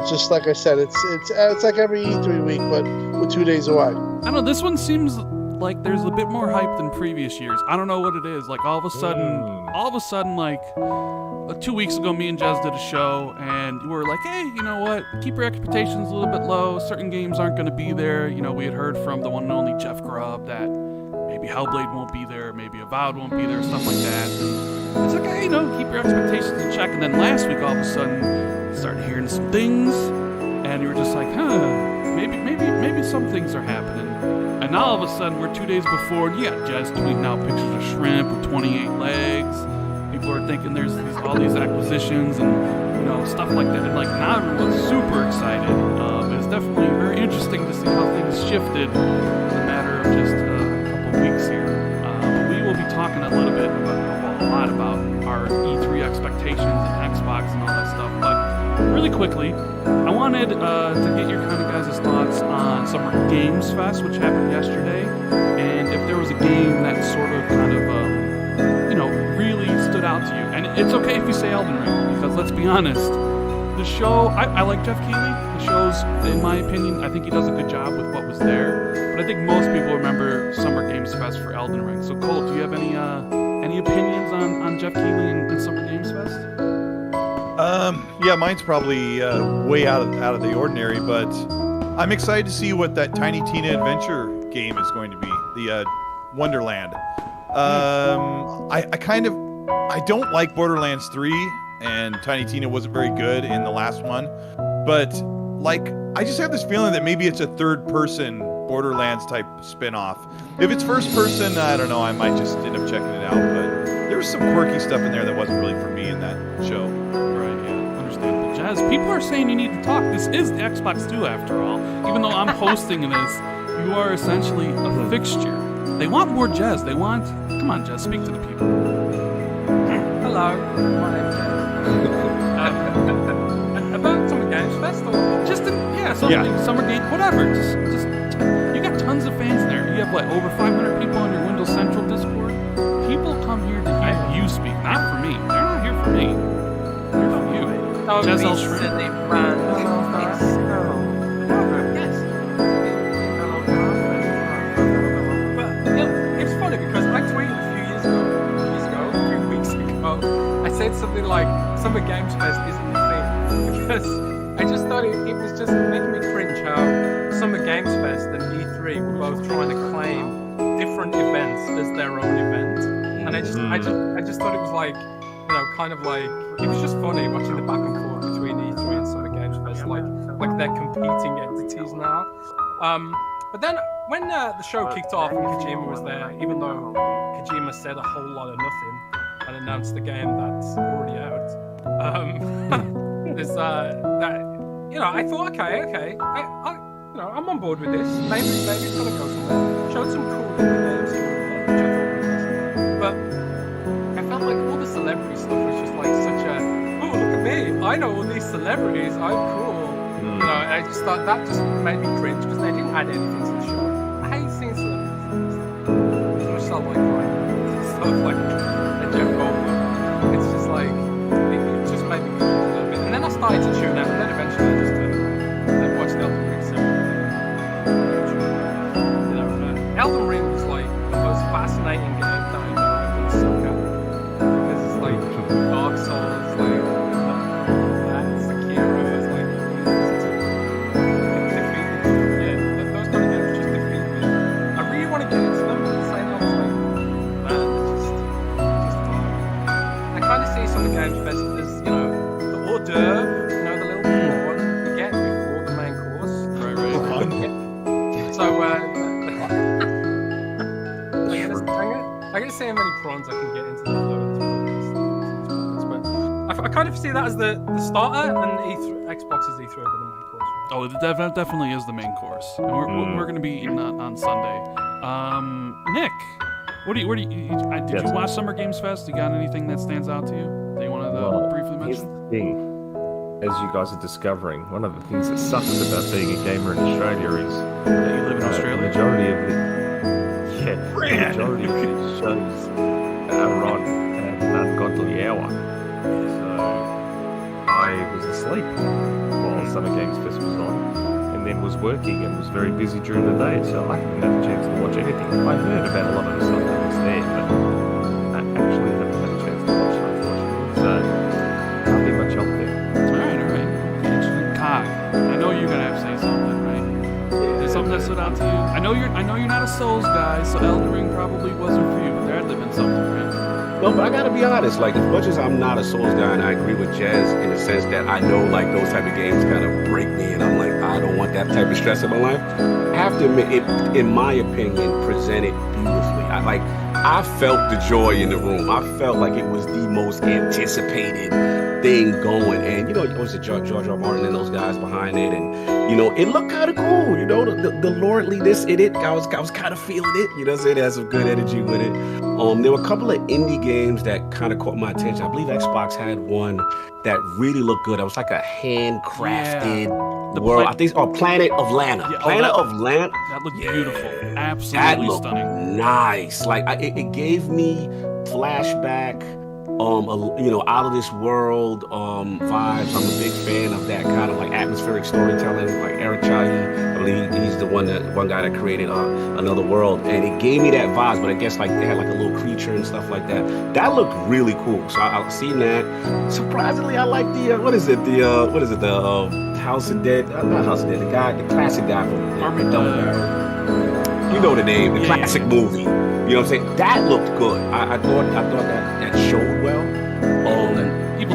just like I said, it's like every E3 week, but we're 2 days away. I don't know, this one seems like there's a bit more hype than previous years. I don't know what it is. Like all of a sudden, like 2 weeks ago, me and Jez did a show, and we were like, hey, you know what? Keep your expectations a little bit low. Certain games aren't going to be there. You know, we had heard from the one and only Jeff Grubb that maybe Hellblade won't be there, maybe Avowed won't be there, stuff like that. It's like, hey, you know, keep your expectations in check. And then last week, all of a sudden, started hearing some things, and you were just like, maybe some things are happening. And now all of a sudden, we're 2 days before, and you got Jez tweeting out pictures of shrimp with 28 legs. People are thinking there's all these acquisitions and, you know, stuff like that. And like now everyone's super excited. It's definitely very interesting to see how things shifted in a matter of just a couple weeks here. But we will be talking a little bit a lot about our E3 expectations and Xbox and all that stuff. But really quickly, I wanted to get your kind of guys' thoughts on Summer Games Fest, which happened yesterday, and if there was a game that sort of kind of really stood out to you. And it's okay if you say Elden Ring, because let's be honest, the show, I like Jeff Keighley. The show's, in my opinion, I think he does a good job with what was there. But I think most people remember Summer Games Fest for Elden Ring. So Cole, do you have any opinions on Jeff Keighley and Summer Games Fest? Yeah, mine's probably way out of the ordinary, but I'm excited to see what that Tiny Tina Adventure game is going to be, the Wonderland. I don't like Borderlands 3, and Tiny Tina wasn't very good in the last one, but like I just have this feeling that maybe it's a third-person Borderlands type spin-off. If it's first-person, I don't know, I might just end up checking it out, but there was some quirky stuff in there that wasn't really for me in that show. Right, yeah, understandable. Jez, people are saying you need to talk. This is the Xbox 2 after all. Even though I'm hosting this, you are essentially a fixture. They want more Jez. Come on, Jez, speak to the people. Hello, my name's Jez. About Summer Games Fest or Summer Game, whatever. Just you got tons of fans there. You have over 500 people on your Windows Central Discord. People come here to hear you speak, not for me. They're not here for me. They're for you. Jez L. Shrimp. Something like Summer Games Fest isn't the thing, because I just thought it was just making me cringe how Summer Games Fest and E3 were both trying to claim different events as their own event, and I just thought it was like, you know, kind of like, it was just funny watching the back and forth between E3 and Summer Games Fest, like they're competing entities now. But then when the show kicked off and Kojima was there, even though Kojima said a whole lot of nothing and announced the game that's already out, there's that, you know, I thought, okay, I'm on board with this. Maybe it's gonna go somewhere. Showed some cool games, which I thought was awesome. But I felt like all the celebrity stuff was just like such a, oh, look at me, I know all these celebrities, I'm cool. You know, and I just thought that just made me cringe because they didn't add anything to the show. I hate seeing celebrities. As much as I like Ryan, stuff like Jeff Goldblum. It's just like, it just made me cringe a little bit. And then I started to tune out, and then eventually I just watched Elden Ring separately. You know, Elden Ring was like the most fascinating game that I know I've been suck at. Because it's like Dark Souls, like Sekiro, it's like those kind of games just defeat me. I really want to get into them, but at the same time I was like, man, they're just I kind of see Summer Games Fest as, you know, the hors d'oeuvre, you know, the little prawn you get before the main course. Right. So, I gotta see how many prawns I can get into the flow of this podcast. But I kind of see that as the starter, and Xbox is E3 over the main course. Right? Oh, that definitely is the main course. And we're going to be eating that on Sunday. Nick, did you watch Summer Games Fest? You got anything that stands out to you that you wanted to briefly mention? Here's the thing. As you guys are discovering, one of the things that sucks about being a gamer in Australia is that you live in Australia. The majority of the shows are on at an ungodly hour. So I was asleep while Summer Games Fest was on, and then was working and was very busy during the day, so I didn't have a chance to watch anything. I heard about a lot of the stuff that was there, but I actually haven't had a chance to watch it, unfortunately. So can't be much help there. All right. Interesting. Cog, I know you're gonna have to say something, right? There's something that stood out to you. I know you're not a Souls guy, so Elden Ring probably wasn't for you. There had to have been something, right? No, but I gotta be honest. Like, as much as I'm not a Souls guy, and I agree with Jazz in the sense that I know like those type of games kind of break me, and I'm like, I don't want that type of stress in my life. I have to admit, it, in my opinion, presented beautifully. I felt the joy in the room. I felt like it was the most anticipated thing going, and it was George R. Martin and those guys behind it, and it looked kind of cool. The lordliness in it, I was kind of feeling it. You know what I'm saying? It has some good energy with it. There were a couple of indie games that kind of caught my attention. I believe Xbox had one that really looked good. It was like a handcrafted world. I think it's Planet of Lana. Yeah, Planet of Lana. That looked beautiful. Absolutely That looked stunning. nice. Like it gave me flashback, out of this world vibes. I'm a big fan of that kind of like atmospheric storytelling. Like Eric Chahi, I believe he's the one guy that created Another World, and it gave me that vibes. But I guess like they had like a little creature and stuff like that. That looked really cool. So I've seen that. Surprisingly, I like the House of Dead. Not House of Dead. The classic guy from you know the name, the classic movie. You know what I'm saying? That looked good. I thought that showed well.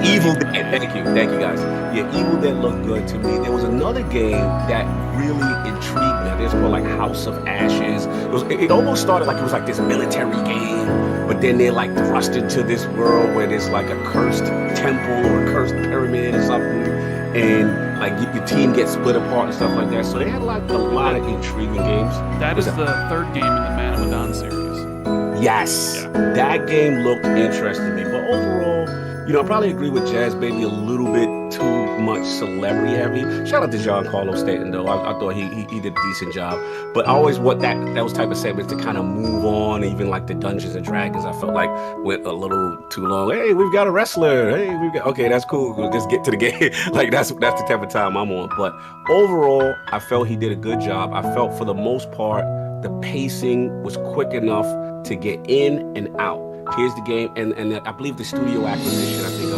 Evil Dead. Thank you guys. Yeah, Evil Dead looked good to me. There was another game that really intrigued me. I think it's called like House of Ashes. It almost started like it was like this military game, but then they're like thrust into this world where there's like a cursed temple or a cursed pyramid or something, and like your team gets split apart and stuff like that. So they had like a lot of intriguing games. That is the third game in the Man of Medan series. Yes, that game looked interesting to me, but overall, I probably agree with Jazz, maybe a little bit too much celebrity heavy. Shout out to Giancarlo Stanton though. I thought he did a decent job. But I always want those type of segments to kind of move on. Even like the Dungeons and Dragons, I felt like went a little too long. Hey, we've got a wrestler. Hey, okay, that's cool. We'll just get to the game. Like that's the type of time I'm on. But overall, I felt he did a good job. I felt for the most part the pacing was quick enough to get in and out. Here's the game, and I believe the studio acquisition, I think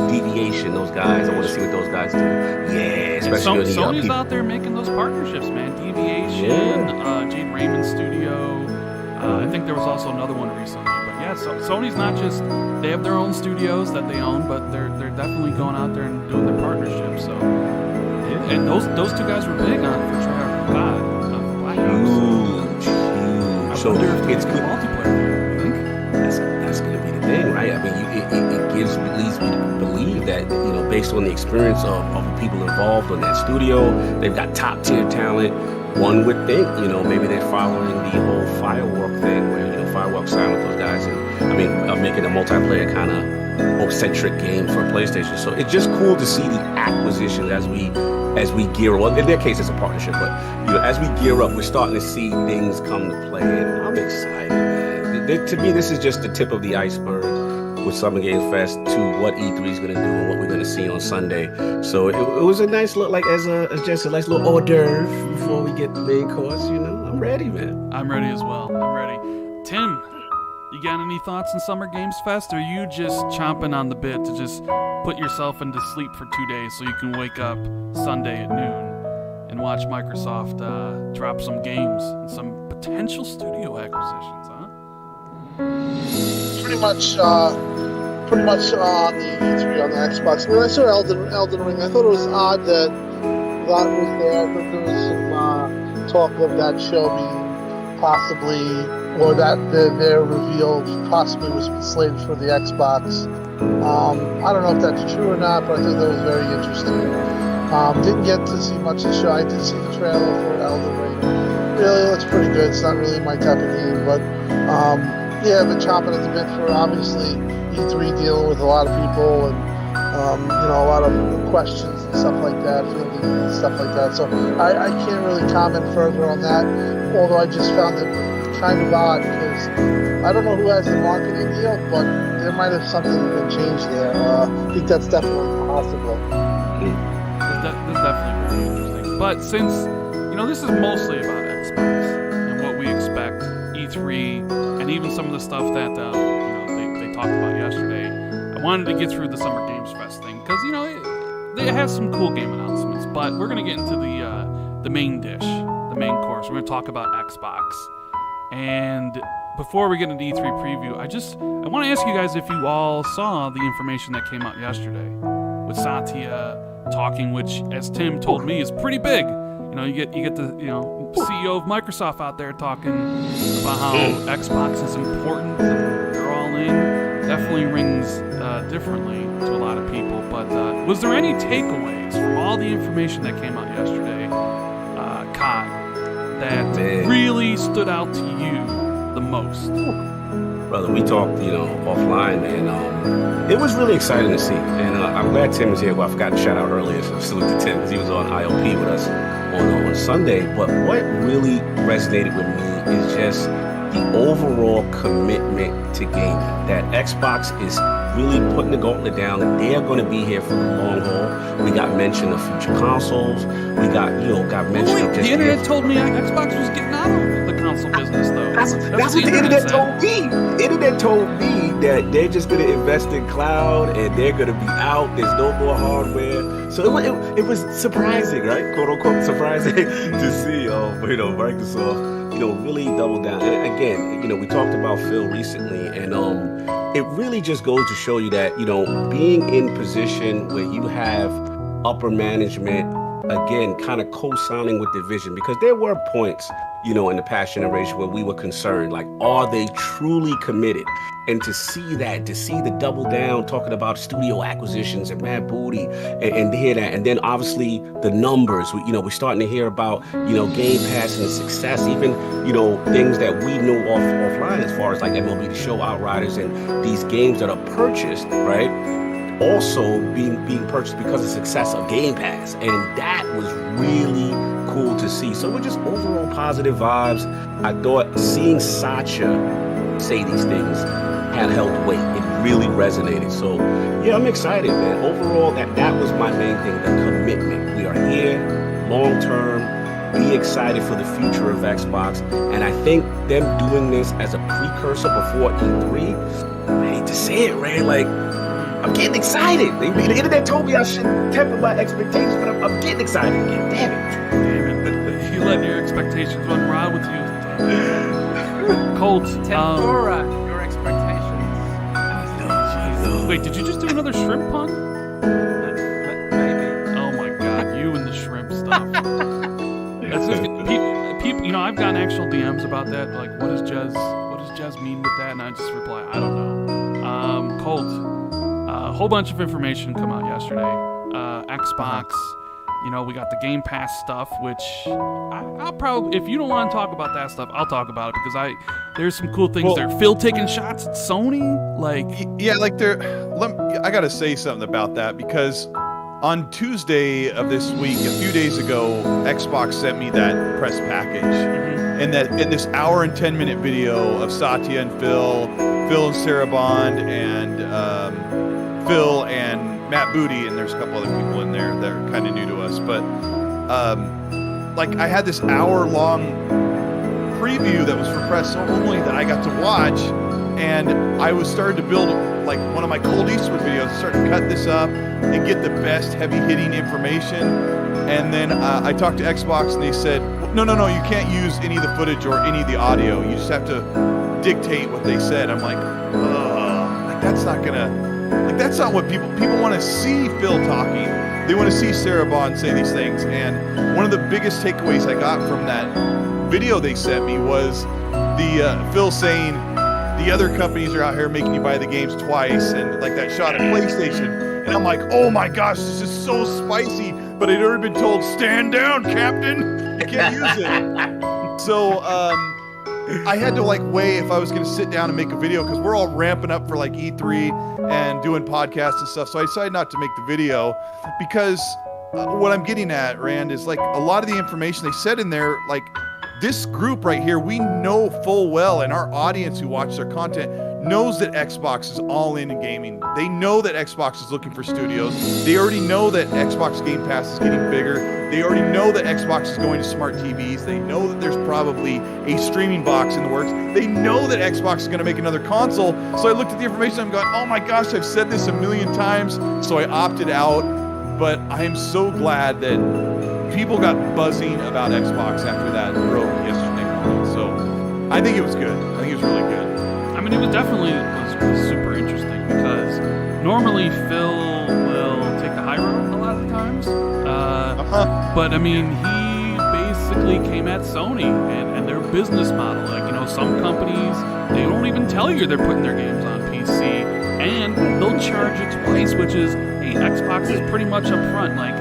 Deviation, those guys, I want to see what those guys do. Yeah, especially Sony's out there making those partnerships, man. Deviation, Jade Raymond Studio. I think there was also another one recently. But yeah, so Sony's not just, they have their own studios that they own, but they're definitely going out there and doing their partnerships. So, and those two guys were big on for Treyarch for Black Ops. Huge. So it's good multiplayer. That's going to be the thing, right? I mean, it leads me to believe that, based on the experience of the people involved on that studio, they've got top tier talent. One would think, maybe they're following the whole Firework thing where, Firework signed with those guys and, making a multiplayer kind of centric game for PlayStation. So it's just cool to see the acquisitions as we gear up. Well, in their case, it's a partnership, but, as we gear up, we're starting to see things come to play, and I'm excited, man. To me, this is just the tip of the iceberg with Summer Games Fest to what E3 is going to do and what we're going to see on Sunday. So it was a nice little, like as just a nice little hors d'oeuvre before we get the main course. I'm ready, man. I'm ready as well. I'm ready. Tim, you got any thoughts on Summer Games Fest? Or are you just chomping on the bit to just put yourself into sleep for 2 days so you can wake up Sunday at noon and watch Microsoft drop some games and some potential studio acquisitions, huh? Pretty much on the E3 on the Xbox. When I saw Elden Ring, I thought it was odd that was there. I thought there was some talk of that show being possibly, or that their reveal possibly was slated for the Xbox. I don't know if that's true or not, but I thought that was very interesting. Didn't get to see much of the show. I did see the trailer for Elden Ring. Really looks pretty good. It's not really my type of game, but I've been chomping at the bit for obviously E3 dealing with a lot of people and a lot of questions and stuff like that, fielding and stuff like that. So I can't really comment further on that. Although I just found it kind of odd because I don't know who has the marketing deal, but there might have something been changed there. I think that's definitely possible. That's definitely very interesting. But since this is mostly about Xbox and what we expect, E3, and even some of the stuff that they talked about yesterday. I wanted to get through the Summer Games Fest thing because it has some cool game announcements, but we're gonna get into the main dish, the main course. We're gonna talk about Xbox, and before we get into E3 preview, I want to ask you guys if you all saw the information that came out yesterday with Satya talking, which, as Tim told me, is pretty big. You get the CEO of Microsoft out there talking about how Xbox is important and they're all in. Definitely rings differently to a lot of people. But was there any takeaways from all the information that came out yesterday, Cog, that really stood out to you the most? Brother, we talked, offline, and it was really exciting to see. And I'm glad Tim is here. Well, I forgot to shout out earlier, so salute to Tim because he was on IOP with us on Sunday. But what really resonated with me is just the overall commitment to gaming. That Xbox is really putting the gauntlet down, and they're going to be here for the long haul. We got mention of future consoles. We got mention of just... The internet told me Xbox was getting out of the console business, though. That's what the internet told me. The internet told me that they're just going to invest in cloud, and they're going to be out. There's no more hardware. So it was surprising, right? Quote unquote surprising to see, Microsoft, really double down. And again, we talked about Phil recently, and it really just goes to show you that, being in position where you have upper management, again, kind of co-signing with the vision, because there were points, in the past generation where we were concerned, like, are they truly committed? And to see the double down, talking about studio acquisitions and Matt Booty, and to hear that, and then obviously the numbers, we're starting to hear about, Game Pass and the success, even, things that we knew offline as far as like MLB The Show, Outriders, and these games that are purchased, right? Also being purchased because of the success of Game Pass, and that was really cool to see. So we're just overall positive vibes. I thought seeing Satya say these things had held weight. It really resonated. So yeah, I'm excited, man. Overall, that was my main thing, the commitment. We are here long term. Be excited for the future of Xbox, and I think them doing this as a precursor before E3, I hate to say it, Ray, like, I'm getting excited. The internet told me I should temper my expectations, but I'm getting excited again. Damn it. You let your expectations run wild with you. Colt. Tempura, your expectations. Wait, did you just do another shrimp pun? Maybe. Oh my god, you and the shrimp stuff. That's just, people, I've gotten actual DMs about that. Like, what does Jez mean with that? And I just reply, I don't know. Colt. A whole bunch of information come out yesterday. Xbox, we got the Game Pass stuff, which I'll probably, if you don't want to talk about that stuff, I'll talk about it because there's some cool things there. Phil taking shots at Sony, like I gotta say something about that, because on Tuesday of this week, a few days ago, Xbox sent me that press package, and in this hour and 10-minute video of Satya and Phil and Sarah Bond, and Phil and Matt Booty, and there's a couple other people in there that are kind of new to us, but I had this hour-long preview that was for press only that I got to watch, and I was starting to build like one of my Cold Eastwood videos, starting to cut this up and get the best heavy-hitting information. And then I talked to Xbox, and they said, no, you can't use any of the footage or any of the audio. You just have to dictate what they said. I'm like, that's not gonna. That's not what people want to see. Phil talking. They want to see Sarah Bond say these things. And one of the biggest takeaways I got from that video they sent me was the Phil saying the other companies are out here making you buy the games twice, and like that shot at PlayStation. And I'm like, oh my gosh, this is so spicy. But I'd already been told, stand down, Captain. You can't use it. So I had to weigh if I was going to sit down and make a video, because we're all ramping up for E3 and doing podcasts and stuff. So I decided not to make the video, because what I'm getting at, Rand, is a lot of the information they said in there, this group right here, we know full well, and our audience who watch their content knows that Xbox is all in gaming. They know that Xbox is looking for studios. They already know that Xbox Game Pass is getting bigger. They already know that Xbox is going to smart TVs. They know that there's probably a streaming box in the works. They know that Xbox is going to make another console. So I looked at the information. I'm going, oh my gosh, I've said this a million times. So I opted out. But I am so glad that people got buzzing about Xbox after that broke yesterday morning. So I think it was good. I think it was really good. I mean, it was definitely was super interesting because normally Phil will take the high road a lot of the times. But I mean, he basically came at Sony and their business model. Like, you know, some companies, they don't even tell you they're putting their games on PC, and they'll charge you twice, which is, hey, Xbox is pretty much up front. Like,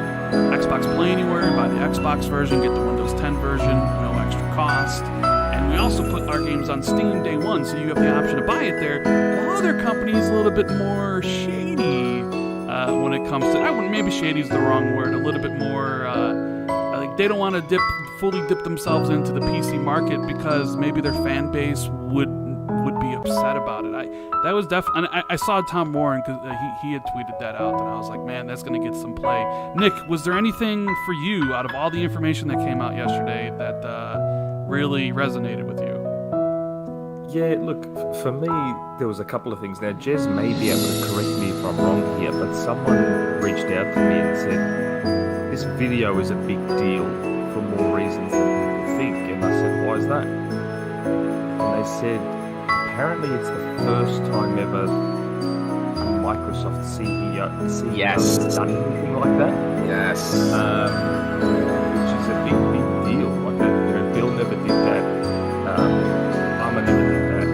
Xbox Play Anywhere, buy the Xbox version, get the Windows 10 version, no extra cost. And we also put our games on Steam day one, so you have the option to buy it there. While other companies a little bit more shady when it comes to, maybe shady is the wrong word, a little bit more, like they don't want to fully dip themselves into the PC market because maybe their fan base would be upset about it. That was definitely, and I saw Tom Warren because he had tweeted that out, and I was like, man, that's going to get some play. Nick, was there anything for you out of all the information that came out yesterday that really resonated with you? Yeah, look, for me, there was a couple of things. Now, Jez may be able to correct me if I'm wrong here, but someone reached out to me and said, this video is a big deal for more reasons than people think. And I said, why is that? And they said, apparently it's the first time ever a Microsoft CEO has done anything like that. Yes. Which is a big deal. Like, Bill never did that. Armour never did that.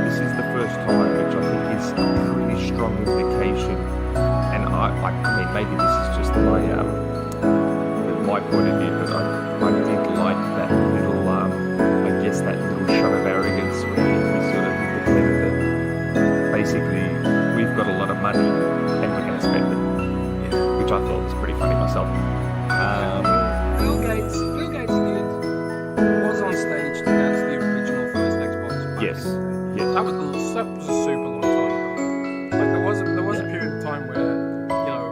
This is the first time, which I think is a pretty strong indication. And I mean, maybe this is just my point of view, but I did like that little, I guess that little shot of arrogance where he sort of indicated that basically we've got a lot of money and we're going to spend it, which I thought was pretty funny myself. Bill Gates was on stage to announce the original first Xbox. Yes. That was a super long time ago. Like there was a period of time where, you know,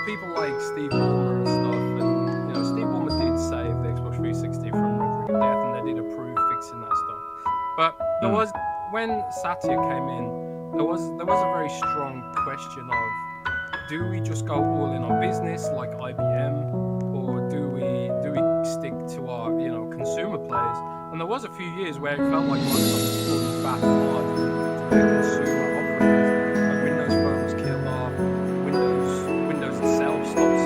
people like Steve Ballmer and stuff, and you know, Steve Ballmer did save the Xbox 360 from rendering death, and they did approve fixing that stuff. But there was, when Satya came in, there was a very strong question of, do we just go all in on business like IBM, or do we stick to our, you know, consumer plays? And there was a few years where it felt like Microsoft was pulling back hard to their consumer offerings. Like Windows Phone was killed off, Windows itself stopped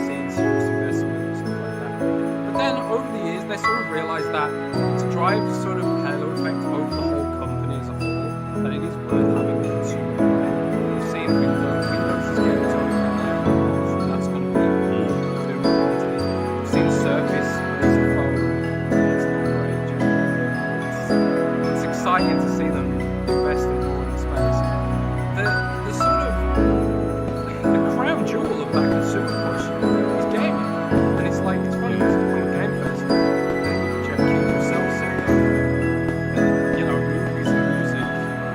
seeing serious investment and stuff like that. But then over the years, they sort of realized that to drive sort of a halo effect over the whole company as a whole, that it is worth having a consumer play. We've seen Windows is getting to so that's going to be consumer quality. We've seen Surface release a phone. It's exciting to see them investing more in space. The sort of the crown jewel of that consumer push is gaming, and it's like it's funny because on the Game Fest, I think Jeff King himself said that, you know, movies and music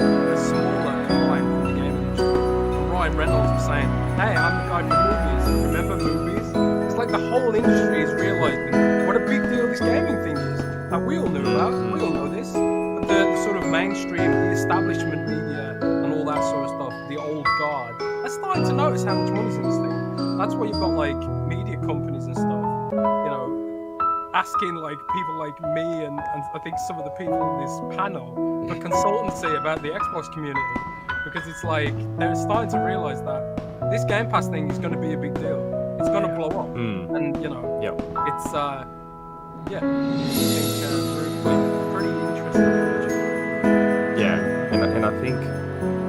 are smaller in line from the gaming industry. And Ryan Reynolds was saying, "Hey, I'm the guy for movies. Remember movies?" It's like the whole industry is realizing what a big deal this gaming thing is. That we all knew about. We all know this. But the sort of mainstream, the establishment media, and all that sort of stuff, the old guard, are starting to notice how much money's in this thing. That's why you've got like media companies and stuff, you know, asking like people like me and I think some of the people in this panel for consultancy about the Xbox community, because it's like they're starting to realize that this Game Pass thing is going to be a big deal. It's going to blow up, and you know, it's yeah, I think pretty interesting. Yeah, and I think,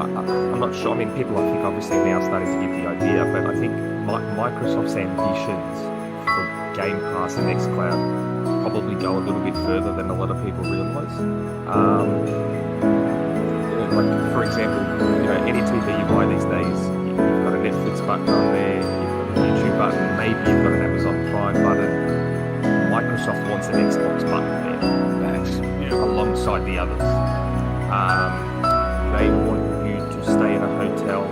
I'm not sure, I mean, people I think obviously now starting to get the idea, but I think Microsoft's ambitions for Game Pass and xCloud probably go a little bit further than a lot of people realise. Like, for example, you know, any TV you buy these days, you've got a Netflix button on there, you've got a YouTube button, maybe you've got an Amazon Prime button. Microsoft wants an Xbox button there, alongside the others. They want you to stay in a hotel,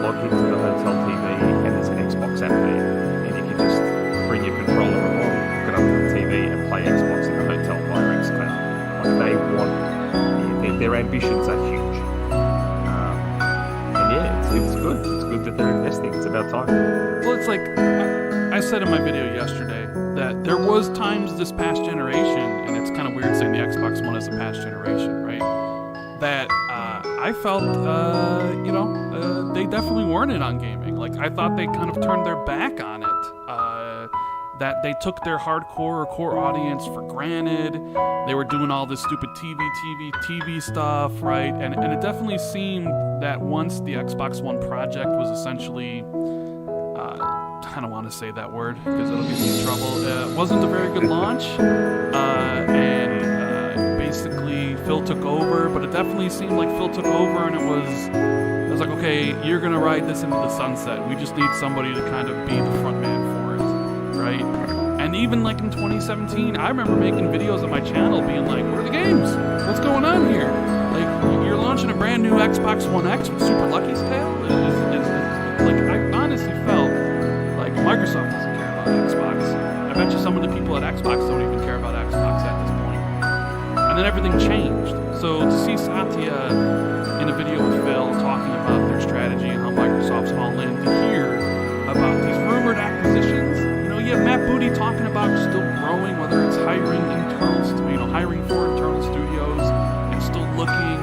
log into the hotel TV, and there's an Xbox app there, and you can just bring your controller along, hook it up to the TV, and play Xbox in the hotel via xCloud. Like they want, their ambitions are huge. And yeah, it's good. It's good that they're investing. It's about time. Well, it's like I said in my video yesterday that there was times this past generation, and it's kind of weird saying the Xbox One is a past generation, right? That I felt, they definitely weren't in on gaming. Like, I thought they kind of turned their back on it. That they took their hardcore or core audience for granted. They were doing all this stupid TV stuff, right? And it definitely seemed that once the Xbox One project was essentially, I don't want to say that word because it'll get me in trouble. It wasn't a very good launch, and basically Phil took over, but it definitely seemed like Phil took over and it was like, okay, you're gonna ride this into the sunset. We just need somebody to kind of be the front man for it, right? And even like in 2017, I remember making videos on my channel being like, what are the games? What's going on here? Like, you're launching a brand new Xbox One X with Super Lucky's Tale? Like, I honestly felt like Microsoft doesn't care about Xbox. I bet you some of the people at Xbox don't even care about Xbox at this point. And then everything changed. So to see Satya in a video with Phil talking about their strategy and how Microsoft's all in, to hear about these rumored acquisitions, you have Matt Booty talking about still growing, whether it's hiring for internal studios and still looking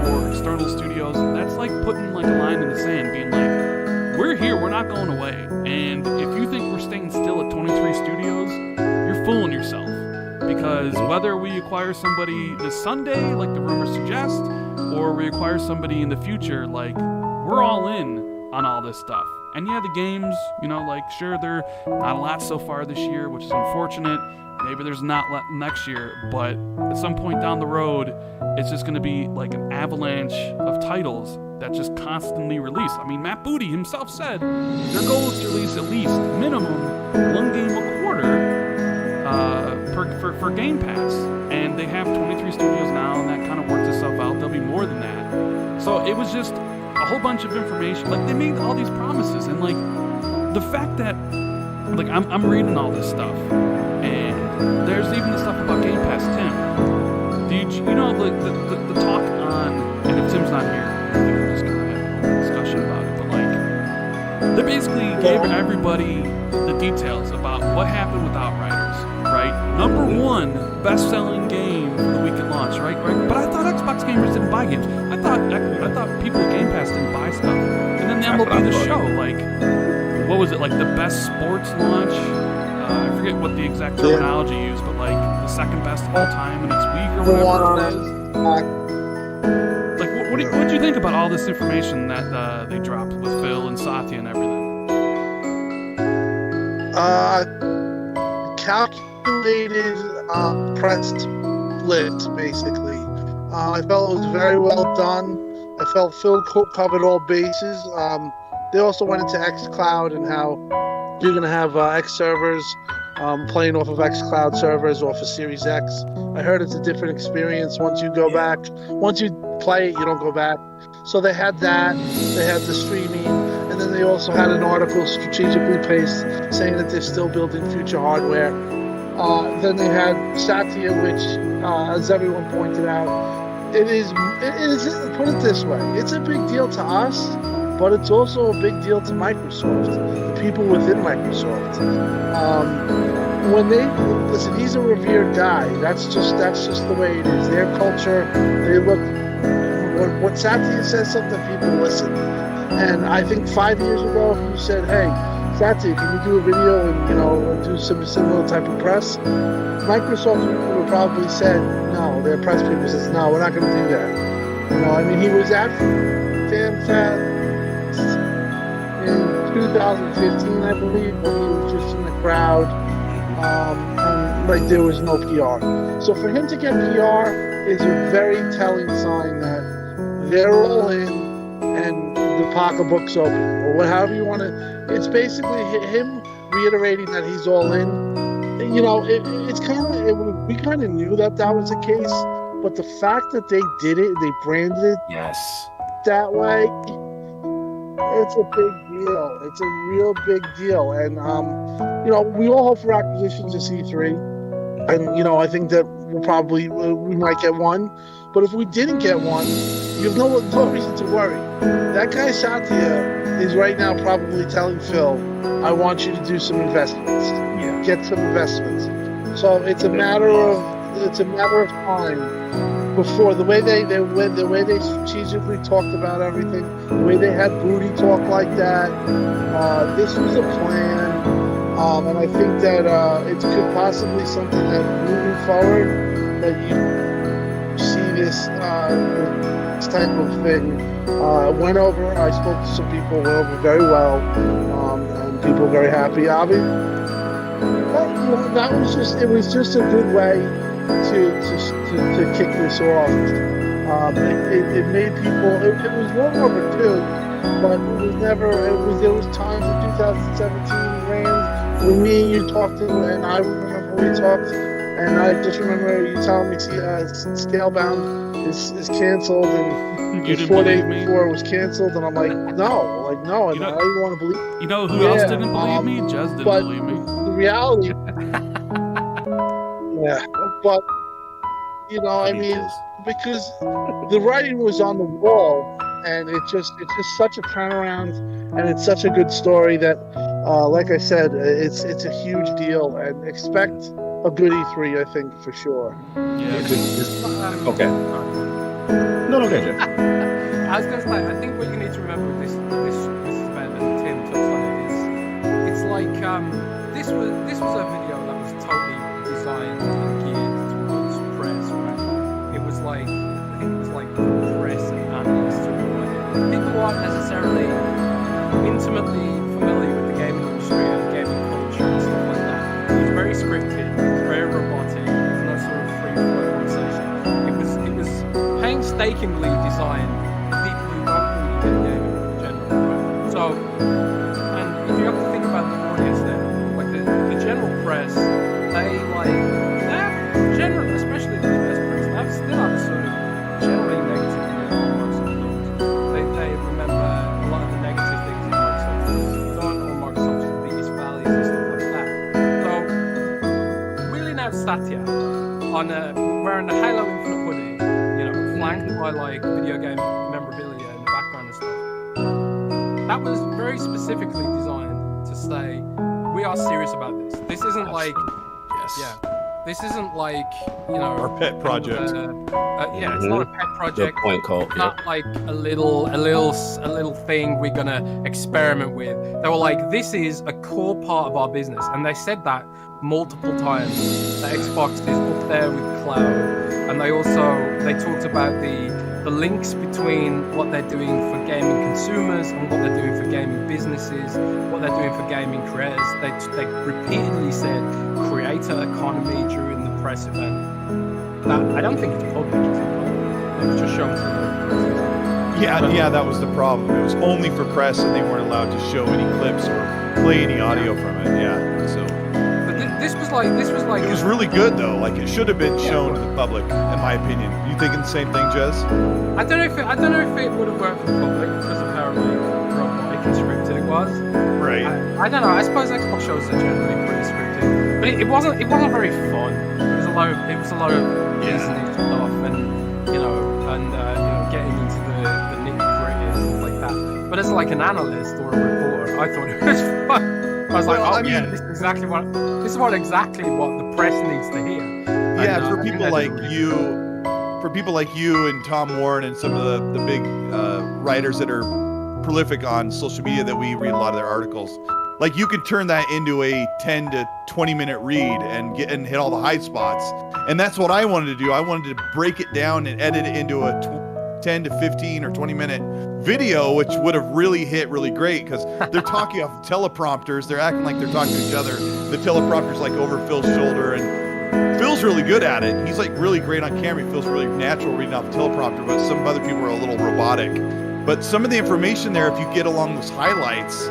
for external studios. That's like putting like a line in the sand, being like, we're here, we're not going away. And if you think we're staying still at 23 studios, you're fooling yourself. Because whether we acquire somebody this Sunday, like the rumors suggest, or we acquire somebody in the future, like, we're all in on all this stuff. And yeah, the games, sure, they're not a lot so far this year, which is unfortunate. Maybe there's not next year, but at some point down the road, it's just going to be like an avalanche of titles that just constantly release. I mean, Matt Booty himself said their goal is to release at least minimum one game a quarter for Game Pass. And they have 23 studios now, and that kind of works itself out. There'll be more than that. So it was just a whole bunch of information. Like, they made all these promises, and like the fact that like I'm reading all this stuff, and there's even the stuff about Game Pass. Tim, did you know like the talk on, and if Tim's not here, we're just gonna have a discussion about it, but like they basically gave everybody the details about what happened with Outriders, right? Number one best-selling game for the week at launch, right? But I thought Xbox gamers didn't buy games. I thought people at Game Pass didn't buy stuff. And then the MLB The Show, like, what was it, like the best sports launch? I forget what the exact terminology used, but like the second best of all time in its week or whatever it is. Like, what do you think about all this information that they dropped with Phil and Satya and everything? Calculated press blitz, basically. I felt it was very well done. I felt Phil covered all bases. They also went into xCloud and how you're going to have X servers playing off of xCloud servers off of Series X. I heard it's a different experience once you go back. Once you play it, you don't go back. So they had that. They had the streaming. And then they also had an article strategically placed saying that they're still building future hardware. Then they had Satya, which, as everyone pointed out, it is, put it this way, it's a big deal to us, but it's also a big deal to Microsoft, the people within Microsoft. When they, listen, he's a revered guy. That's just the way it is. Their culture, they look, when Satya says something, people listen. And I think 5 years ago, if you said, hey, Satya, can you do a video and, do some similar type of press? Microsoft would probably said, no, their press people says, no, we're not going to do that. He was at FanFest in 2015, I believe, when he was just in the crowd, and like there was no PR. So for him to get PR is a very telling sign that they're all in and the pocketbook's open, or however you want to. It's basically him reiterating that he's all in. It's kind of, we kind of knew that was the case, but the fact that they did it, they branded it Yes. that way, it's a big deal. It's a real big deal. And, we all hope for acquisitions of C3. And, I think that we might get one. But if we didn't get one, you have no reason to worry. That guy Satya is right now probably telling Phil, I want you to do some investments. Yeah. Get some investments. So it's a matter of time before the way they strategically talked about everything, the way they had Booty talk like that. This was a plan, and I think that it could possibly something that moving forward that you see this type of thing. Went over. I spoke to some people. Went over very well, and people were very happy. That was just. It was just a good way to kick this off. It made people. It was long overdue, but it was never. There was times in 2017 Rand when me and you talked, and I remember we talked, and I just remember you telling me Scalebound is canceled, and before it was canceled, and I'm like, no, and I didn't want to believe. You know who else didn't believe me? Jez didn't believe me. The reality. Yeah, but because the writing was on the wall, and it's just such a turnaround, and it's such a good story that, like I said, it's a huge deal, and expect a good E3, I think, for sure. Yeah. Okay. No, okay, Jeff. I was going to say, I think what you need to remember with this event, and Tim touched on it, is it's like this was a video that was totally designed and geared towards press, right? It was like, I think it was like press and analysts or people who aren't necessarily intimately familiar with the gaming industry and gaming culture and stuff like that. It was very scripted, it was very robotic, there was no sort of free flow conversation. It was painstakingly designed for people who don't really get gaming in general, right? So, and if you have to think about the audience there, like the general press, they're generally, especially the US press, they still have a sort of generally negative view of Microsoft does. They remember a lot of the negative things that Microsoft has done, or Microsoft's biggest values and stuff like that. So, wheeling out Satya wearing the Halo Infinite hoodie, flanked by like video game memorabilia in the background and stuff. That was very specifically designed to say, we are serious about this. This isn't like, this isn't like, our pet project. It's not a pet project. Good point, Cole. It's not like a little thing we're gonna experiment with. They were like, this is a core part of our business, and they said that multiple times. The Xbox is up there with cloud, and they talked about the links between what they're doing for gaming consumers and what they're doing for gaming businesses, what they're doing for gaming creators. They repeatedly said creator economy during the press event. That I don't think it's public. It was just shown to the press. Yeah, that was the problem. It was only for press, and they weren't allowed to show any clips or play any audio from it. Yeah, so. This was like. It was really good though. Like it should have been shown to the public, in my opinion. You thinking the same thing, Jez? I don't know if it would have worked for the public because of how robotic and scripted it was. Right. I don't know. I suppose Xbox shows are generally pretty scripted, but it wasn't very fun. It was a lot of business stuff, and getting into the nitty-gritty and stuff like that. But as like an analyst or a reporter, I thought it was fun. I was like, this is exactly what the press needs to hear. Yeah, and, for people like you and Tom Warren and some of the big writers that are prolific on social media that we read a lot of their articles. Like you could turn that into a 10 to 20 minute read and hit all the high spots. And that's what I wanted to do. I wanted to break it down and edit it into a 10 to 15 or 20 minute video, which would have really hit really great because they're talking off teleprompters. They're acting like they're talking to each other. The teleprompter's like over Phil's shoulder, and Phil's really good at it. He's like really great on camera. He feels really natural reading off the teleprompter, but some other people are a little robotic. But some of the information there, if you get along those highlights,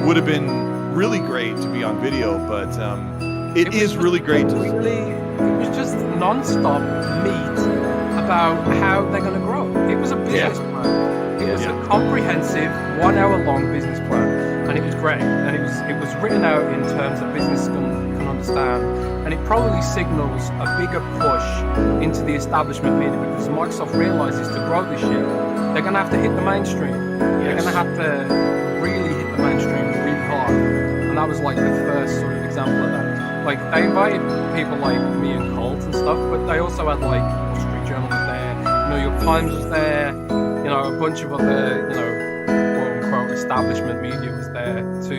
would have been really great to be on video. But it is really great. It was just non-stop meat about how they're going to grow. It was a business plan. It was a comprehensive, 1 hour long business plan, and it was great. And it was written out in terms that business can understand. And it probably signals a bigger push into the establishment media, because Microsoft realizes to grow this shit, they're going to have to hit the mainstream. They're going to have to really hit the mainstream really hard. And that was like the first sort of example of that. Like, they invited people like me and Colt and stuff, but they also had like Wall Street Journal was there, New York Times was there, you know, a bunch of other, you know, quote unquote establishment media was there to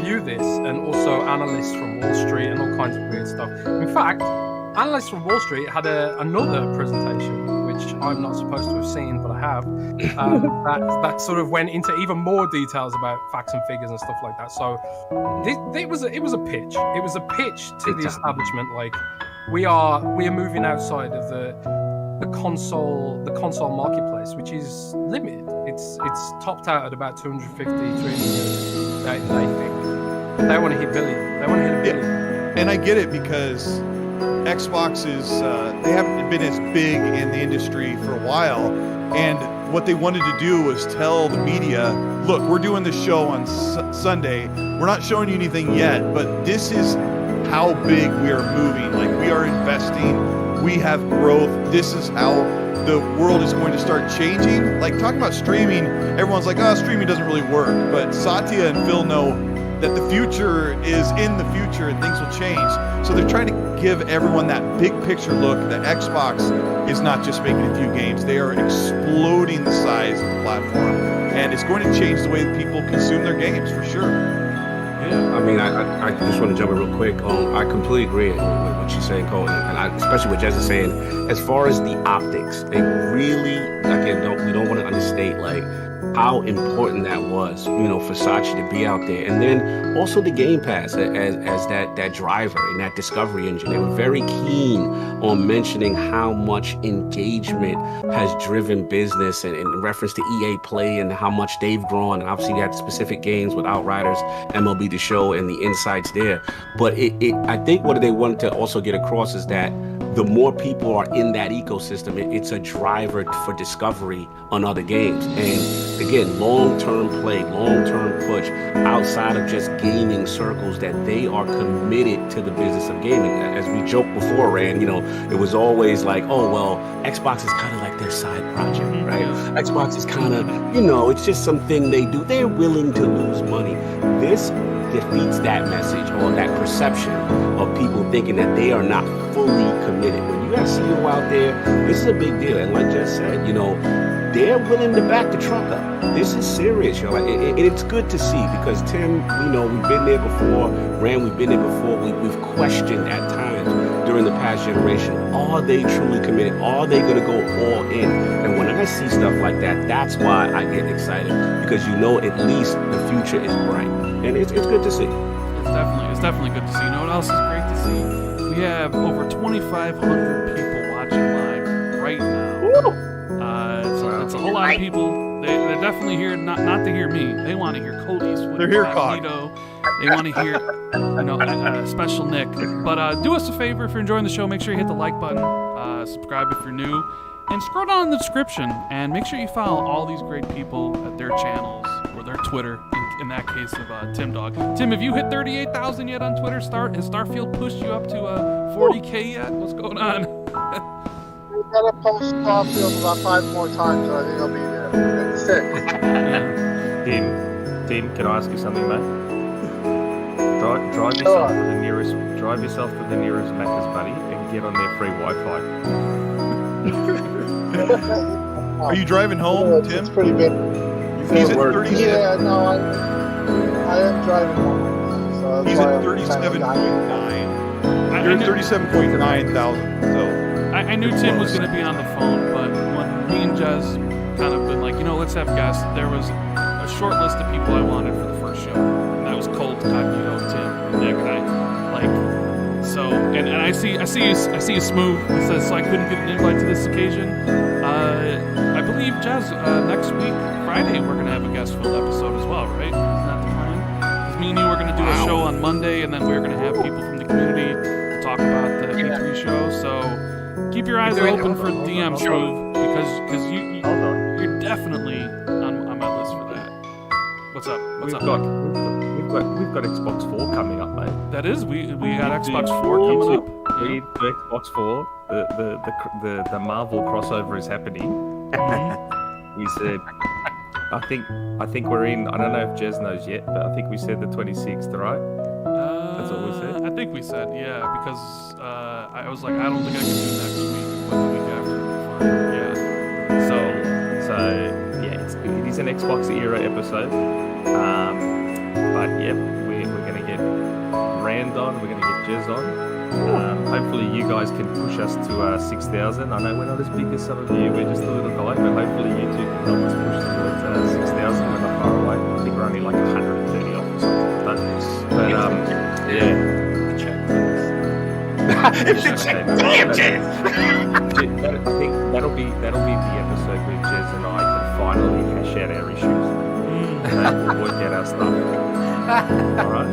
view this, and also analysts from Wall Street and all kinds of weird stuff. In fact, analysts from Wall Street had another presentation, which I'm not supposed to have seen, but I have, that sort of went into even more details about facts and figures and stuff like that. So it was a pitch. It was a pitch to the establishment, like, we are moving outside of the console marketplace, which is limited. It's topped out at about 250, 300 million. They think they want to hit billion. They want to hit a billion. And I get it, because Xbox is they haven't been as big in the industry for a while, and what they wanted to do was tell the media, look, we're doing this show on Sunday. We're not showing you anything yet, but this is how big we are moving. Like, we are investing. We have growth. This is how the world is going to start changing. Like, talking about streaming, everyone's like, oh, streaming doesn't really work. But Satya and Phil know that the future is in the future and things will change. So they're trying to give everyone that big picture look that Xbox is not just making a few games. They are exploding the size of the platform, and it's going to change the way that people consume their games for sure. Yeah, I mean, I just want to jump in real quick. I completely agree with what you're saying, Cole, and especially what Jez is saying. As far as the optics, they really, again, we don't want to understate, like, how important that was, you know, for Sachi to be out there. And then also the Game Pass as that driver and that discovery engine. They were very keen on mentioning how much engagement has driven business, and in reference to EA Play and how much they've grown. And obviously you had specific games with Outriders, MLB The Show, and the insights there. But I think what they wanted to also get across is that the more people are in that ecosystem, it's a driver for discovery on other games. And again, long-term play, long-term push outside of just gaming circles, that they are committed to the business of gaming. As we joked before, Rand, you know, it was always like, oh, well, Xbox is kind of like their side project, right? Xbox is kind of, you know, it's just something they do. They're willing to lose money. This defeats that message or that perception of people thinking that they are not fully committed. When you got a CEO out there, this is a big deal. And like Jess said, you know, they're willing to back the truck up. This is serious, yo. And it's good to see, because Tim, you know, we've been there before. Rand, we've been there before. We've questioned at times during the past generation, are they truly committed? Are they going to go all in? And when I see stuff like that, that's why I get excited, because you know at least the future is bright. And it's good to see. It's definitely good to see. You know what else is great to see? We have over 2,500 people watching live right now. So that's a whole lot of people. They're definitely here not to hear me. They want to hear Cody's. They're here, Cog. They want to hear, you know, special Nick. But do us a favor, if you're enjoying the show, make sure you hit the like button, subscribe if you're new, and scroll down in the description and make sure you follow all these great people at their channels or their Twitter. In that case of Tim Dog. Tim, have you hit 38,000 yet on Twitter? Has Starfield pushed you up to 40K yet? What's going on? We gotta post Starfield about 5 more times, so I think I'll be there. That's it. Tim, can I ask you something, mate? Drive yourself to the nearest Macca's, buddy, and get on their free Wi-Fi. Are you driving home, Tim? It's pretty big. He's at 37. Yeah, no, I am driving home. So he's at 37.9. You're at 37.9 thousand. So I knew Tim was going to be on the phone, but when me and Jez kind of been like, you know, let's have guests, there was a short list of people I wanted for the first show, and that was Colt, Cognito, Tim, Nick. And I see you smooth. He says, so I couldn't get an invite to this occasion. I believe, Jez, next week, Friday, we're going to have a guest-filled episode as well, right? Isn't that the plan? Because me and you were going to do a show on Monday, and then we were going to have people from the community to talk about the E3 show. So keep your eyes Hold open on, for hold on, DM hold Smooth because Hold on. you're definitely on my list for that. What's up? What's We've up? got Xbox 4 coming up, mate. That is we got Xbox 4 coming up. We need the Xbox 4. The Marvel crossover is happening. We said, I think we're in. I don't know if Jez knows yet, but I think we said the 26th, right? That's what we said. I think we said because I was like I don't think I can do next week, but the week after will be fine. Yeah. So yeah, it is an Xbox era episode. But yeah, we're gonna get Rand on. We're gonna get Jez on. Hopefully you guys can push us to 6,000. I know we're not as big as some of you. We're just a little guy, but hopefully you two can help us push towards 6,000. We're not far away. I think we're only like 130 off or something like that. But yeah. Damn, Jez! I think that'll be the episode where Jez and I can finally hash out our issues. We'll work out our stuff. All right.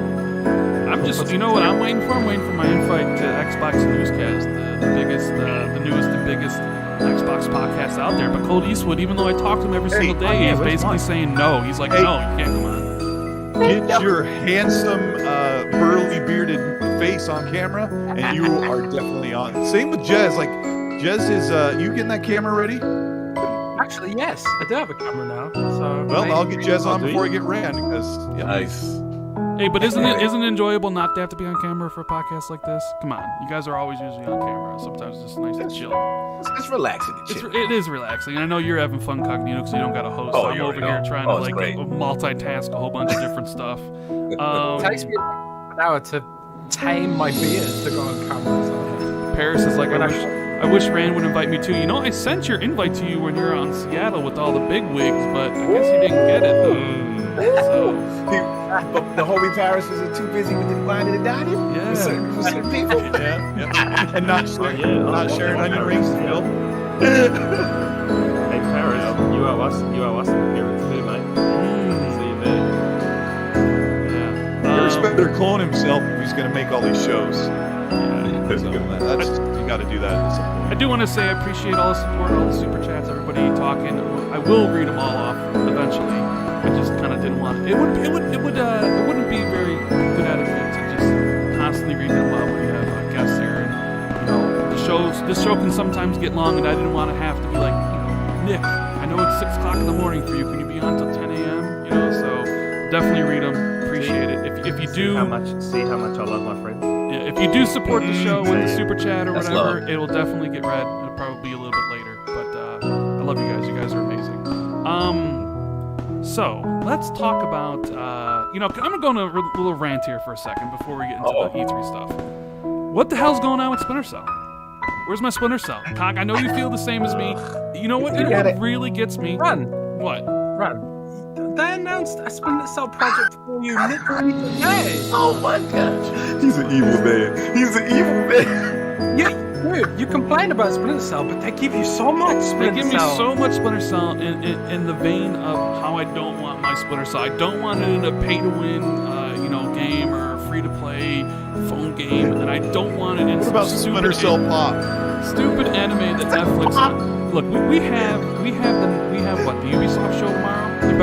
I'm just, you know what I'm waiting for? I'm waiting for my invite to Xbox Newscast, the newest and biggest Xbox podcast out there. But Colt Eastwood, even though I talk to him every single day, he's basically saying no. He's like, no, you can't come on. Get your handsome, burly bearded face on camera, and you are definitely on. Same with Jez. Like, Jez is, you getting that camera ready? Actually, yes. I do have a camera now. So well, I'll get Jez on before I get Rand because Nice. Hey, but isn't it enjoyable not to have to be on camera for a podcast like this? Come on, you guys are always usually on camera. Sometimes it's just nice to chill. It's relaxing. It is relaxing. And I know you're having fun, Cognito, because you don't got a host. I'm over here trying to multitask a whole bunch of different stuff. It takes me like an hour to tame my beard to go on camera. So. Paris is like, I wish Rand would invite me too. You know, I sent your invite to you when you were on Seattle with all the big wigs, but I guess you didn't get it though. But the homie Paris was too busy with the wine and the dining. Yeah. For certain people. yeah. And not sharing onion rings with Phil. Hey Paris, you owe us an appearance too, mate. See you there. Yeah. Paris better clone himself if he's going to make all these shows. You got to do that at some point. I do want to say I appreciate all the support, all the super chats, everybody talking. I will read them all off eventually. I just kind of didn't want it. It wouldn't be very good etiquette to just constantly read them out when you have guests here. And you know, this show can sometimes get long, and I didn't want to have to be like, Nick, I know it's 6 o'clock in the morning for you. Can you be on till 10 a.m.? You know, so definitely read them. Appreciate it. If you do, see how much I love my friend. Yeah, if you do support the show with the super chat or whatever, it will definitely get read. It'll probably be a little bit later, but I love you guys. You guys are amazing. So let's talk about. I'm gonna go on a little rant here for a second before we get into the E3 stuff. What the hell's going on with Splinter Cell? Where's my Splinter Cell? Cock, I know you feel the same as me. You know what? What really gets me? Run. What? Run. They announced a Splinter Cell project for you literally today. Oh my gosh. He's an evil man. Dude, you complain about Splinter Cell, but they give you so much Splinter Cell. They give me so much Splinter Cell in the vein of how I don't want my Splinter Cell. I don't want it in a pay-to-win, game or a free-to-play phone game, and I don't want it in what about Splinter Cell Pop? Stupid anime that Netflix. Look, we have what, the Ubisoft show tomorrow? There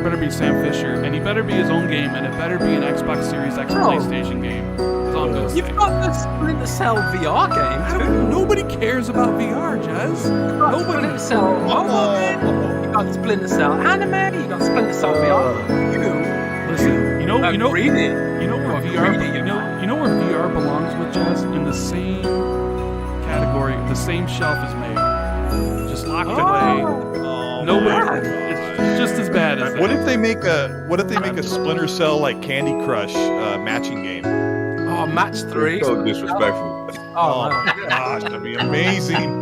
better be Sam Fisher, and he better be his own game, and it better be an Xbox Series X PlayStation game. That's all I'm gonna say. You've got the Splinter Cell VR game too. Nobody cares about VR, Jez. Nobody. Splinter Cell mobile game. You got Splinter Cell anime. You got Splinter Cell VR. Listen, you know where VR belongs with Jez? In the same category, the same shelf as Mayo. Just locked away. Nobody. It's just as bad as that. What if they make a Splinter Cell like Candy Crush matching game? Oh, match 3. So disrespectful. Oh my gosh, that'd be amazing.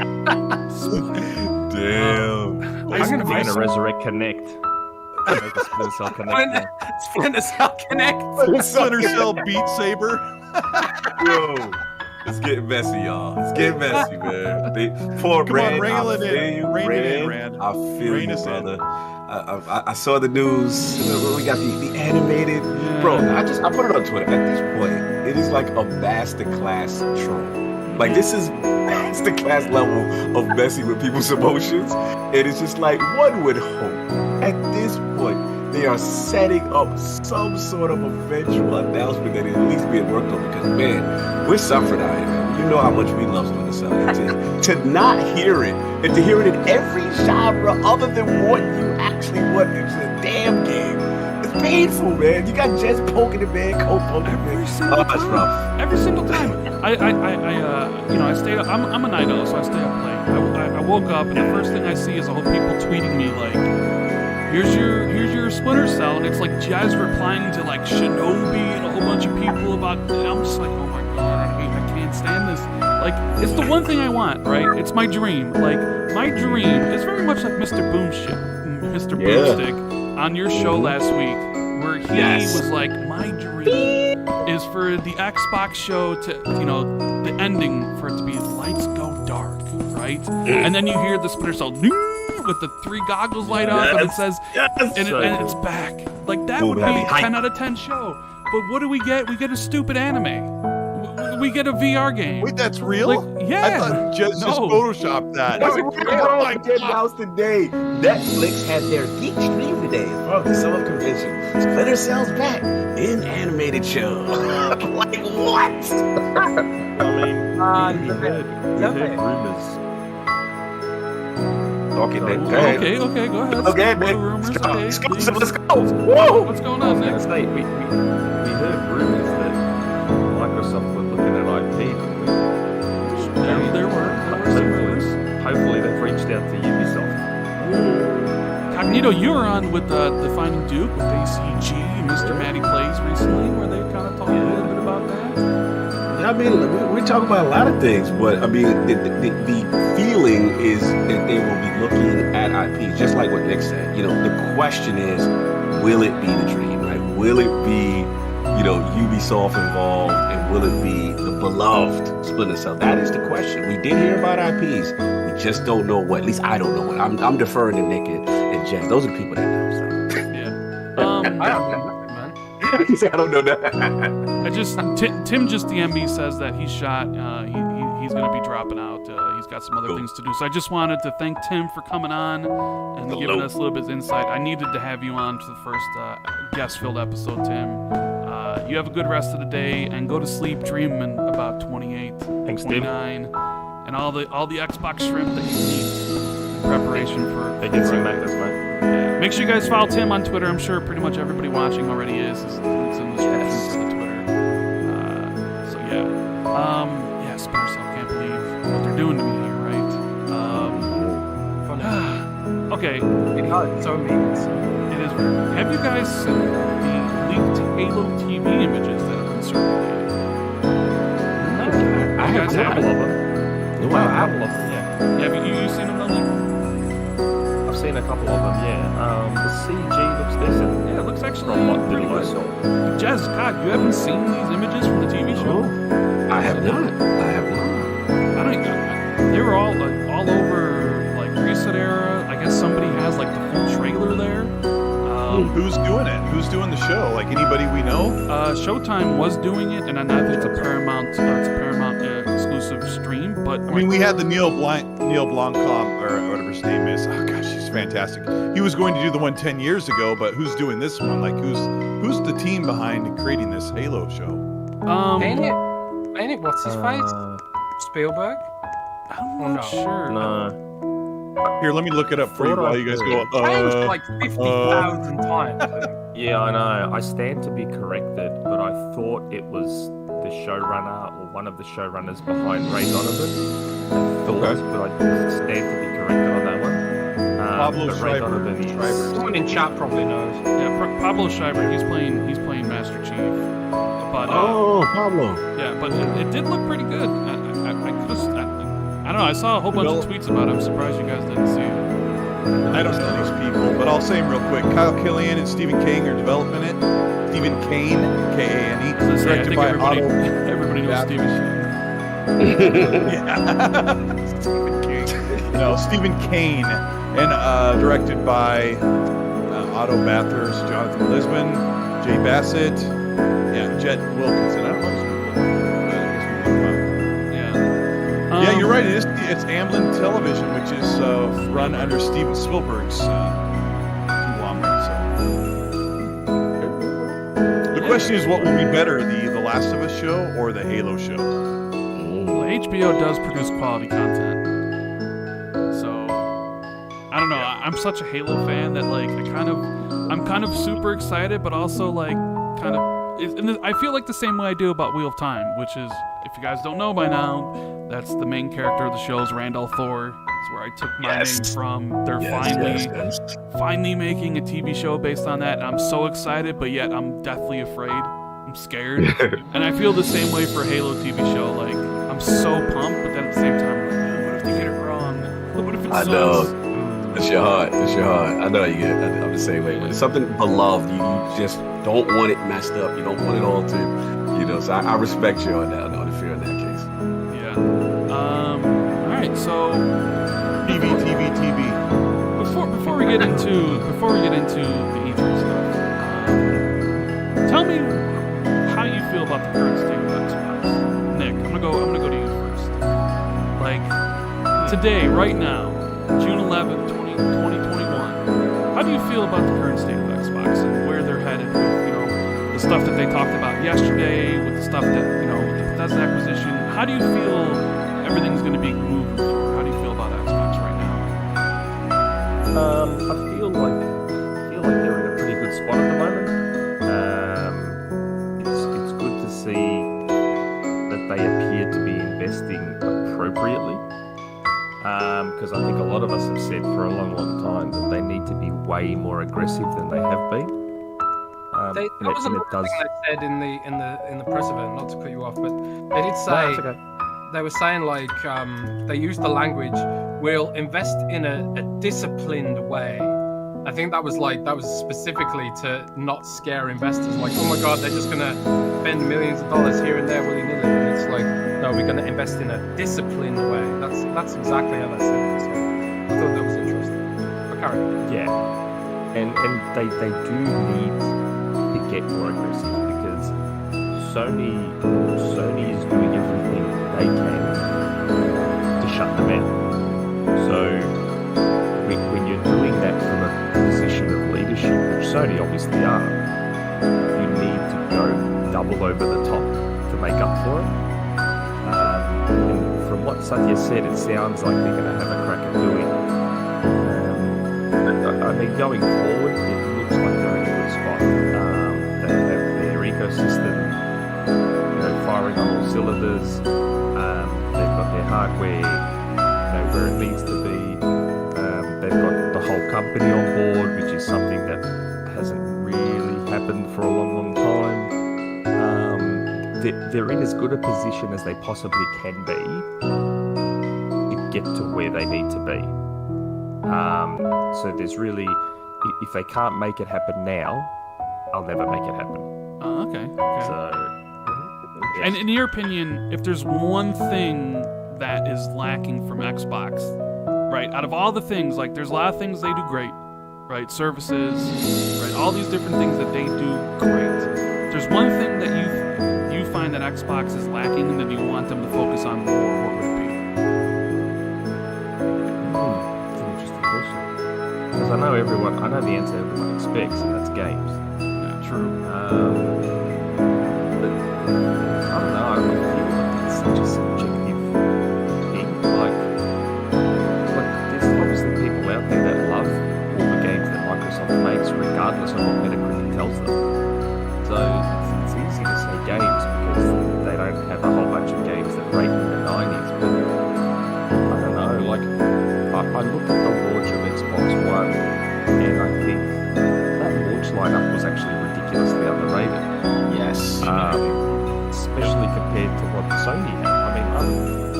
Damn. I'm gonna resurrect Connect. Make a Splinter Cell Connect. Splinter Cell Connect. Splinter Cell Beat Saber. Yo. It's getting messy, y'all. It's getting messy, man. Poor Come Rand. on, rail it in. Rain it in, Rand. I feel you, brother. I saw the news. We got the animated. Bro, I put it on Twitter. At this point, It is like a masterclass troll. Like this is masterclass level of messing with people's emotions. And it's just like one would hope at this point they are setting up some sort of eventual announcement that is at least being worked on because man, we're suffering out here, man. You know how much we love Splinter Cell. And to not hear it and to hear it in every genre other than what you actually want is a damn game. It's painful, man. You got Jez poking the man, Cole poking the man. That's rough. Every single time. I stayed up. I'm a night owl, so I stay up late. I woke up and the first thing I see is a whole people tweeting me like, here's your Splinter Cell, and it's like Jez replying to like Shinobi and a whole bunch of people about. And I'm just like, oh my god, I can't stand this. Like, it's the one thing I want, right? It's my dream. Like, my dream is very much like Mr. Boomstick on your show last week, where he was like, my dream is for the Xbox show to, the ending for it to be lights go dark, right? And then you hear the Splinter Cell with the 3 goggles light up, and it says, and it's back. Like, that would be a 10 out of 10 show. But what do we get? We get a stupid anime. We get a VR game. Wait, that's real? Like, yeah. I thought just photoshopped that. No, it announced today. Netflix had their geek stream today as part of the summer convention. Splinter Cell's back in animated show. Like what? I mean, we heard rumors. Okay, go ahead. Okay, man. Rumors. Let's go. Okay, Let's go. Whoa. What's going on, Nick? We heard rumors that Microsoft were looking at IP. There were some rumors. Hopefully they've reached out to Ubisoft. Cognito, you were on with the Finding Duke with ACG and Mr. Matty Plays recently, where they kind of talked a little bit about that. I mean, we talk about a lot of things, but I mean, the feeling is that they will be looking at IP, just like what Nick said. The question is, will it be the dream, right? Will it be, Ubisoft involved, and will it be the beloved Splinter Cell? That is the question. We did hear about IPs. We just don't know what. At least I don't know what. I'm deferring to Nick and Jez. Those are the people that know. So. Yeah. I don't know nothing, man. I don't know that. Tim just DMB says that he's shot. He's going to be dropping out. He's got some other things to do. So I just wanted to thank Tim for coming on and giving us a little bit of insight. I needed to have you on for the first guest-filled episode, Tim. You have a good rest of the day and go to sleep dreaming about 28, Thanks, 29, and all the Xbox shrimp that you need in preparation for. They can see Magnus, mate. Yeah. Make sure you guys follow Tim on Twitter. I'm sure pretty much everybody watching already is. It's in the description for the Twitter. So yeah, Splinter Cell. Can't believe what they're doing to me here, right? Okay. It hurts so means. It is weird. Have you guys seen the leaked Halo TV images that have been circulated? I You guys have a couple of it? them. No, I have a lot of them, yeah. Yeah, have you seen them, Dominic? I've seen a couple of them, yeah. The CG looks decent. Yeah, it looks actually From what pretty little I good. saw. Jez, God, you haven't seen these images from the TV show? I have not. I don't even. They were all over like Reset Era. I guess somebody has like the full trailer there. Who's doing it? Who's doing the show? Like anybody we know? Showtime was doing it, and I know it's a Paramount exclusive stream. But I mean, we had the Neil Blomkamp or whatever his name is. Oh gosh, he's fantastic. He was going to do the one 10 years ago, but who's doing this one? Like who's the team behind creating this Halo show? Ain't it? What's his face? Spielberg? I'm not sure. No. Here, let me look it up for you while you guys go. Changed like 50,000 times. Yeah, I know. I stand to be corrected, but I thought it was the showrunner or one of the showrunners behind Ray Donovan. But I stand to be corrected on that one. Pablo but Ray Donovan is... Someone in chat probably knows. Yeah, Pablo Schreiber. He's playing Master Chief. But Pablo. Yeah, but it did look pretty good. I don't know. I saw a whole bunch of tweets about it. I'm surprised you guys didn't see it. I don't know these people, but I'll say them real quick. Kyle Killian and Stephen King are developing it. Stephen Kane, K-A-N-E, directed by everybody knows Stephen King. Yeah. Stephen King. No, Stephen Kane, and directed by Otto Bathurst, Jonathan Lisbon, Jay Bassett, Jet Wilkinson. I don't know. right. It's Amblin Television, which is run under Steven Spielberg's conglomerate. So the question is, what will be better, the Last of Us show or the Halo show? Well, HBO does produce quality content, so I don't know. I'm such a Halo fan that like I'm kind of super excited, but also like kind of. I feel like the same way I do about Wheel of Time, which is, if you guys don't know by now, that's the main character of the show is Randall Thor. It's where I took my name from. They're finally making a TV show based on that, and I'm so excited, but yet I'm deathly afraid. I'm scared. And I feel the same way for Halo TV show. Like, I'm so pumped, but then at the same time, I'm like, what if they get it wrong? What if it sucks? I know. It's your heart. I know you get it. I'm the same way. When it's something beloved, you just don't want it messed up. You don't want it all to, so I respect you on that, on the fear in that case. Yeah. All right. So TV. Before we get into the E3 stuff, tell me how you feel about the current state of Xbox. Nick, I'm gonna go to you first. Like today, right now, June 11th, 2021. How do you feel about the current state of Xbox and where they're headed with, the stuff that they talked about yesterday, with the stuff that, with the Bethesda acquisition? How do you feel everything's going to be moving forward? How do you feel about Xbox right now? I feel like they're in a pretty good spot at the moment. It's good to see that they appear to be investing appropriately. Because I think a lot of us have said for a long time that they need to be way more aggressive than they have been. That was another thing they said in the press event. Not to cut you off, but they did say they were saying like they used the language, "We'll invest in a disciplined way." I think that was specifically to not scare investors. Like, oh my God, they're just gonna spend millions of dollars here and there willy nilly, and it's like, no, we're gonna invest in a disciplined way. That's exactly how they said it. So I thought that was interesting. But carry on. Yeah, and they do need to get more aggressive because Sony is doing everything they can to shut them out. So when you're doing that from a position of leadership, which Sony obviously are, you need to go double over the top to make up for it. And from what Satya said, it sounds like they're going to have a crack at doing it. I mean, going forward, it looks like they're in a good spot. They have their ecosystem, firing on all cylinders. They've got their hardware, where it needs to be. They've got the whole company on board, which is something that hasn't really happened for a long time. They're in as good a position as they possibly can be to get to where they need to be. So there's really, if they can't make it happen now, I'll never make it happen. Okay. So, yeah. And in your opinion, if there's one thing that is lacking from Xbox, right, out of all the things, like there's a lot of things they do great, right, services, right, all these different things that they do great. If there's one thing that you find that Xbox is lacking and that you want them to focus on more, what would it be? That's an interesting question. Because I know the answer everyone expects, and that's games. Yeah, true. But I don't know, I feel like it's such a subjective thing. Like there's obviously people out there that love all the games that Microsoft makes, regardless of what Metacritic tells them. So it's easy to say games because they don't have a whole bunch of games that rate in the 90s. But I don't know, like I looked at the launch of Xbox One, and I think that launch lineup was actually ridiculously underrated. Yes. Especially compared to what Sony had. I mean,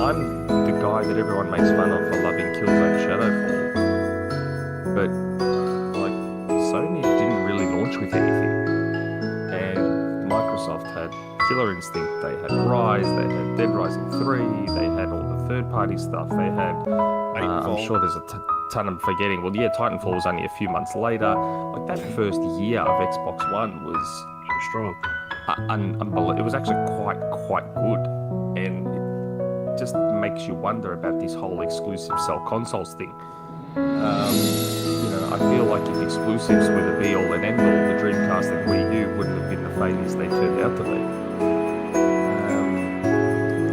I'm the guy that everyone makes fun of for loving Killzone Shadowfall, but like Sony didn't really launch with anything, and Microsoft had Killer Instinct, they had Rise, they had Dead Rising 3, they had all the third-party stuff, they had I'm sure there's a ton I'm forgetting. Well, yeah, Titanfall was only a few months later. Like that first year of Xbox One was strong. Unbelievable. It was actually quite good, and just makes you wonder about this whole exclusive sell consoles thing. I feel like if exclusives were the be all and end all, the Dreamcast and Wii U wouldn't have been the failures they turned out to be.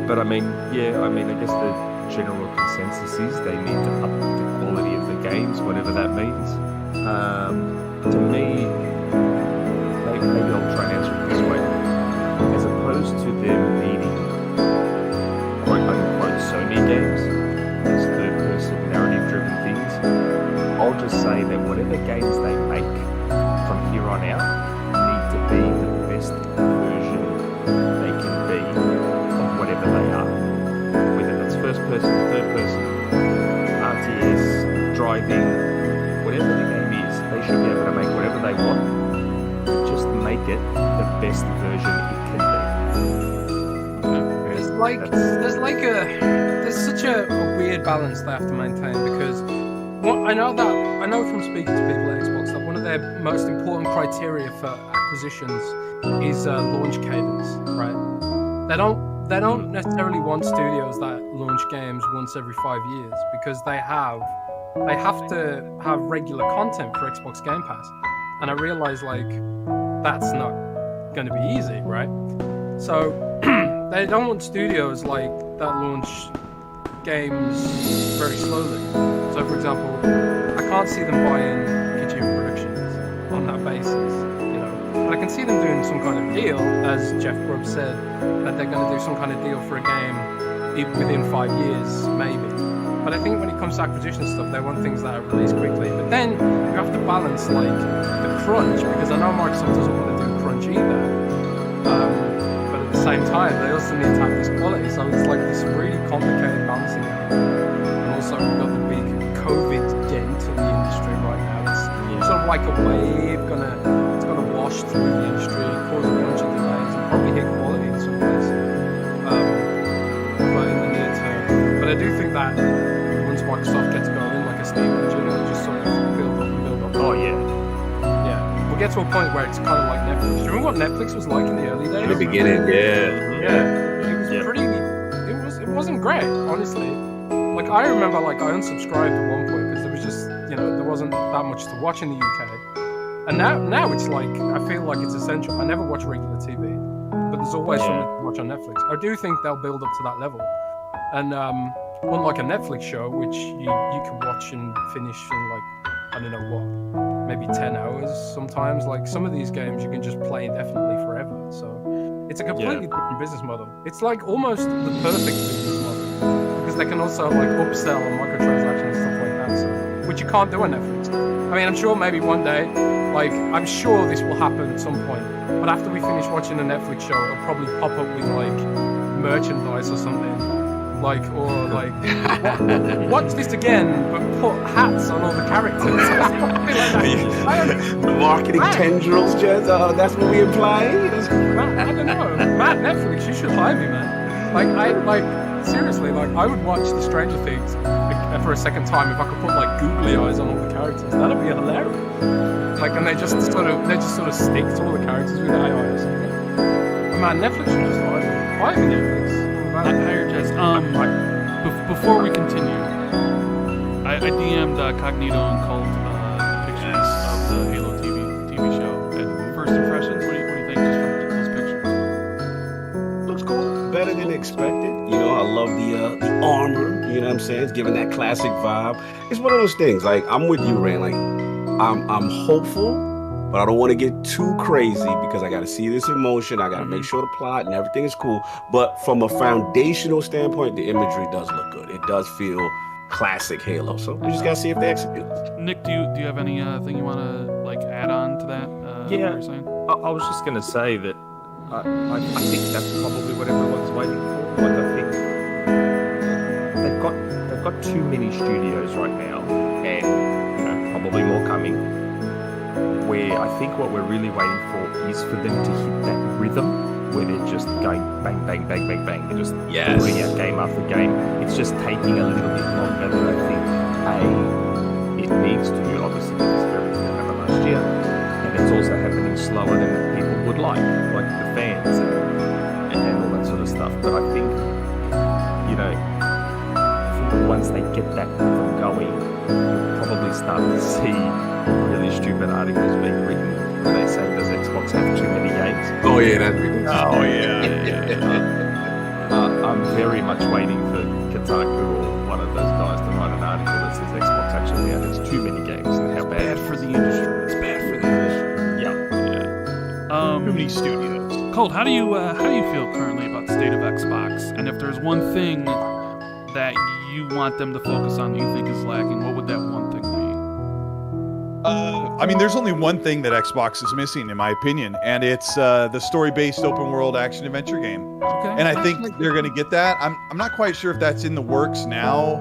But I guess the general consensus is they need to up the quality of the games, whatever that means. To me, maybe I'll try and answer it this way. As opposed to them needing quote-unquote Sony games, as third-person narrative-driven things, I'll just say that whatever games they make from here on out need to be the best version they can be of whatever they are. Whether that's first-person, third-person, RTS, driving, whatever the game is, they should be able to make whatever they want. Just make it the best version it can be. There's such a weird balance they have to maintain, because I know from speaking to people at Xbox that one of their most important criteria for acquisitions is launch cadence, right? They don't necessarily want studios that launch games once every 5 years, because they have to have regular content for Xbox Game Pass. And I realize that's not going to be easy, right? So they don't want studios that launch games very slowly. So for example, I can't see them buying Kojima Productions on that basis, But I can see them doing some kind of deal, as Jeff Grubb said, that they're going to do some kind of deal for a game within 5 years, maybe. But I think when it comes to acquisition stuff, they want things that are released quickly. But then you have to balance the crunch, because I know Microsoft doesn't want to do crunch either. But at the same time, they also need to have this quality. So it's this really complicated balancing act. And also we've got the big COVID dent in the industry right now. It's sort of like a wave, it's gonna wash through the industry, cause a bunch of delays, and probably hit quality in some places. But in the near term, but I do think that once Microsoft gets going, like a Steam engine, it'll just sort of build up and build up. Oh yeah. We'll get to a point where it's kind of like Netflix. Do you remember what Netflix was like in the early days? In the beginning, yeah. It was pretty. It wasn't great, honestly. I remember, I unsubscribed at one point because there was just, there wasn't that much to watch in the UK. And now it's I feel like it's essential. I never watch regular TV, but there's always something to watch on Netflix. I do think they'll build up to that level. And unlike a Netflix show, which you can watch and finish in I don't know what, maybe 10 hours sometimes. Some of these games you can just play indefinitely forever. So it's a completely different business model. It's almost the perfect business model, because they can also upsell on microtransactions and stuff like that, so, which you can't do on Netflix. I mean, I'm sure maybe one day, I'm sure this will happen at some point, but after we finish watching a Netflix show, it'll probably pop up with merchandise or something. Watch this again, but put hats on all the characters. The marketing tendrils, Jez. That's what we implying. I don't know, Matt. Netflix, you should hire me, man. Seriously, I would watch the Stranger Things for a second time if I could put googly eyes on all the characters. That'd be hilarious. And they just sort of stick to all the characters with AI or something. But man, Netflix should just hire me, Netflix. Higher Jess. Before we continue, I DM'd Cognito and Colt pictures of the Halo TV show. And first impressions, what do you think just from those pictures? Looks cool. Better than expected. I love the armor. You know what I'm saying? It's giving that classic vibe. It's one of those things. I'm with you, Rand. I'm hopeful, but I don't want to get too crazy because I got to see this in motion. I got to make sure the plot and everything is cool. But from a foundational standpoint, the imagery does look good. It does feel classic Halo. So we just got to see if they execute. Nick, do you have any thing you want to add on to that? Yeah, I was just going to say that I think that's probably what everyone's waiting for. I think they've got too many studios right now, and probably more coming. Where I think what we're really waiting for is for them to hit that rhythm where they're just going bang, bang, bang, bang, bang. They're just putting out game after game. It's just taking a little bit longer than I think it needs to, obviously, because of everything that happened last year. And it's also happening slower than people would like the fans and all that sort of stuff. But I think, that from going, you'll probably start to see really stupid articles being written where they say, does Xbox have too many games? Oh yeah, that'd be nice. Oh yeah. I'm very much waiting for Kotaku or one of those guys to write an article that says Xbox actually has too many games and how bad for the industry. It's bad for the industry. Yeah. Too many studios. Colt, how do you feel currently about the state of Xbox? And if there's one thing that you want them to focus on that you think is lacking, what would that one thing be? I mean, there's only one thing that Xbox is missing, in my opinion, and it's the story-based open-world action-adventure game. Okay. And I think they're going to get that. I'm not quite sure if that's in the works now,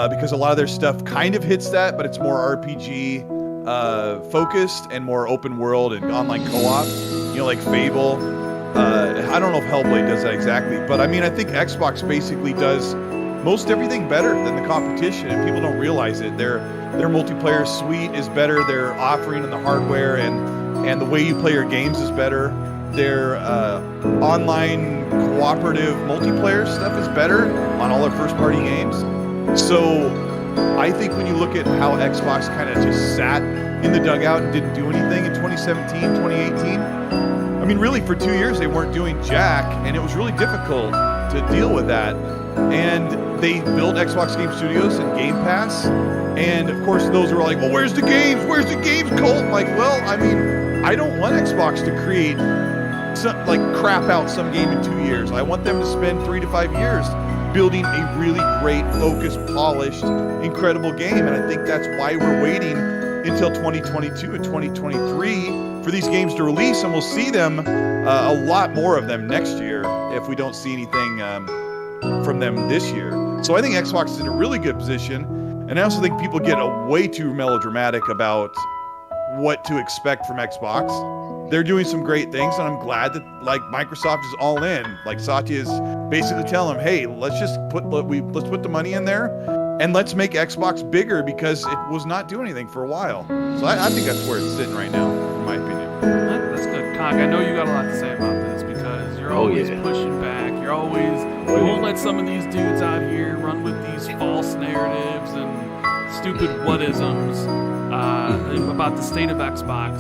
because a lot of their stuff kind of hits that, but it's more RPG focused and more open-world and online co-op. You know, like Fable. I don't know if Hellblade does that exactly, but I mean, I think Xbox basically does most everything better than the competition, and people don't realize it. Their multiplayer suite is better. Their offering and the hardware and the way you play your games is better. Their online cooperative multiplayer stuff is better on all their first-party games. So I think when you look at how Xbox kind of just sat in the dugout and didn't do anything in 2017, 2018, I mean, really, for 2 years, they weren't doing jack, and it was really difficult to deal with that. And they built Xbox Game Studios and Game Pass, and of course, those were like, well, where's the games? Where's the games, Colt? I'm like, well, I mean, I don't want Xbox to create crap out some game in 2 years. I want them to spend 3 to 5 years building a really great, focused, polished, incredible game, and I think that's why we're waiting until 2022 and 2023 for these games to release, and we'll see them, a lot more of them next year if we don't see anything from them this year. So I think Xbox is in a really good position, and I also think people get way too melodramatic about what to expect from Xbox. They're doing some great things, and I'm glad that Microsoft is all in. Like Satya is basically telling them, hey, let's put the money in there, and let's make Xbox bigger because it was not doing anything for a while. So I think that's where it's sitting right now, in my opinion. That's good. Conk, I know you got a lot to say about this because you're always pushing back. You won't let some of these dudes out here run with these false narratives and stupid what-isms about the state of Xbox,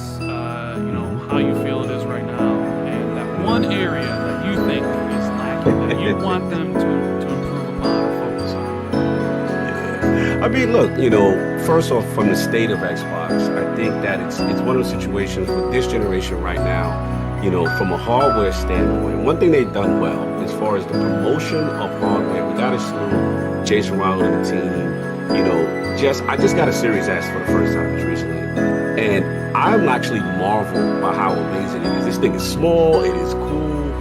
how you feel it is right now, and that one area that you think is lacking, that you want them to improve upon or focus on. I mean, look, first off, from the state of Xbox, I think that it's one of the situations with this generation right now, from a hardware standpoint. One thing they've done well as far as the promotion of hardware, we got to salute Jason Ronald and the team. I just got a Series S for the first time just recently, and I'm actually marveled by how amazing it is. This thing is small, it is cool,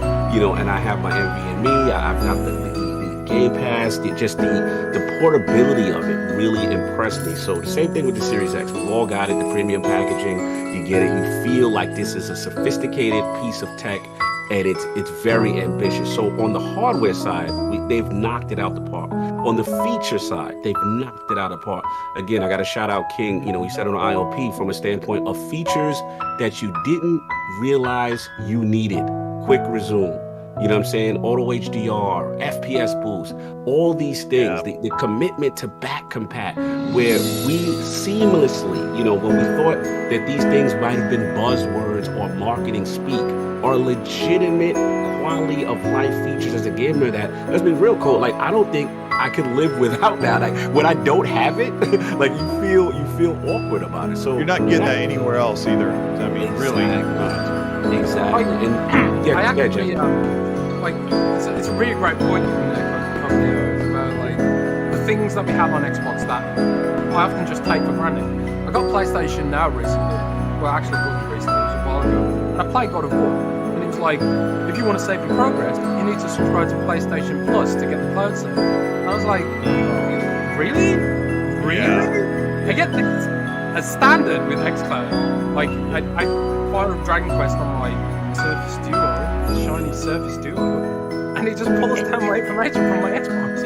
and I have my NVMe, I've got the Game Pass, the portability of it really impressed me. So the same thing with the Series X. We've all got it, the premium packaging, you get it, you feel like this is a sophisticated piece of tech, and it's very ambitious. So on the hardware side, they've knocked it out the park. On the feature side, they've knocked it out of the park. Again, I got to shout out King. He said on ILP from a standpoint of features that you didn't realize you needed. Quick resume. You know what I'm saying? Auto HDR, FPS boost, all these things, the commitment to back compat, where we seamlessly, when we thought that these things might have been buzzwords or marketing speak, are legitimate quality of life features as a gamer that, let's be real, Cole, I don't think I could live without that. When I don't have it, you feel awkward about it. So you're not getting that anywhere else either. I mean, really not. Exactly. It's a really great point from there, about the things that we have on Xbox that I often just take for granted. I got PlayStation Now recently. Well, actually, it wasn't recently, it was a while ago. And I played God of War. And it's like, if you want to save your progress, you need to subscribe to PlayStation Plus to get the cloud save. And I was like, really? Yeah. I get this as standard with xCloud. I fired Dragon Quest on my Surface Duo, shiny Surface Duo, and it just pulls down my information from my Xbox,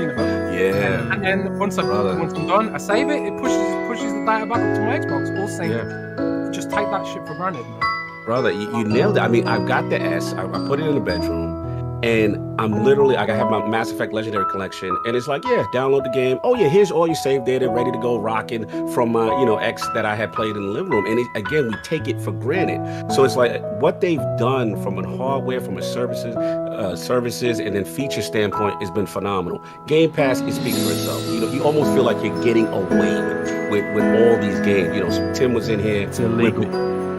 Yeah. And then once I'm done, I save it. It pushes the data back up to my Xbox. All sync. Yeah. Just take that shit for granted, man. Brother, you nailed it. I mean, I've got the S. I put it in the bedroom, And I'm literally, like, I have my Mass Effect Legendary Collection, and it's like, yeah, download the game. Oh yeah, here's all your save data, ready to go, rocking from my, X that I had played in the living room. And again, we take it for granted. So it's like what they've done from a hardware, from a services, and then feature standpoint has been phenomenal. Game Pass, it speaks for itself. You almost feel like you're getting away with all these games. So Tim was in here. It's illegal.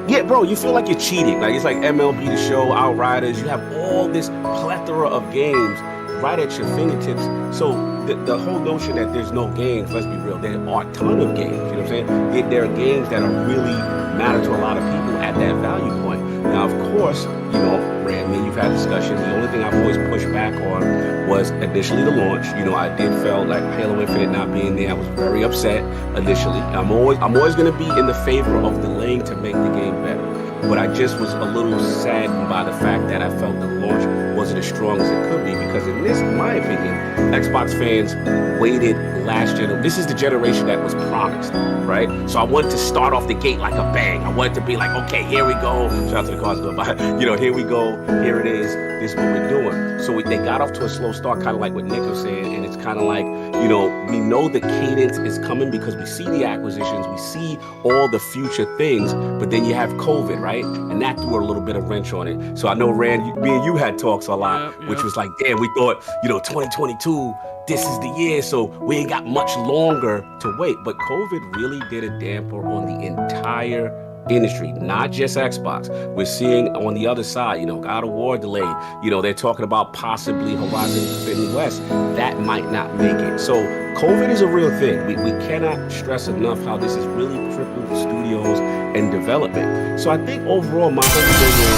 Yeah, bro, you feel like you're cheating. Like, it's like MLB The Show, Outriders. You have all this plethora of games right at your fingertips. So the whole notion that there's no games, let's be real, there are a ton of games. You know what I'm saying? There are games that are really matter to a lot of people at that value point. Now, of course, Rand, you've had discussions. The only thing I've always pushed back on was initially the launch. I did felt like Halo Infinite not being there. I was very upset initially. I'm always going to be in the favor of delaying to make the game better. But I just was a little saddened by the fact that I felt the launch wasn't as strong as it could be, because in my opinion, Xbox fans waited last year. This is the generation that was promised, right? So I wanted to start off the gate like a bang. I wanted to be like, okay, here we go. Shout out to the cars going by. Here we go. Here it is. This is what we're doing. So they got off to a slow start, kind of like what Nick was saying. And it's kind of like, we know the cadence is coming because we see the acquisitions, we see all the future things, but then you have COVID, right? And that threw a little bit of wrench on it. So I know, Rand, me and you had talks a lot, which was like, damn, we thought, 2022, this is the year, so we ain't got much longer to wait. But COVID really did a damper on the entire industry, not just Xbox. We're seeing on the other side, God of War delayed. They're talking about possibly Horizon Forbidden West. That might not make it. So COVID is a real thing. We cannot stress enough how this has really crippled studios and development. So I think overall, my whole thing is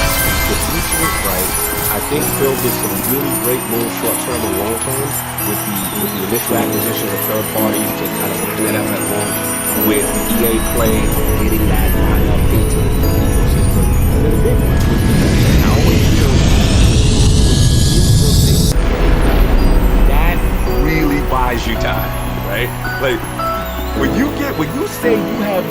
the future is bright. I think Phil did some really great moves short-term and long-term with the initial acquisition of third parties to kind of bring that up at launch, with the EA Play getting that lineup into the ecosystem. And then the big one, I always feel that really buys you time, right? Like when you say you have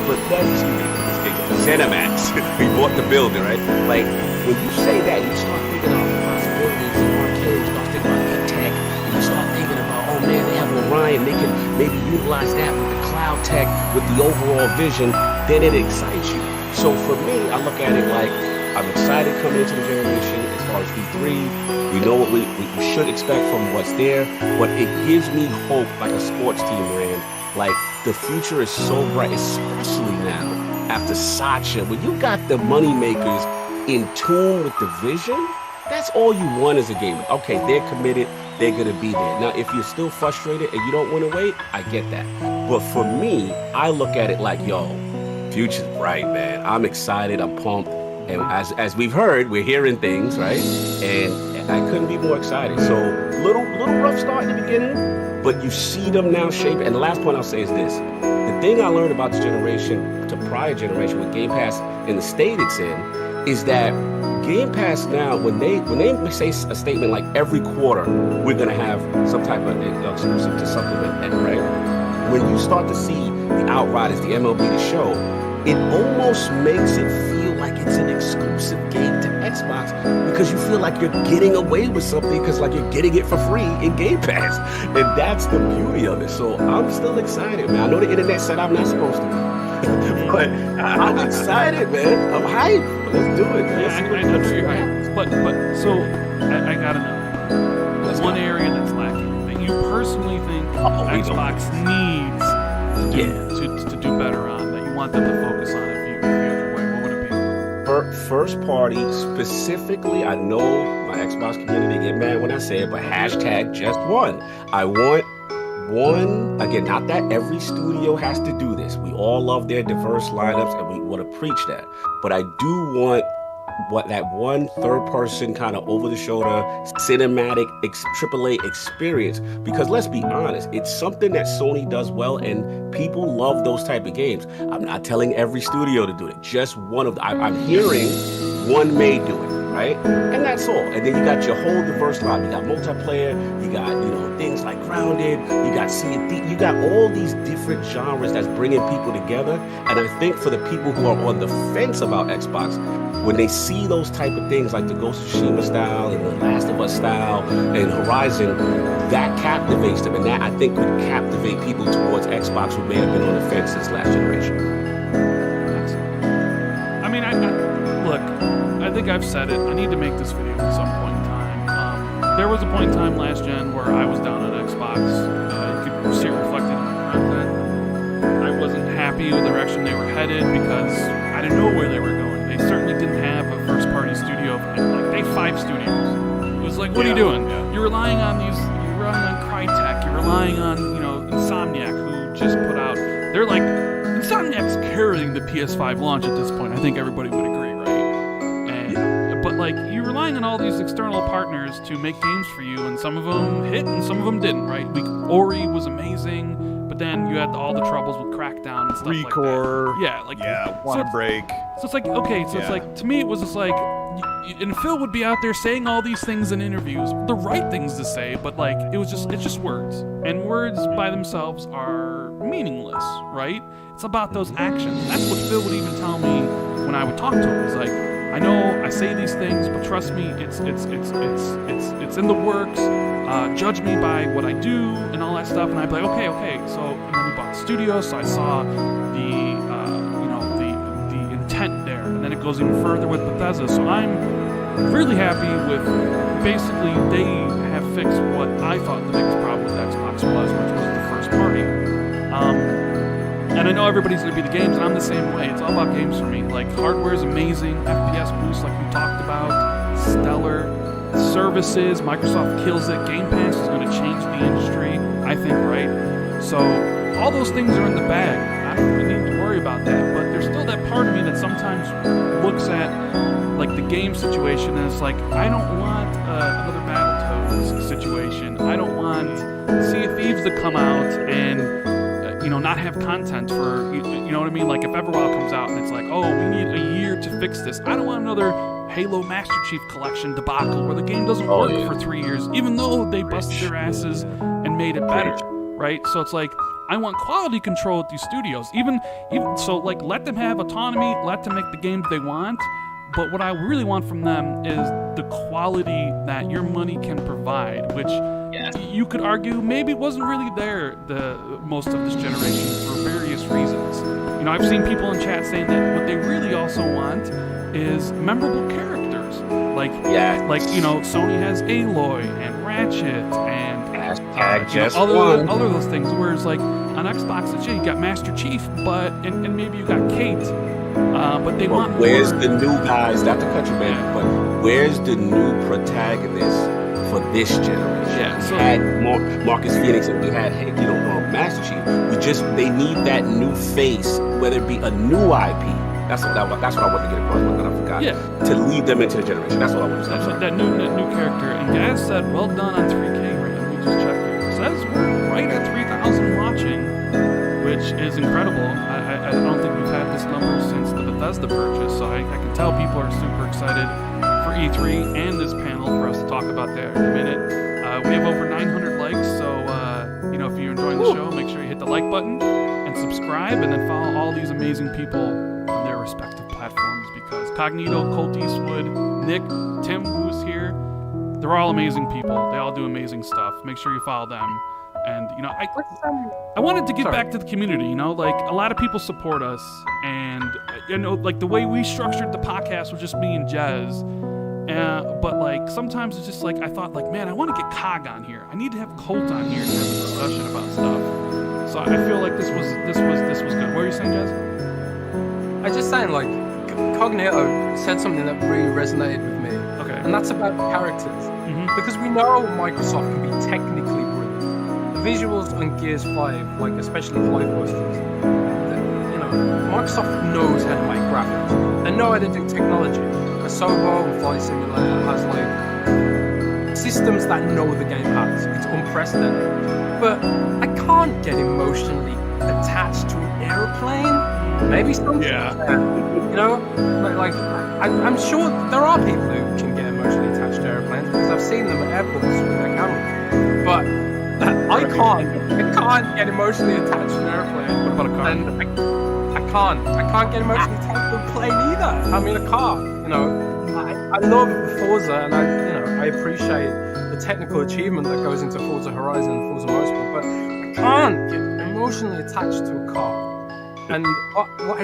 Cinemax, we bought the building, right? Like when you say that, you start thinking of the possibilities of arcades, you start thinking about tech, and you start thinking about, oh man, they have Orion, they can maybe utilize that with the cloud tech, with the overall vision, then it excites you. So for me, I look at it like I'm excited coming into the generation as far as V3. We know what we should expect from what's there, but it gives me hope like a sports team, Rand. Like the future is so bright, especially now after Satya. When you got the money makers in tune with the vision, that's all you want as a gamer. Okay, they're committed, they're gonna be there. Now, if you're still frustrated and you don't want to wait, I get that. But for me, I look at it like, yo, future's bright, man. I'm excited, I'm pumped. And as we've heard, we're hearing things, right? And I couldn't be more excited. So little rough start in the beginning, but you see them now shape. And the last point I'll say is this. The thing I learned about this generation to prior generation with Game Pass in the state it's in is that Game Pass now, when they say a statement like every quarter we're gonna have some type of exclusive to supplement that, right? When you start to see the Outriders, the MLB The Show, it almost makes it feel like it's an exclusive game to Xbox because you feel like you're getting away with something because like you're getting it for free in Game Pass. And that's the beauty of it. So I'm still excited, man. I know the internet said I'm not supposed to be, but I'm excited, man. I'm hyped. Let's do it, man. Yeah, I know you're hyped. But so I gotta know. There's one area that's lacking that you personally think Xbox needs to do better on, that you want them to focus on if you had your way. What would it be? First party, specifically, I know my Xbox community get mad when I say it, but hashtag just one. I want one, again, not that every studio has to do this. We all love their diverse lineups and we want to preach that. But I do want that one third person kind of over the shoulder cinematic AAA experience, because let's be honest, it's something that Sony does well and people love those type of games. I'm not telling every studio to do it, just one of them. I'm hearing one may do it, right? And that's all. And then you got your whole diverse line. You got multiplayer, you got, things like Grounded, you got Sea of Thieves, you got all these different genres that's bringing people together. And I think for the people who are on the fence about Xbox, when they see those type of things like the Ghost of Tsushima style and the Last of Us style and Horizon, that captivates them. And that, I think, could captivate people towards Xbox who may have been on the fence since last generation. I mean, look, I think I've said it. I need to make this video at some point in time. There was a point in time last gen where I was down on Xbox. You could see it reflected in my content. I wasn't happy with the direction they were headed because I didn't know where they were going. They certainly didn't have a first-party studio. Like, they 5 studios. It was like, what are you doing? Yeah. You're relying on Crytek. You're relying on, Insomniac, who just put out. They're like, Insomniac's carrying the PS5 launch at this point. I think everybody would agree, right? And but like, you're relying on all these external partners to make games for you, and some of them hit and some of them didn't, right? Ori was amazing, but then you had all the troubles with Crackdown and stuff Recore. like that. Yeah, Quantum Break. So it's like, okay, so it's like, to me it was just like, and Phil would be out there saying all these things in interviews, the right things to say, but like, it's just words. And words by themselves are meaningless, right? It's about those actions. That's what Phil would even tell me when I would talk to him. He's like, I know I say these things, but trust me, it's in the works. Judge me by what I do and all that stuff. And I'd be like, okay. So, and then we bought the studio, so I saw the intent there, and then it goes even further with Bethesda. So I'm really happy with, basically, they have fixed what I thought the biggest problem with Xbox was, which was the first party. And I know everybody's gonna be the games, and I'm the same way. It's all about games for me. Like, hardware is amazing, FPS boost, like we talked about, stellar. Services, Microsoft kills it. Game Pass is gonna change the industry, I think, right? So all those things are in the bag. I don't really need to worry about that, but there's still that part of me that sometimes looks at like the game situation and it's like, I don't want another Battletoads situation. I don't want Sea of Thieves to come out and not have content for, you know what I mean? Like if Everwild comes out and it's like, oh, we need a year to fix this. I don't want another Halo Master Chief Collection debacle where the game doesn't work for 3 years, even though they busted their asses and made it better, right? So it's like, I want quality control at these studios. Even so, like, let them have autonomy, let them make the games they want. But what I really want from them is the quality that your money can provide, which you could argue maybe wasn't really there the most of this generation for various reasons. I've seen people in chat saying that what they really also want is memorable characters. Like Sony has Aloy and Ratchet and other those things. Whereas like on Xbox, it's you got Master Chief, but and maybe you got Kate. But they want where's more. The new guys, not to cut you, man, but where's the new protagonist for this generation? Yeah, so we had Marcus Phoenix and we had Master Chief. They need that new face, whether it be a new IP. That's what I want to get across, but I forgot. Yeah. To lead them into the generation. That's what I want to say. That's that new character. And Gaz said, well done on 3K right now. We just checked here. Says we're right at 3,000 watching, which is incredible. I don't think we've had this number since the Bethesda purchase, so I can tell people are super excited for E3 and this panel for us to talk about that in a minute. We have over 900 likes, so if you're enjoying the show, make sure you hit the like button and subscribe, and then follow all these amazing people on their respective platforms, because Cognito, Colt Eastwood, Nick, Tim, who's here, they're all amazing people. They all do amazing stuff. Make sure you follow them. And I wanted to give back to the community. Like a lot of people support us, and like the way we structured the podcast was just me and Jez. But like sometimes it's just like I thought, like, man, I want to get Cog on here. I need to have Colt on here to have a discussion about stuff. So I feel like this was good. What were you saying, Jez? I was just saying, like, Cognito said something that really resonated with me. Okay. And that's about characters. Because we know Microsoft can be technically brilliant. The visuals on Gears 5, like especially Flight Busters, Microsoft knows how to make graphics. They know how to do technology. Asobo and Flight Simulator has like systems that know the game has. It's unprecedented. But I can't get emotionally attached to an aeroplane. Maybe some. Yeah. Like I'm sure there are people who can attached to airplanes because I've seen them at airports with their cameras. But I can't get emotionally attached to an airplane. What about a car? And I can't get emotionally attached to a plane either. I mean, a car. You know, I love Forza, and I appreciate the technical achievement that goes into Forza Horizon and Forza Motorsport, but I can't get emotionally attached to a car. And what I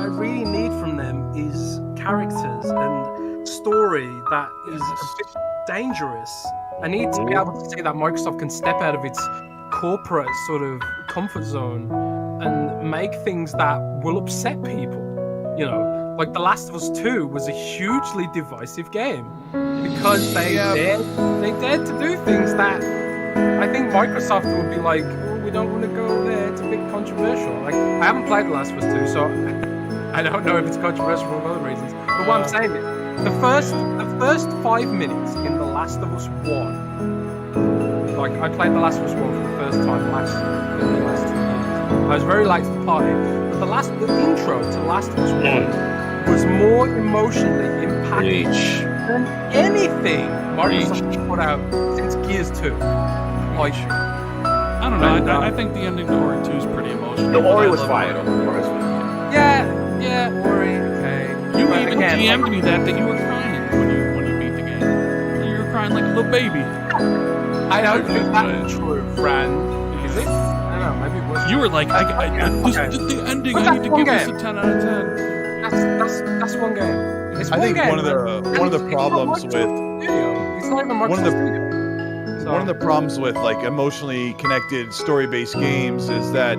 really need from them is characters and story that is a bit dangerous. I need to be able to see that Microsoft can step out of its corporate sort of comfort zone and make things that will upset people. You know, like The Last of Us 2 was a hugely divisive game because they dared to do things that I think Microsoft would be like, oh, we don't want to go there, it's a bit controversial. Like, I haven't played The Last of Us 2, so I don't know if it's controversial for other reasons. But what I'm saying is, the first 5 minutes in The Last of Us 1, like I played The Last of Us 1 for the first time in the last 2 years. I was very late to the party, but the intro to The Last of Us 1 was more emotionally impactful than anything Microsoft put out since Gears 2. Like, I don't know. I think the ending to Ori 2 is pretty emotional. The Ori was fire. Yeah, Ori. Okay. You even GM'd me that you were crying when you beat the game. You were crying like a little baby. I don't think that's true, friend. Is it? I don't know. Maybe it was. You were like, the ending. I need to give this a 10 out of 10. That's one game. It's I think game, one of the problems with it's not even one of the problems with like emotionally connected story-based games is that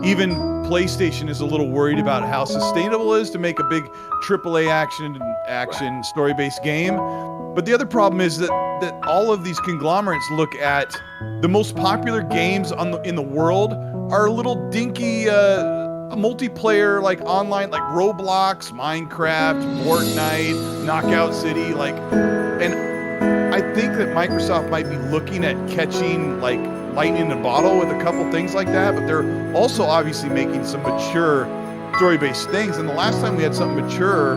even PlayStation is a little worried about how sustainable it is to make a big AAA action story-based game. But the other problem is that all of these conglomerates look at the most popular games in the world are little dinky multiplayer, like online, like Roblox, Minecraft, Fortnite, Knockout City, like, and I think that Microsoft might be looking at catching like lightning in a bottle with a couple things like that, but they're also obviously making some mature story-based things. And the last time we had something mature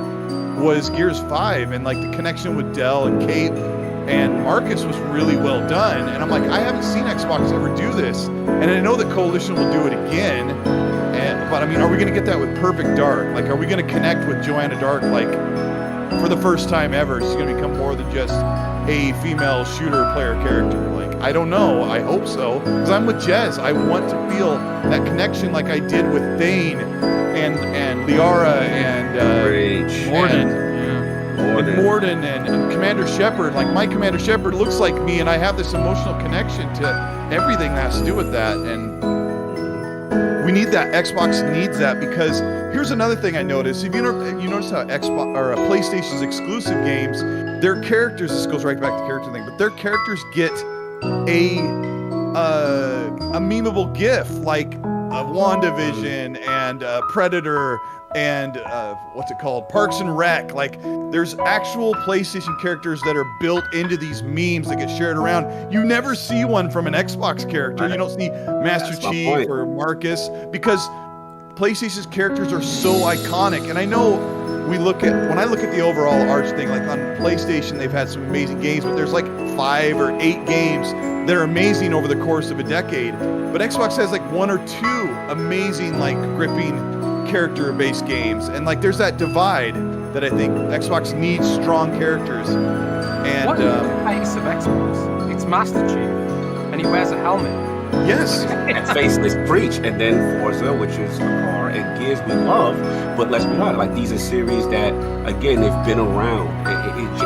was Gears 5, and like the connection with Dell and Kate and Marcus was really well done. And I'm like, I haven't seen Xbox ever do this, and I know that Coalition will do it again. But I mean, are we going to get that with Perfect Dark? Like, are we going to connect with Joanna Dark like for the first time ever? She's going to become more than just a female shooter player character. Like, I don't know. I hope so, because I'm with Jez. I want to feel that connection like I did with Thane and Liara and Morden and Commander Shepard. Like, my Commander Shepard looks like me, and I have this emotional connection to everything that has to do with that. And we need that. Xbox needs that, because here's another thing I noticed. If you notice how Xbox or PlayStation's exclusive games, their characters, this goes right back to the character thing, but their characters get a memeable GIF like WandaVision and Predator and what's it called? Parks and Rec. Like, there's actual PlayStation characters that are built into these memes that get shared around. You never see one from an Xbox character. You don't see Master Chief or Marcus, because PlayStation's characters are so iconic. And I know when I look at the overall arch thing, like on PlayStation, they've had some amazing games, but there's like 5 or 8 games that are amazing over the course of a decade. But Xbox has like 1 or 2 amazing, like, gripping character-based games, and like there's that divide that I think Xbox needs strong characters. And what is the face of Xbox? It's Master Chief, and he wears a helmet. Yes. And Faceless Preach, and then Forza, which is a car, and Gears we love. But let's be honest, like, these are series that, again, they've been around.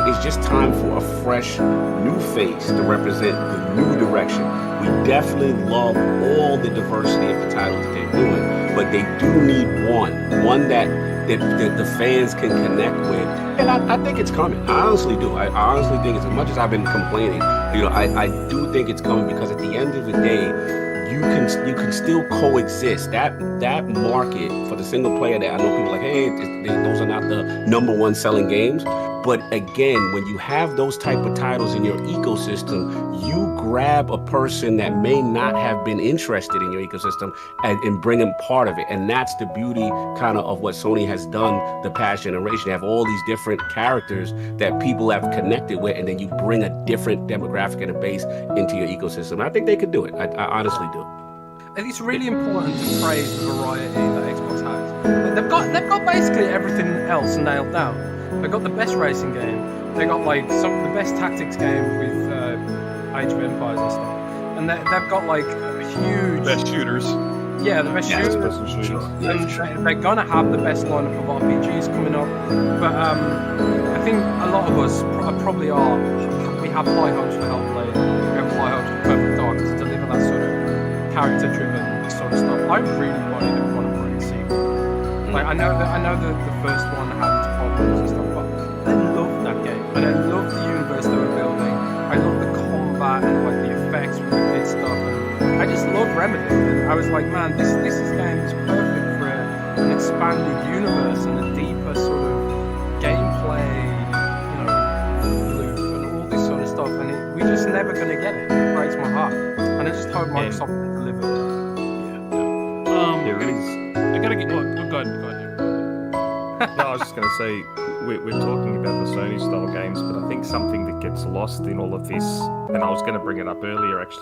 It's just time for a fresh, new face to represent the new direction. We definitely love all the diversity of the titles that they're doing, but they do need one that the fans can connect with. And I think it's coming. I honestly do. I honestly think, as much as I've been complaining, I do think it's coming, because at the end of the day, you can still coexist. That market for the single player, that I know people are like, hey, those are not the #1 selling games, But again, when you have those type of titles in your ecosystem, you grab a person that may not have been interested in your ecosystem and bring them part of it. And that's the beauty kind of what Sony has done the past generation. They have all these different characters that people have connected with, and then you bring a different demographic and a base into your ecosystem. I think they could do it. I honestly do. And it's really important to praise the variety that Xbox has. They've got basically everything else nailed down. They've got the best racing game. They got like some of the best tactics game with Age of Empires and stuff. And they've got like huge best shooters. Yeah, the best shooters. And they're gonna have the best lineup of RPGs coming up. But I think a lot of us probably are. We have high hopes for Hellblade. We have high hopes for Perfect Dark to deliver that sort of character-driven sort of stuff. I really want a great sequel. Like I know that the first one had its problems and stuff, but I love that game, and I love the universe they were building. I love the combat and like the effects with the kid stuff, and I just love Remedy. And I was like, man, this game is perfect for an expanded universe and a deeper sort of gameplay, loop and all this sort of stuff. And we're just never gonna get it. It breaks my heart, and I just hope Microsoft can deliver. I gotta get. Go ahead. No, I was just going to say, we're talking about the Sony style games, but I think something that gets lost in all of this, and I was going to bring it up earlier actually,